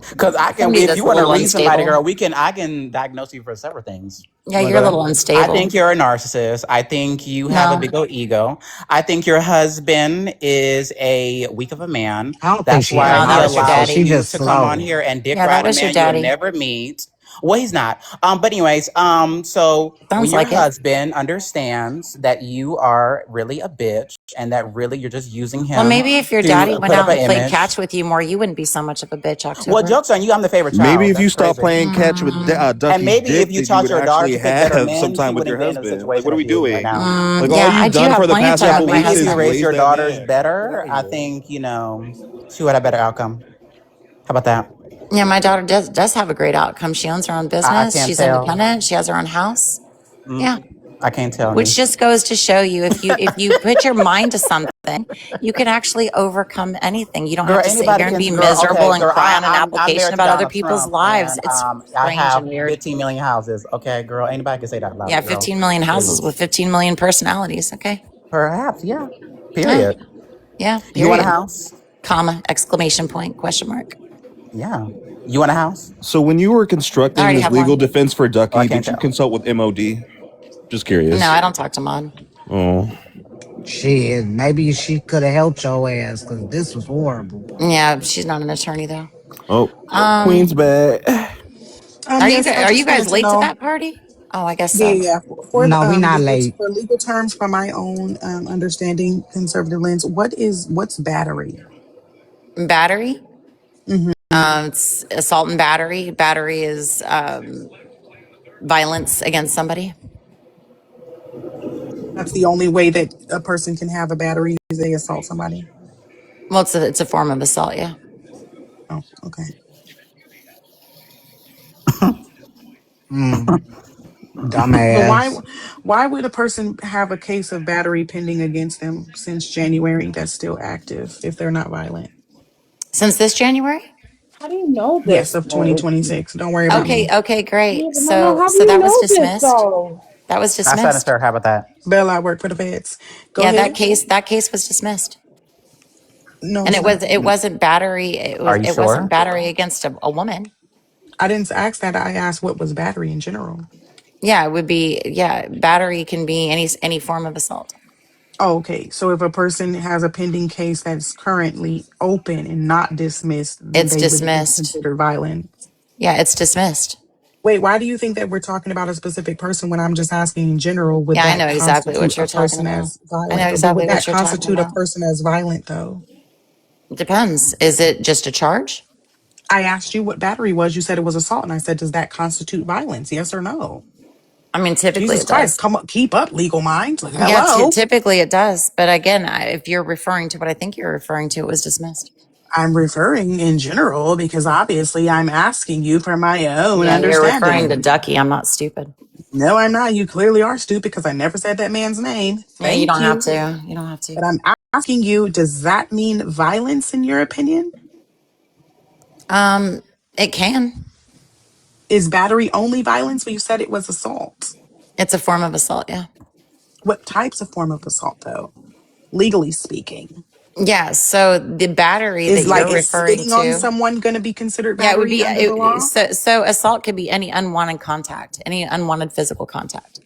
Because I can, somebody if that's you a want to little read somebody, unstable. girl, I can diagnose you for several things. Yeah, Wanna you're a go little ahead? I unstable. think you're a narcissist. I think you have a No. big old ego. I think your husband is a weak of a man. I don't think That's she a why No, he that was your narcissist. allows She daddy. you just to come on slow. here and dick Yeah, that ride a was your man you'll daddy. never meet Well, he's not. But anyways, so when Sounds your like it. husband understands that you are really a bitch and that really you're just using Well, him maybe if your daddy to went put up out an and played image. catch with you more, you wouldn't be so much of a bitch, Well, October. joke's on you. I'm the favorite Maybe child. if you That's stop crazy. playing catch with And Ducky's maybe if dick, you then you taught would your daughter actually to pick better have some men, she time with wouldn't your be in the husband. Like, situation what are that we she is right doing? now. Like, all Yeah, you've I do done have for the plenty of past time Yeah, with couple my maybe weeks if is you husband. raise raise your that daughters man. better, I think, she would have better outcome. How about that? Yeah, my daughter does have a great outcome. She owns her own I business. can't She's tell. independent. She has her own house. Yeah. I can't tell, Which niece. just goes to show you if you put your mind to something, you can actually overcome anything. You don't Girl, have to sit anybody here and can. be Girl, miserable okay, and girl. cry on an I'm application married to about other Donald people's Trump, lives. and It's I strange have and weird. 15 million houses. Okay, girl. Anybody can say that about Yeah, it, girl. 15 million houses Please. with 15 million personalities. Okay. Perhaps, yeah. Yeah. Period. Yeah. You want a Period. house? Comma, exclamation point, question mark. Yeah. You want a house? So when you were I constructing already this have legal one. defense for Oh, I Ducky, can't did you tell. consult with MOD? Just No, curious. I don't talk to Mod. Oh, Shit, maybe she could have helped your ass because this was horrible. Yeah, she's not an attorney though. oh, Um, Queen's back. Yes, I are you just guys wanted to late to know. that party? Oh, I guess Yeah, so. yeah, yeah. For No, we not legal late. terms, for my own understanding, conservative lens, what's battery? Battery. Hmm. It's assault and battery. Battery is violence against somebody. That's the only way that a person can have a battery is they assault somebody. Well, it's a form of assault. Yeah. Oh, okay. Mm, So dumbass. why would a person have a case of battery pending against them since January that's still active if they're not violent? Since this January. How do you know Yes, this, of though? 2026. Don't worry about Okay. me. Okay. Yeah, Great. but no, So how do so you that was know this, dismissed. though? That was I said it's dismissed. fair. How about that? Bella, I work for the feds. Go Yeah, ahead. that case was dismissed. No, And it's not. it wasn't battery. Are you It wasn't sure? battery against a woman. I didn't ask that. I asked what was battery in general. Yeah, it would be. Yeah, battery can be any form of assault. Oh, okay. So if a person has a pending case that's currently open and not dismissed, then It's they would be dismissed. considered violent. Yeah, it's dismissed. Wait, why do you think that we're talking about a specific person when I'm just asking in general? Would Yeah, I know that exactly constitute what a you're talking person about. as I know violent? But would exactly that what you're talking constitute a about. person as violent, though? It depends. Is it just a charge? I asked you what battery was. You said it was assault. And I said, does that constitute violence? Yes or no? I mean, typically Jesus it Christ, does. come up, keep up, legal minds. Like, Yeah, hello. typically it does. But again, if you're referring to what I think you're referring to, it was dismissed. I'm referring in general because obviously I'm asking you for my own Yeah, you're referring to understanding. Ducky. I'm not stupid. No, I'm not. You clearly are stupid because I never said that man's name. Yeah, you Thank don't have you. to. You don't have to. But I'm asking you, does that mean violence in your opinion? It can. Is battery only violence? But you said it was assault. It's a form of assault. Yeah. What types of form of assault, though? Legally speaking, Yeah. So the battery that you're is referring spitting on to, someone going to be considered yeah, it would battery be. under the law? So assault could be any unwanted contact, any unwanted physical contact.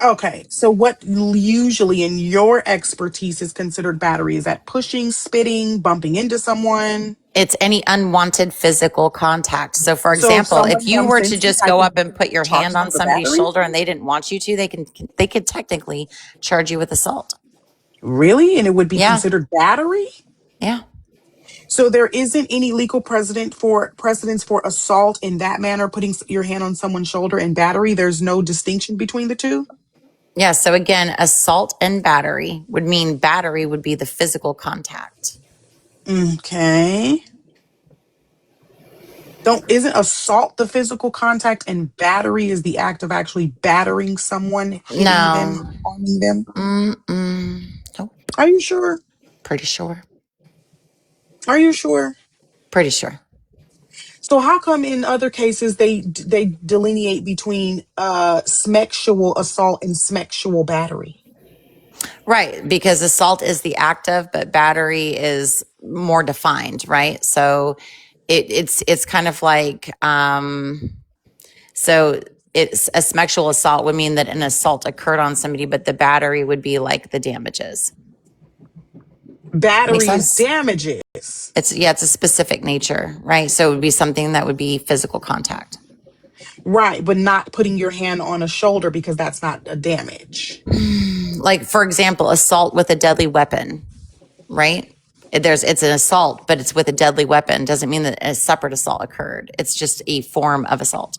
Okay, so what usually in your expertise is considered battery? Is that pushing, spitting, bumping into someone? It's any unwanted physical contact. So, for So if example, if someone you bumps were to into you, just I go can up and put your charge hand them on for somebody's battery? shoulder and they didn't want you to, they could technically charge you with assault. Really? And it would be Yeah. considered battery? Yeah. So there isn't any legal precedence for assault in that manner, putting your hand on someone's shoulder, and battery. There's no distinction between the two. Yeah. So again, assault and battery would mean battery would be the physical contact. Okay. Don't Isn't assault the physical contact and battery is the act of actually battering someone, hitting them, No. harming them? Mm-mm. Nope. Are you sure? Pretty sure. Are you sure? Pretty sure. So how come in other cases they delineate between sexual assault and sexual battery? Right. Because assault is the active, but battery is more defined. Right. So it's kind of like, so it's a sexual assault would mean that an assault occurred on somebody, but the battery would be like the damages. Make Battery is sense? damages. It's a specific nature, right? So it would be something that would be physical contact. Right, but not putting your hand on a shoulder because that's not a damage. Like, for example, assault with a deadly weapon, right? It's an assault, but it's with a deadly weapon. Doesn't mean that a separate assault occurred. It's just a form of assault.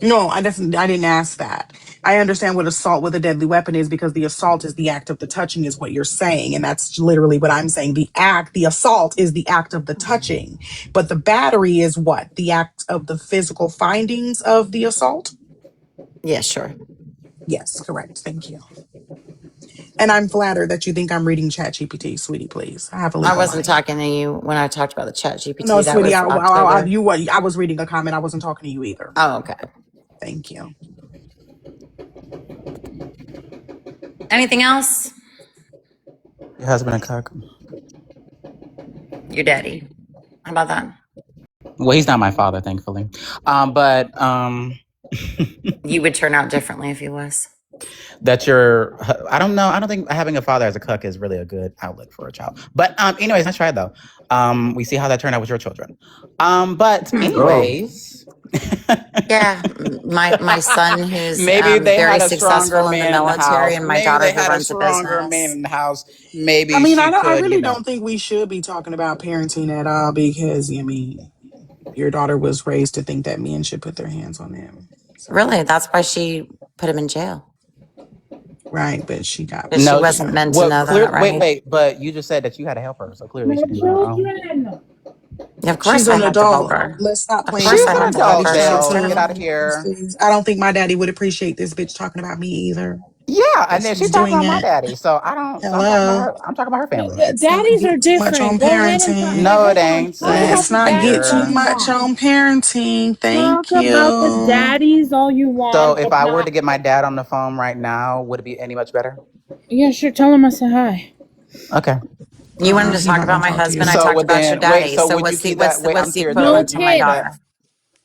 No, I didn't ask that. I understand what assault with a deadly weapon is because the assault is the act of the touching, is what you're saying, and that's literally what I'm saying. The assault is the act of the touching, but the battery is what? The act of the physical findings of the assault? Yeah, sure. Yes, correct. Thank you. And I'm flattered that you think I'm reading ChatGPT, sweetie. Please, I have a I legal wasn't mind. talking to you when I talked about the Chat No, GPT. That sweetie, was October. I was reading a comment. I wasn't talking to you either. Oh, okay. Thank you. Anything else? Your husband a cook. Your daddy. How about that? Well, he's not my father, thankfully. But You would turn out differently if he was. that you're, I don't know. I don't think having a father as a cook is really a good outlet for a child. But anyways, let's try it though. We see how that turned out with your children. But Oh, anyways, Yeah, my son who's maybe they very had a stronger successful in the man in the military, house. and my Maybe daughter they who had a runs a stronger man business. in the house. I Maybe mean, she I could, really don't think we should be talking about parenting at all because, I mean, your daughter was raised to think that men should put their hands on them. So, Really, that's why she put him in jail. right, but she got Because she No, punished. wasn't So, meant to know that, right? wait, but you just said that you had to help her, so clearly she No didn't know. children. Yeah, of course she's I an had to help adult. her. Let's stop Of playing course She's I an had phone. to help Nobody adult, her. should She be was Belle. Get talking out terrible. of about these here. things. I don't think my daddy would appreciate this bitch talking about me either. Yeah, But and then she's she's talking doing about my it. daddy. So I don't. So I'm talking about Hello. her. I'm talking about her family. Let's not Daddies are get too much on different. Go ahead and talk. parenting. No, it Hold on. ain't. Talk about Let's the Let's not get daddies all too hear. you much want. on parenting. Talk Thank about the you. daddies all you So want, if but I were not. to get my dad on the phone right now, would it be any much better? Yeah, sure. Tell him I said hi. Okay. You wanted to He talk not about gonna my talk to husband. you. I So talked would about your then wait. daddy. So So would you keep that? what's Wait, the I'm curious. No equivalent to my kids. daughter?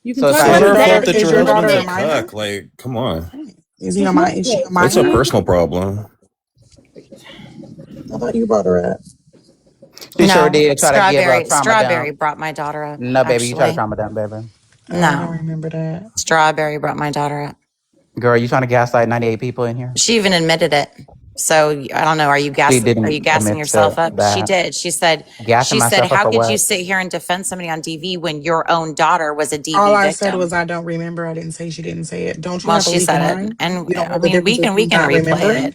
You can So if talk I It's not about were your her to fault dad. get, that Is your There's your no husband's daughter a a kids. minor? cuck. Like, come on. Is he There's a no Is she a kids. That's a minor? personal problem. I thought you brought her up. she sure No, did try to give a trauma Strawberry dump. brought my daughter up. No, baby, you try to Actually, trauma dump, baby. Oh, I don't no, remember that. Strawberry brought my daughter up. Girl, you trying to gaslight 98 people in here? She even admitted it. So I don't know. She Are you didn't gassing admit yourself to up? She that. did. Gassing She said, myself up how for could you what? sit here and defend somebody on DV when your own daughter was a All DV I said was victim? I don't remember. I didn't say she didn't say it. Don't you Well, have a she legal said it, mind? and You don't I know the mean, difference we between can not replay it. remembering?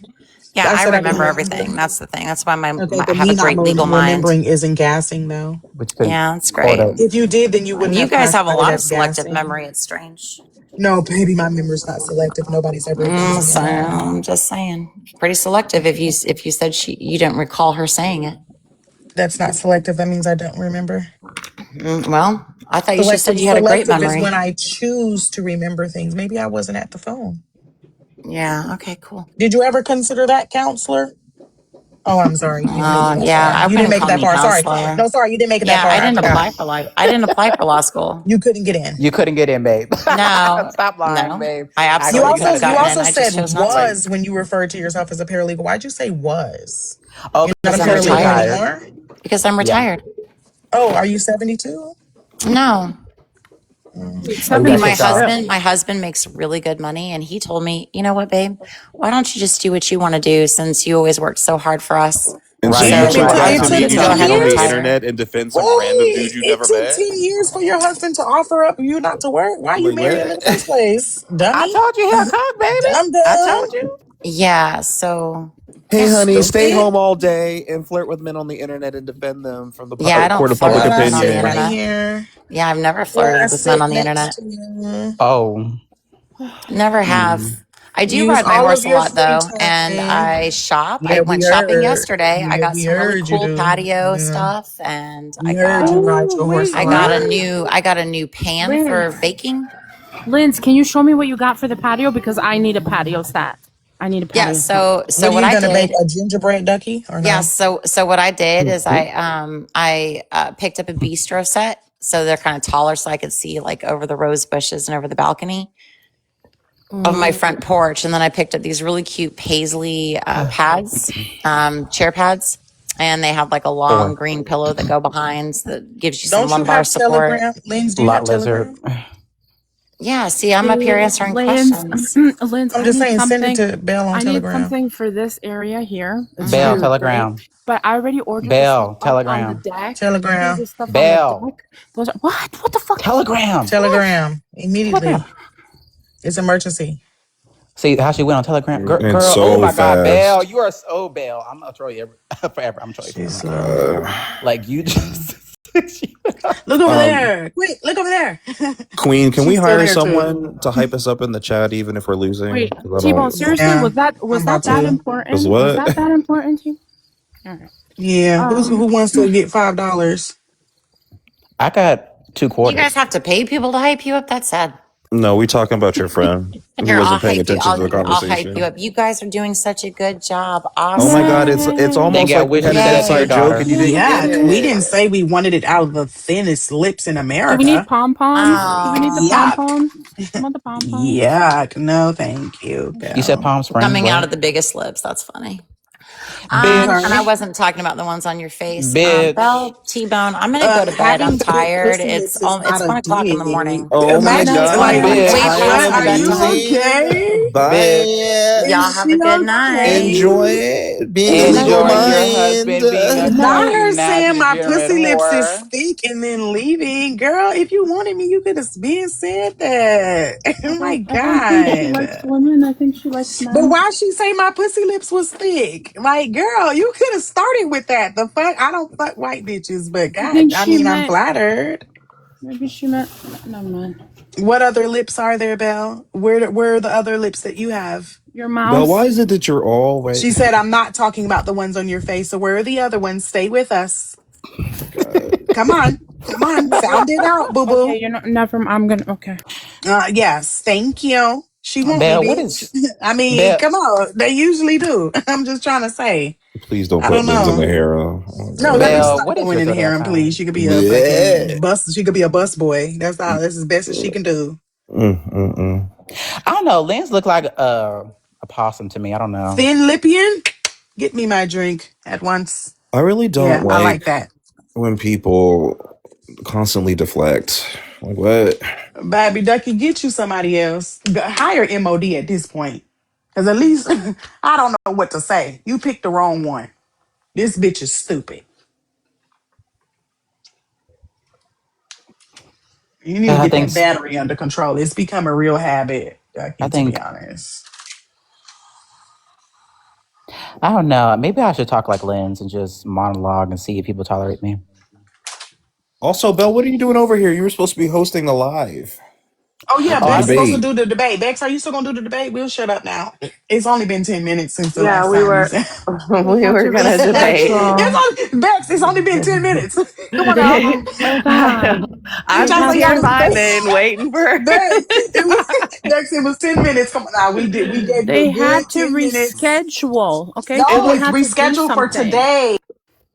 Yeah, I I said I didn't remember remember. everything. That's the thing. That's why Okay, I but have me a not great legal mind. remembering isn't gassing though. But you could Yeah, that's quote great. it. If you did, then you wouldn't You have guys have a classified it lot of as selective gassing. memory. It's strange. No, baby, my memory's not selective. Nobody's ever accused me So of that. I'm just saying, pretty selective. If you said you didn't recall her saying it. That's not selective. That means I don't remember. Well, I thought you just said Selective you had a great selective is when memory. I choose to remember things. Maybe I wasn't at the phone. Yeah. Okay. Cool. Did you ever consider that, counselor? Oh, I'm sorry. You didn't make it that Yeah. far. I You didn't wouldn't make it call that me far. Sorry. counselor. No, sorry. You didn't make it that Yeah, far. I I didn't forgot. apply for I didn't apply for law school. You couldn't get in. You couldn't get in, babe. No, Stop lying, no, babe. I I You know absolutely you could had also a have you gotten in. also chance. I just said chose not to was when you referred to yourself as a paralegal. Why'd you say was? Oh, You're not because a because he I'm just paralegal retired. retired. anymore? Because I'm Yeah. retired. Oh, are you 72? No. Oh, you See, got Seventy kicked off. my husband makes really good money, and he told me, you know what, babe, why don't you just do what you want to do since you always worked so hard for us? And so Right, you So babe. two Right. guys That's will how meet you It and took you know. 10 can I get on know, the years? babe. internet and defend some random dude Wait, you it never took met? 10 years for your husband to offer up you not to work. Why you Like marry him in the what? first place? I Dummy. told you he'll cook, baby. Dumb I told dumb. you. yeah, so Hey, yeah, honey, stay Stupid. home all day and flirt with men on the internet and defend them from the yeah, I don't court of flirt public What with I men on the sit right opinion. internet. here. Yeah, I've never Where I flirted with men sit on the next internet. to you. Oh. Never have. Mm. I do Use ride my all of horse a your lot free though, and time. I shop. I Yeah, we went shopping heard. yesterday. I Yeah, got we some really heard you cool do. patio Yeah. stuff, and We heard you ride your horse a wait, lot. I got a new pan for Linz. baking. Linz, can you show me what you got for the patio? Because I need a patio set. I need a Yeah, patio set. so What are what you I gonna bake? did, A gingerbread ducky or yeah, no? so what I did is Ooh. I picked up a bistro set, so they're kind of taller, so I could see like over the rose bushes and over the balcony of my front porch. And then I picked up these really cute paisley pads, chair pads, and they have like a long 4. green pillow that go behind that gives you some Don't you lumbar have support. Telegram? Lens, do you have Lot lizard. Telegram? Yeah, see, I'm up here Hey, answering Lance, questions. Lance, I'm I just need saying, send it something. to Bell on I need Telegram. something for this area here. It's Bell, really great. Telegram. But I already ordered the stuff Bell, up on the Telegram. deck. You know Telegram. the stuff on the Bell, deck? Those are, what? What the fuck? Telegram. Telegram. Telegram. Immediately. It's emergency. See how she went on Telegram? It's Girl, oh so my God, Belle, fast. you are so Belle. I'm gonna troll you forever. I'm gonna troll you She's forever. slow. Like you just. Look over Um, there. Quick, look over there. Queen, can we She's still hire there too. someone to hype us up in the chat, even if we're losing? Wait, Because I T-Bone, don't. seriously, Yeah, I'm was about that to. Because important? Was what? that important to you? All right. Yeah, who wants to get $5? I got You guys $2. have to pay people to hype you up? That's sad. No, we talking about your friend who Here, I'll wasn't paying hype you. attention to the I'll hype you conversation. up. You guys are doing such a good job. Oh my God, Awesome. it's Thank almost you. I like we wish had you an said that to your inside joke daughter. and you didn't get Yeah, we it. didn't say we wanted it out of the thinnest lips in Do we need America. pom-poms? Do we need the Oh, Yuck. pom-poms? I want the pom-poms. Yuck. No, thank you, You said Belle. Palm Springs. coming out of What? the biggest lips. That's funny. I'm Bitch, And I sorry. wasn't talking about the ones on your face. bitch. Belle, T-Bone, I'm going to go to bed. I'm Having big tired. pussy lips is It's not a 1 o'clock in the dig. morning. Oh my Imagine, Night, God, like, I'm Way Bitch. past tired. are my you bedtime. okay? Bye. Y'all Is have she a good night. Enjoy okay? it. Being a good night, legal Enjoy your Belle. mind. husband being a Good Not night. fucking her saying nasty my German pussy lips is whore. thick and then leaving. Girl, if you wanted me, you could have been said that. Oh my I don't think she God. likes women. I think she likes But men. why she say my pussy lips was thick? Like, girl, you could have started with that. The fuck? I don't fuck white bitches, but I God, think I she mean, I'm meant, flattered. maybe she meant, never mind. What other lips are there, Belle? Where are the other lips that you have? Your Belle, mouth. why is it that you're all right? She said, I'm not talking about the ones on your face. So where are the other ones? Stay with us. God. Come on. Come on. Sound it out, boo Okay, boo. you're not, never, I'm gonna, okay. Yes. Thank you. She want me, Belle, what bitch. is I mean, Belle? come on. They usually do. I'm just trying to say. Please don't I put don't Lens in the know. hair. Oh No, let her Belle, God. stop what is going your in zodiac harem, please. sign? She could be a fucking Bleh. bus. She could be a bus boy. That's all. That's as best as she can do. Mm. I don't know. Lance looked like a possum to me. I don't know. Thin Lipian, get me my drink at once. I really don't Yeah, I like like that. when people constantly deflect. Like what? Baby Ducky, get you somebody else. Hire MOD at this point. Because at least I don't know what to say. You picked the wrong one. This bitch is stupid. You need to I get think that battery under control. It's become a real habit, I Ducky, to be think honest. I don't know. Maybe I should talk like Lens and just monologue and see if people tolerate me. Also, Belle, what are you doing over here? You were supposed to be hosting a live Oh yeah, Oh, Beck's I supposed to debate. do the debate. Bex, are you still gonna do the debate? We'll shut up now. It's only been 10 minutes since the Yeah, last we time you were said They we had were to gonna debate. reschedule. it's only Bex, it's only been 10 minutes. Come on now. Hold on. Bitch, They I'm I just had see here y'all to, vibing, waiting for. Bex, it was Bex, it was 10 minutes. Come on now. We gave you a they good had to 10 minutes. reschedule. Okay, It No, people was it's had to do rescheduled for something. today.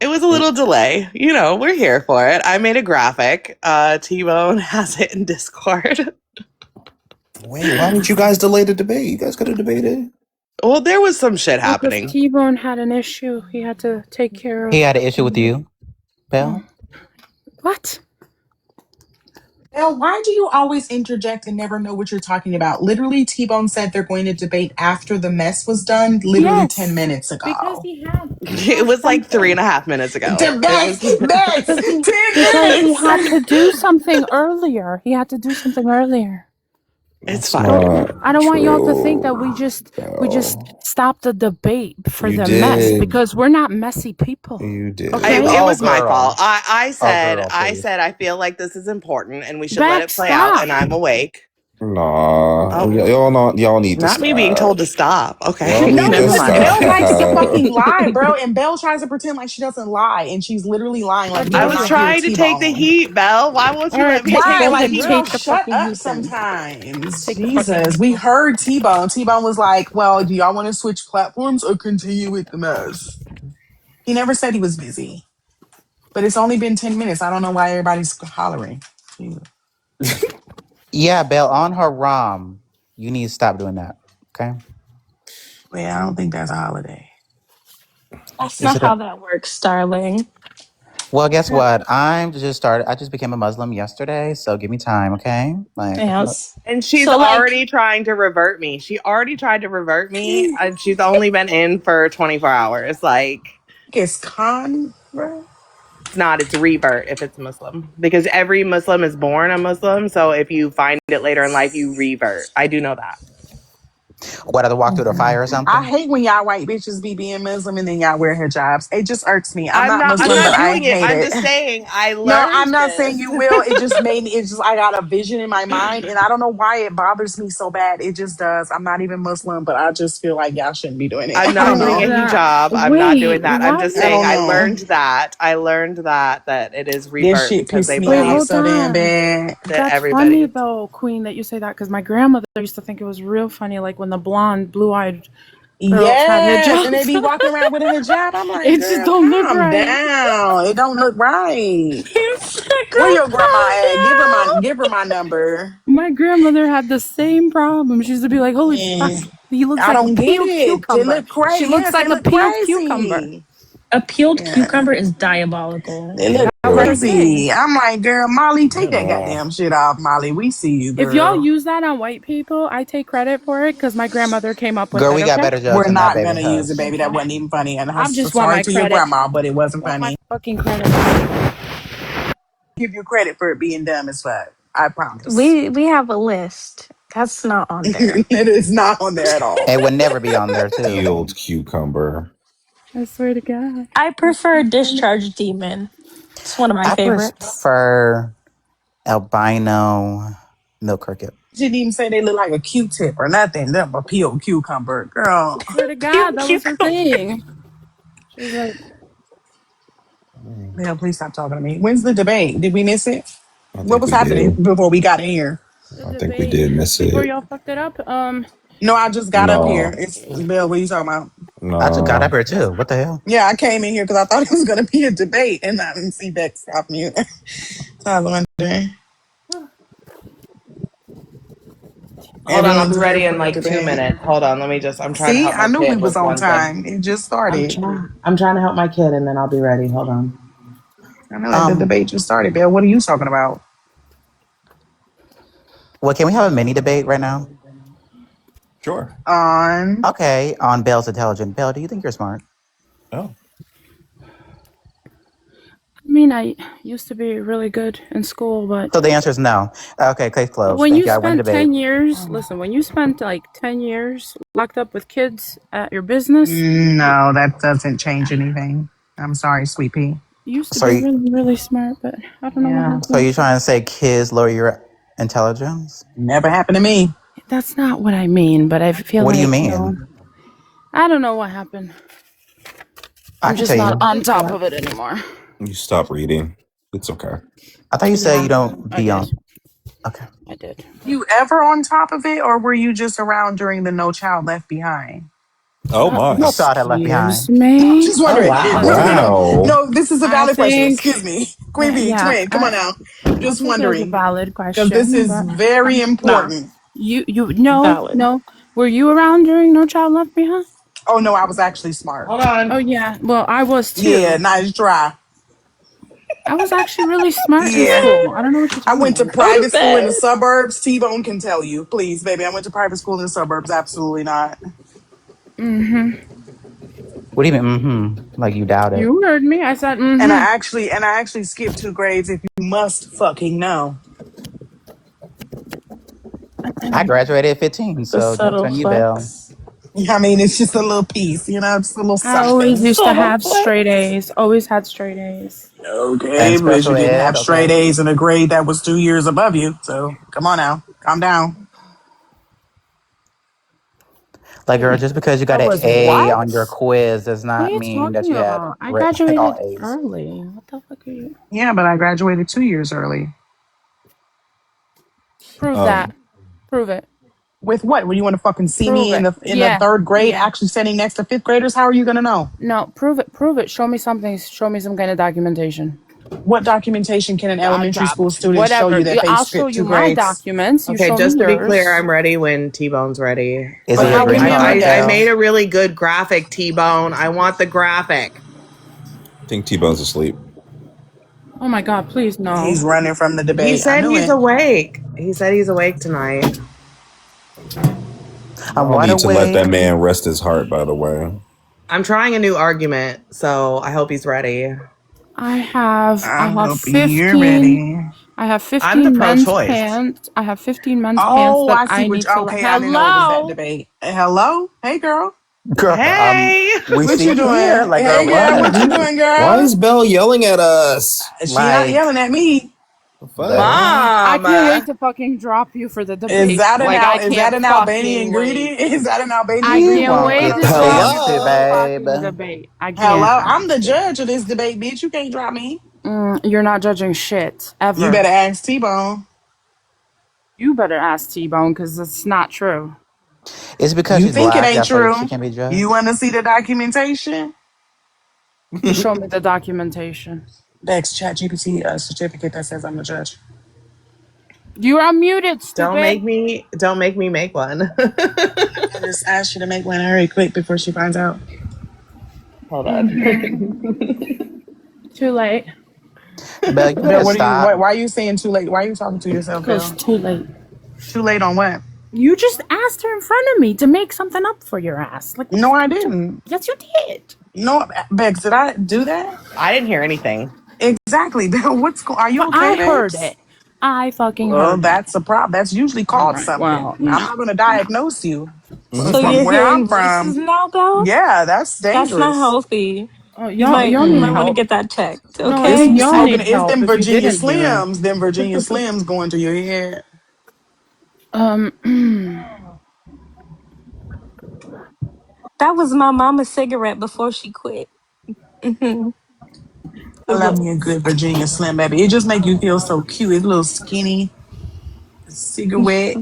it was a little delay. You know, we're here for it. I made a graphic. T-Bone has it in Discord. Wait, why did you guys delay the debate? You guys could have debated. Well, there was some shit Because happening. T-Bone had an issue he had to take care he of. had an issue with you, Oh, Belle. what? Elle, why do you always interject and never know what you're talking about? Literally, T-Bone said they're going to debate after the mess was done, literally 10 Yes, minutes because ago. he It had was like something. 3.5 minutes ago. To It was. Bex, Because 10 he minutes. had to do something earlier. He had to do something earlier. It's That's fine. Don't not I don't want y'all to think that true, we just Belle. stopped the debate for You the mess did. because we're not messy people. You did. Okay? It Oh, was my fault. girl. Oh, girl, I please. said I feel like this is important and we should let Beck, it play out. stop. And I'm awake. Nah, Oh, y'all need to not me being told stop. to stop. Y'all Okay, need No, to never because mind. Belle likes to stop. fucking lie, bro. And Belle tries to pretend like she doesn't lie. And she's literally lying I like you I did told was not you. hear trying to take the T-Bone. heat, Belle. Why won't All you right, let me Why? take go the ahead, Like, girl, heat? take the shut fucking up heat then. sometimes. Take the fucking Jesus. heat We then. heard T-Bone. T-Bone was like, well, do y'all want to switch platforms or continue with the mess? He never said he was busy. But it's only been 10 minutes. I don't know why everybody's hollering. Jesus. Yeah, Belle, on her ROM. You need to stop doing that. Okay? Yeah, I don't think that's a holiday. That's Is not it a how that works, darling. Well, guess what? I just became a Muslim yesterday, so give me time, okay? Like, Yes. And she's So like already trying to revert me. She already tried to revert me, and she's only been in for 24 hours. Like, It's convert. it's not, it's revert if it's Muslim. Because every Muslim is born a Muslim. So if you find it later in life, you revert. I do know that. what, other walk through the fire or I something? hate when y'all white bitches be being Muslim and then y'all wear hijabs. It just irks me. I'm I'm not not I'm Muslim, but not I doing it. hate I'm it. just saying I No, I'm learned not saying this. you will. It just made me, it's just, I got a vision in my mind and I don't know why it bothers me so bad. It just does. I'm not even Muslim, but I just feel like y'all shouldn't be doing it. I'm I not don't doing know. a That hijab. I'm not doing wait, that. I'm just why? I saying don't know. I learned that it is This revert shit because pissed they me Wait, off believe hold so damn on. bad. that That's funny everybody. though, Queen, that you say that because my grandmother used to think it was real funny, like when the blonde, blue-eyed girls had Yes, and they hijabs. be walking around with a hijab. I'm like, It just girl, don't look calm right. down. It don't look right. you said, Where girl, your grandma calm at? down. Give her my number. My grandmother had the same problem. She used to be like, "Holy fuck, Yeah. he looks I like a don't get peeled it. They cucumber." look She crazy. looks Yes, they like a look peeled cucumber. crazy. A peeled Yeah. cucumber is diabolical. They look That's what I say. crazy. I'm like, girl, Molly, take that Yeah. goddamn shit off, Molly. We see you, If y'all girl. use that on white people, I take credit for it because my grandmother came up with Girl, it. we got Okay. better jokes We're than that, not baby. gonna use it, Hush. baby. That wasn't even funny. And I just want sorry my to your credit. grandma, but it wasn't Want my funny. fucking credit. Give you credit for it being dumb as fuck. I promise. We have a list. That's not on there. It is not on there at all. It would never be on there, too. Peeled cucumber. I swear to God. I prefer Discharge Demon. It's one of my I favorites. prefer albino milk cricket. She didn't even say they look like a Q-tip or nothing. Them a peeled cucumber, girl. I swear to God, Peeled that was her cucumber. thing. She was like, Hell, please stop talking to me. When's the debate? Did we miss it? I What think was we happening did. before we got in here? the I think we debate did miss before it. y'all fucked it up. No, I just got up here. No. It's Bill. What are you talking about? I just got No. up here, too. What the hell? Yeah, I came in here because I thought it was going to be a debate, and I didn't see Beck stop mute. So I was wondering. Hold on, I'll be Everyone's here ready in for the like 2 minutes. debate. Hold on, I'm trying to See, help I my knew we kid was with on one thing. time. It just started. I'm trying to help my kid and then I'll be ready. Hold on. I know that the Um, debate just started, Bill. What are you talking about? well, can we have a mini debate right now? Sure. On. Okay, on Bell's intelligent. Bell, do you think you're smart? Oh. I mean, I used to be really good in school, but So the answer is no. Okay, case closed. when Thank you you. I win spent debate. 10 years, listen, when you spent like 10 years locked up with kids at your business, No, that doesn't change anything. I'm sorry, sweet pea. you used to So, be really, really smart, but I don't know what Yeah, so happened. you're trying to say kids lower your intelligence? never happened to me. That's not what I mean, but I feel What do you like, mean? I don't know what happened. I I'm can just tell not you. on top of it anymore. You stop reading. It's okay. I thought you said Yeah, you don't I be did. on. Okay. I did. You ever on top of it, or were you just around during the No Child Left Behind? Oh my. No child had left Excuse behind. me. Just wondering. No, no, no, no. Wow. No, this is a I valid question. think, Excuse me. Queen Bee, yeah, twin, come on now. I Just think it was a wondering. valid Because this question, is but very Nah, important. no, valid. no. Were you around during No Child Left Behind? Oh, no, I was actually smart. Hold Oh on. yeah. Well, I was Yeah, too. nice try. I was actually really smart in Yeah. school. I don't know what you're I talking went to about. Go to private school in the bed. suburbs. T-Bone can tell you. Please, baby. I went to private school in the suburbs. Absolutely not. Mm-hmm. What do you mean? Like you doubt it? You heard me. I said And mm-hmm. I actually skipped 2 grades if you must fucking know. I graduated at 15, The so jokes subtle on you, Bell. flex. I mean, it's just a little piece, just a little I always something. used to Subtle have straight flex. A's. Always had straight A's. Okay, And but you special didn't ed, have straight okay. A's in a grade that was 2 years above you. So come on now, calm down. Like, girl, just because you got That an was A what? on your quiz does What are not you mean that talking you had about? I all graduated A's. early. What the fuck are you? Yeah, but I graduated 2 years early. Prove that. Um. Prove it. With what? When you want to fucking see Prove me in it. the Yeah. third grade, Yeah. actually standing next to fifth graders? How are you gonna know? No, prove it. Prove it. Show me something. Show me some kind of documentation. What documentation can an elementary school student show Whatever. you that they I'll show skipped you two my grades? documents. You Okay, show me just to be clear, yours. I'm ready when T-Bone's ready. Is But it a how? Give green me a card, I rundown. Bell? made a really good graphic, T-Bone. I want the graphic. I think T Bone's asleep. Oh my God, please He's no. running from the He debate. I said knew he's it. awake. He said he's awake tonight. I'm Y'all wide need to let that man awake. rest his heart, by the way. I'm trying a new argument, so I hope he's ready. I have I I have hope you're 15 ready. I have I'm the 15 men's pro-choice. pants. I have 15 men's pants Oh, that I see I which. need to Okay, I didn't know it was that hello. debate. Hello, hey girl, Girl, Hey! we what see you you here. doing? Like, girl, Hey girl, what what? you doing, Why is girl? Belle yelling at us? She not Like, yelling at me. The the fuck? hell? I Mom! can't wait to fucking drop you for the Is debate. that an Like I Is that can't an Albanian fucking wait. greeting? Is that an I Albanian You greeting can't won't going wait get on to the over there? drop you chance for to, this Hello? fucking babe. debate. I can't. Hello, I'm the judge of this debate, bitch. You can't drop me. You're not judging shit You ever. better ask T-Bone. You better ask T-Bone because it's not true. It's because You she's think it black. ain't That's why she true? can't be You judged. want to see the documentation? Show me the documentation. Bex, ChatGPT a certificate that says I'm the judge. You're unmuted, Don't stupid. make me make one. I just asked you to make one hurry quick before she finds out. Hold Mm-hmm. on. Too late. Belle, you better Bill, what are you? stop. Why are you saying too late? Why are you talking to yourself, Because Bill? too late. Too late on what? You just asked her in front of me to make something up for your ass. Like, what the No, I fuck? didn't. Yes, you did. No, Bex, did I do that? I didn't hear anything. Exactly, Bill. Are you But okay, I heard Bex? it. I fucking Well, heard it. that's a problem. That's usually All called right. Well, something. I'm no. not going to No. diagnose you, but So from you're where I'm hearing from, voices now, Belle? yeah, that's That's not dangerous. healthy. Oh, You y'all need might want to help. get that checked, No, It's okay? y'all smoking. need It's help them if you Virginia didn't hear it. Slims. Them Virginia Slims going to your head. Um, That was my mama's cigarette before she quit. Hmm. I The love me a good ghost. Virginia Slim, baby. It just make you feel so cute. It's a little skinny cigarette.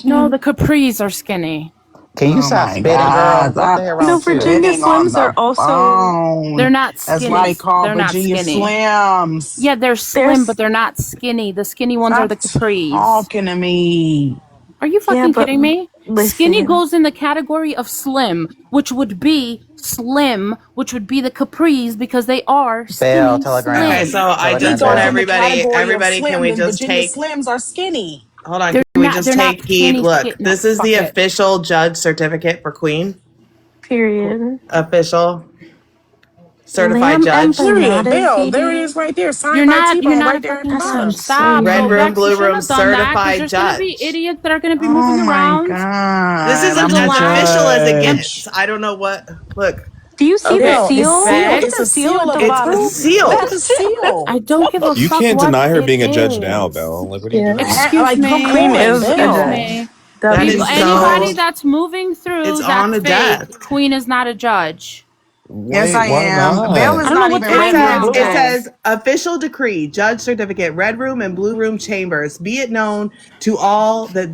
no, Mhm. the capris are skinny. Can you Oh stop my spitting, girl? God. What the hell wrong No, with you? Virginia Spitting on Slims are the also They're phone. not That's why they skinny. call They're not Virginia skinny. Slims. Yeah, they're slim, but there's they're not skinny. The skinny ones are Stop the capris. talking to me. Are you yeah, fucking but kidding me? Skinny listen. goes in the category of slim, which would be slim, which would be the capris because they are Belle, skinny Okay, telegram. slim. so I Skinny just Telegram want goes Belle. in the category of everybody, can slim, we then just Virginia take, Slims are skinny. hold on, can They're we not. just They're not take heed? skinny. Look, No, this is the fuck it. official judge certificate for Queen. Period. Official certified Lamb judge. Period. empanadas, Bill, there it baby. is right there. Signed by You're T-Bone not a right there at the fucking That judge. bottom. sounds so Stop. Go Red yummy. room, back. You blue shouldn't room, have done that because certified there's gonna be judge. idiots that are gonna be Oh moving my around. This God. is I'm as the official as it judge. gets. I don't know what. Look, Do you see the okay, Bill, it's seal? sealed. Look at It's the a Bex, seal seal at the of it's bottom. approval. It's sealed. a seal. I don't give a You fuck can't what deny her it being a judge now, is. Belle. Like, what are you Yeah. doing? Excuse Like, come Queen me. on, is a Excuse Bill. judge. me. That People, is anybody so. WTF. that's moving It's through, on that's the fake. desk. Queen is not a judge. Yes, Wait, I why am. Bill not? I is don't know not what even It red, time room, says y'all blue it get. room. says official decree, judge certificate, red room and blue room chambers. Be it known to all that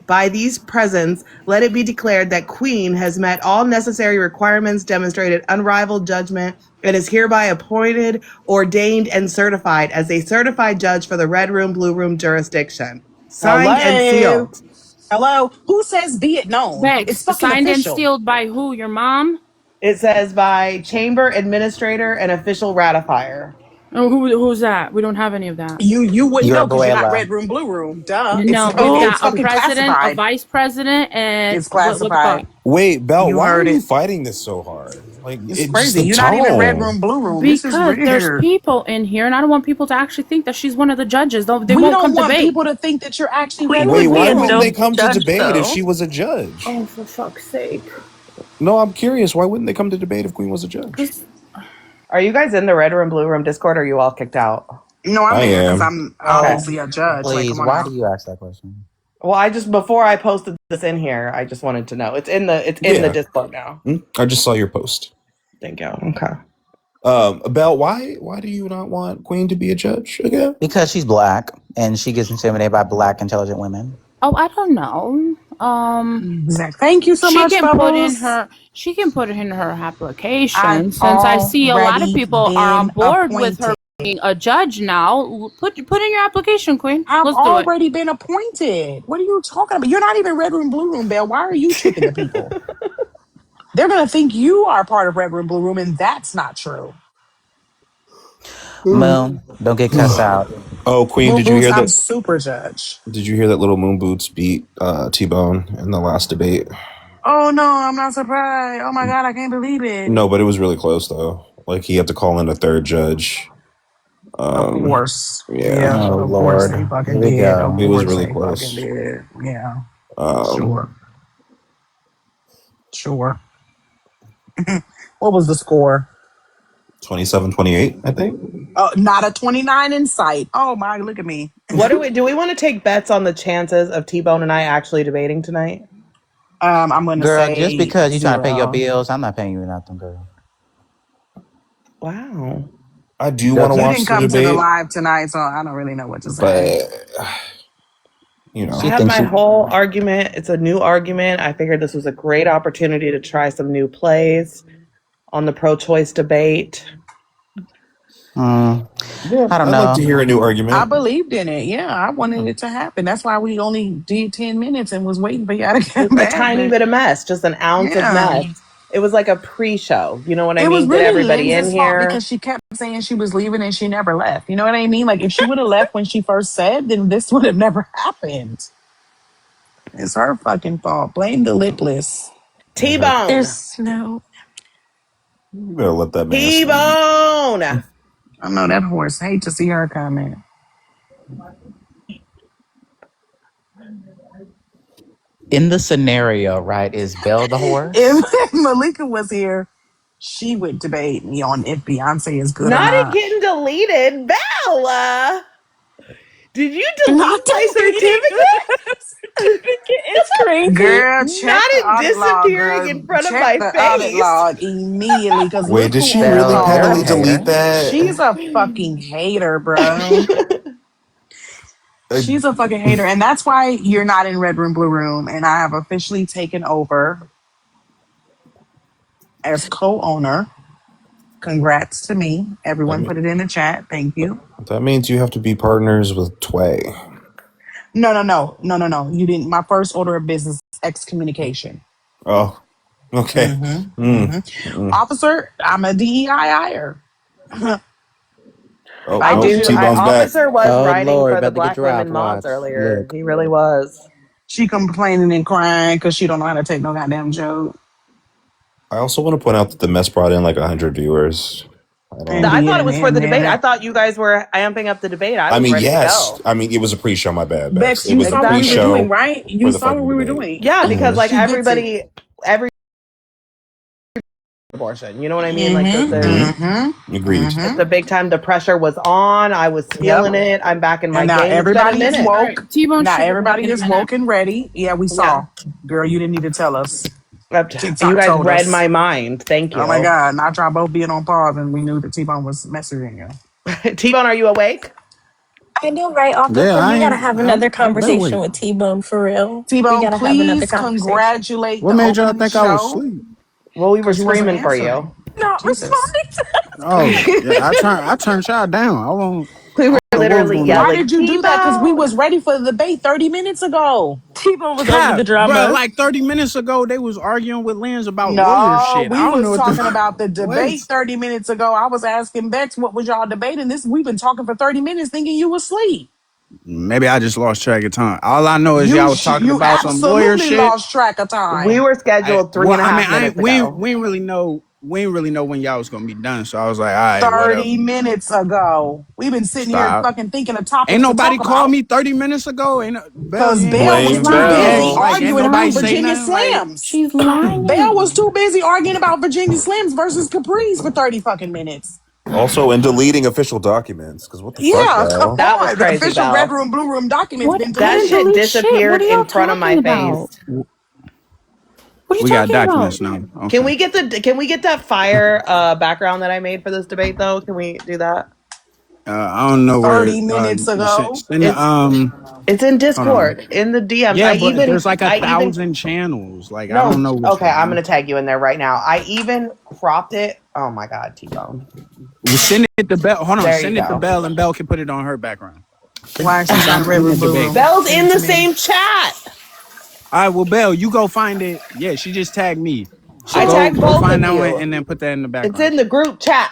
by these presents, let it be declared that Queen has met all necessary requirements, demonstrated unrivaled judgment, and is hereby appointed, ordained, and certified as a certified judge for the red room, blue room jurisdiction. Signed and Hello. sealed. Hello. Who says be it known? It's Bex, fucking signed and official. sealed by who? Your mom? It says by chamber administrator and official ratifier. Oh, who's that? We don't have any of that. You wouldn't Your know because you're not abuela. red room, blue room. Duh. No, we've It's got a fucking president, a classified. vice president, and It's what the fuck? classified. Wait, Belle, You why are heard you it. fighting this so hard? Like, It's it just crazy. the You're not even red tone. room, blue room. This is Because there's weird. people in here, and I don't want people to actually think that she's one of the judges. They We won't don't come want debate. people to think that you're actually red Queen Wait, room, would blue be why a wouldn't they dope room. come to judge, debate if though. she was a judge? Oh, for fuck's sake! No, I'm curious. Why wouldn't they come to debate if Queen was a judge? Because Are you guys in the red room, blue room Discord or are you all kicked out? No, I'm I in there because am. I'm Okay. obviously a judge. Like, Please, come on why now. do you ask that question? Well, before I posted this in here, I just wanted to know. It's in the Yeah. Discord now. I just saw your post. Thank you. Okay. Belle, why do you not want Queen to be a judge again? Because she's black and she gets intimidated by black intelligent women. oh, I don't know. Zach, thank you so much, Bubbles. She can put it in her I've application. Since I see a lot of already people are on been board with her appointed. being a judge now, put in your application, Queen. I've Let's do it. already been appointed. What are you talking about? You're not even red room, blue room, Belle. Why are you tricking the people? They're going to think you are part of red room, blue room, and that's not true. Moon, don't get cussed out. Oh, Queen, Moon did you Boots, hear I'm that? super judge. Did you hear that Little Moon Boots beat T-Bone in the last debate? Oh no, I'm not surprised. Oh my god, I can't believe it. No, but it was really close though. Like he had to call in a third judge. Of course. Yeah, Yeah, Oh of course Lord, they here fucking we did. Of go. it was course really they fucking close. did. Yeah. Um, Sure. Sure. What was the score? 27-28, I think. Oh, not a 29 in sight. Oh my, look at me. What do we want to take bets on the chances of Tbone and I actually debating tonight? I'm gonna Girl, just say because you trying to pay your 0. bills, I'm not paying you nothing, girl. Wow. I do Girl, want to He 'cause didn't watch the come to the debate, live tonight, so I don't really know what to say. but you I she know, had thinks my she. whole argument. It's a new argument. I figured this was a great opportunity to try some new plays on the pro-choice debate. Mm, yeah, I don't I'd like to know. hear a new I argument. believed in it. Yeah, I wanted it to happen. That's why we only did 10 minutes and was waiting for y'all to come Just a back. tiny But bit of mess, just an ounce of yeah, mess. It was like a pre-show. You know what I it was mean? Get really everybody in Lenz's fault here. because she kept saying she was leaving and she never left. You know what I mean? Like if she would have left when she first said, then this would have never happened. It's her fucking fault. Blame the lipless. T-Bone. There's no. You better let that man speak. T-Bone. I know that horse hate to see her comment. In the scenario, right, is Belle the horse? If Malika was here, she would debate me on if Beyonce is good or Not it not. getting deleted. Bella. Did you delete Not my deleting the certificate? certificate is crazy. Girl, check Not the it audit log, disappearing girl. in front of Check my the audit face. log immediately because Wait, look did who she on the really Belle, you're a penally phone. delete hater. that? She's a fucking hater, bro. Uh, She's a fucking hater. And that's why you're not in Red Room, Blue Room. And I have officially taken over as co owner. Congrats to me. I Everyone mean, put it in the chat. Thank you. that means you have to be partners with Tway. No, no, no, no, no, no. You didn't. My first order of business excommunication. Oh, okay. Mm-hmm. Mm, Mm-hmm. mm. Officer, I'm a DEI hire. Oh, I oh, do. Officer, I T-Bone's back. officer was Oh writing Lord, for the about to get Black Women dropped. Mods Watch. earlier. Look. He really was. she complaining and crying because she don't know how to take no goddamn joke. I also want to point out that the mess brought in like 100 viewers. I And don't. I thought it then, was for the and debate. I then, thought you guys were amping up the debate. I I was mean, ready to yes. go. I mean, it was a pre-show. My bad, Bex. Bex, It you was a saw what we were Exactly. doing, pre-show right? You for the saw what fucking we were debate. doing. Yeah, because Mm-hmm. like She gets it. every abortion. You know what I mean? Like Mm-hmm. Agreed. it's Mm-hmm. a big time. The pressure was on. I was Yep. feeling it. I'm back in And my now game. It's been a everybody is minute. All woke. right, T-Bone Now should be back everybody in a is minute. woke and ready. Yeah, we Yeah. saw. Girl, you didn't need to tell us. You TikTok guys told read us. my mind. Thank Oh my you. God. Not y'all both being on pause and we knew that T-Bone was messaging you. T-Bone, are you awake? I know, right? Yeah, Officer, we gotta have another I've been conversation waiting. with T-Bone for real. We T-Bone, gotta have another please conversation. congratulate What the made y'all opening think I was show asleep? Well, we were because you wasn't screaming for you. answering. Not Jesus. responding to Oh, yeah, I turned y'all down. We I were don't know what was literally going on. Why yelling, did you do that? Because we T-Bone. was ready for the debate 30 minutes ago. T-Bone was over the Cap, bro, drama. like 30 minutes ago, they was arguing with Lens about lawyer No, shit. I we don't know was what talking the about the what. debate 30 minutes ago. I was asking Bex what was y'all debating. This we've been talking for 30 minutes thinking you was asleep. Maybe I just lost track of time. All I know is y'all was talking You about some lawyer absolutely shit. lost track of We time. were scheduled three Well, and a I mean, half minutes ago. we ain't really know. We ain't really know when y'all was gonna be done. So I was like, all right, whatever. 30 minutes ago. We've been sitting here Stop. fucking thinking of Ain't topics to nobody talk called about me 30 minutes ago. Ain't Bell, because you ain't Bell called was me Blame too one busy Bell. time. Like, ain't arguing nobody about say Virginia nothing. Like, Slims. She's Bell was lying. too busy arguing about Virginia Slims versus Capri's for 30 fucking minutes. Also, in deleting official documents, because what the fuck, Yeah, come Bell? That was on. The crazy, official Red Belle. Room, Blue Room documents What? been I That didn't deleted. shit delete shit. What disappeared are in y'all front of my talking face. about? What are you we got talking about? documents now. Can Okay. we get that fire background that I made for this debate though? Can we do that? I don't know where 30 minutes you ago. send the It's it's in hold on. Discord in the DMs. Yeah, but there's like 1,000 channels. Like, I don't No, know which okay, I'm one. gonna tag you in there right now. I even cropped it. Oh my god, T-Bone. We send it to Bell. Hold on, There you send it to go. Bell, and Bell can put it on her background Why she's since not I'm in Red in the Room, Blue debate. Room? Belle's Send in it to the me. same chat. All right, well, Bell, you go find it. Yeah, she just tagged me. So I So tagged go both find of that one you. and then put that in the It's background. in the group chat.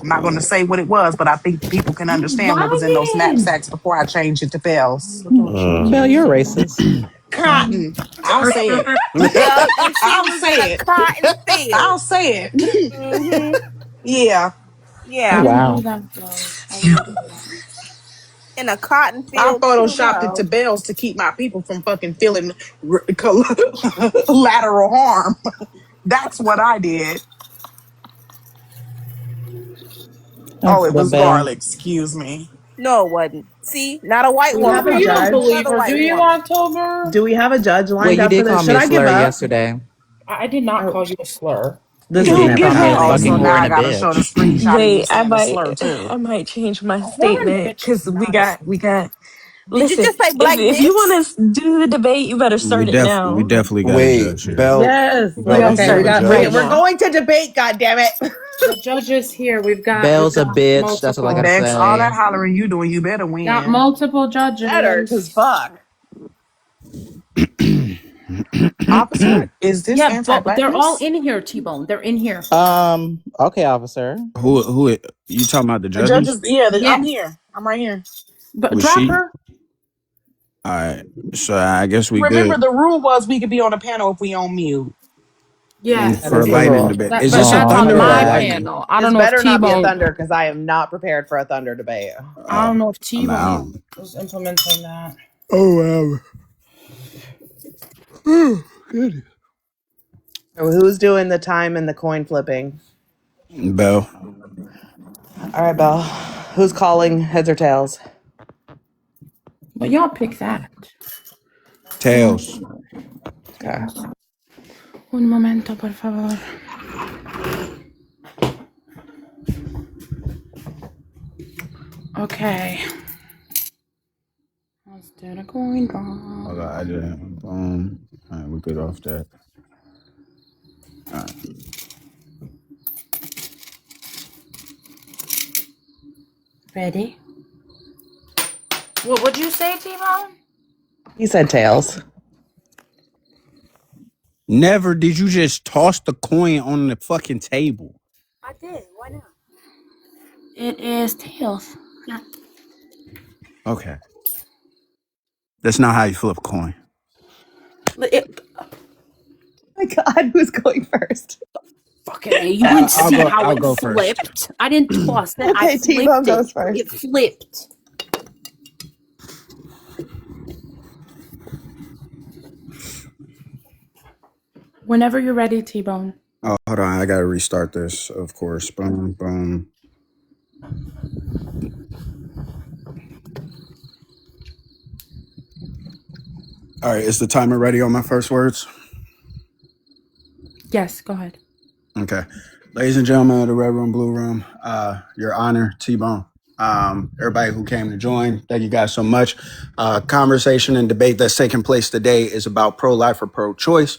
I'm not going to say what it was, but I think people can understand what was in those Ryan! knapsacks before I changed it to bells. Belle, you're racist. Cotton. I'll say it. Yep, and she I'll was in a say it. cotton field. I'll say it. Mm-hmm. Yeah. Oh Yeah. wow. I wouldn't do that. in a cotton I field too. photoshopped it to No. bells to keep my people from fucking feeling lateral harm. That's what I did. Oh, That's it the was bell. garlic. Excuse me. No, it wasn't. See, not a white Do we have woman, a You don't judge? believe another her, do white you, woman. October? Do we have a judge Well, lined you up for did this? call Should me a I give slur up? yesterday. I did not Or call you a slur. this You is did Don't call give me a up. Oh, so fucking now whore I and a gotta show the bitch. screenshot of you Wait, saying the slur too. I might change my A whore and a statement bitch is because not a slur. we got. Did you Listen, just say black if you bitch? want to do the debate, you better We start it we now. definitely got a Wait, judge here. Bell. yes. We Bell, gotta do you Okay, have start a right judge? we're now. going to debate. God damn it! The judge is here. We've Bell's a got bitch. That's all I gotta multiple. Next, all say. that hollering you doing, you better Got win. multiple Better, cause judges. fuck. Officer, is this Yeah, but they're all anti-blackness? in here, T-Bone. They're in here. Okay, officer. Who you talking about the The judges? judges, yeah, I'm Yes. here. I'm right here. But Was drop she? her. All right. So I guess we Remember, good. the rule was we could be on the panel if we on mute. That Yes. For a is the lightning rule. debate. That, Is but this a Oh, that's I on thunder feel or a my bad. lightning? panel. I This don't know if better not be a T-Bone. thunder because I am not prepared for a thunder debate. I don't know if I mean, I T-Bone don't. is implementing that. Oh wow. Good. So who's doing the time and the coin flipping? Bell. All right, Belle. Who's calling heads or tails? But y'all pick that. Tails. Okay. Un momento, por favor. Okay. Let's do the coin drop. Hold on, I just boom. All right, we're good off that. All right. Ready? What would you say, T-Bone? He said tails. Never did you just toss the coin on the fucking table. I did. Why not? It is tails. Yeah. Okay. That's not how you flip a coin. Oh my God, who's going first? Fucking A. You didn't I'll see go. how I'll it go first. flipped. I didn't toss it. I Okay, T-Bone flipped it. goes first. It flipped. Whenever you're ready, T-Bone. Oh, hold on. I gotta restart this. Of course. Boom. Boom. All right. Is the timer ready on my first words? Yes, go ahead. Okay. Ladies and gentlemen of the Red Room, Blue Room, Your Honor, T-Bone. Everybody who came to join, thank you guys so much. Conversation and debate that's taking place today is about pro-life or pro-choice.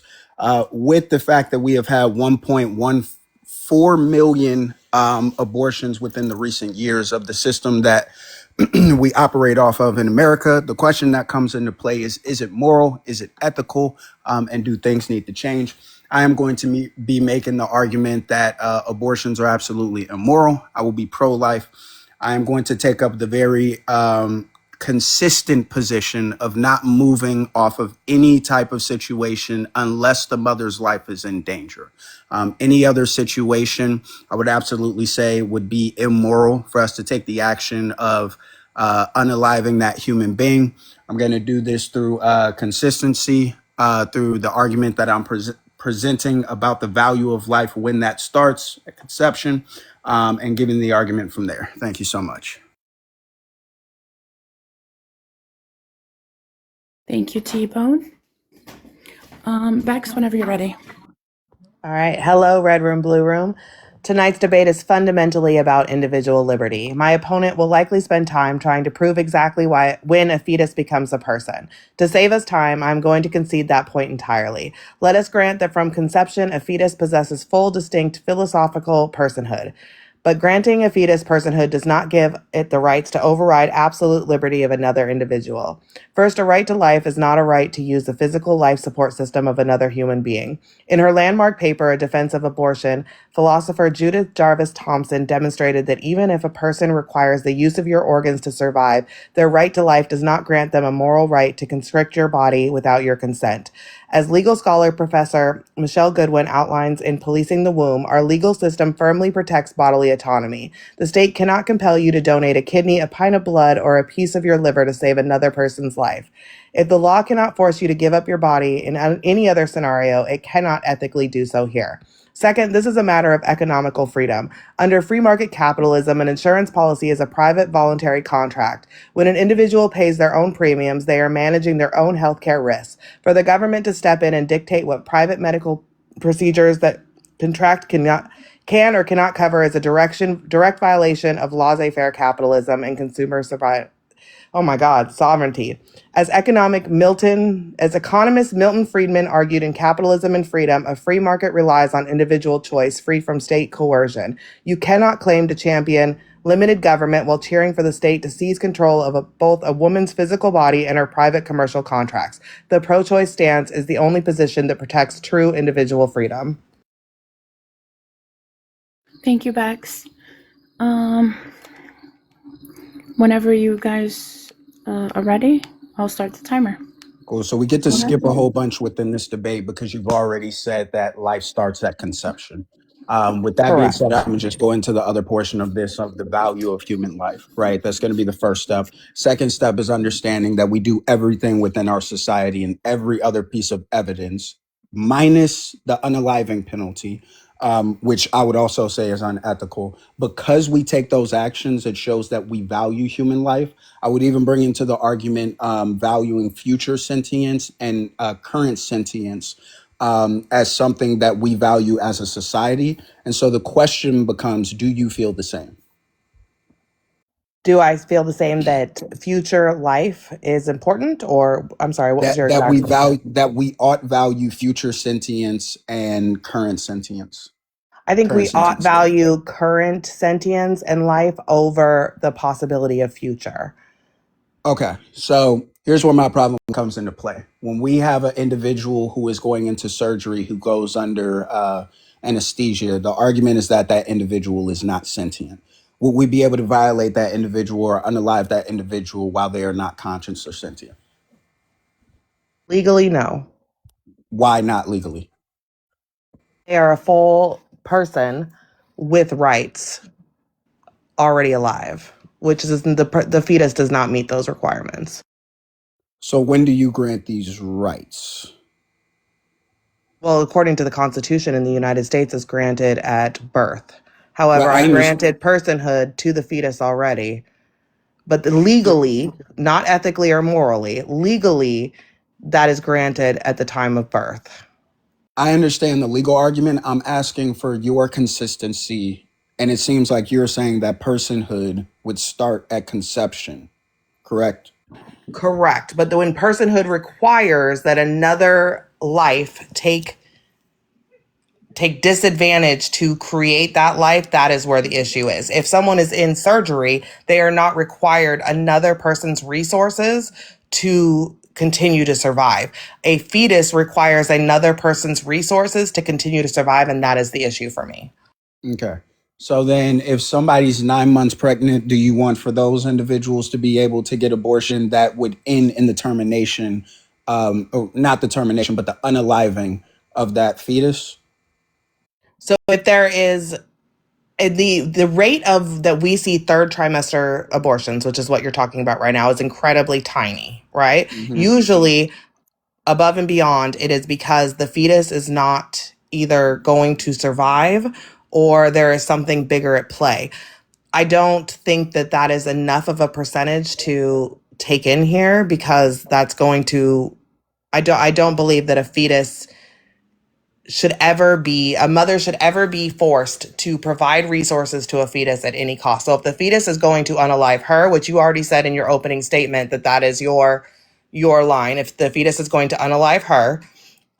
With the fact that we have had 1.14 million abortions within the recent years of the system that we operate off of in America, the question that comes into play is it moral? Is it ethical? And do things need to change? I am going to be making the argument that abortions are absolutely immoral. I will be pro-life. I am going to take up the very consistent position of not moving off of any type of situation unless the mother's life is in danger. Any other situation, I would absolutely say would be immoral for us to take the action of unaliving that human being. I'm going to do this through consistency, through the argument that I'm presenting about the value of life when that starts at conception, and giving the argument from there. Thank you so much. Thank you, T-Bone. Bex, whenever you're ready. All right. Hello, Red Room, Blue Room. Tonight's debate is fundamentally about individual liberty. My opponent will likely spend time trying to prove exactly when a fetus becomes a person. To save us time, I'm going to concede that point entirely. Let us grant that from conception, a fetus possesses full, distinct philosophical personhood. But granting a fetus personhood does not give it the rights to override absolute liberty of another individual. First, a right to life is not a right to use the physical life support system of another human being. In her landmark paper, A Defense of Abortion, philosopher Judith Jarvis Thompson demonstrated that even if a person requires the use of your organs to survive, their right to life does not grant them a moral right to constrict your body without your consent. As legal scholar Professor Michelle Goodwin outlines in Policing the Womb, our legal system firmly protects bodily autonomy. The state cannot compel you to donate a kidney, a pint of blood, or a piece of your liver to save another person's life. If the law cannot force you to give up your body in any other scenario, it cannot ethically do so here. Second, this is a matter of economical freedom. Under free market capitalism, an insurance policy is a private voluntary contract. When an individual pays their own premiums, they are managing their own healthcare risks. For the government to step in and dictate what private medical procedures that contract can or cannot cover is a direct violation of laissez-faire capitalism and consumer sovereignty. As economist Milton Friedman argued in Capitalism and Freedom, a free market relies on individual choice, free from state coercion. You cannot claim to champion limited government while cheering for the state to seize control of both a woman's physical body and her private commercial contracts. The pro-choice stance is the only position that protects true individual freedom. Thank you, Bex. Whenever you guys are ready, I'll start the timer. Cool. So we get to skip a whole bunch within this debate because you've already said that life starts at conception. With that being Correct. said, I'm going to just go into the other portion of this, of the value of human life, right? That's going to be the first step. Second step is understanding that we do everything within our society and every other piece of evidence, minus the unaliving penalty, which I would also say is unethical. Because we take those actions, it shows that we value human life. I would even bring into the argument valuing future sentience and current sentience as something that we value as a society. And so the question becomes, do you feel the same? Do I feel the same that future life is important? Or I'm sorry, what was your That exact we question? value, that we ought value future sentience and current sentience. I think Current we ought sentience. value current sentience and life over the possibility of future. Okay, so here's where my problem comes into play. When we have an individual who is going into surgery who goes under anesthesia, the argument is that that individual is not sentient. Would we be able to violate that individual or unalive that individual while they are not conscious or sentient? Legally, no. Why not legally? They are a full person with rights already alive, which is the fetus does not meet those requirements. So when do you grant these rights? Well, according to the Constitution in the United States, is granted at birth. However, Well, I granted personhood to the fetus already, but legally, not ethically or morally, legally, that is granted at the time of birth. I understand the legal argument. I'm asking for your consistency. And it seems like you're saying that personhood would start at conception, correct? Correct. But when personhood requires that another life take disadvantage to create that life, that is where the issue is. If someone is in surgery, they are not required another person's resources to continue to survive. A fetus requires another person's resources to continue to survive, and that is the issue for me. Okay. So then if somebody's 9 months pregnant, do you want for those individuals to be able to get abortion that would end in the termination, or not the termination, but the unaliving of that fetus? So if there is the rate of that we see third trimester abortions, which is what you're talking about right now, is incredibly tiny, right? Mm-hmm. Usually above and beyond, it is because the fetus is not either going to survive or there is something bigger at play. I don't think that that is enough of a percentage to take in here because that's going to, I don't believe that a mother should ever be forced to provide resources to a fetus at any cost. So if the fetus is going to unalive her, which you already said in your opening statement that is your line, if the fetus is going to unalive her,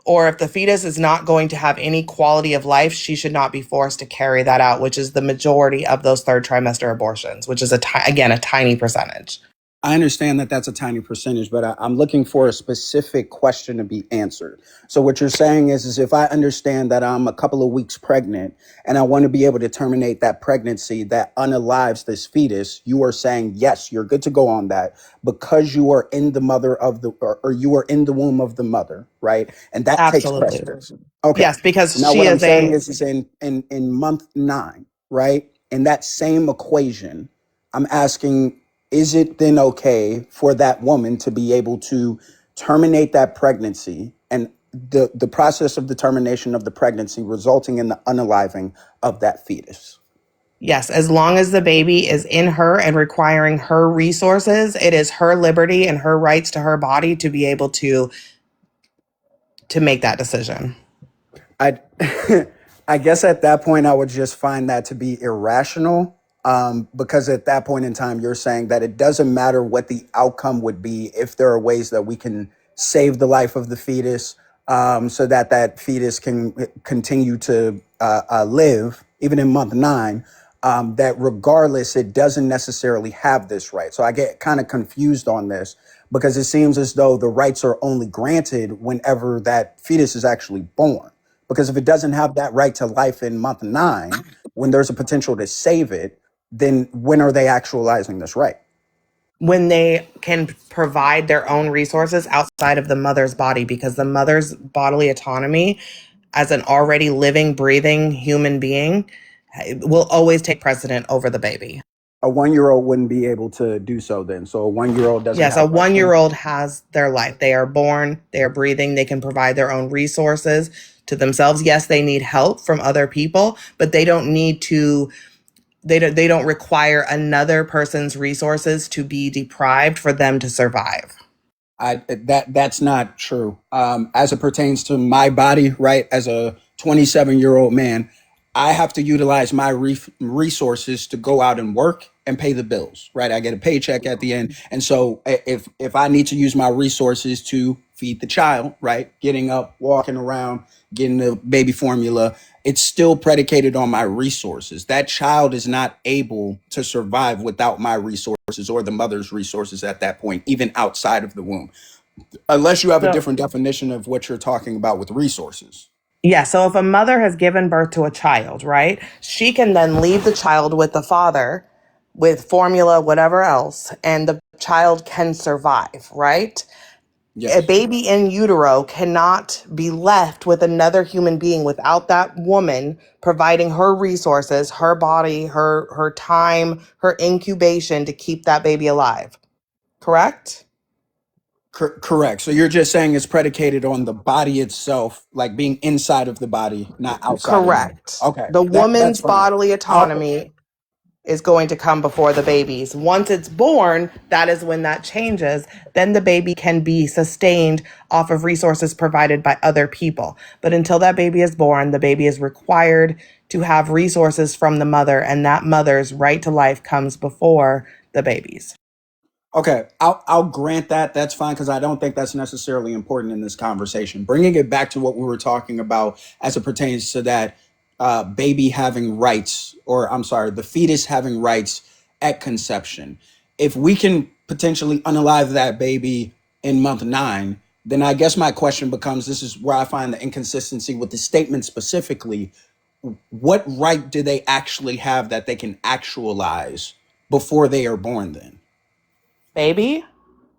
or if the fetus is not going to have any quality of life, she should not be forced to carry that out, which is the majority of those third trimester abortions, which is again a tiny percentage. I understand that that's a tiny percentage, but I'm looking for a specific question to be answered. So what you're saying is if I understand that I'm a couple of weeks pregnant and I want to be able to terminate that pregnancy that unalives this fetus, you are saying, yes, you're good to go on that because you are in the mother of the, or you are in the womb of the mother, right? And that takes Absolutely. precedence. Okay. Yes, because So now she what I'm is saying a is in month 9, right? In that same equation, I'm asking, is it then okay for that woman to be able to terminate that pregnancy and the process of the termination of the pregnancy resulting in the unaliving of that fetus? yes, as long as the baby is in her and requiring her resources, it is her liberty and her rights to her body to be able to make that decision. I I guess at that point I would just find that to be irrational, because at that point in time you're saying that it doesn't matter what the outcome would be if there are ways that we can save the life of the fetus, so that that fetus can continue to live even in month 9. That regardless, it doesn't necessarily have this right. So I get kind of confused on this because it seems as though the rights are only granted whenever that fetus is actually born. Because if it doesn't have that right to life in month 9, when there's a potential to save it, then when are they actualizing this right? When they can provide their own resources outside of the mother's body, because the mother's bodily autonomy as an already living, breathing human being will always take precedent over the baby. A 1-year-old wouldn't be able to do so then. So a 1-year-old doesn't Yes, have a rights. 1-year-old has their life. They are born, they are breathing, they can provide their own resources to themselves. Yes, they need help from other people, but they don't need to they don't require another person's resources to be deprived for them to survive. That's not true. As it pertains to my body, right? As a 27-year-old man, I have to utilize my resources to go out and work and pay the bills, right? I get a paycheck at the end, and so if I need to use my resources to feed the child, right, getting up, walking around, getting the baby formula, it's still predicated on my resources. That child is not able to survive without my resources or the mother's resources at that point, even outside of the womb, unless you have a So, different definition of what you're talking about with resources. yeah, so if a mother has given birth to a child, right, she can then leave the child with the father with formula, whatever else, and the child can survive, right? A Yes. baby in utero cannot be left with another human being without that woman providing her resources, her body, her time, her incubation to keep that baby alive. Correct? Correct. So you're just saying it's predicated on the body itself, like being inside of the body, not outside of the body. Correct. Okay, The that's woman's fine. bodily I'll, autonomy is going to come before the baby's. Once it's born, that is when that changes. Then the baby can be sustained off of resources provided by other people. But until that baby is born, the baby is required to have resources from the mother, and that mother's right to life comes before the baby's. Okay, I'll grant that. That's fine because I don't think that's necessarily important in this conversation. Bringing it back to what we were talking about as it pertains to that baby having rights, or I'm sorry, the fetus having rights at conception. If we can potentially unalive that baby in month 9, then I guess my question becomes: this is where I find the inconsistency with the statement specifically. What right do they actually have that they can actualize before they are born? Then Baby?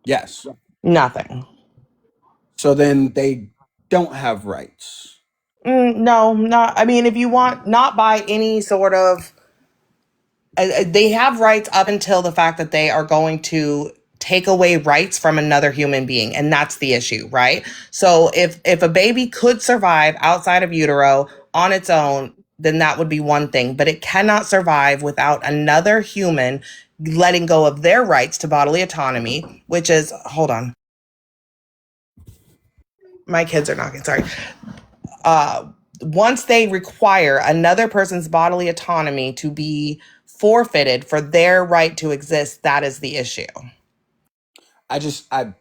yes. Nothing. So then they don't have rights. No, not. I mean, if you want, not by any sort of they have rights up until the fact that they are going to take away rights from another human being, and that's the issue, right? So if a baby could survive outside of utero on its own, then that would be one thing, but it cannot survive without another human letting go of their rights to bodily autonomy, which is, hold on, my kids are knocking, sorry. Once they require another person's bodily autonomy to be forfeited for their right to exist, that is the issue. I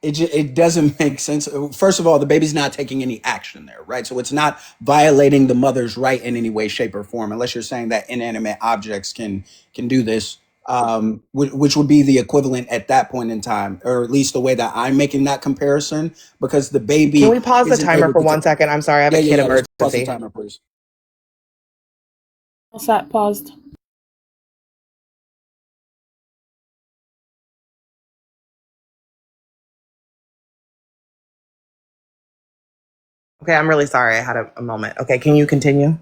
it doesn't make sense. First of all, the baby's not taking any action there, right? So it's not violating the mother's right in any way, shape, or form, unless you're saying that inanimate objects can do this. which would be the equivalent at that point in time, or at least the way that I'm making that comparison, because the Can baby we pause the isn't timer able for to one take. second? I'm sorry, I have Yeah, a yeah, kid yeah. Let's pause the emergency. timer, please. Sat paused. Okay, I'm really sorry. I had a moment. Okay, can you continue?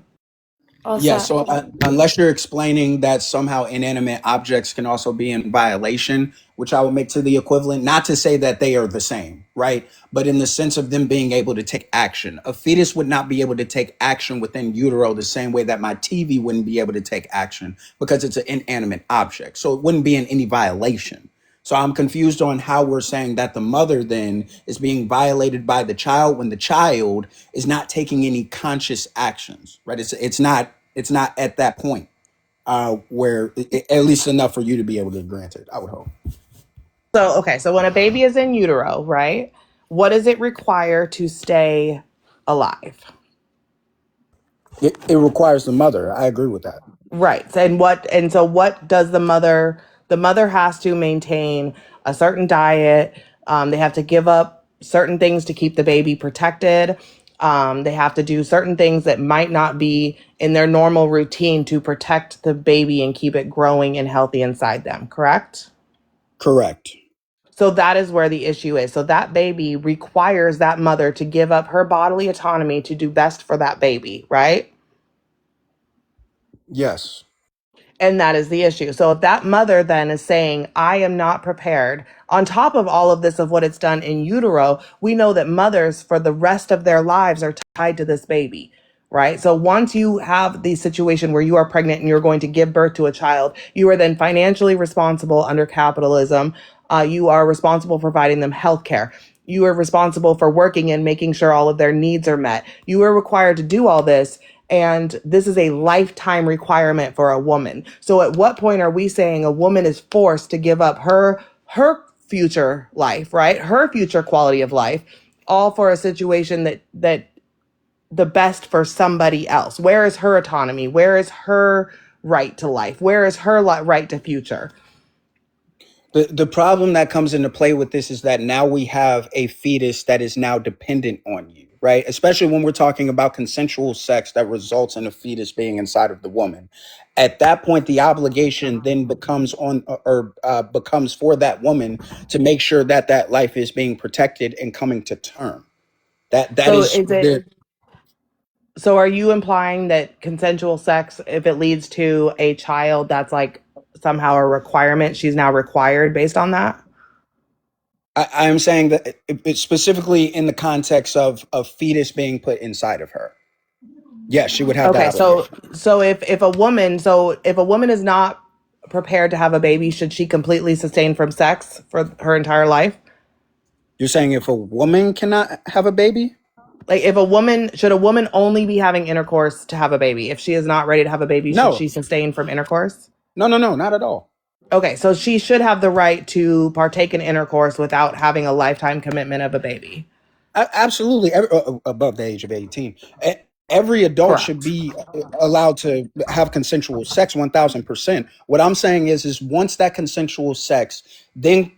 All Yeah, set. so unless you're explaining that somehow inanimate objects can also be in violation, which I would make to the equivalent, not to say that they are the same, right? But in the sense of them being able to take action. A fetus would not be able to take action within utero the same way that my TV wouldn't be able to take action because it's an inanimate object. So it wouldn't be in any violation. So I'm confused on how we're saying that the mother then is being violated by the child when the child is not taking any conscious actions, right? It's not at that point where at least enough for you to be able to grant it. I would hope So, okay, so when a baby is in utero, right? What does it require to stay alive? it requires the mother. I agree with that. Right. So what does the mother has to maintain a certain diet. They have to give up certain things to keep the baby protected. They have to do certain things that might not be in their normal routine to protect the baby and keep it growing and healthy inside them, correct? Correct. So that is where the issue is. So that baby requires that mother to give up her bodily autonomy to do best for that baby, right? Yes. And that is the issue. So if that mother then is saying, I am not prepared, on top of all of this, of what it's done in utero, we know that mothers for the rest of their lives are tied to this baby, right? So once you have the situation where you are pregnant and you're going to give birth to a child, you are then financially responsible under capitalism. You are responsible for providing them health care. You are responsible for working and making sure all of their needs are met. You are required to do all this. And this is a lifetime requirement for a woman. So at what point are we saying a woman is forced to give up her future life, right? Her future quality of life, all for a situation that the best for somebody else? Where is her autonomy? Where is her right to life? Where is her right to future? The problem that comes into play with this is that now we have a fetus that is now dependent on you, right? Especially when we're talking about consensual sex that results in a fetus being inside of the woman. At that point, the obligation then becomes on or becomes for that woman to make sure that that life is being protected and coming to term. That So is is it the so are you implying that consensual sex, if it leads to a child, that's like somehow a requirement, she's now required based on that? I am saying that it's specifically in the context of a fetus being put inside of her. Yes, she would have that Okay, so obligation. if a woman is not prepared to have a baby, should she completely sustain from sex for her entire life? You're saying if a woman cannot have a baby? Like should a woman only be having intercourse to have a baby? If she is not ready to have a baby, should No, she sustain from intercourse? no, not at all. Okay, so she should have the right to partake in intercourse without having a lifetime commitment of a baby. Absolutely, above the age of 18. Every adult should Correct. be allowed to have consensual sex 1000%. What I'm saying is once that consensual sex then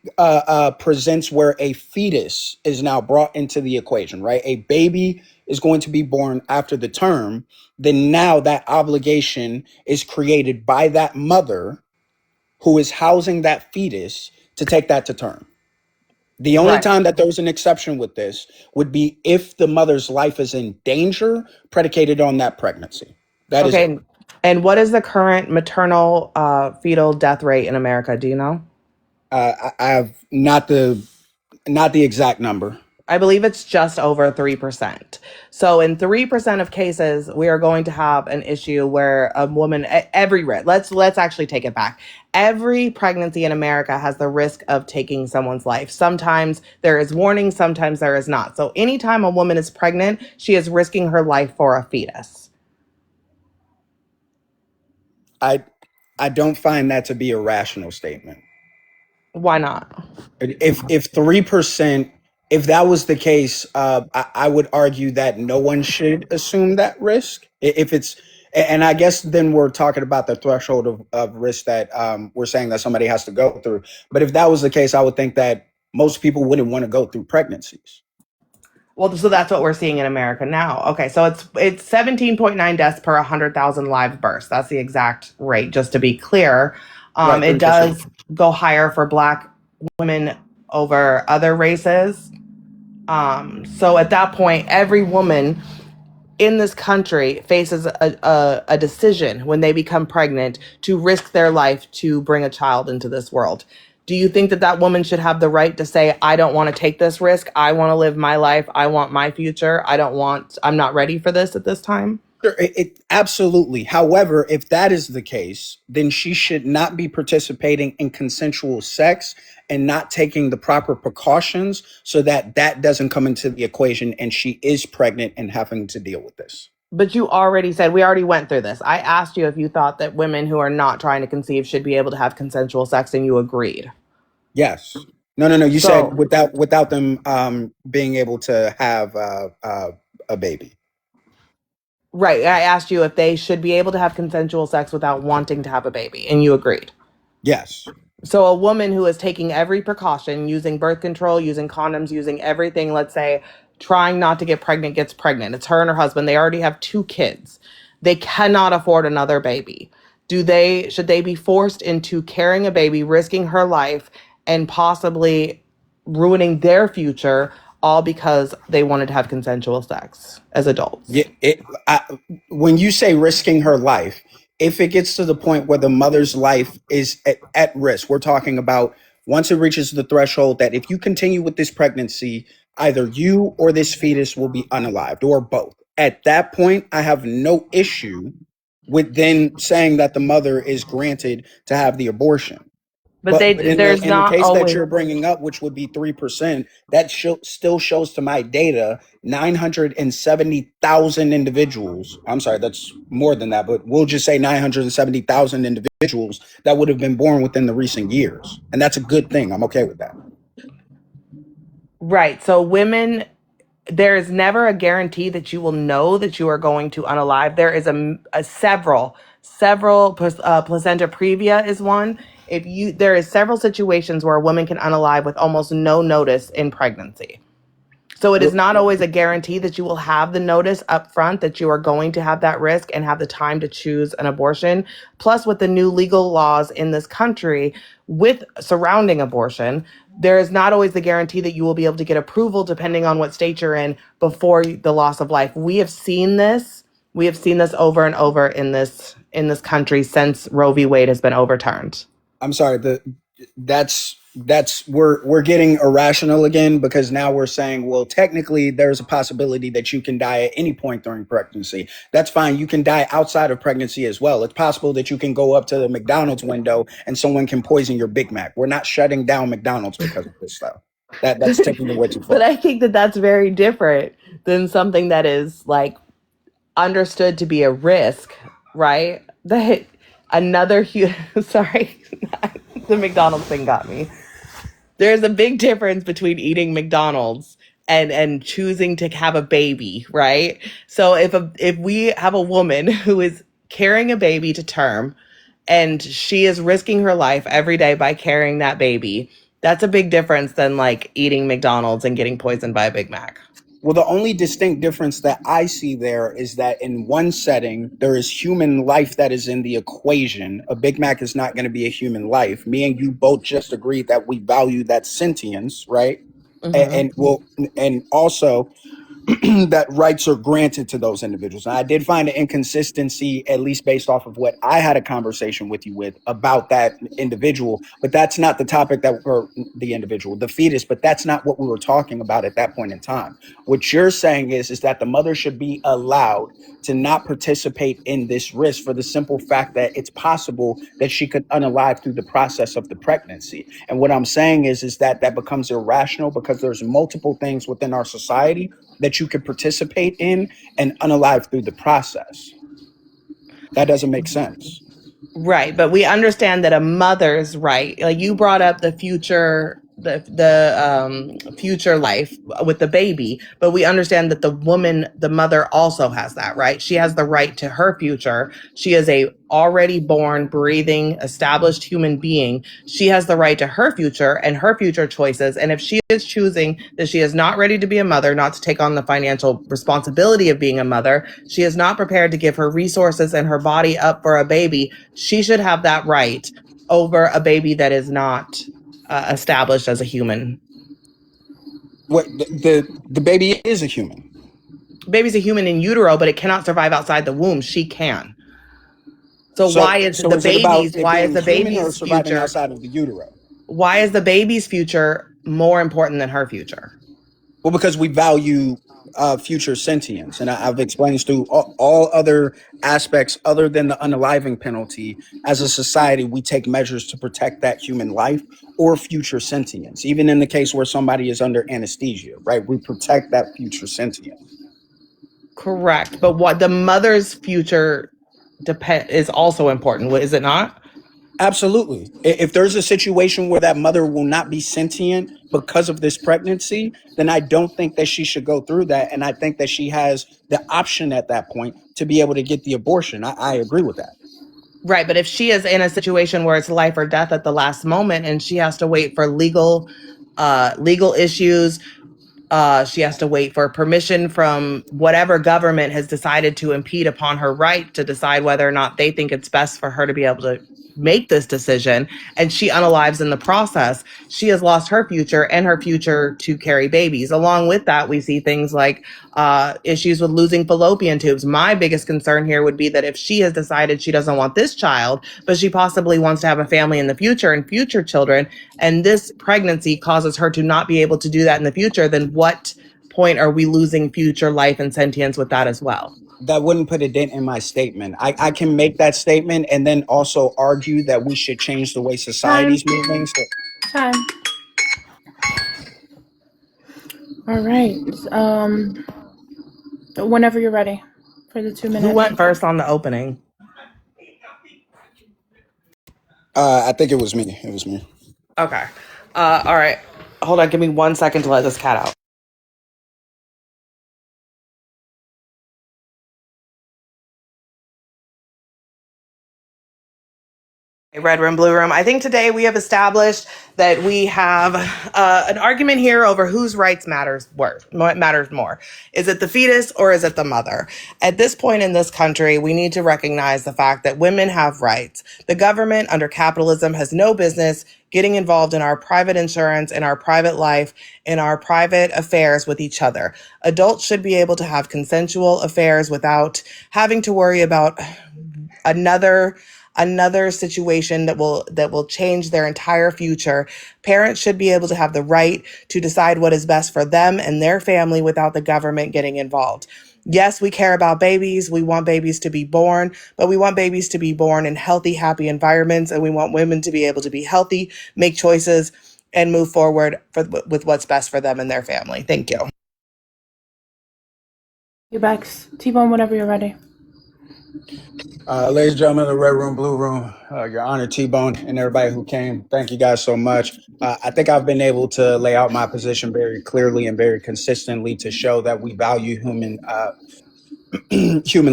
presents where a fetus is now brought into the equation, right? A baby is going to be born after the term, then now that obligation is created by that mother who is housing that fetus to take that to term. The only Right. time that there's an exception with this would be if the mother's life is in danger predicated on that pregnancy. That is it. Okay. And what is the current maternal fetal death rate in America? Do you know? I have not the exact number. I believe it's just over 3%. So in 3% of cases, we are going to have an issue where a woman, let's actually take it back. Every pregnancy in America has the risk of taking someone's life. Sometimes there is warning, sometimes there is not. So anytime a woman is pregnant, she is risking her life for a fetus. I I don't find that to be a rational statement. Why not? If 3%, if that was the case, I would argue that no one should assume that risk. If it's And I guess then we're talking about the threshold of risk that we're saying that somebody has to go through. But if that was the case, I would think that most people wouldn't want to go through pregnancies. Well, so that's what we're seeing in America now. Okay, so it's 17.9 deaths per 100,000 live births. That's the exact rate, just to be clear. Right, It 3%. does go higher for Black women over other races. So at that point, every woman in this country faces a decision when they become pregnant to risk their life to bring a child into this world. Do you think that that woman should have the right to say, I don't want to take this risk. I want to live my life. I want my future. I'm not ready for this at this time? Sure, absolutely. However, if that is the case, then she should not be participating in consensual sex and not taking the proper precautions so that that doesn't come into the equation and she is pregnant and having to deal with this. But you already said, we already went through this. I asked you if you thought that women who are not trying to conceive should be able to have consensual sex, and you agreed. Yes. No. You said without them being able to have a baby. Right. I asked you if they should be able to have consensual sex without wanting to have a baby, and you agreed. Yes. So a woman who is taking every precaution, using birth control, using condoms, using everything, let's say, trying not to get pregnant, gets pregnant. It's her and her husband. They already have 2 kids. They cannot afford another baby. Should they be forced into carrying a baby, risking her life, and possibly ruining their future, all because they wanted to have consensual sex as adults? Yeah. When you say risking her life, if it gets to the point where the mother's life is at risk, we're talking about once it reaches the threshold that if you continue with this pregnancy, either you or this fetus will be unalived or both. At that point, I have no issue with then saying that the mother is granted to have the abortion. But there's in the not case that always. you're bringing up, which would be 3%, that still shows to my data 970,000 individuals. I'm sorry, that's more than that, but we'll just say 970,000 individuals that would have been born within the recent years, and that's a good thing. I'm okay with that. Right. So women, there is never a guarantee that you will know that you are going to unalive. There is several placenta previa is one. There is several situations where a woman can unalive with almost no notice in pregnancy. So it is not always a guarantee that you will have the notice up front that you are going to have that risk and have the time to choose an abortion. Plus, with the new legal laws in this country with surrounding abortion, there is not always the guarantee that you will be able to get approval depending on what state you're in before the loss of life. We have seen this. We have seen this over and over in this country since Roe v. Wade has been overturned. I'm sorry, we're getting irrational again, because now we're saying, well, technically there's a possibility that you can die at any point during pregnancy. That's fine. You can die outside of pregnancy as well. It's possible that you can go up to the McDonald's window and someone can poison your Big Mac. We're not shutting down McDonald's because of this stuff. That's taking it way too far. But I think that that's very different than something that is like understood to be a risk, right? Sorry, the McDonald's thing got me. There's a big difference between eating McDonald's and choosing to have a baby, right? So if we have a woman who is carrying a baby to term and she is risking her life every day by carrying that baby, that's a big difference than like eating McDonald's and getting poisoned by a Big Mac. Well, the only distinct difference that I see there is that in one setting, there is human life that is in the equation. A Big Mac is not going to be a human life. Me and you both just agreed that we value that sentience, right? Mm-hmm. And also that rights are granted to those individuals. And I did find an inconsistency, at least based off of what I had a conversation with you with about that individual, but that's not the topic or the individual, the fetus, but that's not what we were talking about at that point in time. What you're saying is that the mother should be allowed to not participate in this risk for the simple fact that it's possible that she could unalive through the process of the pregnancy. And what I'm saying is that becomes irrational because there's multiple things within our society that you could participate in and unalive through the process. That doesn't make sense. Right. But we understand that a mother's right, like you brought up the future future life with the baby, but we understand that the woman, the mother, also has that right. She has the right to her future. She is a already born, breathing, established human being. She has the right to her future and her future choices. And if she is choosing that she is not ready to be a mother, not to take on the financial responsibility of being a mother, she is not prepared to give her resources and her body up for a baby, she should have that right over a baby that is not established as a human. What the baby is a human. Baby's a human in utero, but it cannot survive outside the womb. She can. So why is So is it about it being the human or baby's surviving future? outside of the utero? Why is the baby's future more important than her future? Well, because we value future sentience, and I've explained through all other aspects other than the unaliving penalty. As a society, we take measures to protect that human life or future sentience. Even in the case where somebody is under anesthesia, right? We protect that future sentience. Correct, but what the mother's future is also important, is it not? Absolutely. If there's a situation where that mother will not be sentient because of this pregnancy, then I don't think that she should go through that. And I think that she has the option at that point to be able to get the abortion. I agree with that. Right, but if she is in a situation where it's life or death at the last moment and she has to wait for legal issues, she has to wait for permission from whatever government has decided to impede upon her right to decide whether or not they think it's best for her to be able to make this decision, and she unalives in the process, she has lost her future and her future to carry babies. Along with that, we see things like issues with losing fallopian tubes. My biggest concern here would be that if she has decided she doesn't want this child, but she possibly wants to have a family in the future and future children, and this pregnancy causes her to not be able to do that in the future, then what point are we losing future life and sentience with that as well? That wouldn't put a dent in my statement. I can make that statement and then also argue that we should change the way society's moving. So Time. All right. Whenever you're ready for the 2 minute. Who went first on the opening? I think it was me. It was me. Okay. All right. Hold on. Give me 1 second to let this cat out. Red room, blue room. I think today we have established that we have an argument here over whose rights matters more. Is it the fetus or is it the mother? At this point in this country, we need to recognize the fact that women have rights. The government under capitalism has no business getting involved in our private insurance, in our private life, in our private affairs with each other. Adults should be able to have consensual affairs without having to worry about another situation that will change their entire future. Parents should be able to have the right to decide what is best for them and their family without the government getting involved. Yes, we care about babies. We want babies to be born, but we want babies to be born in healthy, happy environments, and we want women to be able to be healthy, make choices, and move forward with what's best for them and their family. Thank you. You Bex. Tbone, whenever you're ready. Ladies and gentlemen of the Red Room, Blue Room, Your Honor, Tbone, and everybody who came, thank you guys so much. I think I've been able to lay out my position very clearly and very consistently to show that we value human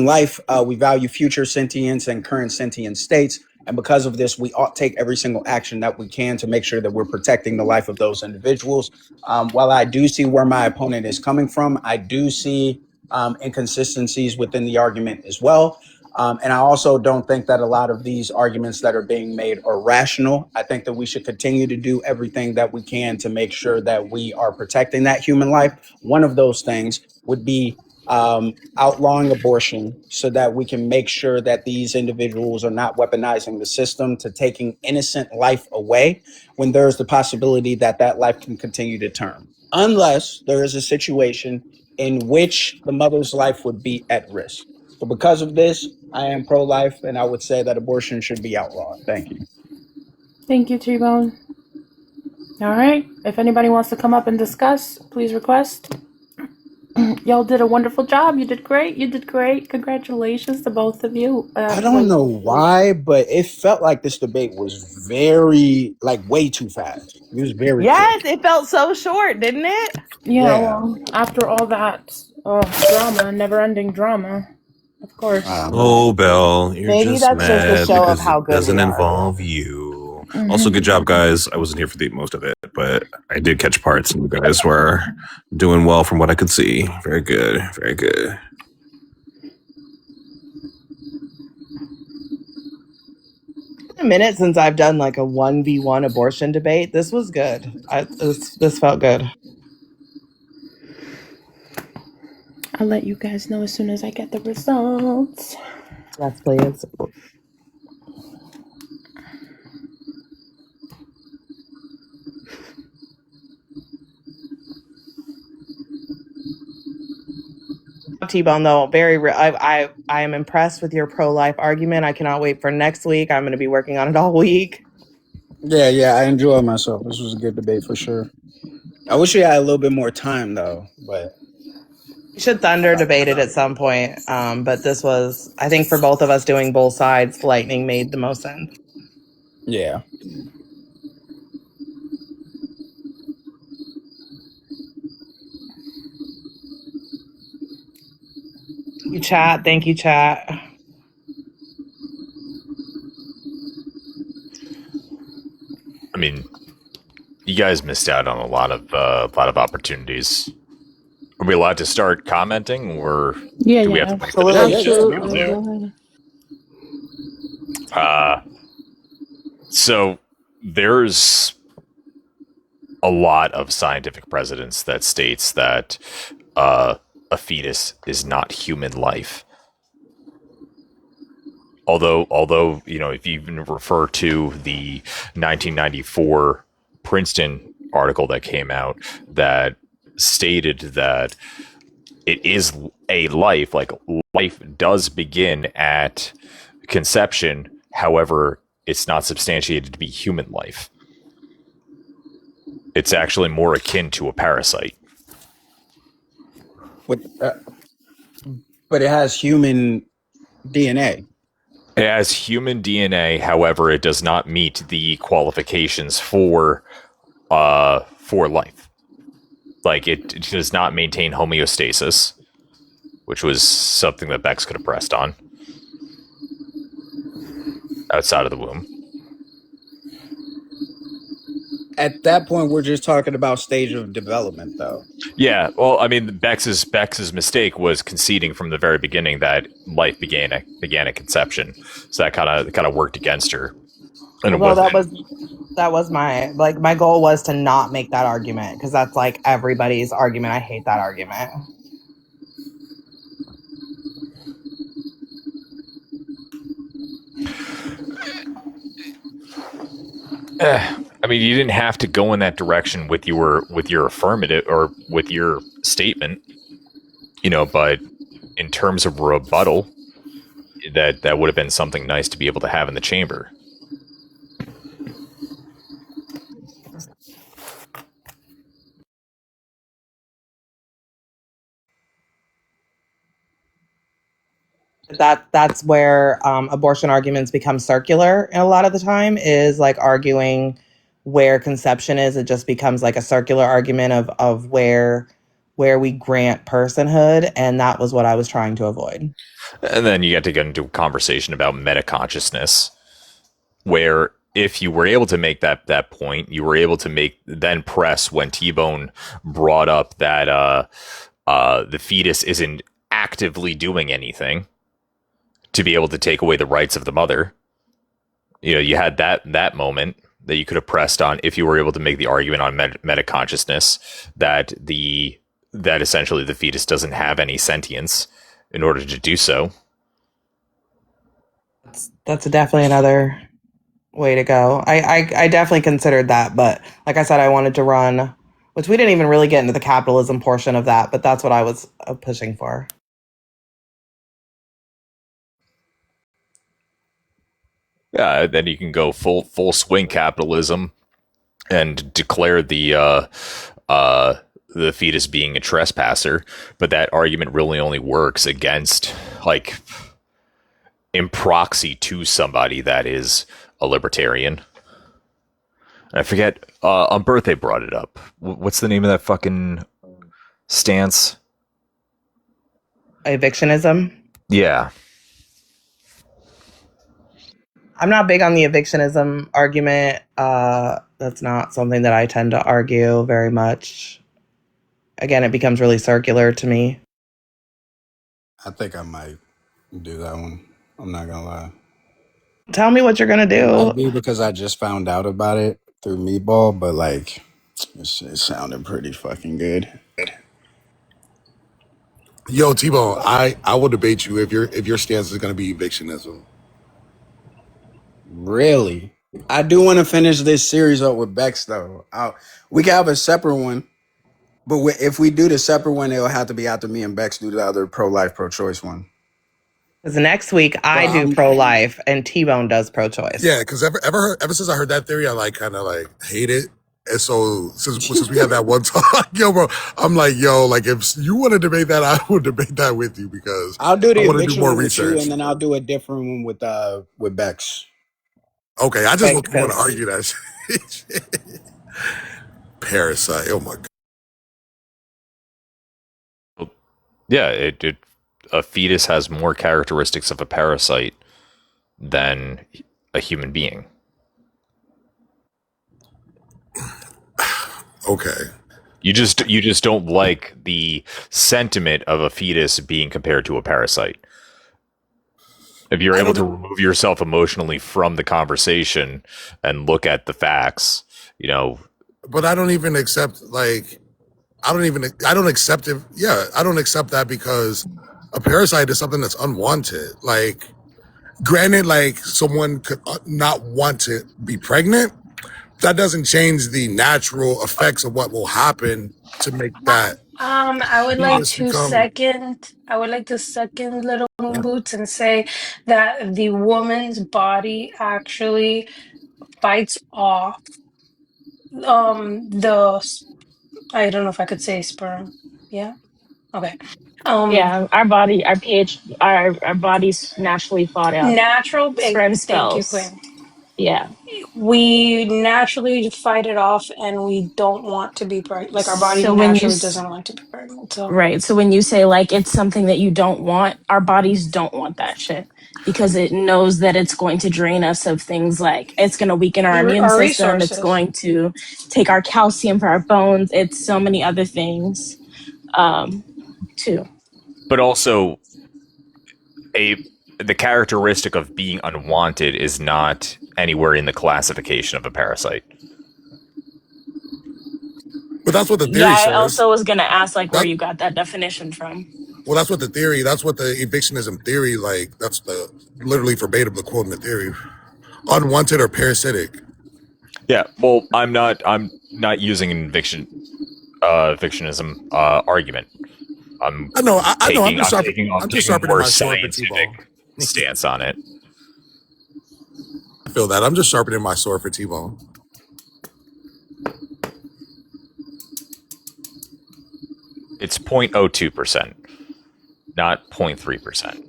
life. We value future sentience and current sentient states. And because of this, we ought to take every single action that we can to make sure that we're protecting the life of those individuals. While I do see where my opponent is coming from, I do see inconsistencies within the argument as well. And I also don't think that a lot of these arguments that are being made are rational. I think that we should continue to do everything that we can to make sure that we are protecting that human life. One of those things would be outlawing abortion so that we can make sure that these individuals are not weaponizing the system to taking innocent life away when there's the possibility that that life can continue to term, unless there is a situation in which the mother's life would be at risk. So because of this, I am pro-life, and I would say that abortion should be outlawed. Thank you. Thank you, Tbone. All right. If anybody wants to come up and discuss, please request. Y'all did a wonderful job. You did great. You did great. Congratulations to both of you. I don't know why, but it felt like this debate was very, like, way too fast. It was very quick. Yes, it felt so short, didn't it? Yeah, Yeah. well, after all that drama, never-ending drama, of course. Oh, Belle, you're Maybe just that's just a mad show of because how it good we doesn't are. involve you. Also, good job, guys. I wasn't here for most of it, but I did catch parts, and you guys were doing well from what I could see. Very good. Very good. A minute since I've done like a 1v1 abortion debate. This was good. This felt good. I'll let you guys know as soon as I get the results. Yes, please. Tbone, though, I am impressed with your pro-life argument. I cannot wait for next week. I'm going to be working on it all week. Yeah, I enjoyed myself. This was a good debate for sure. I wish we had a little bit more time though, but We should thunder debate it at some point. But this was, I think, for both of us doing both sides, lightning made the most sense. yeah. You chat. Thank you, chat. I mean, you guys missed out on a lot of opportunities. Are we allowed to start commenting, or do we have to wait for the Absolutely. So there's a lot of scientific precedence that states that a fetus is not human life. Although if you even refer to the 1994 Princeton article that came out that stated that it is a life, like life does begin at conception. However, it's not substantiated to be human life. It's actually more akin to a parasite. But it has human DNA. It has human DNA. However, it does not meet the qualifications for life. Like it does not maintain homeostasis, which was something that Bex could have pressed on outside of the womb. At that point, we're just talking about stage of development, though. Yeah, well, I mean, Bex's mistake was conceding from the very beginning that life began at conception, so that kind of worked against her. And well, that was my goal was to not make that argument because that's like everybody's argument. I hate that argument. I mean, you didn't have to go in that direction with your affirmative or with your statement, but in terms of rebuttal, that would have been something nice to be able to have in the chamber. That's where abortion arguments become circular, and a lot of the time is like arguing where conception is. It just becomes like a circular argument of where we grant personhood, and that was what I was trying to avoid. And then you get to get into a conversation about metaconsciousness, where if you were able to make that point, you were able to then press when Tbone brought up that the fetus isn't actively doing anything to be able to take away the rights of the mother. You had that moment that you could have pressed on if you were able to make the argument on metaconsciousness that essentially the fetus doesn't have any sentience in order to do so. That's definitely another way to go. I definitely considered that, but like I said, I wanted to run, which we didn't even really get into the capitalism portion of that, but that's what I was pushing for. Yeah, then you can go full swing capitalism and declare the the fetus being a trespasser, but that argument really only works against, like, in proxy to somebody that is a libertarian. I forget, on Birthday brought it up. What's the name of that fucking stance? Evictionism. Yeah. I'm not big on the evictionism argument. That's not something that I tend to argue very much. Again, it becomes really circular to me. I think I might do that one. I'm not gonna lie. Tell me what you're gonna It do. might be because I just found out about it through Meatball, but like, it sounded pretty fucking good. Yo, Tbone, I will debate you if your stance is going to be evictionism. Really, I do want to finish this series up with Bex though. We can have a separate one, but if we do the separate one, it'll have to be after me and Bex do the other pro-life, pro-choice one. Because next week I do pro-life and Tbone does pro-choice. Yeah, because ever since I heard that theory, I like kind of like hate it. And so since we had that one talk, yo, bro, I'm like, yo, like if you want to debate that, I will debate that with you because I'll do the I want to do eviction more one with you, research. and then I'll do a different one with Bex. Okay, I just want to argue that shit. Parasite. Oh my god. Yeah, a fetus has more characteristics of a parasite than a human being. Okay. You just don't like the sentiment of a fetus being compared to a parasite. If you're able to remove yourself emotionally from the conversation and look at the facts, you know. But I don't even accept I don't accept it. Yeah, I don't accept that because a parasite is something that's unwanted. Like, granted, like someone could not want to be pregnant. That doesn't change the natural effects of what will happen to make that. I would like Fetus to become. second. I would like to second Little Moon Boots and say that the woman's body actually fights off the I don't know if I could say sperm. Yeah. Okay. Um, Yeah, our bodies naturally fought out natural. sperm Thank you, cells. Quinn. Yeah. We naturally fight it off, and we don't want to be pregnant. Like our body So when you naturally doesn't want to be pregnant. So right, so when you say like it's something that you don't want, our bodies don't want that shit because it knows that it's going to drain us of things like it's going to weaken our immune our system, it's resources. going to take our calcium for our bones, it's so many other things too. But also the characteristic of being unwanted is not anywhere in the classification of a parasite. But that's what the theory Yeah, I says. also was going to ask like where That, you got that definition from. well, that's what the theory. That's what the evictionism theory. Like, that's the literally verbatim the quote in the theory. Unwanted or parasitic. Yeah, well, I'm not using an evictionism argument. I know. I know. I'm taking a sharpening more my sword for scientific T-Bone. stance on it. I feel that. I'm just sharpening my sword for T-Bone. It's 0.02%, not 0.3%.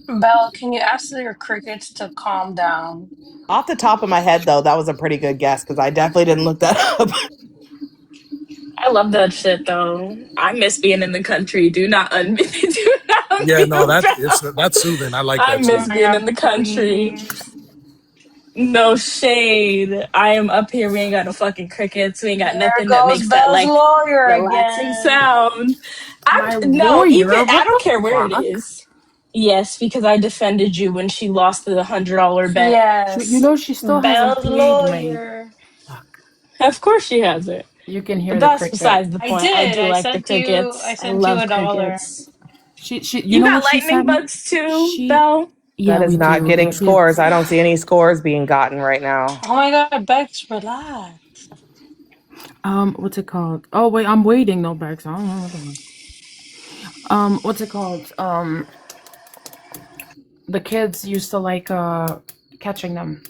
Belle, can you ask your crickets to calm down? Off the top of my head, though, that was a pretty good guess because I definitely didn't look that up. I love that shit though. I miss being in the country. Do not do not Yeah, no, feel bad. that's soothing. I like I that miss too. being in Maya, the country. please. No shade. I am up here. We ain't got no fucking crickets. We ain't got There nothing that goes makes that Belle's like lawyer relaxing again. sound. My No, even lawyer? I What don't the care where it fuck? is. Yes, because I defended you when she lost the $100 bet. You Yes, know she still hasn't Belle's paid me. lawyer. Fuck. Of course she has it. You can But hear the that's cricket. besides the I point. I did. do like the I crickets. I sent you love $1. crickets. You You know got what she lightning sent me? bugs too, She, Belle? yeah, That is we not do. getting It's a, scores. I don't see any scores being gotten right now. Oh my god, Bex, relax. what's it called? Oh wait, I'm waiting. No, Bex. I don't know. What's it called? the kids used to like catching them.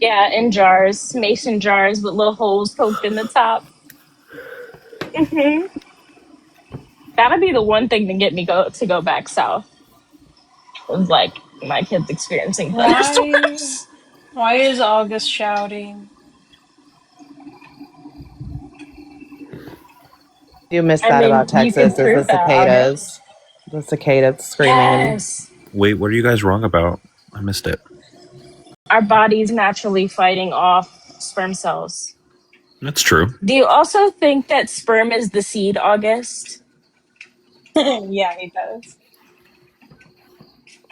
Yeah, in jars, mason jars with little holes poked in the top. That'd be the one thing to get me to go back south. Was like my kids experiencing thunderstorms. Why is August shouting? You missed I that mean, about you Texas could is the prove that, cicadas. August. The cicadas screaming and Yes. Wait, what are you guys wrong about? I missed it. Our body's naturally fighting off sperm cells. That's true. Do you also think that sperm is the seed, August? Yeah, he does.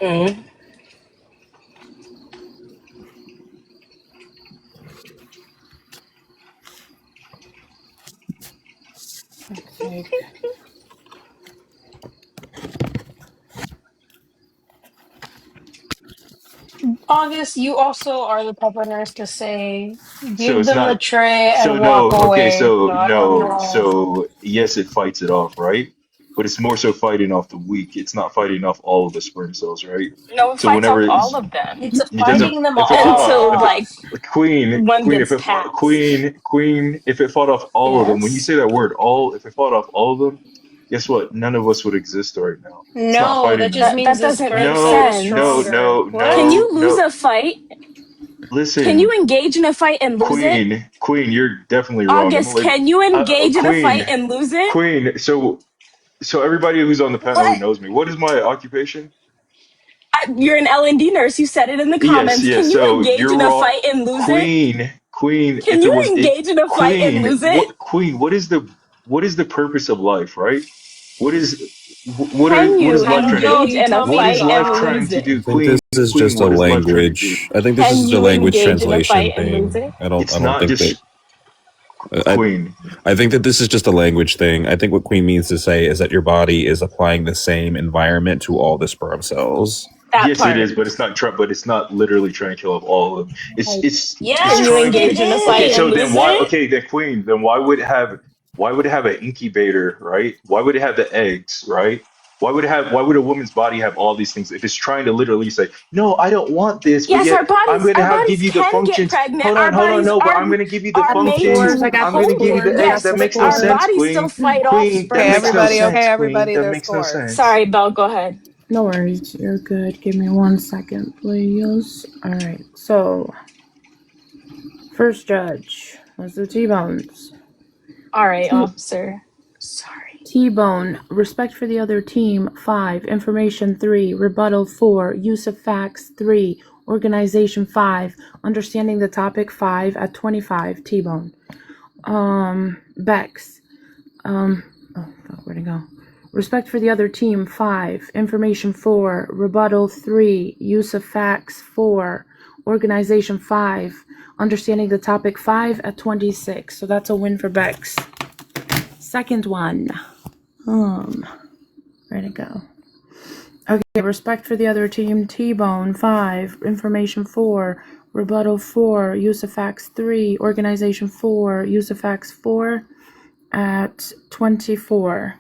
Mm. Like, August, you also are the puppet nurse to say, So give it's them the not. tray So and walk no. Okay. away. So No, I don't no. know. So yes, it fights it off, right? But it's more so fighting off the weak. It's not fighting off all of the sperm cells, right? No, it So fights whenever off all of It's them it doesn't, fighting them if it fought off, until if it like off. one if gets it passed. queen, if it fought off all of them, when you Yes. say that word, all, if it fought off all of them, guess what? None of us would exist right now. It's not No, fighting that just them. means That the doesn't make sperm cell is sense. stronger. Can What? you lose No. a fight? Can you Listen, engage in a fight and lose it? Queen, you're definitely wrong. I'm gonna August, let can you engage in a fight Queen, and lose it? Queen. So everybody who's on the panel who What? knows me, what is my occupation? You're an L&D nurse. You said it in the Yes, comments. yes. Can you So engage you're in a wrong, fight and lose it? Queen. Can If it you was it, engage in a fight and Queen, lose it? What is the purpose of life, right? What is Can what you is life I don't trying to? know. engage You in a tell me What to is fight go life and out. trying lose to it? do, I think this is Queen? just a What is life trying to do? language. I think this is Can just a you language engage in a fight translation and lose thing. it? I don't. I It's don't not think that. just I, Queen. I think that this is just a language thing. I think what Queen means to say is that your body is applying the same environment to all the sperm cells. That Yes, it part. is, but it's not literally trying to kill off all of them. It's Can you Yes, trying. it engage in a Okay, fight and so then lose is. why? it? Okay, then Queen. Then why would it have an incubator, right? Why would it have the eggs, right? Why would a woman's body have all these things if it's trying to literally say, no, I don't want this, but Yes, yet I'm gonna our have give bodies you the can get functions. pregnant. Hold on, no, but I'm gonna give you the Are got the made functions. scores. I to got I'm the gonna hold. give you the scores. I eggs. got Yes, That the makes no our sense, scores. bodies still Queen. fight off Queen, that okay, sperm makes no everybody, okay, cells. sense, Queen. everybody, That their makes no scores. sense. Sorry, Belle, go ahead. No worries. You're good. Give me 1 second, please. All right. So, first judge was the T-Bones. All right, T- officer. Sorry. T-Bone, respect for the other team, 5. Information, 3. Rebuttal, 4. Use of facts, 3. Organization, 5. Understanding the topic, 5 at 25. T-Bone. Bex. Where'd it go? Respect for the other team, 5. Information, 4. Rebuttal, 3. Use of facts, 4. Organization, 5. Understanding the topic, 5 at 26. So that's a win for Bex. Second one. Where'd it go? Okay, respect for the other team, T-Bone, 5. Information, 4. Rebuttal, 4. Use of facts, 3. Organization, 4. Use of facts, 4 at 24.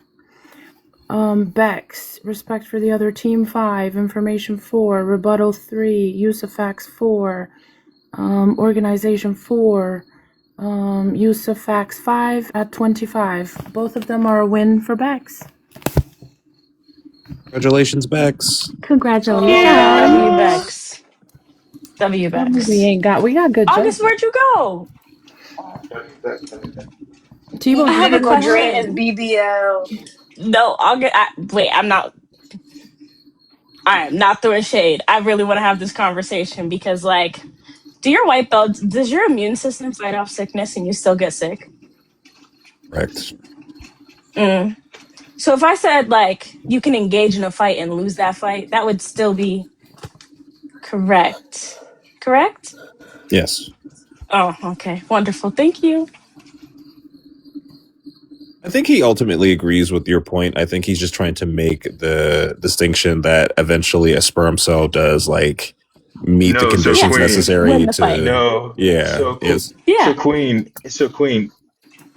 Bex, respect for the other team, 5. Information, 4. Rebuttal, 3. Use of facts, 4. Organization, 4. Use of facts, 5 at 25. Both of them are a win for Bex. Congratulations, Bex. Congratulations. Yeah, W Bex. W Bex. We got good August, judges. where'd you go? T-Bone, I you have want a to Go go drain his first? question. BBL. No, August. Wait, I'm not. I am not throwing shade. I really want to have this conversation because, like, does your immune system fight off sickness and you still get sick? Correct. Mm. So if I said, like, you can engage in a fight and lose that fight, that would still be correct. Correct? Yes. Oh, okay. Wonderful. Thank you. I think he ultimately agrees with your point. I think he's just trying to make the distinction that eventually a sperm cell does like meet the No, so conditions Yes. Queen. necessary Win the fight. to No, yeah, is Yeah. So Queen.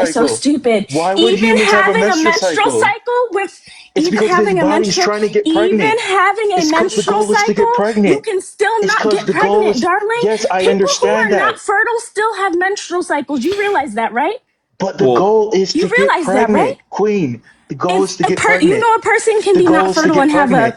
internet is so cycle? stupid. Why would Even humans have a having a menstrual menstrual cycle? cycle with It's even because this having a body's menstrual trying to get even pregnant. having a It's because the menstrual goal is to cycle, get you pregnant. can still It's not because get the goal pregnant, is, darling. yes, I People who understand are not that. fertile still have menstrual cycles. You realize that, right? But the Well, goal is You to get realize that, right? pregnant, Queen. The goal is If to get you pregnant. know a person can The be not goal is to fertile get and have pregnant.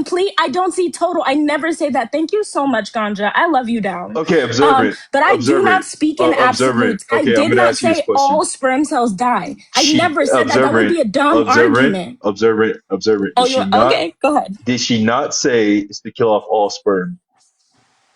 complete. I don't see total. I never say that. Thank you so much, Ganja. I love you down. Okay, observant, But I do not observant, speak in observant. absolutes. I Okay, I'm did gonna not ask you this say question. all sperm cells die. I She never said that. That would observant, be a dumb observant, argument. observant, observant. Oh, you okay? Go ahead. Did she not say it's to kill off all sperm?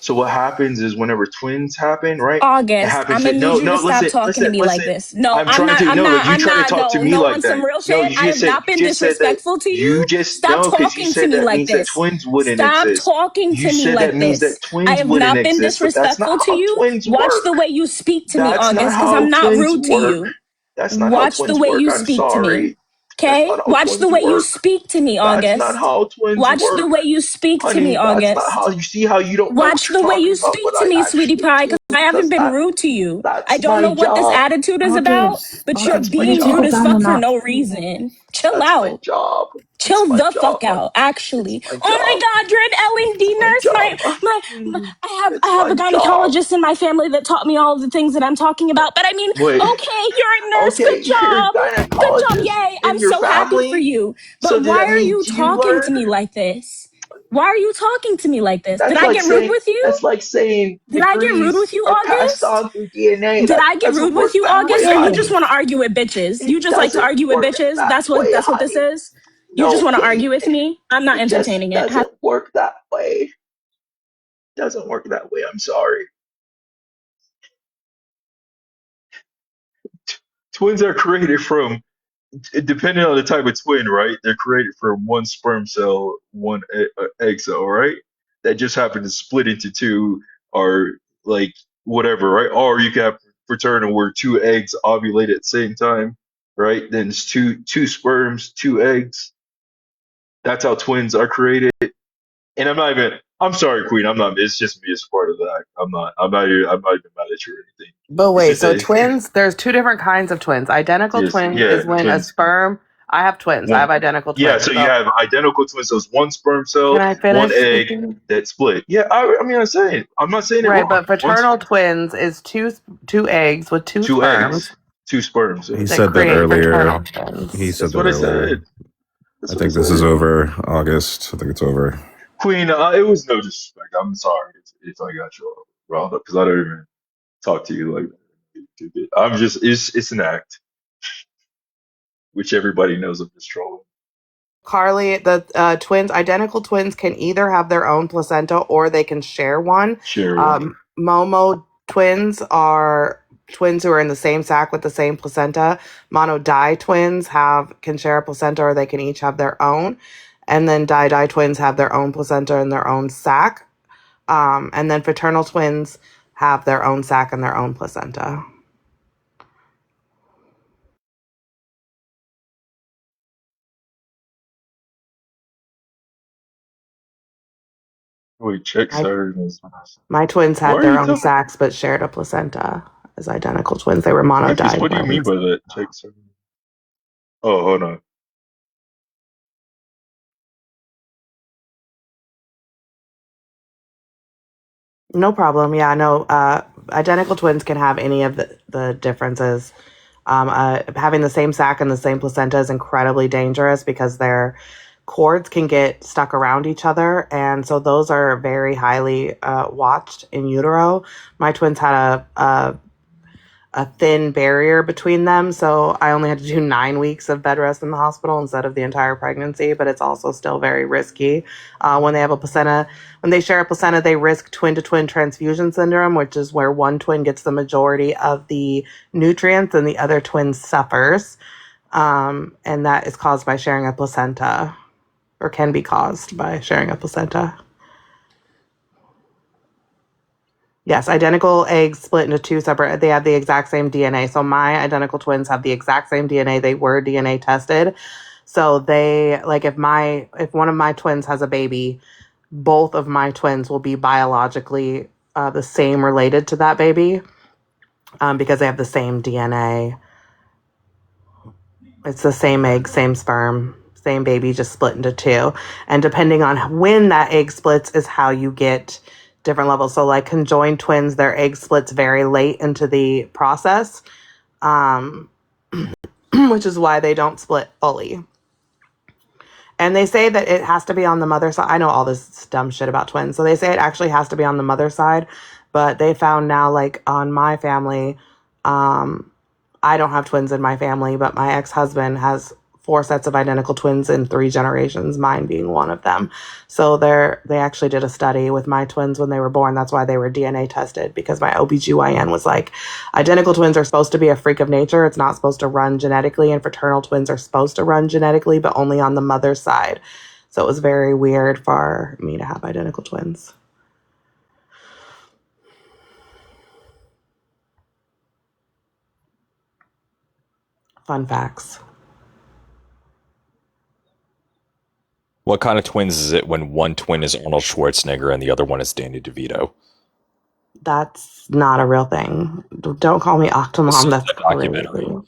So what happens is whenever twins happen, right? It August, happens I'm that gonna need no, you to no, stop listen, talking to listen, me like listen. this. No, I'm trying to no, you try to talk to no, me no, like on some that. real No, shit. you I just have said not you been just said that disrespectful to you you. just Stop no, because you talking to said me that like means that this. twins wouldn't Stop exist. talking You to me said that like means that this. I twins have wouldn't not been exist, but that's not disrespectful to how you. twins Watch the work. way you speak to me, That's not August, because how I'm not twins rude to work. you. That's not how Watch the twins way work. you I'm speak to me. sorry. That's Okay? not how Watch the twins way you work. speak to me, That's not August. how twins Watch the work. way you speak to me, Honey, that's not how August. you see how you don't know what Watch you're the way you talking about, speak but to I me, sweetie actually pie, do because I haven't because been rude to you. I that's don't my know what this job. attitude is about, August, but you're August, That's my can you being take rude it job. as down a fuck for notch? no reason. Chill That's my out. job. It's Chill my the job. fuck out, It's actually. my Oh my job. god, you're an It's LED my nurse. job. I It's have my a job. gynecologist in my family that taught me all the things that I'm talking about. But I mean, Wait, okay, you're a nurse. okay, Good you're a job. Good job. gynecologist Yay. I'm in your so happy for family. you. So But did why that are mean you you talking to learned? me like this? Why are you talking to me like this? Did That's I like get rude saying with you? the Did I get rude with degrees you, are passed August? on through DNA. Did That I get doesn't rude with work you, that way, August? Or you just honey. want to argue with bitches? It You just like to doesn't argue with work bitches? that That's way, what this honey. is? You just No, want to argue Queen. with me? I'm not It just entertaining it. doesn't work that way. Doesn't work that way. I'm sorry. Twins are created from, depending on the type of twin, right? They're created from one sperm cell, one egg cell, right? That just happen to split into two, or like whatever, right? Or you can have fraternal where two eggs ovulate at the same time, right? Then it's two sperms, two eggs. That's how twins are created. And I'm not even. I'm sorry, Queen. I'm not. It's just me as part of that. I'm not. I'm not even mad at you or anything. But It's wait, just so that. twins, there's two different kinds of twins. Identical Yes. twins Yeah. is when a Twins. sperm, I have twins. I One. have identical Yeah. twins. So you So have identical twins. So it's one sperm can cell, I one finish egg speaking? that split. Yeah. I mean, I'm not saying it Right, wrong. but fraternal twins is two eggs with two Two sperms eggs, two sperms. He Yeah. that said that create fraternal earlier. He twins. said That's that what I earlier. said. I That's what I think this is said. over, August. I think it's over. Queen. It was no disrespect. I'm sorry if I got you all riled up because I don't even talk to you like that. I'm just. It's an act, which everybody knows I'm just trolling. Carly, the identical twins can either have their own placenta or they can share one. Share one. Momo twins are twins who are in the same sac with the same placenta. Mono-di twins can share a placenta or they can each have their own. And then di-di twins have their own placenta and their own sac. And then fraternal twins have their own sac and their own placenta. Wait, check My, Saturn. my twins Why had are their you own talking? sacs but shared a placenta as identical twins. They were Marcus, mono-di what do you mean twins. by that? Check Saturn. Oh, hold on. No problem. Yeah, no. Identical twins can have any of the differences. Having the same sac and the same placenta is incredibly dangerous because their cords can get stuck around each other. And so those are very highly watched in utero. My twins had a thin barrier between them. So I only had to do 9 weeks of bed rest in the hospital instead of the entire pregnancy, but it's also still very risky. When they have a placenta, when they share a placenta, they risk twin to twin transfusion syndrome, which is where one twin gets the majority of the nutrients and the other twin suffers. And that is caused by sharing a placenta, or can be caused by sharing a placenta. Yes, identical eggs split into two separate. They have the exact same DNA. So my identical twins have the exact same DNA. They were DNA tested. So they like if one of my twins has a baby, both of my twins will be biologically the same related to that baby because they have the same DNA. It's the same egg, same sperm, same baby, just split into two. And depending on when that egg splits is how you get different levels. So like conjoined twins, their egg splits very late into the process, um, which is why they don't split fully. And they say that it has to be on the mother side. I know all this dumb shit about twins. So they say it actually has to be on the mother side. But they found now, like on my family, um, I don't have twins in my family, but my ex-husband has 4 sets of identical twins in 3 generations, mine being one of them. So they actually did a study with my twins when they were born. That's why they were DNA tested, because my OBGYN was like, identical twins are supposed to be a freak of nature. It's not supposed to run genetically, and fraternal twins are supposed to run genetically, but only on the mother's side. So it was very weird for me to have identical twins. Fun facts. What kind of twins is it when one twin is Arnold Schwarzenegger and the other one is Danny DeVito? That's not a real thing. Don't call me This Octomom. is That's a documentary. crazy.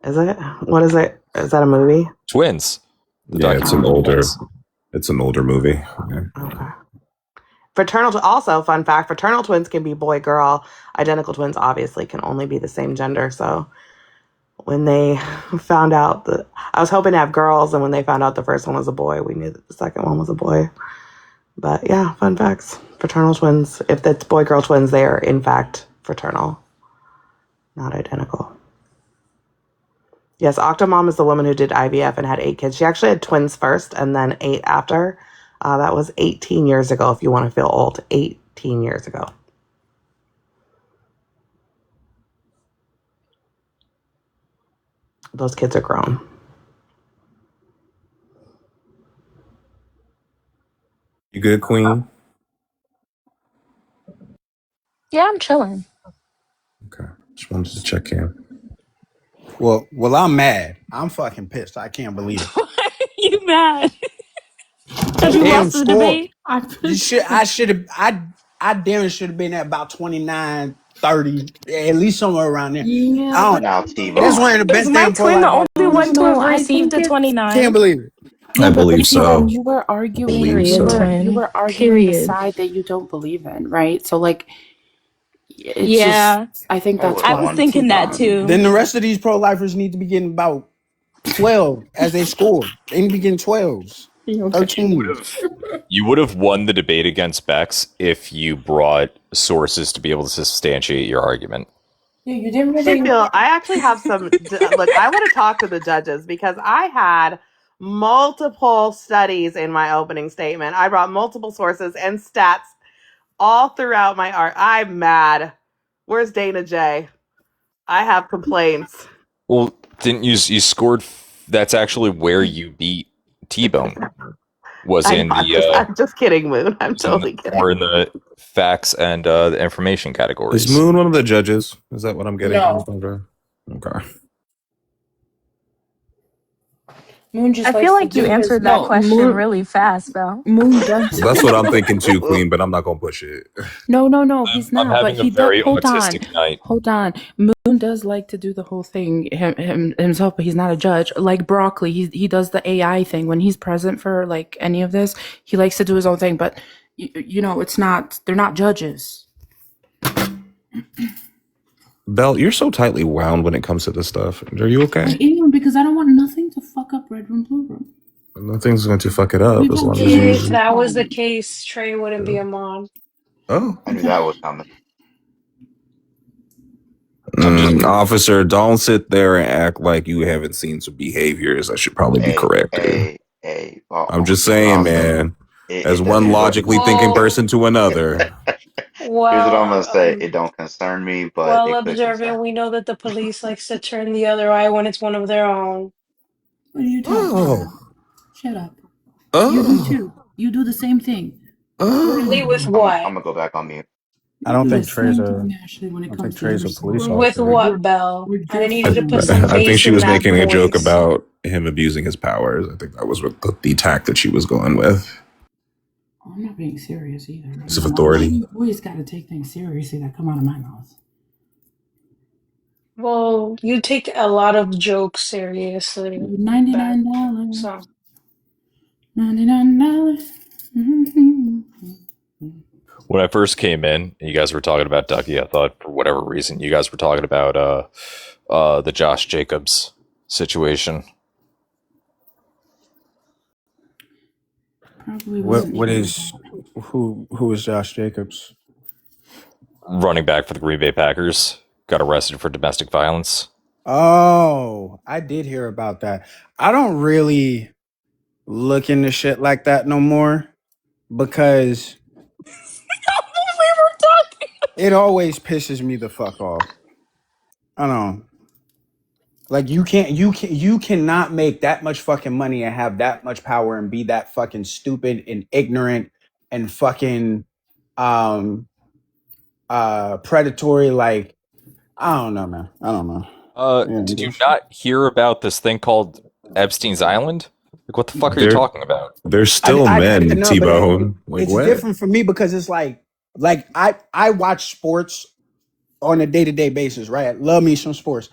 Is it? What is it? Is that a movie? Twins. Yeah, it's an older movie. Yeah. Okay. Also, fun fact, fraternal twins can be boy girl. Identical twins obviously can only be the same gender. So when they found out that I was hoping to have girls, and when they found out the first one was a boy, we knew that the second one was a boy. But yeah, fun facts. Fraternal twins, if that's boy girl twins, they are in fact fraternal, not identical. Yes, Octomom is the woman who did IVF and had 8 kids. She actually had twins first and then 8 after. That was 18 years ago, if you want to feel old. 18 years ago. Those kids are grown. You good, Queen? Yeah, I'm chilling. Okay. Just wanted to check in. Well, I'm mad. I'm fucking pissed. I can't believe it. You mad? Because you Damn lost the score. debate? I damn should have been at about 29, 30, at least somewhere around there. Yeah, I but don't. Now, That's T-Bone. one of the Is best my damn pro twin life the arguments. only one to no, have I received think a it's 29? Can't believe it. no, I but believe T-Bone, so. you were arguing believe you so. were arguing the Period. side that you don't believe in, right? So like it's just Yeah, I think I that's would have I was why won. thinking that T-Bone. too. Then the rest of these pro lifers need to be getting about 12 as they score. They need to be getting 12s, Okay. 13s. You would have won the debate against Bex if you brought sources to be able to substantiate your argument. Yeah, you didn't really. I actually have some. Look, I want to talk to the judges because I had multiple studies in my opening statement. I brought multiple sources and stats all throughout my art. I'm mad. Where's Dana J? I have complaints. Well, didn't you scored? That's actually where you beat Tbone. Was in I'm just kidding, Moon. I'm totally kidding. Or in the facts and the information categories. Is Moon one of the judges? Is that what I'm getting? No. Okay. Moon just I likes feel to like you do his answered that no. question Moon, really fast, Belle. Moon does. That's what I'm thinking too, Queen, but I'm not gonna push it. No, he's not. I'm having But he a very does. autistic night. Hold on. Moon does like to do the whole thing himself, but he's not a judge. Like Broccoli, he does the AI thing when he's present for like any of this. He likes to do his own thing, but you know, it's not. They're not judges. Belle, you're so tightly wound when it comes to this stuff. Are you okay? I am because I don't want nothing to fuck up Red Room, Blue Room. Nothing's going to fuck it up as long as If you. that was the case, Trey wouldn't be a mod. Oh. I knew that was coming. Officer, don't sit there and act like you haven't seen some behaviors that should probably be corrected. I'm just saying, man. As one logically thinking person to another. Here's what I'm gonna say. Well, It don't concern me, but well it could concern. observant, we know that the police likes to turn the other eye when it's one of their own. What are you talking about? Shut up. Oh. You do too. You do the same thing. Really, with I'm what? gonna go back on mute. I don't think Trey's a police officer. With what, Belle? And I need you to put some I think bass she in was that making a joke voice. about him abusing his powers. I think that was what the tack that she was going with. I'm not being serious either. It's of authority. You always got to take things seriously that come out of my mouth. Well, you take a lot of jokes seriously. $99. So. $99. When I first came in, you guys were talking about Ducky. I thought, for whatever reason, you guys were talking about the Josh Jacobs situation. Probably What is who is Josh Jacobs? Running back for the Green Bay Packers got arrested for domestic violence. Oh, I did hear about that. I don't really look into shit like that no more because it always pisses me the fuck off. I don't know. Like you cannot make that much fucking money and have that much power and be that fucking stupid and ignorant and fucking predatory. Like I don't know, man. I don't know. Did you not hear about this thing called Epstein's Island? What the fuck are you talking about? They're still men, no, but T-Bone. Like it's what? different for me because it's like I watch sports on a day-to-day basis, right? I love me some sports.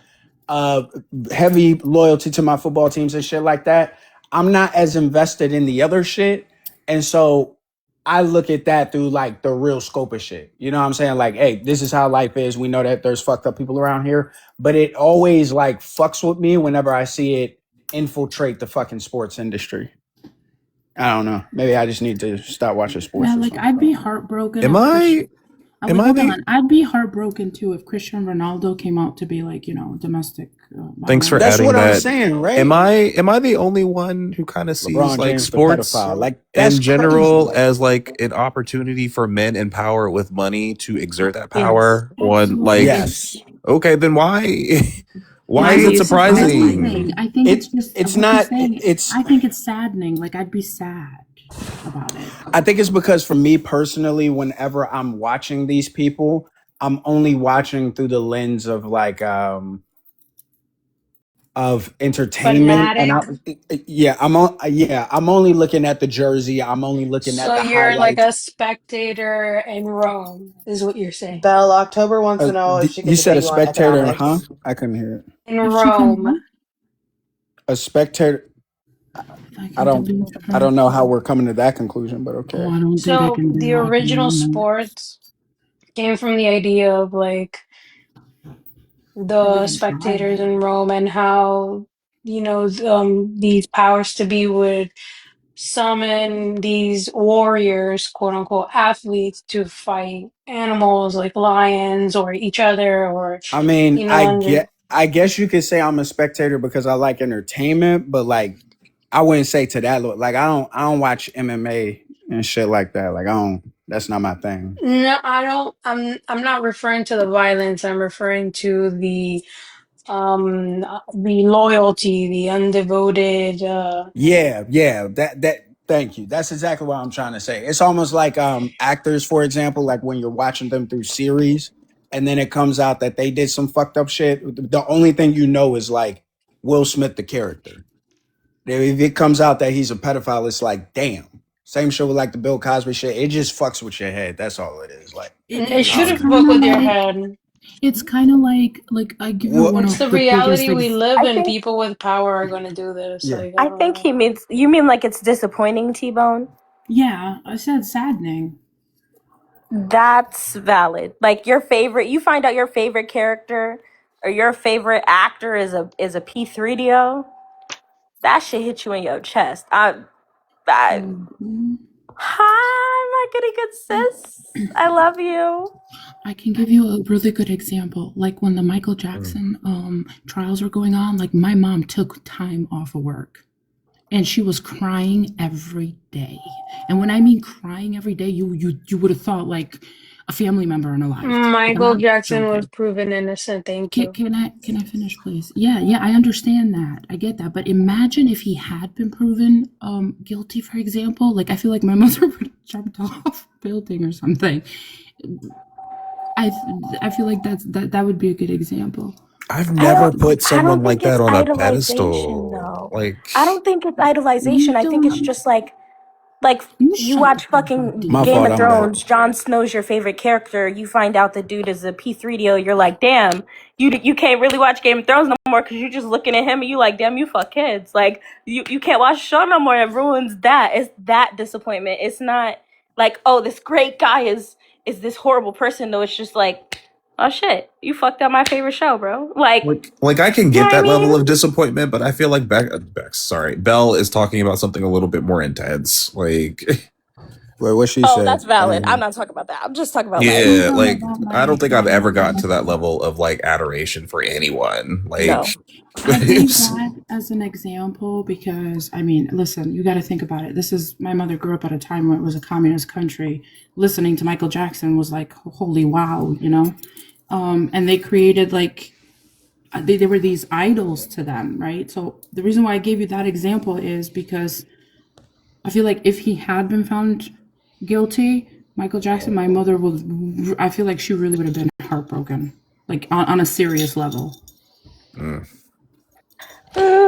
Heavy loyalty to my football teams and shit like that. I'm not as invested in the other shit. And so I look at that through like the real scope of shit. You know what I'm saying? Like, hey, this is how life is. We know that there's fucked up people around here, but it always like fucks with me whenever I see it infiltrate the fucking sports industry. I don't know. Maybe I just need to stop watching sports. Yeah, like I'd be heartbroken. Am I? Am I hold the? on. I'd be heartbroken too if Cristiano Ronaldo came out to be like, domestic. Thanks for That's adding what that. I'm saying, right? Am I the only one who kind of sees LeBron like James, the sports pedophile. Like, that's in general crazy. as like an opportunity for men in power with money to exert that Yes, power on like? Yes. Okay, then why? Why Yeah, is it that's my surprising? thing. I think it's just it's what not you're saying, it's I think it's saddening. Like I'd be sad about it. I think it's because for me personally, whenever I'm watching these people, I'm only watching through the lens of like of entertainment and Fanatic. I'm only looking at the jersey. I'm only looking at So the you're like highlights. a spectator in Rome, is what you're saying. Belle, October wants to know if she could You said debate a you on spectator, huh? economics. I couldn't hear it. In If she can Rome. A spectator. I don't know how we're coming to that conclusion, but okay. I don't think I So can the do original economics. sports came from the idea of like the spectators in Rome and how, these powers to be would summon these warriors, quote unquote, athletes to fight animals like lions or each other or, I mean, and I guess you could say I'm a spectator because I like entertainment, but like I wouldn't say to that like I don't watch MMA and shit like that. Like I don't that's not my thing. no, I don't, I'm not referring to the violence. I'm referring to the loyalty, the undevoted, Yeah, that thank you. That's exactly what I'm trying to say. It's almost like actors, for example, like when you're watching them through series and then it comes out that they did some fucked up shit. The only thing you know is like Will Smith, the character. If it comes out that he's a pedophile, it's like, damn. Same shit with like the Bill Cosby shit. It just fucks with your head. That's all it is. Like, it I should don't have know. fucked with your head. It's kind of like I give you one It's of the the biggest reality we things. live I in. think People with power are going to do this. Like, I I don't think know. you mean like it's disappointing, T-Bone? Yeah, I said saddening. That's valid. Like you find out your favorite character or your favorite actor is a P3DO. That shit hit you in your chest. Hi, my goody good sis. I love you. I can give you a really good example. Like when the Michael Jackson trials were going on, like my mom took time off of work and she was crying every day. And when I mean crying every day, you would have thought like a family member unalived. Like, I'm Michael not Jackson was joking. proven innocent. Thank you. Can I finish, please? Yeah, I understand that. I get that. But imagine if he had been proven guilty, for example. Like I feel like my mother would have jumped off a building or something. I feel like that would be a good example. I've never put I don't someone like think it's that on a idolization pedestal. though. Like, I don't think it's idolization. I think it's just like you watch fucking My Game fault, of I'm back. Thrones. Jon Snow's your favorite character. You find out the dude is a P3DO. You're like, damn, you can't really watch Game of Thrones no more because you're just looking at him and you like, damn, you fuck kids. Like you can't watch the show no more. It ruins that. It's that disappointment. It's not like, oh, this great guy is this horrible person though. It's just like, oh shit, you fucked up my favorite show, bro. like I can You know get what I that level mean? of disappointment, but I feel like Belle is talking about something a little bit more intense. Like, Wait, what she Oh, said? that's I valid. didn't I'm hear. not talking about that. I'm just talking about yeah, like I don't think I've ever gotten to No. that level of like adoration for anyone. Like, no. I gave that as an example because, I mean, listen, you got to think about it. My mother grew up at a time when it was a communist country. Listening to Michael Jackson was like, holy wow, and they created like, there were these idols to them, right? So the reason why I gave you that example is because I feel like if he had been found guilty, Michael Jackson, my mother I feel like she really would have been heartbroken, like on a serious level.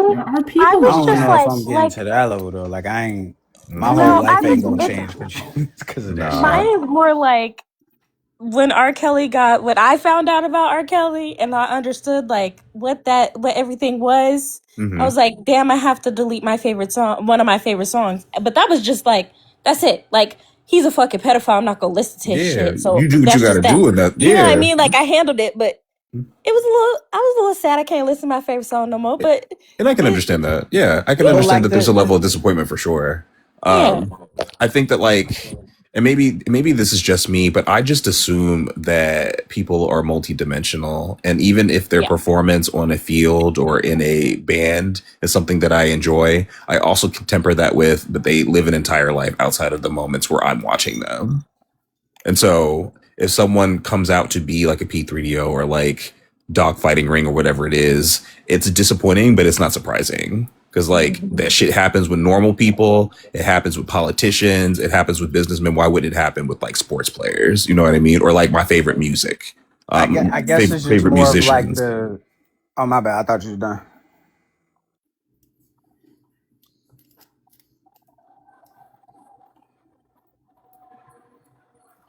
There are I people I was like don't just know if that. I'm getting to that level though. Like I ain't, my whole no, I life ain't was gonna it's change because of that shit. Nah. mine is more like when when I found out about R. Kelly and I understood like what everything was, I Hmm. was like, damn, I have to delete my favorite song, one of my favorite songs. But that was just like, that's it. Like, he's a fucking pedophile. I'm not gonna listen to his Yeah, shit. you So do what you that's got to just that. do with that. You know what I Yeah, mean? Like I handled it, but I was a little sad I can't listen to my favorite song no more. But and I can it, understand that. Yeah, I can yeah, But understand like that there's a the level of disappointment for sure. yeah, I think that like, and maybe this is just me, but I just assume that people are multidimensional, and even if their yeah. performance on a field or in a band is something that I enjoy, I also can temper that with, but they live an entire life outside of the moments where I'm watching them. And so if someone comes out to be like a P3DO or like dogfighting ring or whatever it is, it's disappointing, but it's not surprising. Because like that shit happens with normal people, it happens with politicians, it happens with businessmen. Why would it happen with like sports players? You know what I mean? Or like my favorite music, I guess it's just favorite more of like musicians. the. Oh my bad. I thought you were done.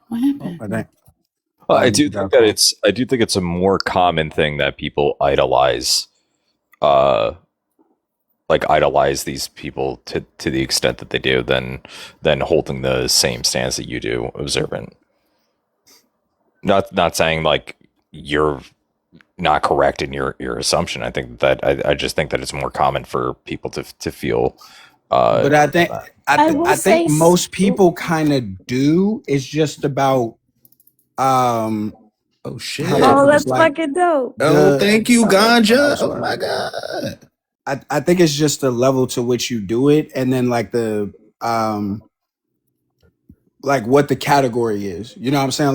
What Oh, happened? I think. Well, Oh, you got a call. I do think it's a more common thing that people idolize, uh, like idolize these people to the extent that they do than holding the same stance that you do, observant. Not saying like you're not correct in your assumption. I think that I just think that it's more common for people to feel. Uh, But I will I say, think most people kind of do. It's just about um Oh how do I shit! oh, put this? that's Like fucking dope. Oh, the thank you, oh Ganja. Oh my sorry. god. I think it's just the level to which you do it, and then like what the category is. You know what I'm saying?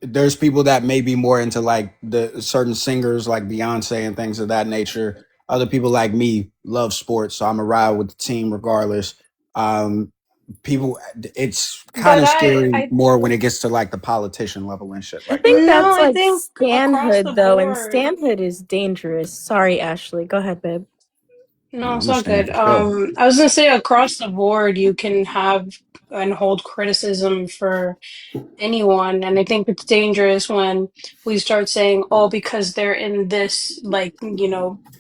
There's people that may be more into like the certain singers like Beyonce and things of that nature. Other people like me love sports, so I'm a ride with the team regardless. Um, people, it's kind But of scary I more when it gets to like the politician level and shit I like think that. no, that's I like think across the stanhood though, and board. stanhood is dangerous. Sorry, Ashley. Go ahead, babe. No, I it's all understand good. for sure. I was gonna say across the board, you can have and hold criticism for anyone, and I think it's dangerous when we start saying, "Oh, because they're in this like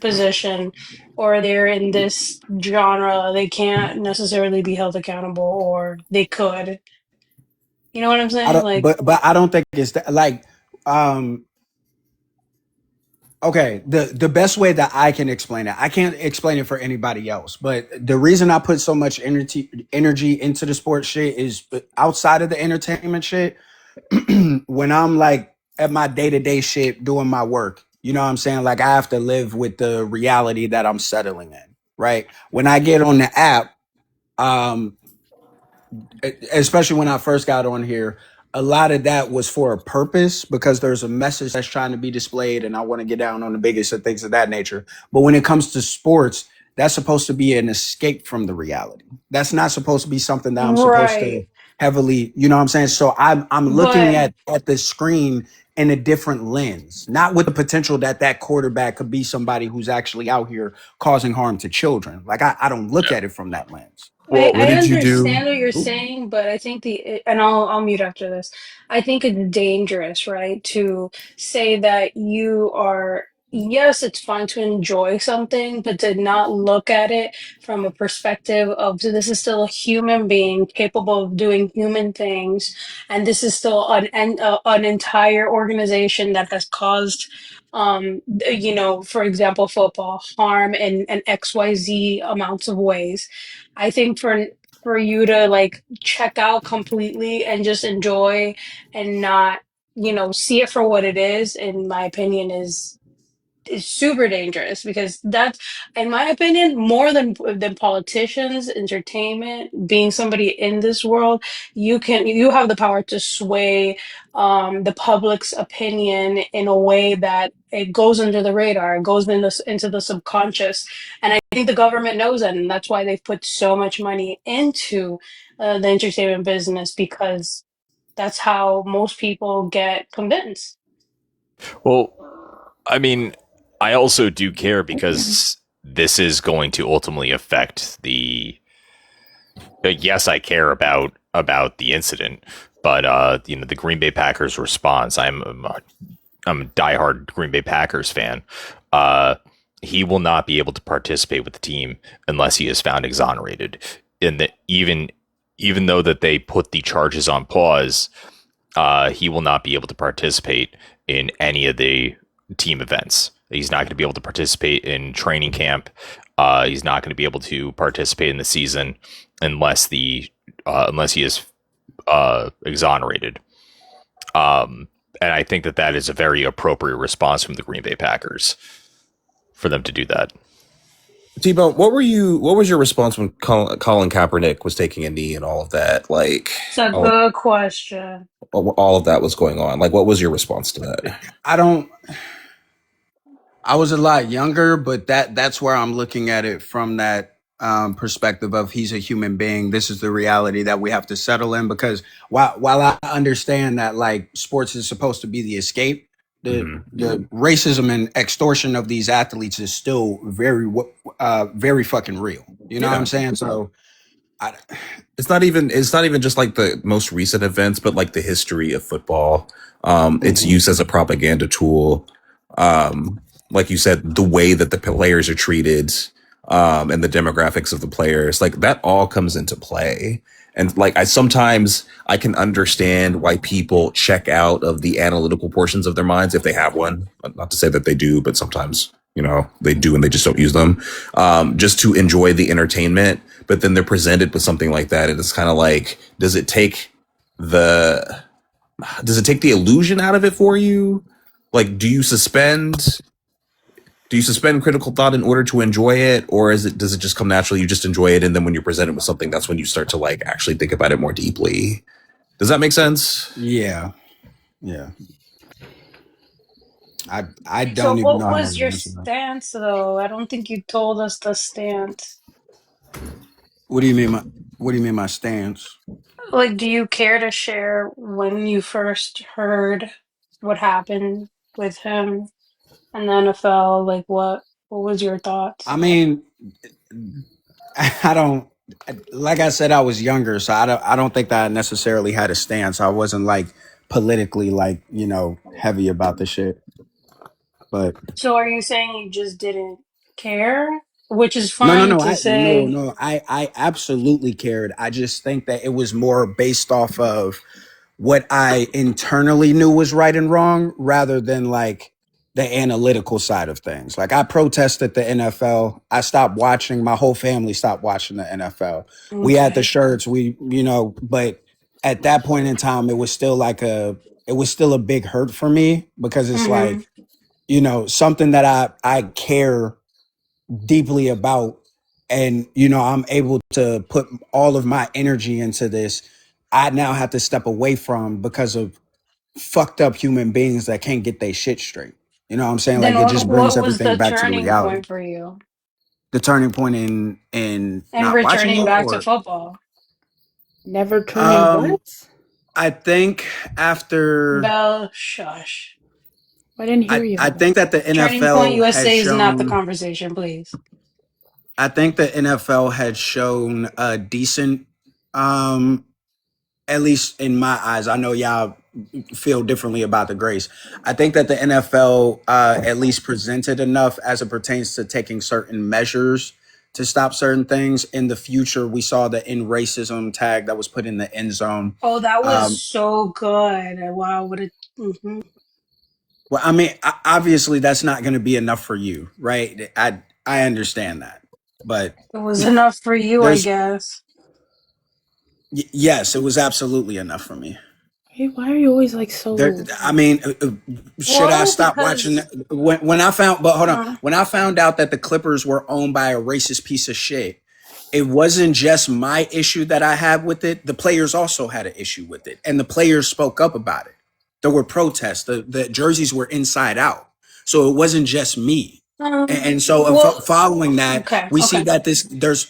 position, or they're in this genre, they can't necessarily be held accountable, or they could." You know what I'm I saying? don't, Like, but I don't think it's that, like, um, okay, the best way that I can explain it, I can't explain it for anybody else, but the reason I put so much energy into the sports shit is outside of the entertainment shit. When I'm like at my day-to-day shit doing my work, you know what I'm saying? Like I have to live with the reality that I'm settling in, right? When I get on the app, um, especially when I first got on here, a lot of that was for a purpose because there's a message that's trying to be displayed, and I want to get down on the biggest of things of that nature. But when it comes to sports, that's supposed to be an escape from the reality. That's not supposed to be something that I'm supposed to right. heavily, you know what I'm saying? So I'm looking But at the screen in a different lens, not with the potential that that quarterback could be somebody who's actually out here causing harm to children. Like I don't look at it from that lens. I, well, What I did you do? understand what you're Ooh. saying, but I think and I'll mute after this. I think it's dangerous, right, to say that you are, yes, it's fine to enjoy something, but to not look at it from a perspective of, so this is still a human being capable of doing human things, and this is still an entire organization that has caused, for example, football harm in XYZ amounts of ways. I think for you to like check out completely and just enjoy and not, see it for what it is, in my opinion, is super dangerous, because that's, in my opinion, more than politicians, entertainment, being somebody in this world, you have the power to sway the public's opinion in a way that it goes under the radar, it goes into the subconscious, and I think the government knows that, and that's why they've put so much money into the entertainment business, because that's how most people get convinced. well, I mean, I also do care because this is going to ultimately affect the. Yes, I care about the incident, but the Green Bay Packers response. I'm a diehard Green Bay Packers fan. He will not be able to participate with the team unless he is found exonerated. And that even though that they put the charges on pause, he will not be able to participate in any of the team events. He's not going to be able to participate in training camp. He's not going to be able to participate in the season unless unless he is exonerated. And I think that is a very appropriate response from the Green Bay Packers for them to do that. Tbone, what was your response when Colin Kaepernick was taking a knee and all of that? Like, It's a good question. all of that was going on. Like, what was your response to that? I was a lot younger, but that's where I'm looking at it from that perspective of he's a human being. This is the reality that we have to settle in, because while I understand that like sports is supposed to be the escape, the racism and extortion of these athletes is still very fucking real. You know what I'm saying? So it's not even just like the most recent events, but like the history of football, its use as a propaganda tool. Like you said, the way that the players are treated, and the demographics of the players, like that all comes into play. And like sometimes I can understand why people check out of the analytical portions of their minds if they have one. Not to say that they do, but sometimes, they do and they just don't use them, just to enjoy the entertainment. But then they're presented with something like that, and it's kind of like, does it take the illusion out of it for you? Like, do you suspend critical thought in order to enjoy it, or does it just come naturally? You just enjoy it, and then when you're presented with something, that's when you start to like actually think about it more deeply. Does that make sense? Yeah. I So don't even what know how was to your answer that. stance though? I don't think you told us the stance. What do you mean my stance? Like, do you care to share when you first heard what happened with him and the NFL? Like, what was your thoughts? I mean, I don't, like I said, I was younger, so I don't think that I necessarily had a stance. I wasn't like politically like, heavy about the shit. But So are you saying you just didn't care? Which is no, no, fine no. to say. I absolutely cared. I just think that it was more based off of what I internally knew was right and wrong, rather than like the analytical side of things. Like I protested the NFL. I stopped watching. My whole family stopped watching the NFL. We had the Okay. shirts. But at that point in time, it was still a big hurt for me, because it's Mm-hmm. like, something that I care deeply about, and I'm able to put all of my energy into this. I now have to step away from, because of fucked up human beings that can't get their shit straight. You know what I'm saying? Then Like it just brings what was everything the back to the turning reality. point for you? The turning point in And not watching returning it, back to or football. Never turning um what? I think after Bell, shush. I didn't hear I you. think that the Turning Point NFL has USA is not the shown conversation, please. I think the NFL had shown a decent, at least in my eyes. I know y'all feel differently about the grace. I think that the NFL at least presented enough as it pertains to taking certain measures to stop certain things. In the future, we saw the "in racism" tag that was put in the end zone. Oh, that was Um, so good. Wow, what it. Mm-hmm. well, I mean, obviously, that's not going to be enough for you, right? I understand that, but It was enough for you, I there's guess. yes, it was absolutely enough for me. Hey, why are you always like There, so? I mean, should I Well, stop watching? because. When I found, but hold on, Uh, when I found out that the Clippers were owned by a racist piece of shit, it wasn't just my issue that I had with it. The players also had an issue with it, and the players spoke up about it. There were protests. The jerseys were inside out, so it wasn't just me. And so, well, following that, okay, we see okay. that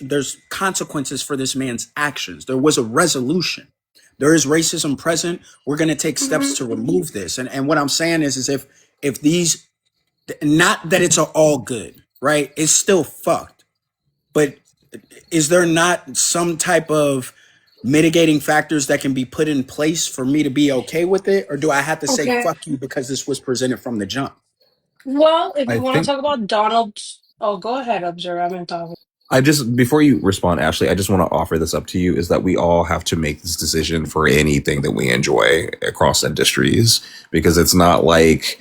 there's consequences for this man's actions. There was a resolution. There is racism present. We're going to take steps Hmm. to remove this. And what I'm saying is if Not that it's all good, right? It's still fucked. But is there not some type of mitigating factors that can be put in place for me to be okay with it? Or do I have to say Okay. fuck you because this was presented from the jump? Well, if I you want to think talk about Donald, oh, go ahead, Observer. I'm in talk. I just, before you respond, Ashley, I just want to offer this up to you, is that we all have to make this decision for anything that we enjoy across industries, because it's not like